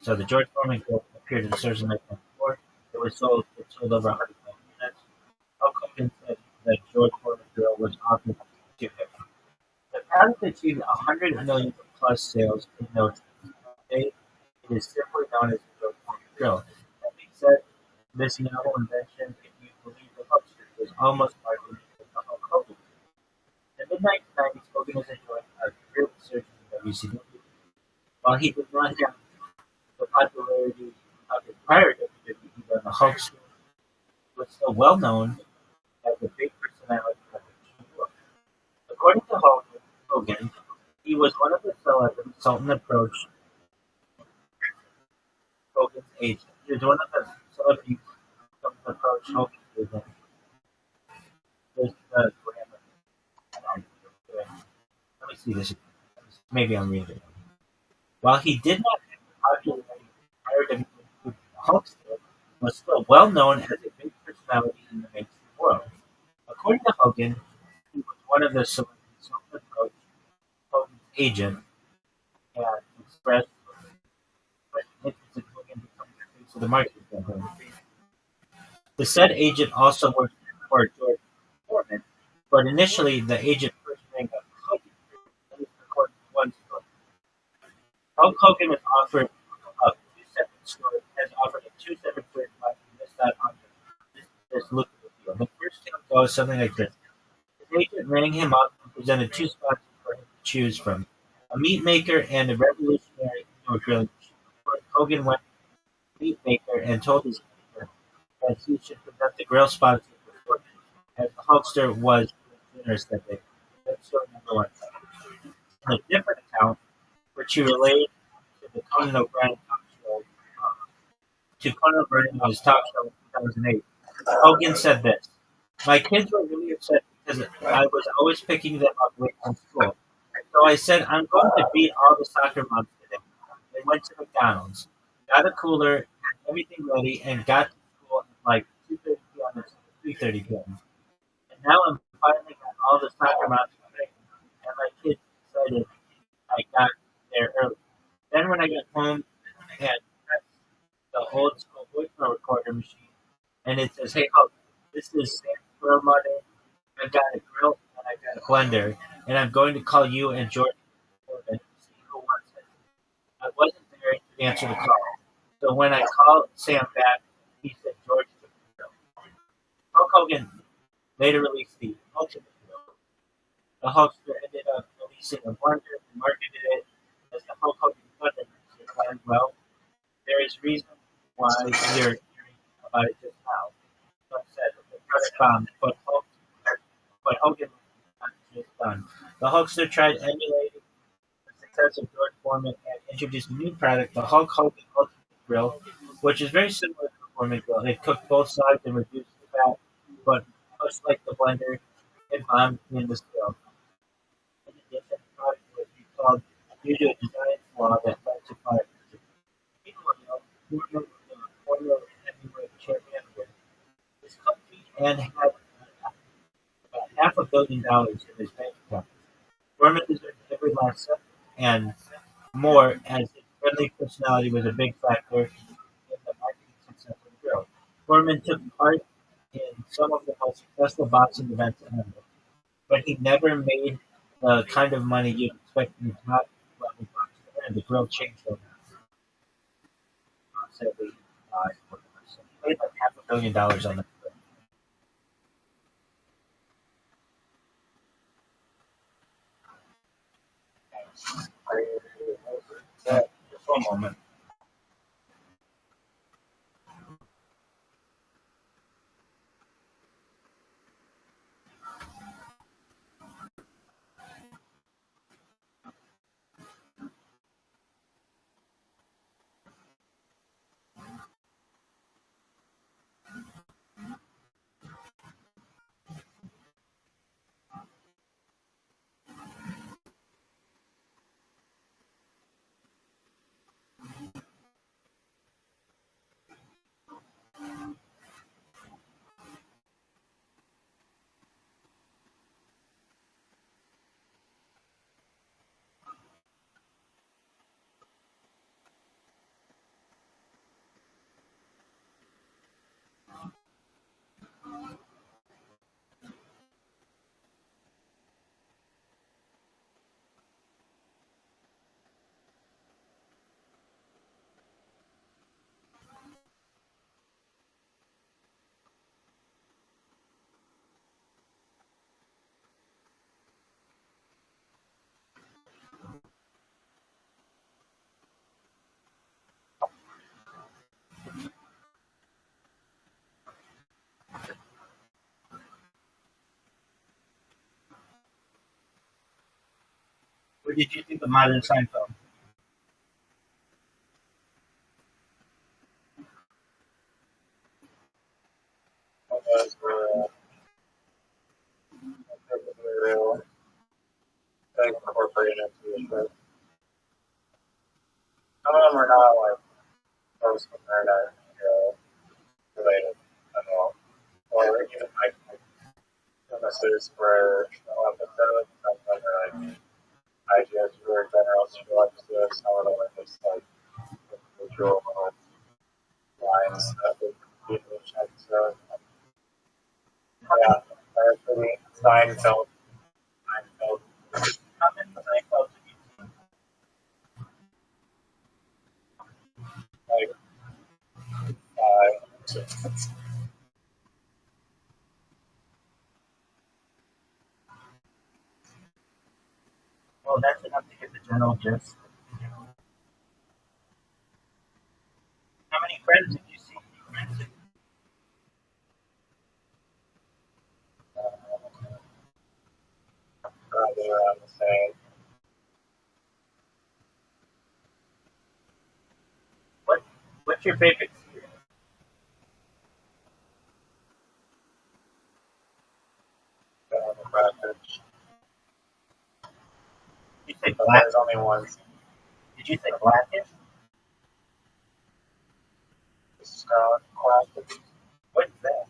So the George Foreman grill appeared in stores in 1994. It sold over 100 million units. Hulk Hogan said that George Foreman grill was offered to him. The product achieved 100 million plus sales in no time. Today, it is simply known as the George Foreman grill. That being said, this novel invention, if you believe the Huckster, was almost marketed as the Hulk Hogan. In the mid-1990s, Hogan was enjoying a career resurgence in WCW. While he did not have the popularity of his prior WWE run, the Hulkster was still well known as a big personality of the world. According to Hogan, he was one of the celebrities Sultan approached Hogan's agent. He was one of the celebrities Sultan approached Hogan's agent. Let me see this. Maybe I'm reading it. While he did not have the popularity prior to the Hulkster, was still well known as a big personality in the mainstream world. According to Hogan, he was one of the celebrities Sultan approached Hogan's agent and expressed interest in Hogan becoming the face of the marketing campaign. The said agent also worked for George Foreman, but initially the agent first rang up Hogan, at least according to one story. Hulk Hogan was offered two separate stories about he missed out on this lucrative deal. The first tale goes something like this. His agent rang him up and presented two spots for him to choose from, a meat maker and a revolutionary indoor grilling machine. Hogan went to the meat maker and told his agent that he should present the grill sponsor for Foreman, as the Hulkster was generous that day. That's story number one. In a different account, which he relayed to the Conan O'Brien talk show, to Conan O'Brien's talk show in 2008, Hogan said this: "My kids were really upset because I was always picking them up late from school. So I said, I'm going to beat all the soccer moms today. I went to McDonald's, got a cooler, had everything ready, and got to school at like 2:30 p.m. instead of 3:30 p.m. And now I'm finally got all the soccer moms ready, and my kids excited I got there early. Then when I got home and pressed the old school voicemail recorder machine, and it says, hey, Hulk, this is Sam's Grill Monday. I got a grill and I got a blender, and I'm going to call you and George Foreman to see who wants it. I wasn't there to answer the call. So when I called Sam back, he said George took the grill." Hulk Hogan later released the Ultimate Grill. The Hulkster ended up releasing a blender and marketed it as the Hulk Hogan Thunder Mixer. Well, there is reason why you're hearing about it just now. Some said the product bomb, but Hogan was not just done. The Hulkster tried emulating the success of George Foreman and introduced a new product, the Hulk Hogan Ultimate Grill, which is very similar to the Foreman Grill. It cooked both sides and reduced the fat, but much like the blender, it bombed in the scale. In addition, the product was recalled due to a design flaw that led to fire. Meanwhile, Foreman was the former heavyweight champion with his company and had about $500 million in his bank account. Foreman deserved every last cent and more, as his friendly personality was a big factor in the marketing success of the grill. Foreman took part in some of the most successful boxing events ever, but he never made the kind of money you'd expect from a top level boxer. And the grill changed over. Sadly, he made like $500 million on the grill. Just one moment. What did you think of Modern Seinfeld? Those were perfectly real. They incorporated into the show. Some of them are not like close to internet related at all. Or even like premises where show episodes, some of them are like ideas for general show episodes, some of them are just like visual lines that would be in each episode. Yeah, they're pretty Seinfeld. Seinfeld. How many Seinfelds have you seen? Like, Well, that's enough to get the general gist. How many friends did you see? probably around the same. What's your favorite series? Demographics. Did you say Black? There's only one. Did you say Blackish? Classic. What's that?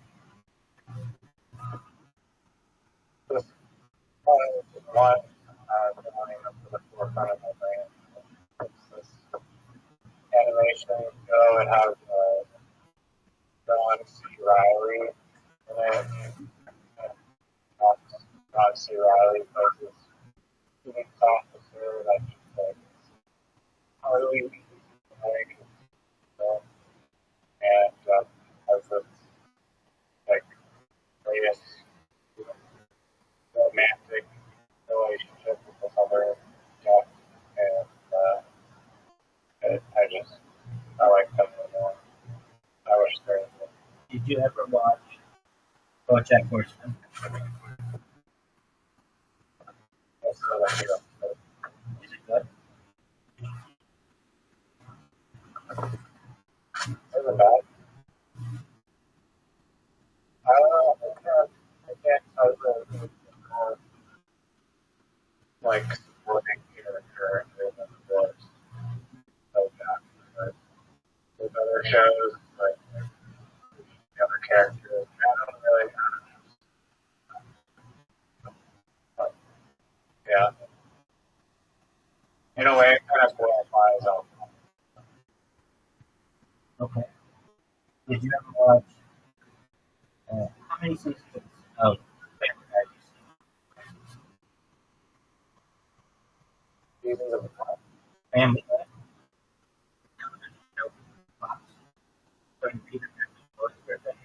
This one coming up to the forefront of my brain. It's this animation show. It has John C. Riley in it. And John C. Riley plays this police officer that just like hardly like, and has this like latest romantic relationship with this other guy, and I like that more. I wish there was. Did you ever watch BoJack Horseman? That's another hero. Is it good? Isn't bad. I don't know. I can't tell the more like supporting character than the so that. But with other shows, like the other characters, I don't really. But, yeah. In a way, it kind of spoiled my own. Okay. Did you ever watch? How many seasons of Family Guy have Seasons of what? you seen? Family Guy. No, Fox. Starring Peter Griffin, Griffin,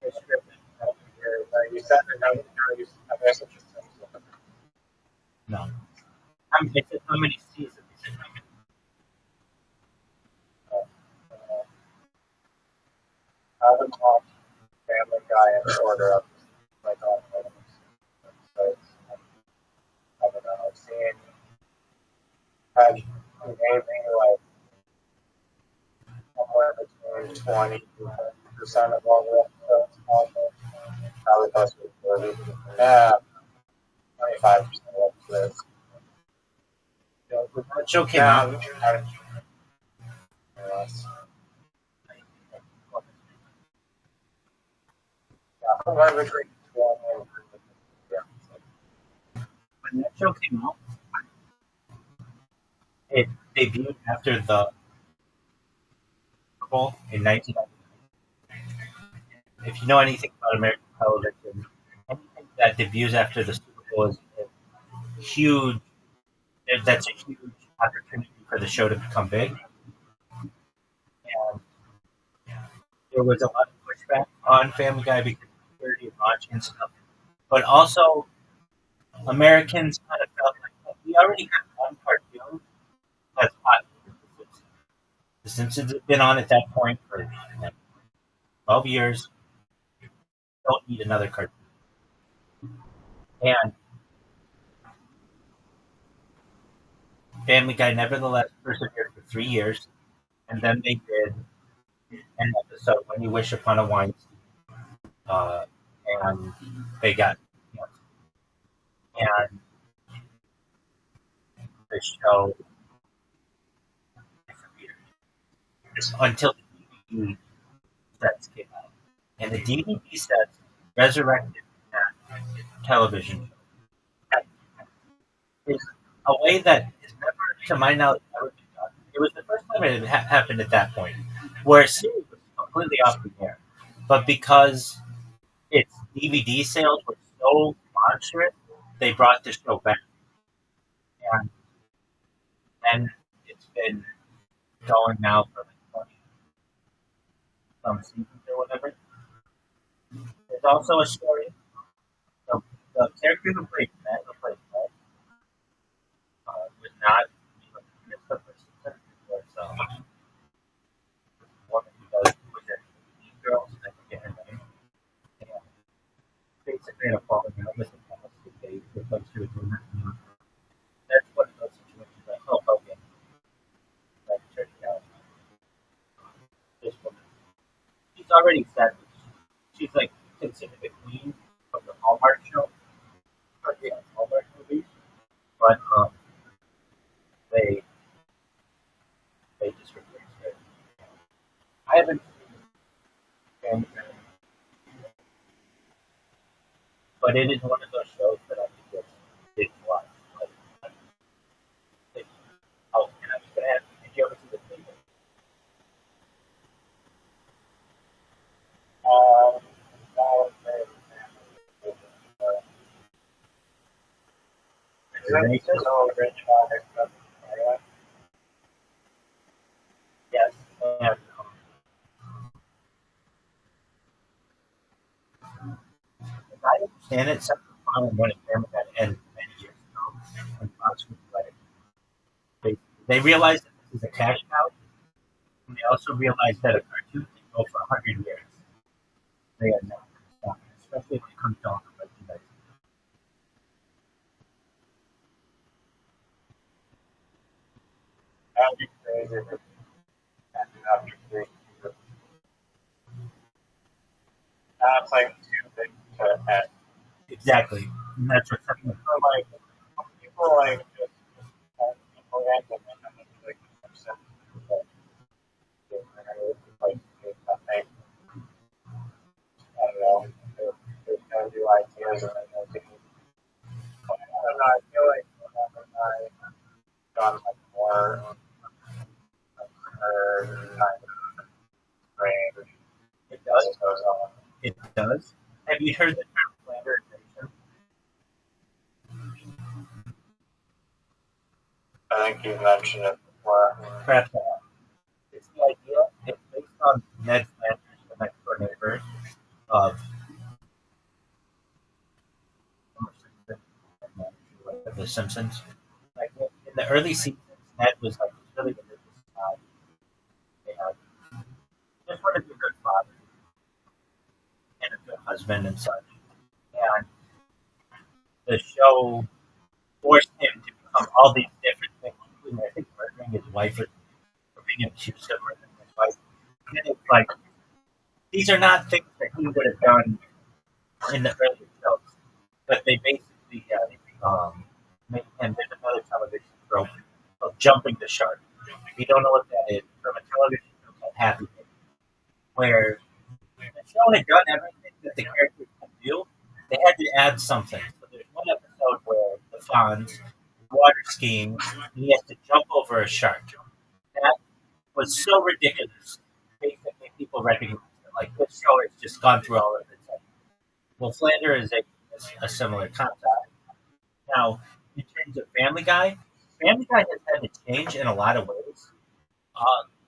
Chris Griffin. You said no, you said there's such a thing. No. It said how many seasons? It said how many. I haven't watched Family Guy in order of like all of them. So it's, I don't know. I've seen had maybe like somewhere between 20% of all the episodes. Probably close to 40. Yeah, 25% of episodes. When that show came out, somewhere between 20 and 30. when that show came out, it debuted after the Super Bowl in 1990. If you know anything about American television, anything that debuts after the Super Bowl is a huge. That's a huge opportunity for the show to become big. And there was a lot of pushback on Family Guy because of security and launch and stuff. But also, Americans kind of felt like, well, we already have one cartoon that's popular. The Simpsons have been on at that point for like 12 years. Don't need another cartoon. And Family Guy nevertheless persevered for 3 years. And then they did an episode, When You Wish Upon a Weinstein. Uh, and they got, you know, and the show disappeared until the DVD sets came out. And the DVD sets resurrected that television show in a way that is never, to my knowledge, ever been done. It was the first time it had happened at that point, where series was completely off the air. But because its DVD sales were so monstrous, they brought the show back. And then it's been going now for like 20 some seasons or whatever. There's also a story. The character who played Matt, was not Christopher Simpson. It was woman who does was it Mean Girls, I forget her name. And basically, in a falling out with the cast, they replaced her with women. That's one of those situations like, oh, okay, that turned out. This woman, she's already said she's like considered the queen of the Hallmark show, or yeah, Hallmark movies. But they they just replaced her. I haven't seen Family Guy, but it is one of those shows that I think just did watch. Like, like, oh, and I was gonna ask, did you ever see the movie? Now it's so rich on it. Yes, and as I understand it, something finally went in Family Guy to end many years ago, and Fox was like, they realized that this is a cash cow, and they also realized that a cartoon can go for 100 years. They are not going to stop it, especially when it comes to all the merchandise. That'd be crazy if it ended after 3 years. That's like too big to end. Exactly, and that's what something. Like people like just people end them and then it's like upset. Like nothing. I don't know. There's no new ideas and then no things. I don't know. I feel like whenever I done like more her kind of does. Have you heard the term flanderization? I think you've mentioned it before. Perhaps not. It's the idea. It's based on Ned Flanders, the next door neighbor of The Simpsons. Like in the early seasons, Ned was like this really religious guy. And just wanted to be a good father and a good husband and such. And the show forced him to become all these different things, including I think murdering his wife or being accused of murdering his wife. And it's like these are not things that he would have done in the early shows, but they basically had made him. There's another television trope of jumping the shark. If you don't know what that is, from a television show called Happy Days, where the show had done everything that the characters could do, they had to add something. So there's one episode where the Fonz water skiing, and he has to jump over a shark. That was so ridiculous. Basically, people recognized it. Like this show has just gone through all of its. Well, Flander is a similar concept. Now, in terms of Family Guy has had to change in a lot of ways.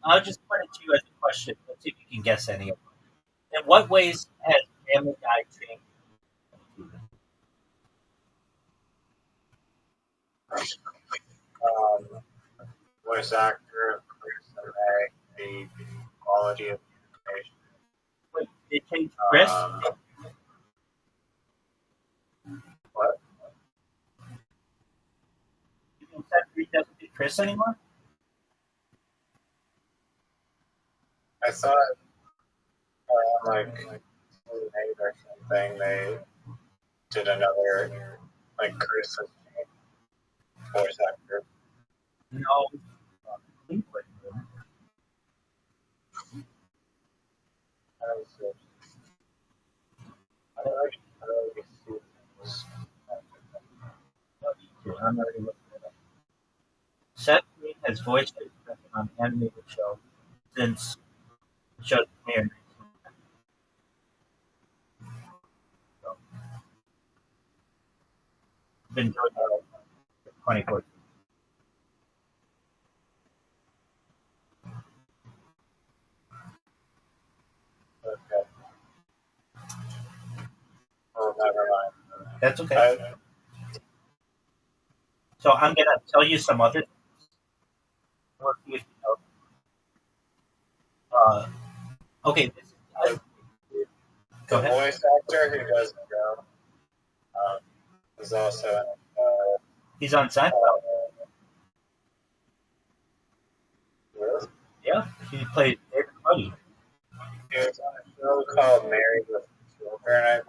I'll just put it to you as a question. Let's see if you can guess any of them. In what ways has Family Guy changed? Voice actor, the quality of communication. Wait, they changed Chris? What? You mean Seth Green doesn't do Chris anymore? I thought like season 8 or something they did another like Chris as voice actor. No. Cleveland. I don't really see this. I'm already looking it up. Seth Green has voiced Chris on animated show since the show's premiere. So, been doing that for 2014. Okay. Oh, never mind. That's okay. So I'm gonna tell you some other things. We'll see if you know. Okay, this is, go The ahead. voice actor who does the show is also He's on Seinfeld. really? Yeah, he played David Cuddy. He was on a show called Married with Children, I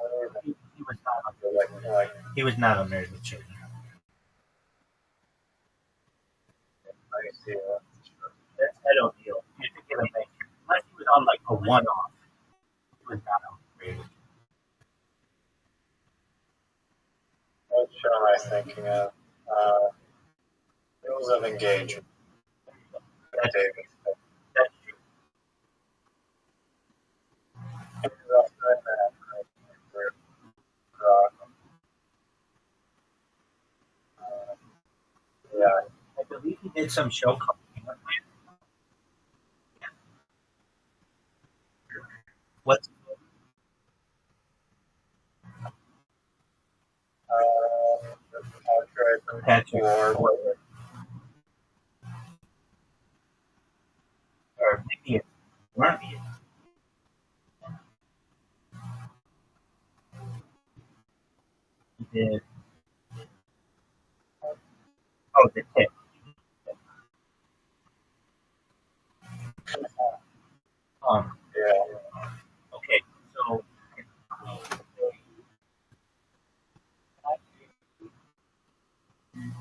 believe. He was not on. Like He was not on Married with Children. I see it. That's Ed O'Neill. You're thinking of Matrix. Unless he was on like a one-off. He was not on Married with Children. What show am I thinking of? Rules of Engagement. That's, David. that's true. He was also in that group. Yeah. I believe he did some show called What's Patrick Ward. or maybe it's Murphy. He did. Oh, the tip. Yeah. Okay, so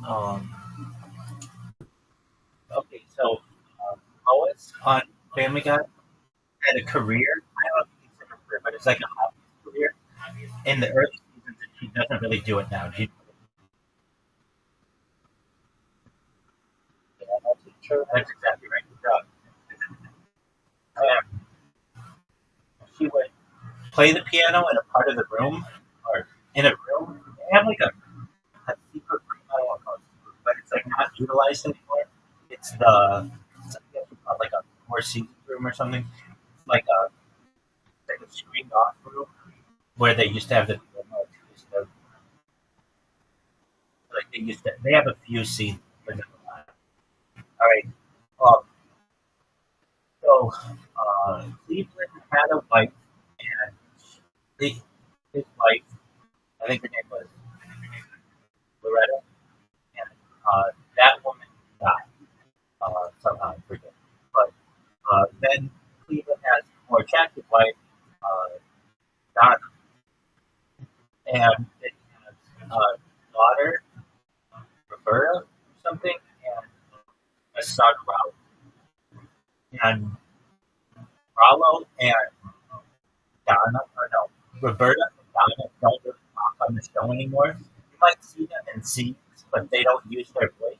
um, okay, so Lois on Family Guy had a career. I don't know if you consider it a career, but it's like a hobby career. In the early seasons, and she doesn't really do it now. That's exactly right. She would play the piano in a part of the room or in a room. They have like a secret room. I don't want to call it secret, but it's like not utilized anymore. It's the it's like a Four Seasons room or something. It's like a screened off room where they used to have the piano. Like they have a few scenes. But never mind. All right. Um, Cleveland had a wife, and his wife, I think her name was Loretta, and that woman died somehow, I forget. But then Cleveland has a more attractive wife, Donna, and it has a daughter, Roberta, or something, and a son, Raul. And Rollo and Donna, or no, Roberta and Donna don't really talk on the show anymore. You might see them in scenes, but they don't use their voice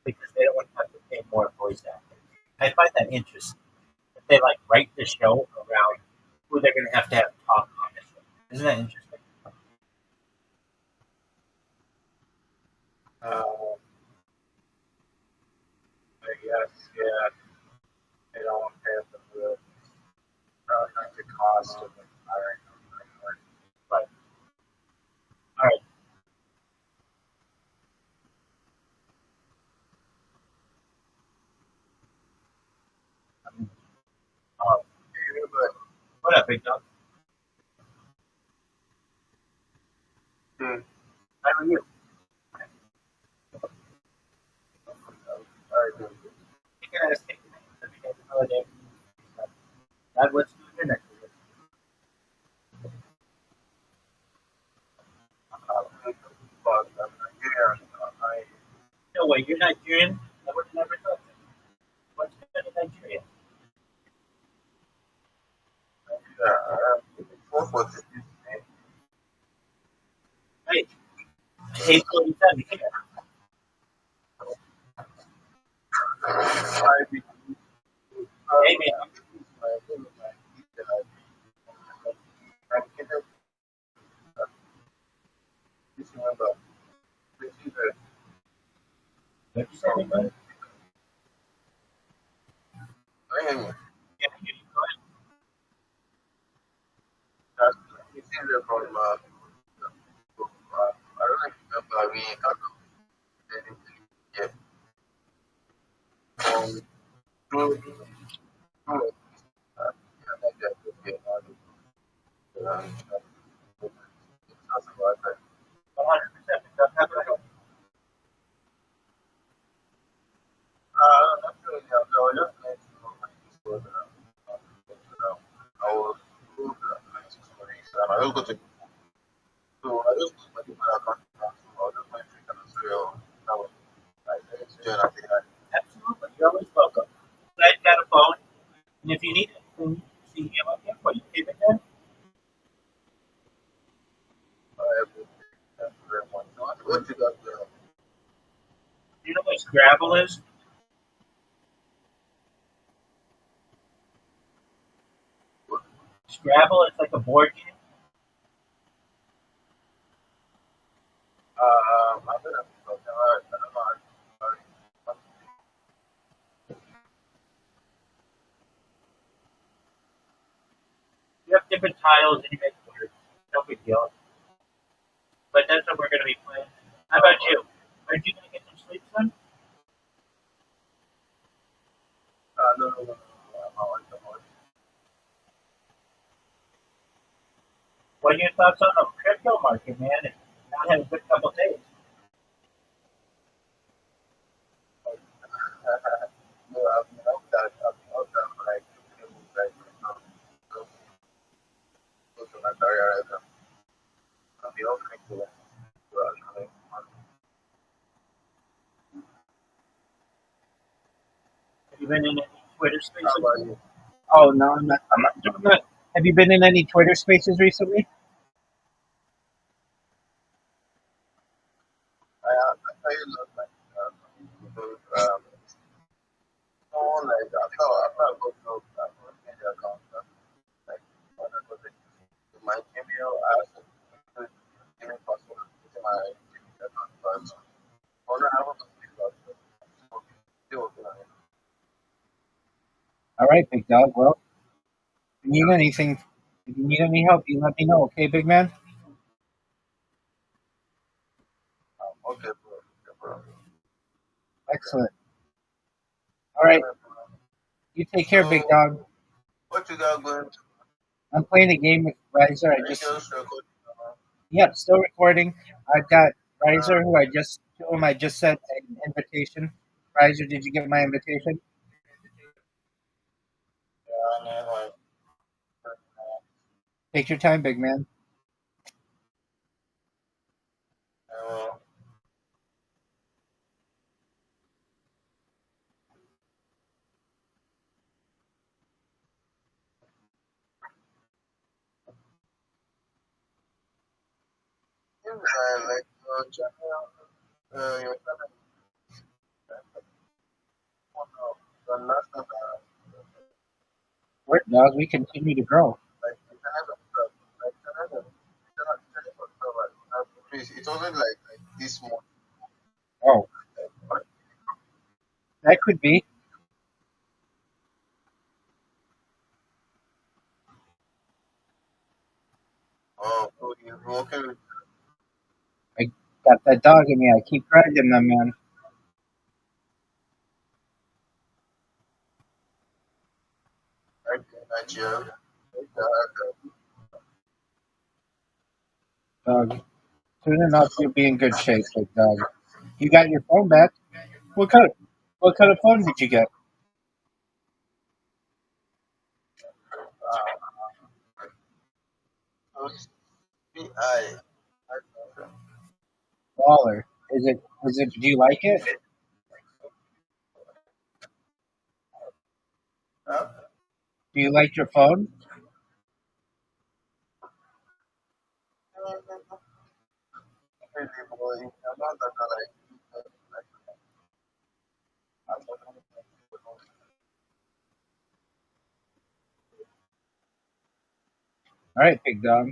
because they don't want to have to pay more voice actors. I find that interesting. That they like write the show around who they're going to have talk on the show. Isn't that interesting? I guess, yeah, they don't have the probably like the cost of the hiring them anymore. But all right, But what up, big dog? How are you? You guys take the names of you guys holiday. God, what's doing your next year? No way, you're Nigerian? I would have never thought that. What's good in Nigeria? Hey, hey, 47 here. Hey, man. What you say, big dog? Yeah, you go ahead. One hundred percent. How can I help? Absolutely. You're always welcome. Glad you got a phone. And if you need anything, see me up here for you. Okay, big dog? You know what Scrabble is? Scrabble is like a board game. You have different tiles and you make words. No big deal. But that's what we're going to be playing. How about you? Aren't you going to get some sleep son? What are your thoughts on the crypto market, man? It's not had a good couple of days. Have you been in any Twitter spaces? Oh no, I'm not. I'm not doing that. Have you been in any Twitter spaces recently? right, big dog. Well, if you need anything, if you need any help, you let me know, okay, big man? Okay, bro. Okay, bro. Excellent. All right, you take care, big So, dog. what you got going? I'm playing a game with Riser. Are you just recording? Yep, still recording. I've got Uh, Riser, to whom I just sent an invitation. Riser, did you get my invitation? yeah, never. Take your time, big man. Never. Seems like your channel, your channel, the last time, Work, dog. We continue to grow. like the channel of stuff, like channel of stuff, like increase. It wasn't like this much. Oh, But, that could be. so you're working with I got that dog in me. I keep grinding them, man. like Nigeria. Like, Dog. Soon enough, you'll be in good shape, big dog. You got your phone back. What kind of what kind of phone did you get? so see, I, Baller. Is it do you like it? huh? Do you like your phone? Really, boy, I'm not that like, I'm not All right, big dog.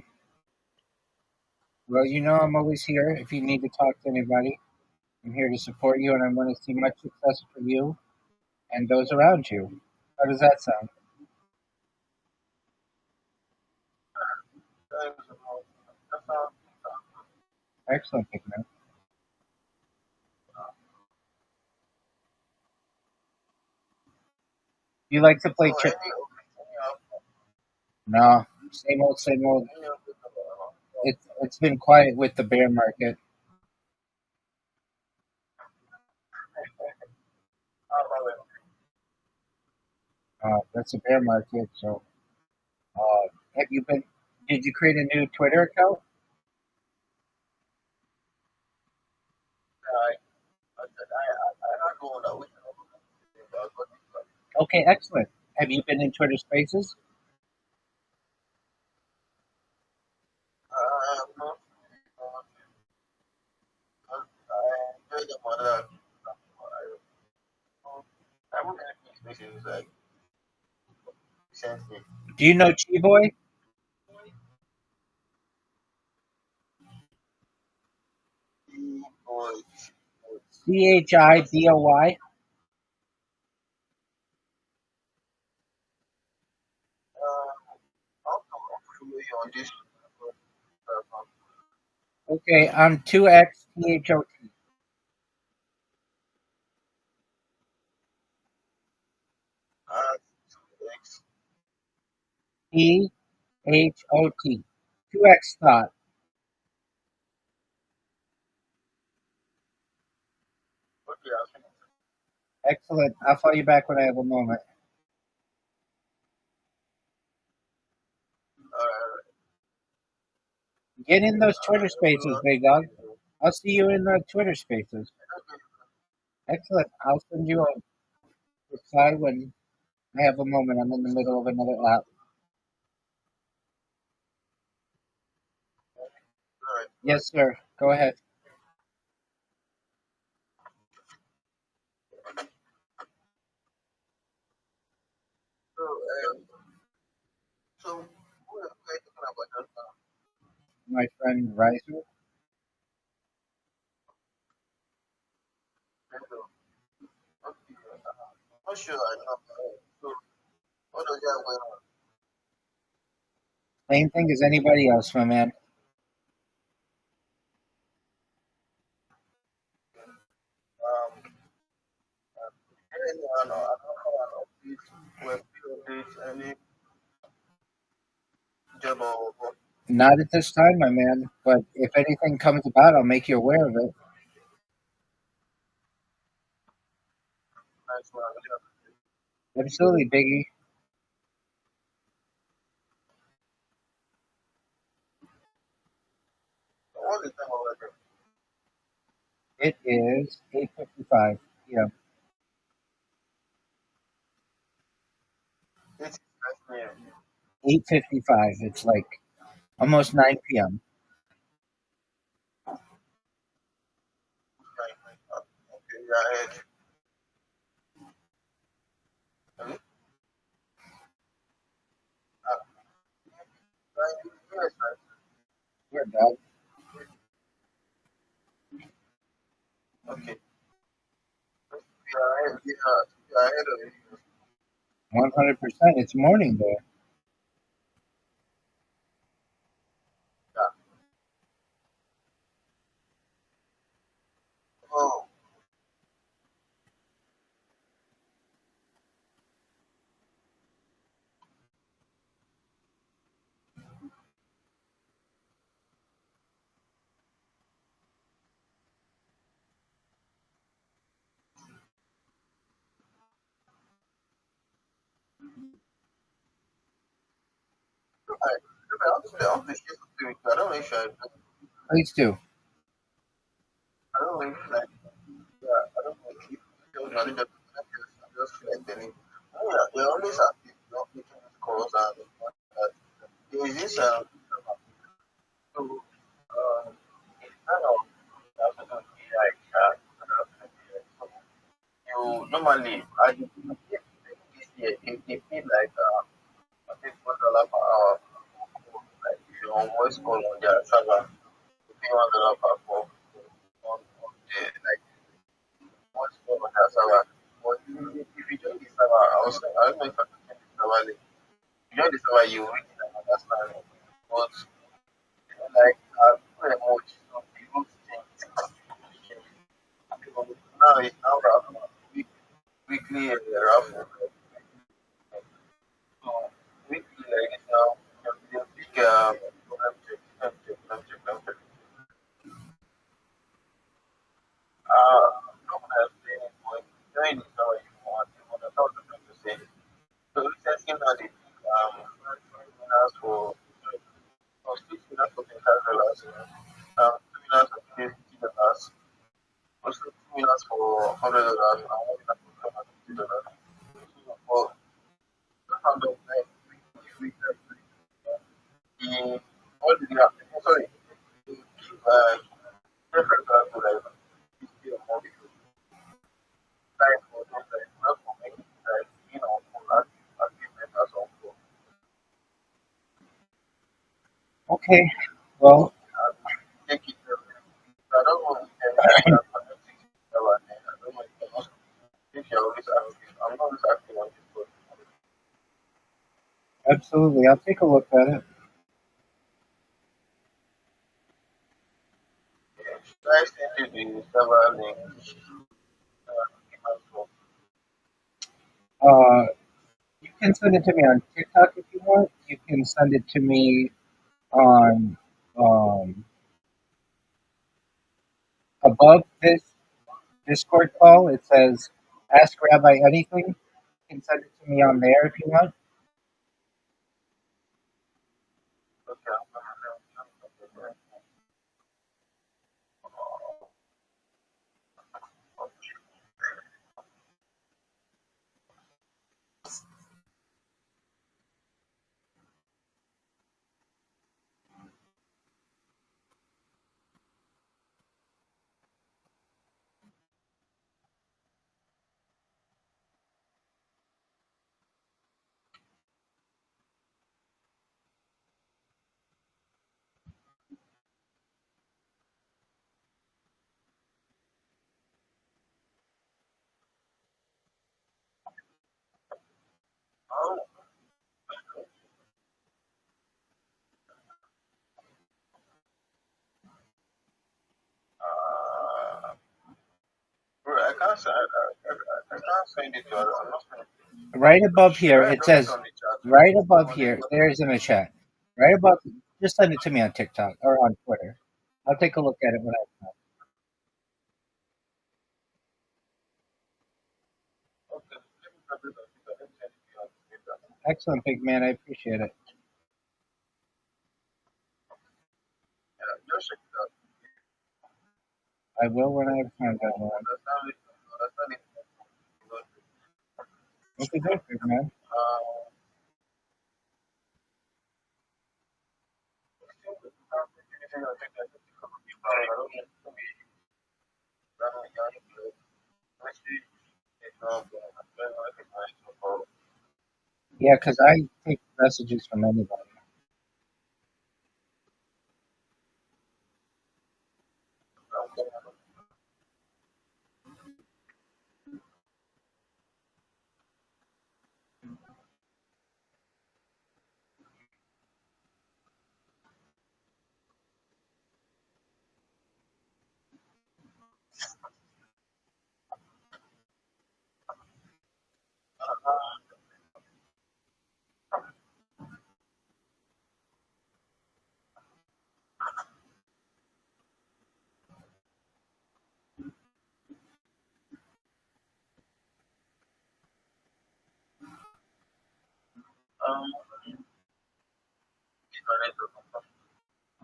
Well, you know I'm always here if you need to talk to anybody. I'm here to support you, and I want to see much success for you and those around you. How does that sound? Excellent, big man. You like to play so chip? any No, same old, same old. of It's been quiet with the bear market. That's a bear market. So, have you been? Did you create a new Twitter account? I'm not going out with Okay, excellent. Have you been in Twitter Spaces? no, I enjoy the mother. I won't make spaces like recently. Do you know Chi Boy? Boy, Chiboy. I'll follow you on this. Okay, I'm 2XTHOT. Uh, thanks. THOT. 2X thought. Okay, Excellent. I'll call you back when I have a moment. Get in those Twitter Spaces, big dog. I'll see you in the Twitter Spaces. Excellent. I'll send you a reply when I have a moment. I'm in the middle of another lap. Yes, sir. Go ahead. so, so what are you talking about just now? My friend Riser. Okay, not sure I know. So, What does that going on? Same thing as anybody else, my man. Any, I don't know an update, web update, any job or Not at this time, my man. But if anything comes about, I'll make you aware of it. nice one. Absolutely, Biggie. What's the time over there? It is 8:55. Yeah, It's 9 p.m. 8:55. It's like almost 9 p.m. Okay, yeah, ahead. Hmm? Yes, right. We're done. Okay. We are ahead. We are ahead of you. 100%. It's morning there. Yeah. Oh, I want to share something with you. I don't know if Please do. I don't know if like, yeah, I don't know if you don't know, I'm just like telling you. Oh, yeah, they always have people not making these calls and that. There is this, so, kind of, have to do with AI, so you normally, I think this year, they pay like, I think $1 per hour. Like, if you're on voice call on their server, you pay $1 per call on the, like, voice call on their server. But if you join the server outside, I don't know if I can join the server link. If you join the server, you reach and understand. But, like, very much, people change. Now it's now raffle, weekly raffle. So, weekly, like, it's now, the big, let me check. Not gonna explain it, but join is how you want. You want to talk to them to say. So recently now they pick winners for six winners for $25, two winners for $50, also two winners for $100 and one winner for $250. So for that kind of like the all the sorry, they give different to like 50 or more people time for those like not for making like for active members of Okay. Well, take it. I don't know if anything that connects to ever I don't know if you're always active. I'm not always active on this but absolutely. I'll take a look at it. should I send you the server link? Uh, Uh, you can send it to me on TikTok if you want. You can send it to me on um, above this Discord call. It says "Ask Rabbi anything." You can send it to me on there if you want. okay, I'm Right above here, it says, right above here, there's in the chat. Right above, just send it to me on TikTok or on Twitter. I'll take a look at it when I have time. Excellent, big man. I appreciate it. I will when I have time, everyone. Okay, good, big man. Yeah, because I take messages from anybody.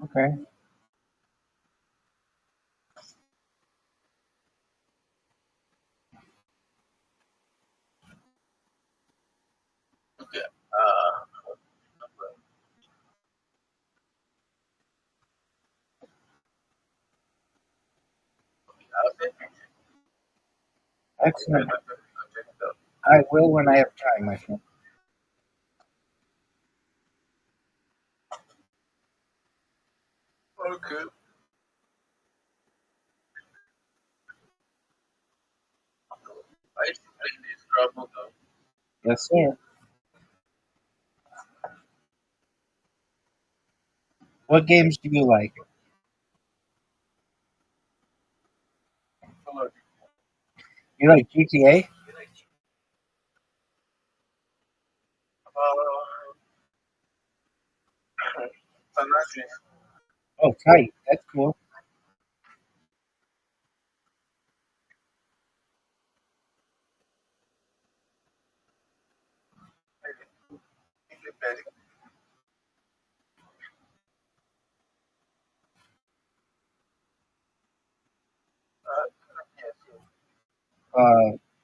Okay. Excellent. I will when I have time, my friend. Yes, sir. What games do you like? You like GTA? Oh, tight. That's cool.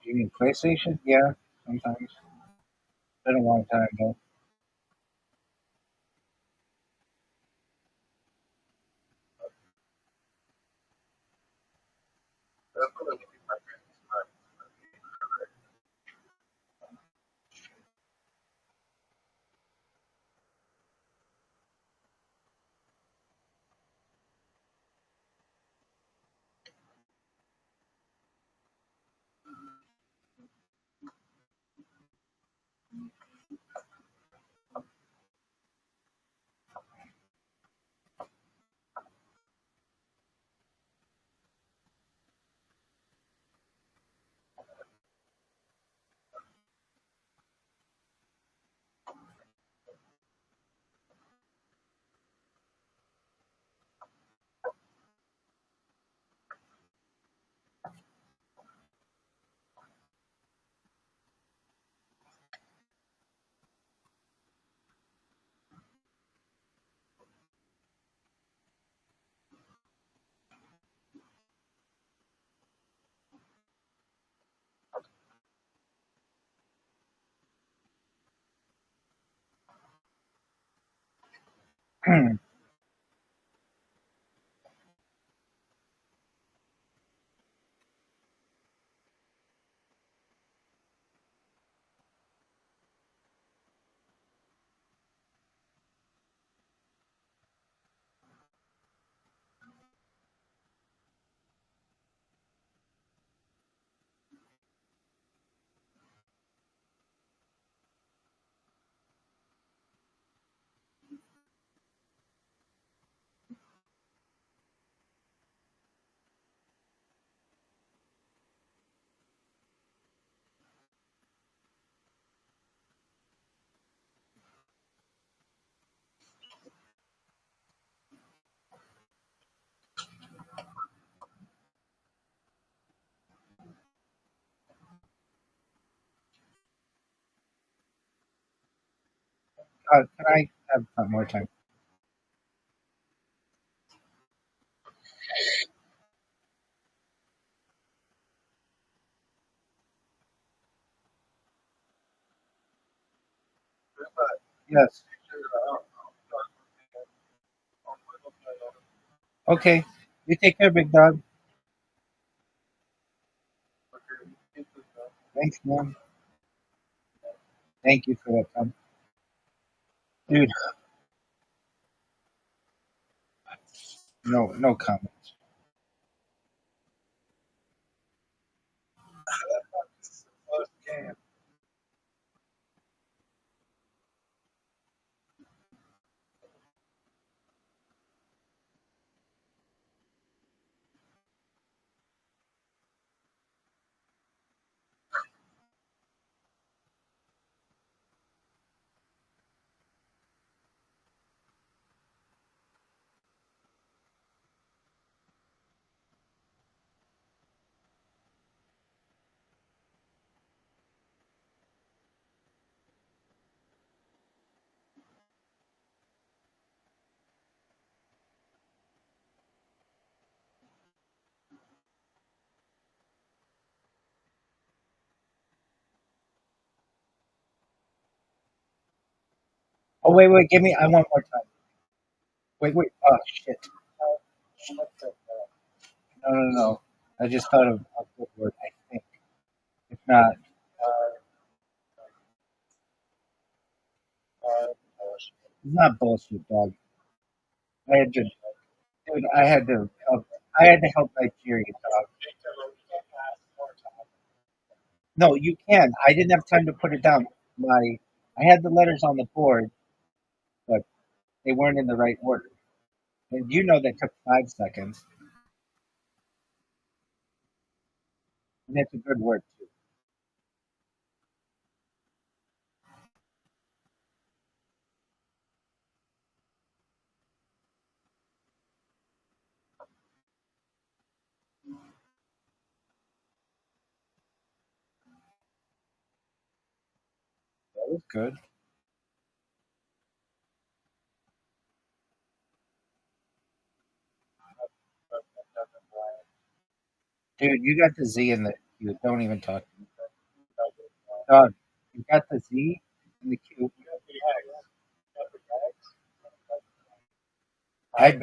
You mean PlayStation? Yeah, sometimes. Been a long time though. Can I have more time? Yes. Okay. You take care, big dog. Thanks, man. Thank you for that, Tom. Dude, no comments. Oh, wait, give me. I want more time. Wait. Oh, shit. No. I just thought of a good word, I think. If not, it's not bullshit, dog. I had to, dude, I had to help Nigeria, dog. No, you can. I didn't have time to put it down. I had the letters on the board, but they weren't in the right order. And you know that took 5 seconds. And it's a good word, too. That was good. Dude, you got the Z in the Q. Don't even talk to me. Dog, you got the Z in the Q. I,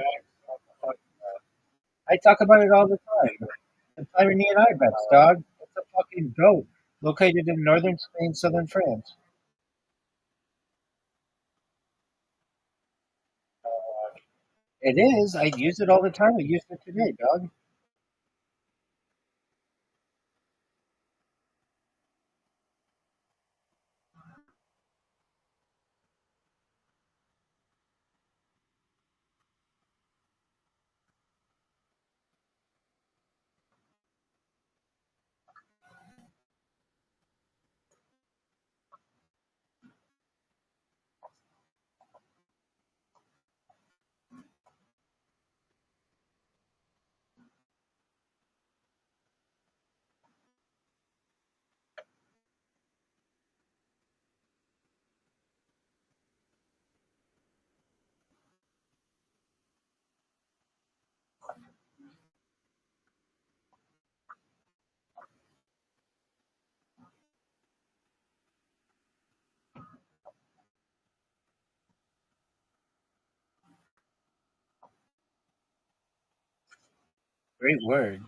I talk about it all the time. The Pyrenean ibex, dog. It's a fucking goat located in northern Spain, southern France. It is. I use it all the time. I used it today, dog. Great word.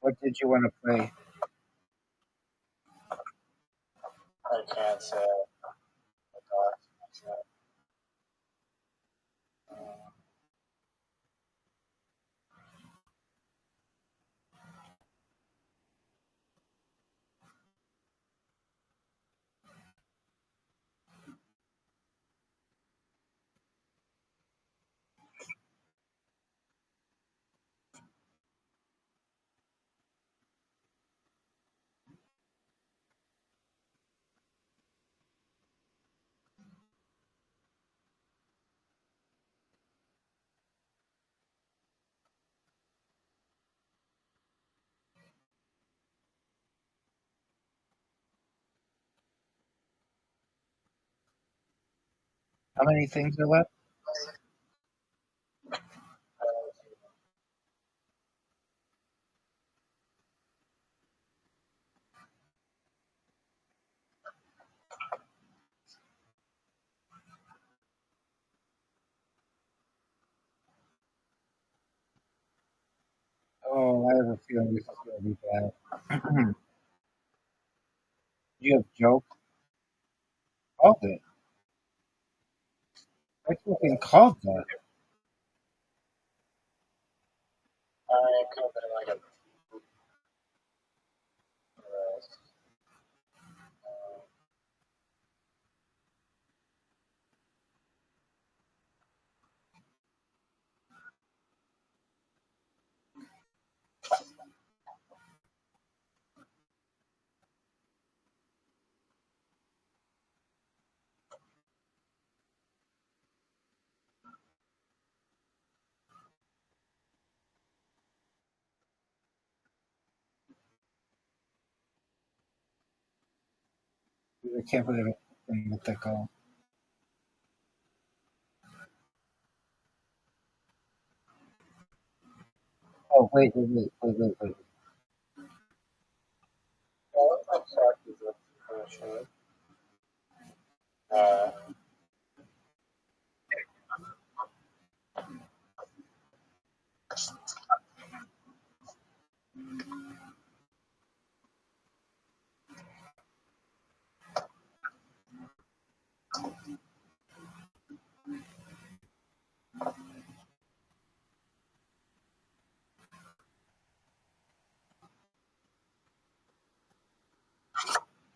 What did you want to play? I can't say. How many things are left? Oh, I have a feeling this is going to be bad. You have Joe called it. I fucking called that. I could have been like a I can't believe it. Didn't let that go. Oh, wait. well, I'm shocked he's a show.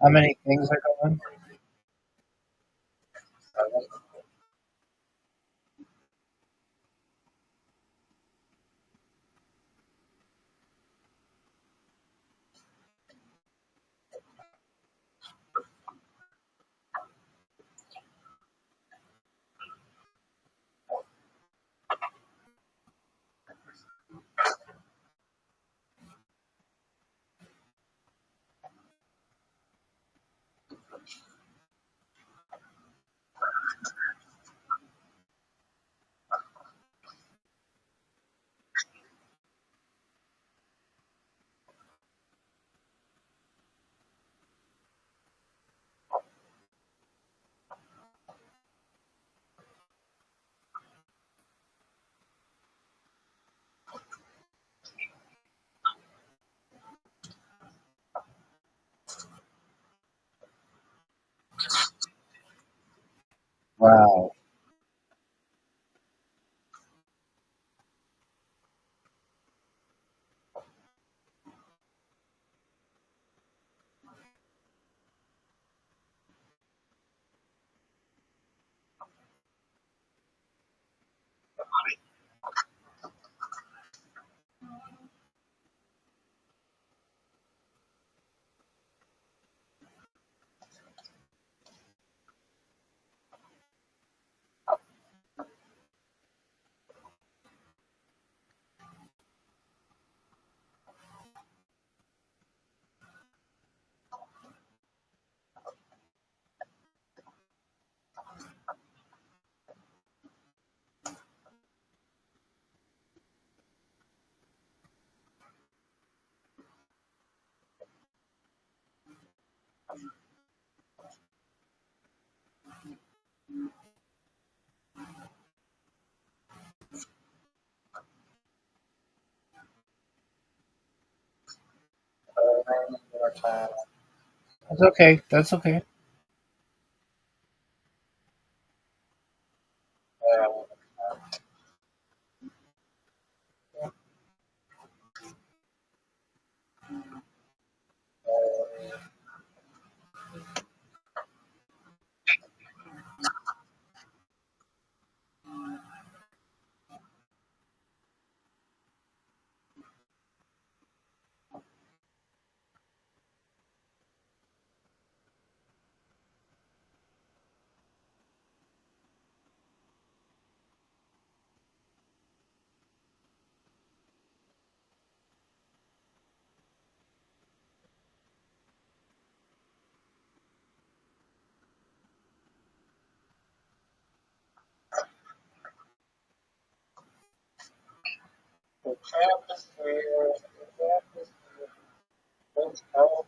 How many things are going? time. That's okay. That's okay. Yeah. The trap is here. The trap is here. Let's go.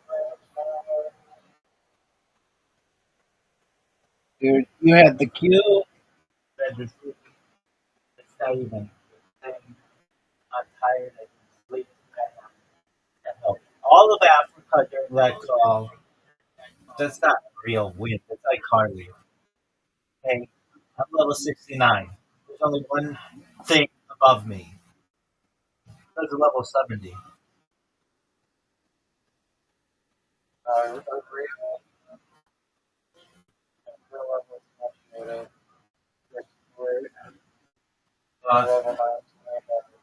Dude, you had the cue. Read the movie. It's not even. I'm tired. I can sleep. No. All of Africa during that call. That's not real wind. It's like Harley. Hey, I'm level 69. There's only one thing above me. There's a level 70. I agree. I feel like it's much needed. It's great. Uh, Level 19,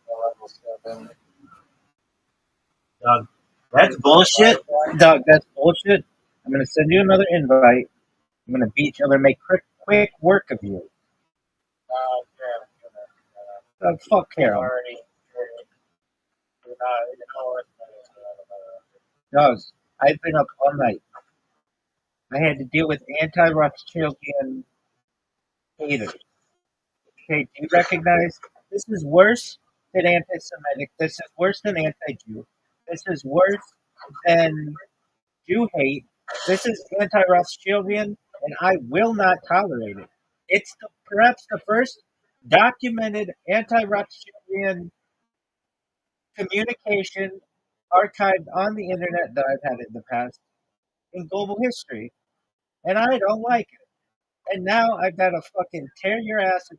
level 7. Doug, that's bullshit. Doug, that's bullshit. I'm gonna send you another invite. I'm gonna beat you. I'm gonna make quick work of you. Doug, fuck You're Carol. already, you're not, you know what? Doug, I've been up all night. I had to deal with anti-Rothschildian haters. Okay, do you recognize this is worse than anti-Semitic? This is worse than anti-Jew. This is worse than Jew hate. This is anti-Rothschildian, and I will not tolerate it. It's perhaps the first documented anti-Rothschildian communication archived on the internet that I've had in the past in global history, and I don't like it. And now I've got to fucking tear your ass a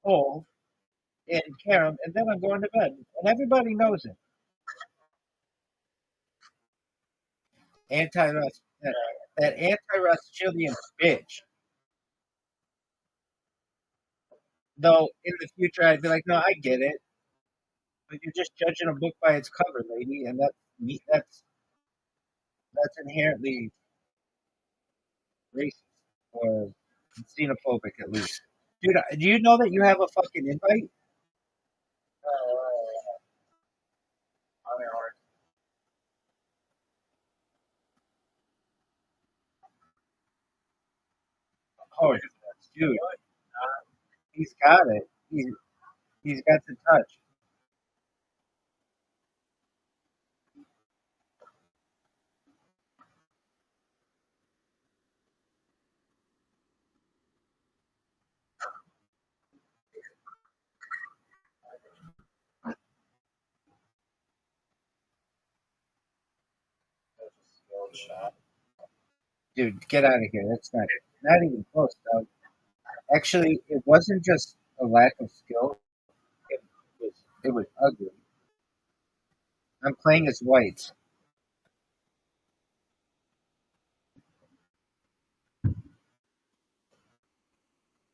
hole in Karen, and then I'm going to bed, and everybody knows it. Anti-Rust, that anti-Rothschildian bitch. Though in the future I'd be like, no, I get it, but you're just judging a book by its cover, lady, and that's inherently racist or xenophobic at least. Dude, do you know that you have a fucking invite? I mean, Oh, dude, he's got it. He's got the touch. shot. Dude, get out of here. That's not even close, dog. Actually, it wasn't just a lack of skill. It it was ugly. I'm playing as whites.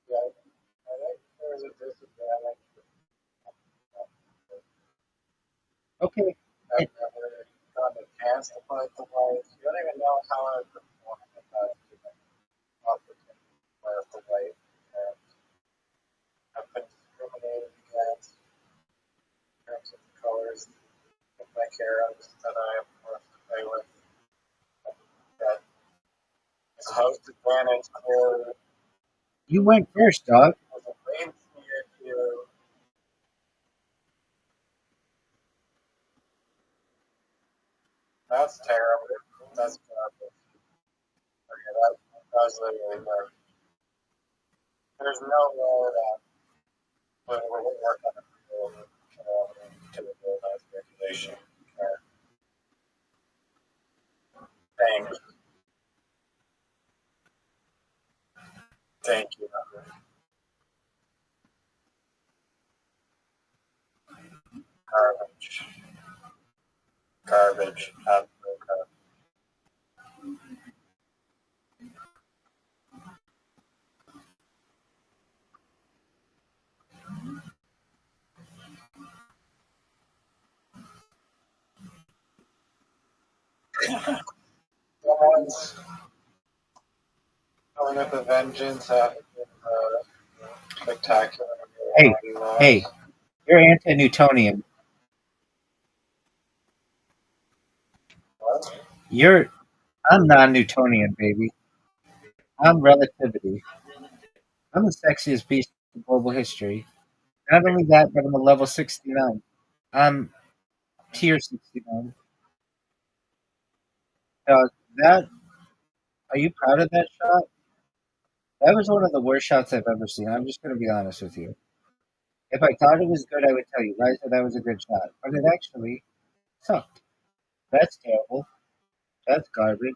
Yeah, I think there's a disadvantage. Okay, I've never gotten a chance to fight the whites. You don't even know how I perform if I have given opportunity to play with the white. And I've been discriminated against in terms of the colors of my carrots that I am forced to play with. That is a host advantage for you went first, dog. as a lane issue. That's terrible. That's garbage. Okay, that's literally garbage. There's no way that when we work on a field to realize regulation. Thank you. Garbage. Garbage. Absolute garbage. Someone's coming up with vengeance after spectacular. Hey, hey, you're anti-Newtonian. What? I'm non-Newtonian, baby. I'm relativity. I'm the sexiest beast in global history. Not only that, but I'm a level 69. I'm tier 69. Uh, that are you proud of that shot? That was one of the worst shots I've ever seen. I'm just going to be honest with you. If I thought it was good, I would tell you, Liza, that was a good shot. But it actually sucked. That's terrible. That's garbage.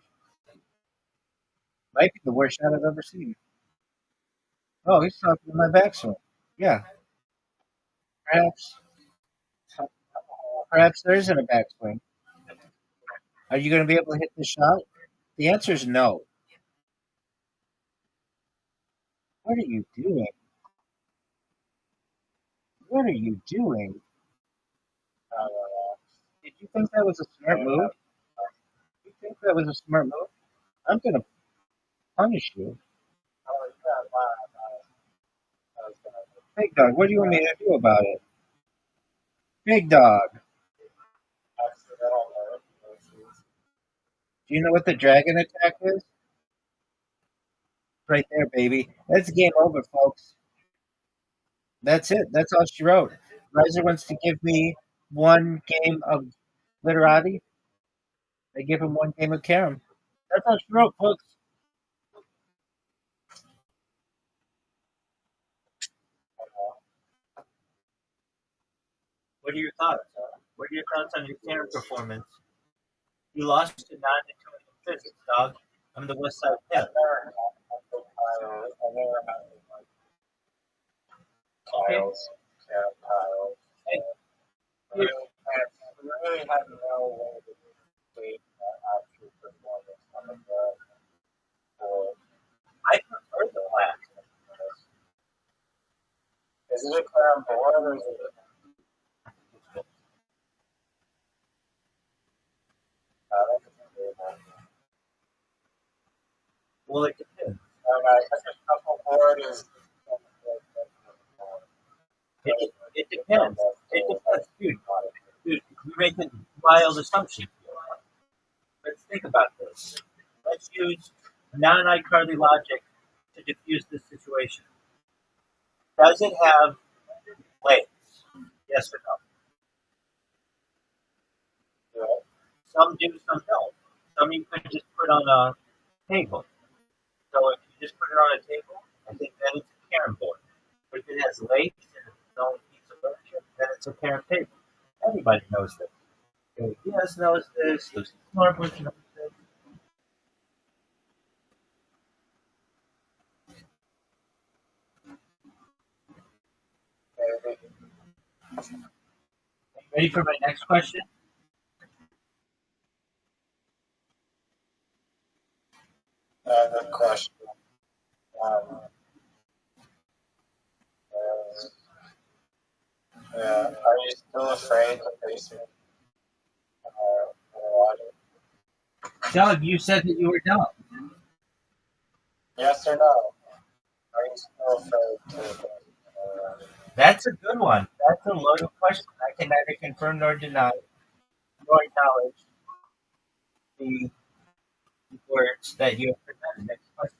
Might be the worst shot I've ever seen. Oh, he's talking to my backswing. Yeah, perhaps. Perhaps there isn't a backswing. Are you going to be able to hit the shot? The answer is no. What are you doing? What are you doing? Did you think that was a smart move? You think that was a smart move? I'm going to punish you. Big dog, what do you want me to do about it? Big dog. Do you know what the dragon attack is? Right there, baby. That's game over, folks. That's it. That's all she wrote. Riser wants to give me one game of literati. I give him one game of carom. That's all she wrote, folks. What are your thoughts? What are your thoughts on your carom performance? You lost to non-Newtonian physics, dog. I'm the West Side Cat. Piles. Yeah, piles. Hey, I really had no way to date actual performance on the ground. I prefer the black. Is it a crown board or is it Well, it depends. a couple board is It depends. It depends, dude. Dude, you're making wild assumptions. Let's think about this. Let's use non-iCarly logic to diffuse this situation. Does it have legs? Yes or no? Some do, some don't. Some you could just put on a table. So if you just put it on a table, I think then it's a carom board. But if it has legs and it's its own piece of furniture, then it's a carom table. Everybody knows this. Yes knows this. Lucy Smartbush knows this. Ready for my next question? good question. Um, yeah, are you still afraid to face it? Doug, you said that you were dumb. Yes or no? Are you still afraid to? That's a good one. That's a loaded question. I can neither confirm nor deny nor acknowledge the words that you have presented. Next question.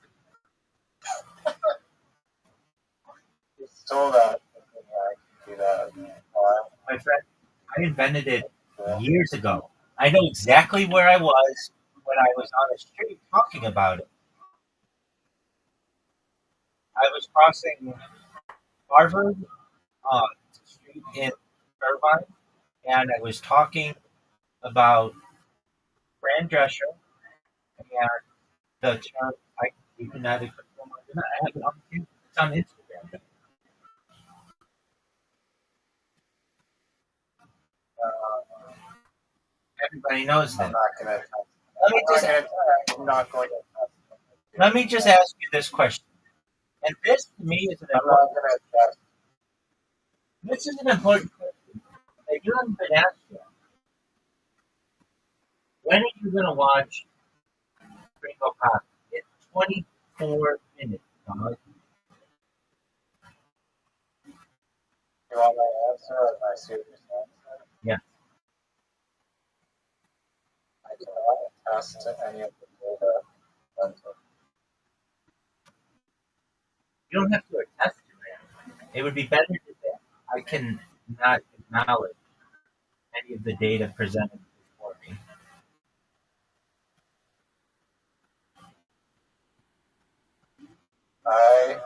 You stole that. I can do that. My friend, I invented it years ago. I know exactly where I was when I was on the street talking about it. I was crossing Harvard Street in Irvine, and I was talking about Fran Drescher and the term I you can neither confirm nor I have it on, it's on Instagram. Everybody knows I'm that. not gonna. I'm not going to. Let me just ask you this question. And this to me is an I'm not important, gonna test. this is an important question that you haven't been asked yet. When are you gonna watch Ringo Pop? It's 24 minutes, dog. You want my answer or my serious answer? Yeah. I cannot attest to any of the data. Until You don't have to attest to it. It would be better to say, I can not acknowledge any of the data presented before me. I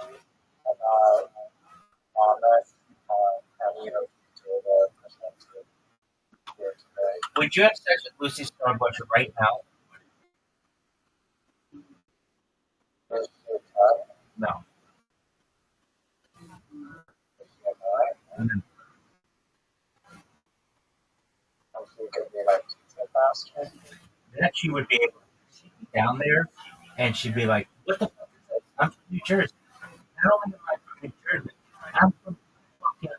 cannot comment on any of the data presented here today. Would you have sex with Lucy Starbush right now? Is she a cut? No. Is she a guy? No. And she could be like pizza faster. Then she would be able to sit me down there and she'd be like, what the fuck is this? I'm from New Jersey. Not only am I from New Jersey, I'm from fucking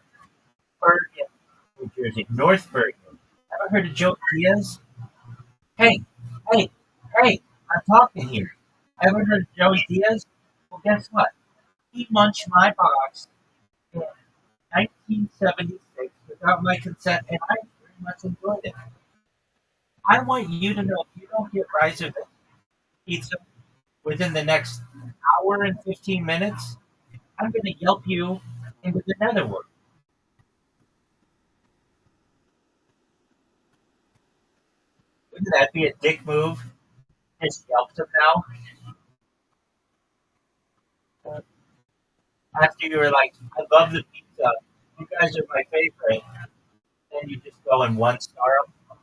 Bergen, New Jersey, North Bergen. Ever heard of Joe Diaz? Hey, hey, hey, I'm talking here. Ever heard of Joey Diaz? Well, guess what? He munched my box in 1976 without my consent, and I very much enjoyed it. I want you to know if you don't get Riser pizza within the next hour and 15 minutes, I'm going to yelp you into the netherworld. Wouldn't that be a dick move? Just yelped him now. After you were like, I love the pizza. You guys are my favorite. Then you just go and one star them.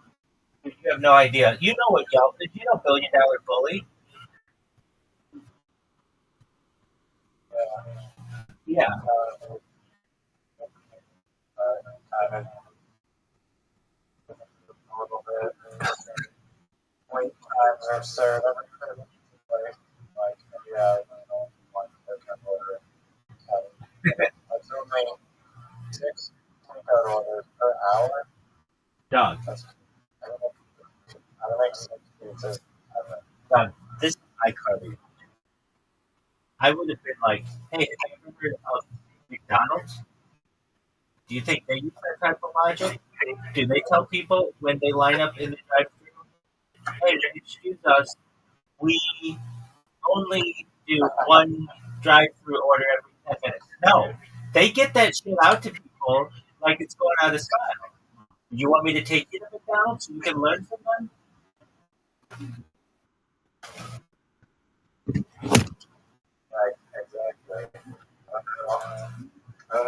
You have no idea. You know what Yelp is. You know Billion Dollar Bully. Yeah. Kind of a little bit. Wait times are absurd. Every place, like, yeah, one takeout order. That's only 6 takeout orders per hour. Doug, That's, I don't make 6 pizzas. Doug, this is iCarly. I would have been like, hey, have you ever heard of McDonald's? Do you think they use that type of logic? Do they tell people when they line up in the drive-thru, hey, excuse us, we only do one drive-through order every 10 minutes? No, they get that shit out to people like it's going out of style. You want me to take you to McDonald's so you can learn from them?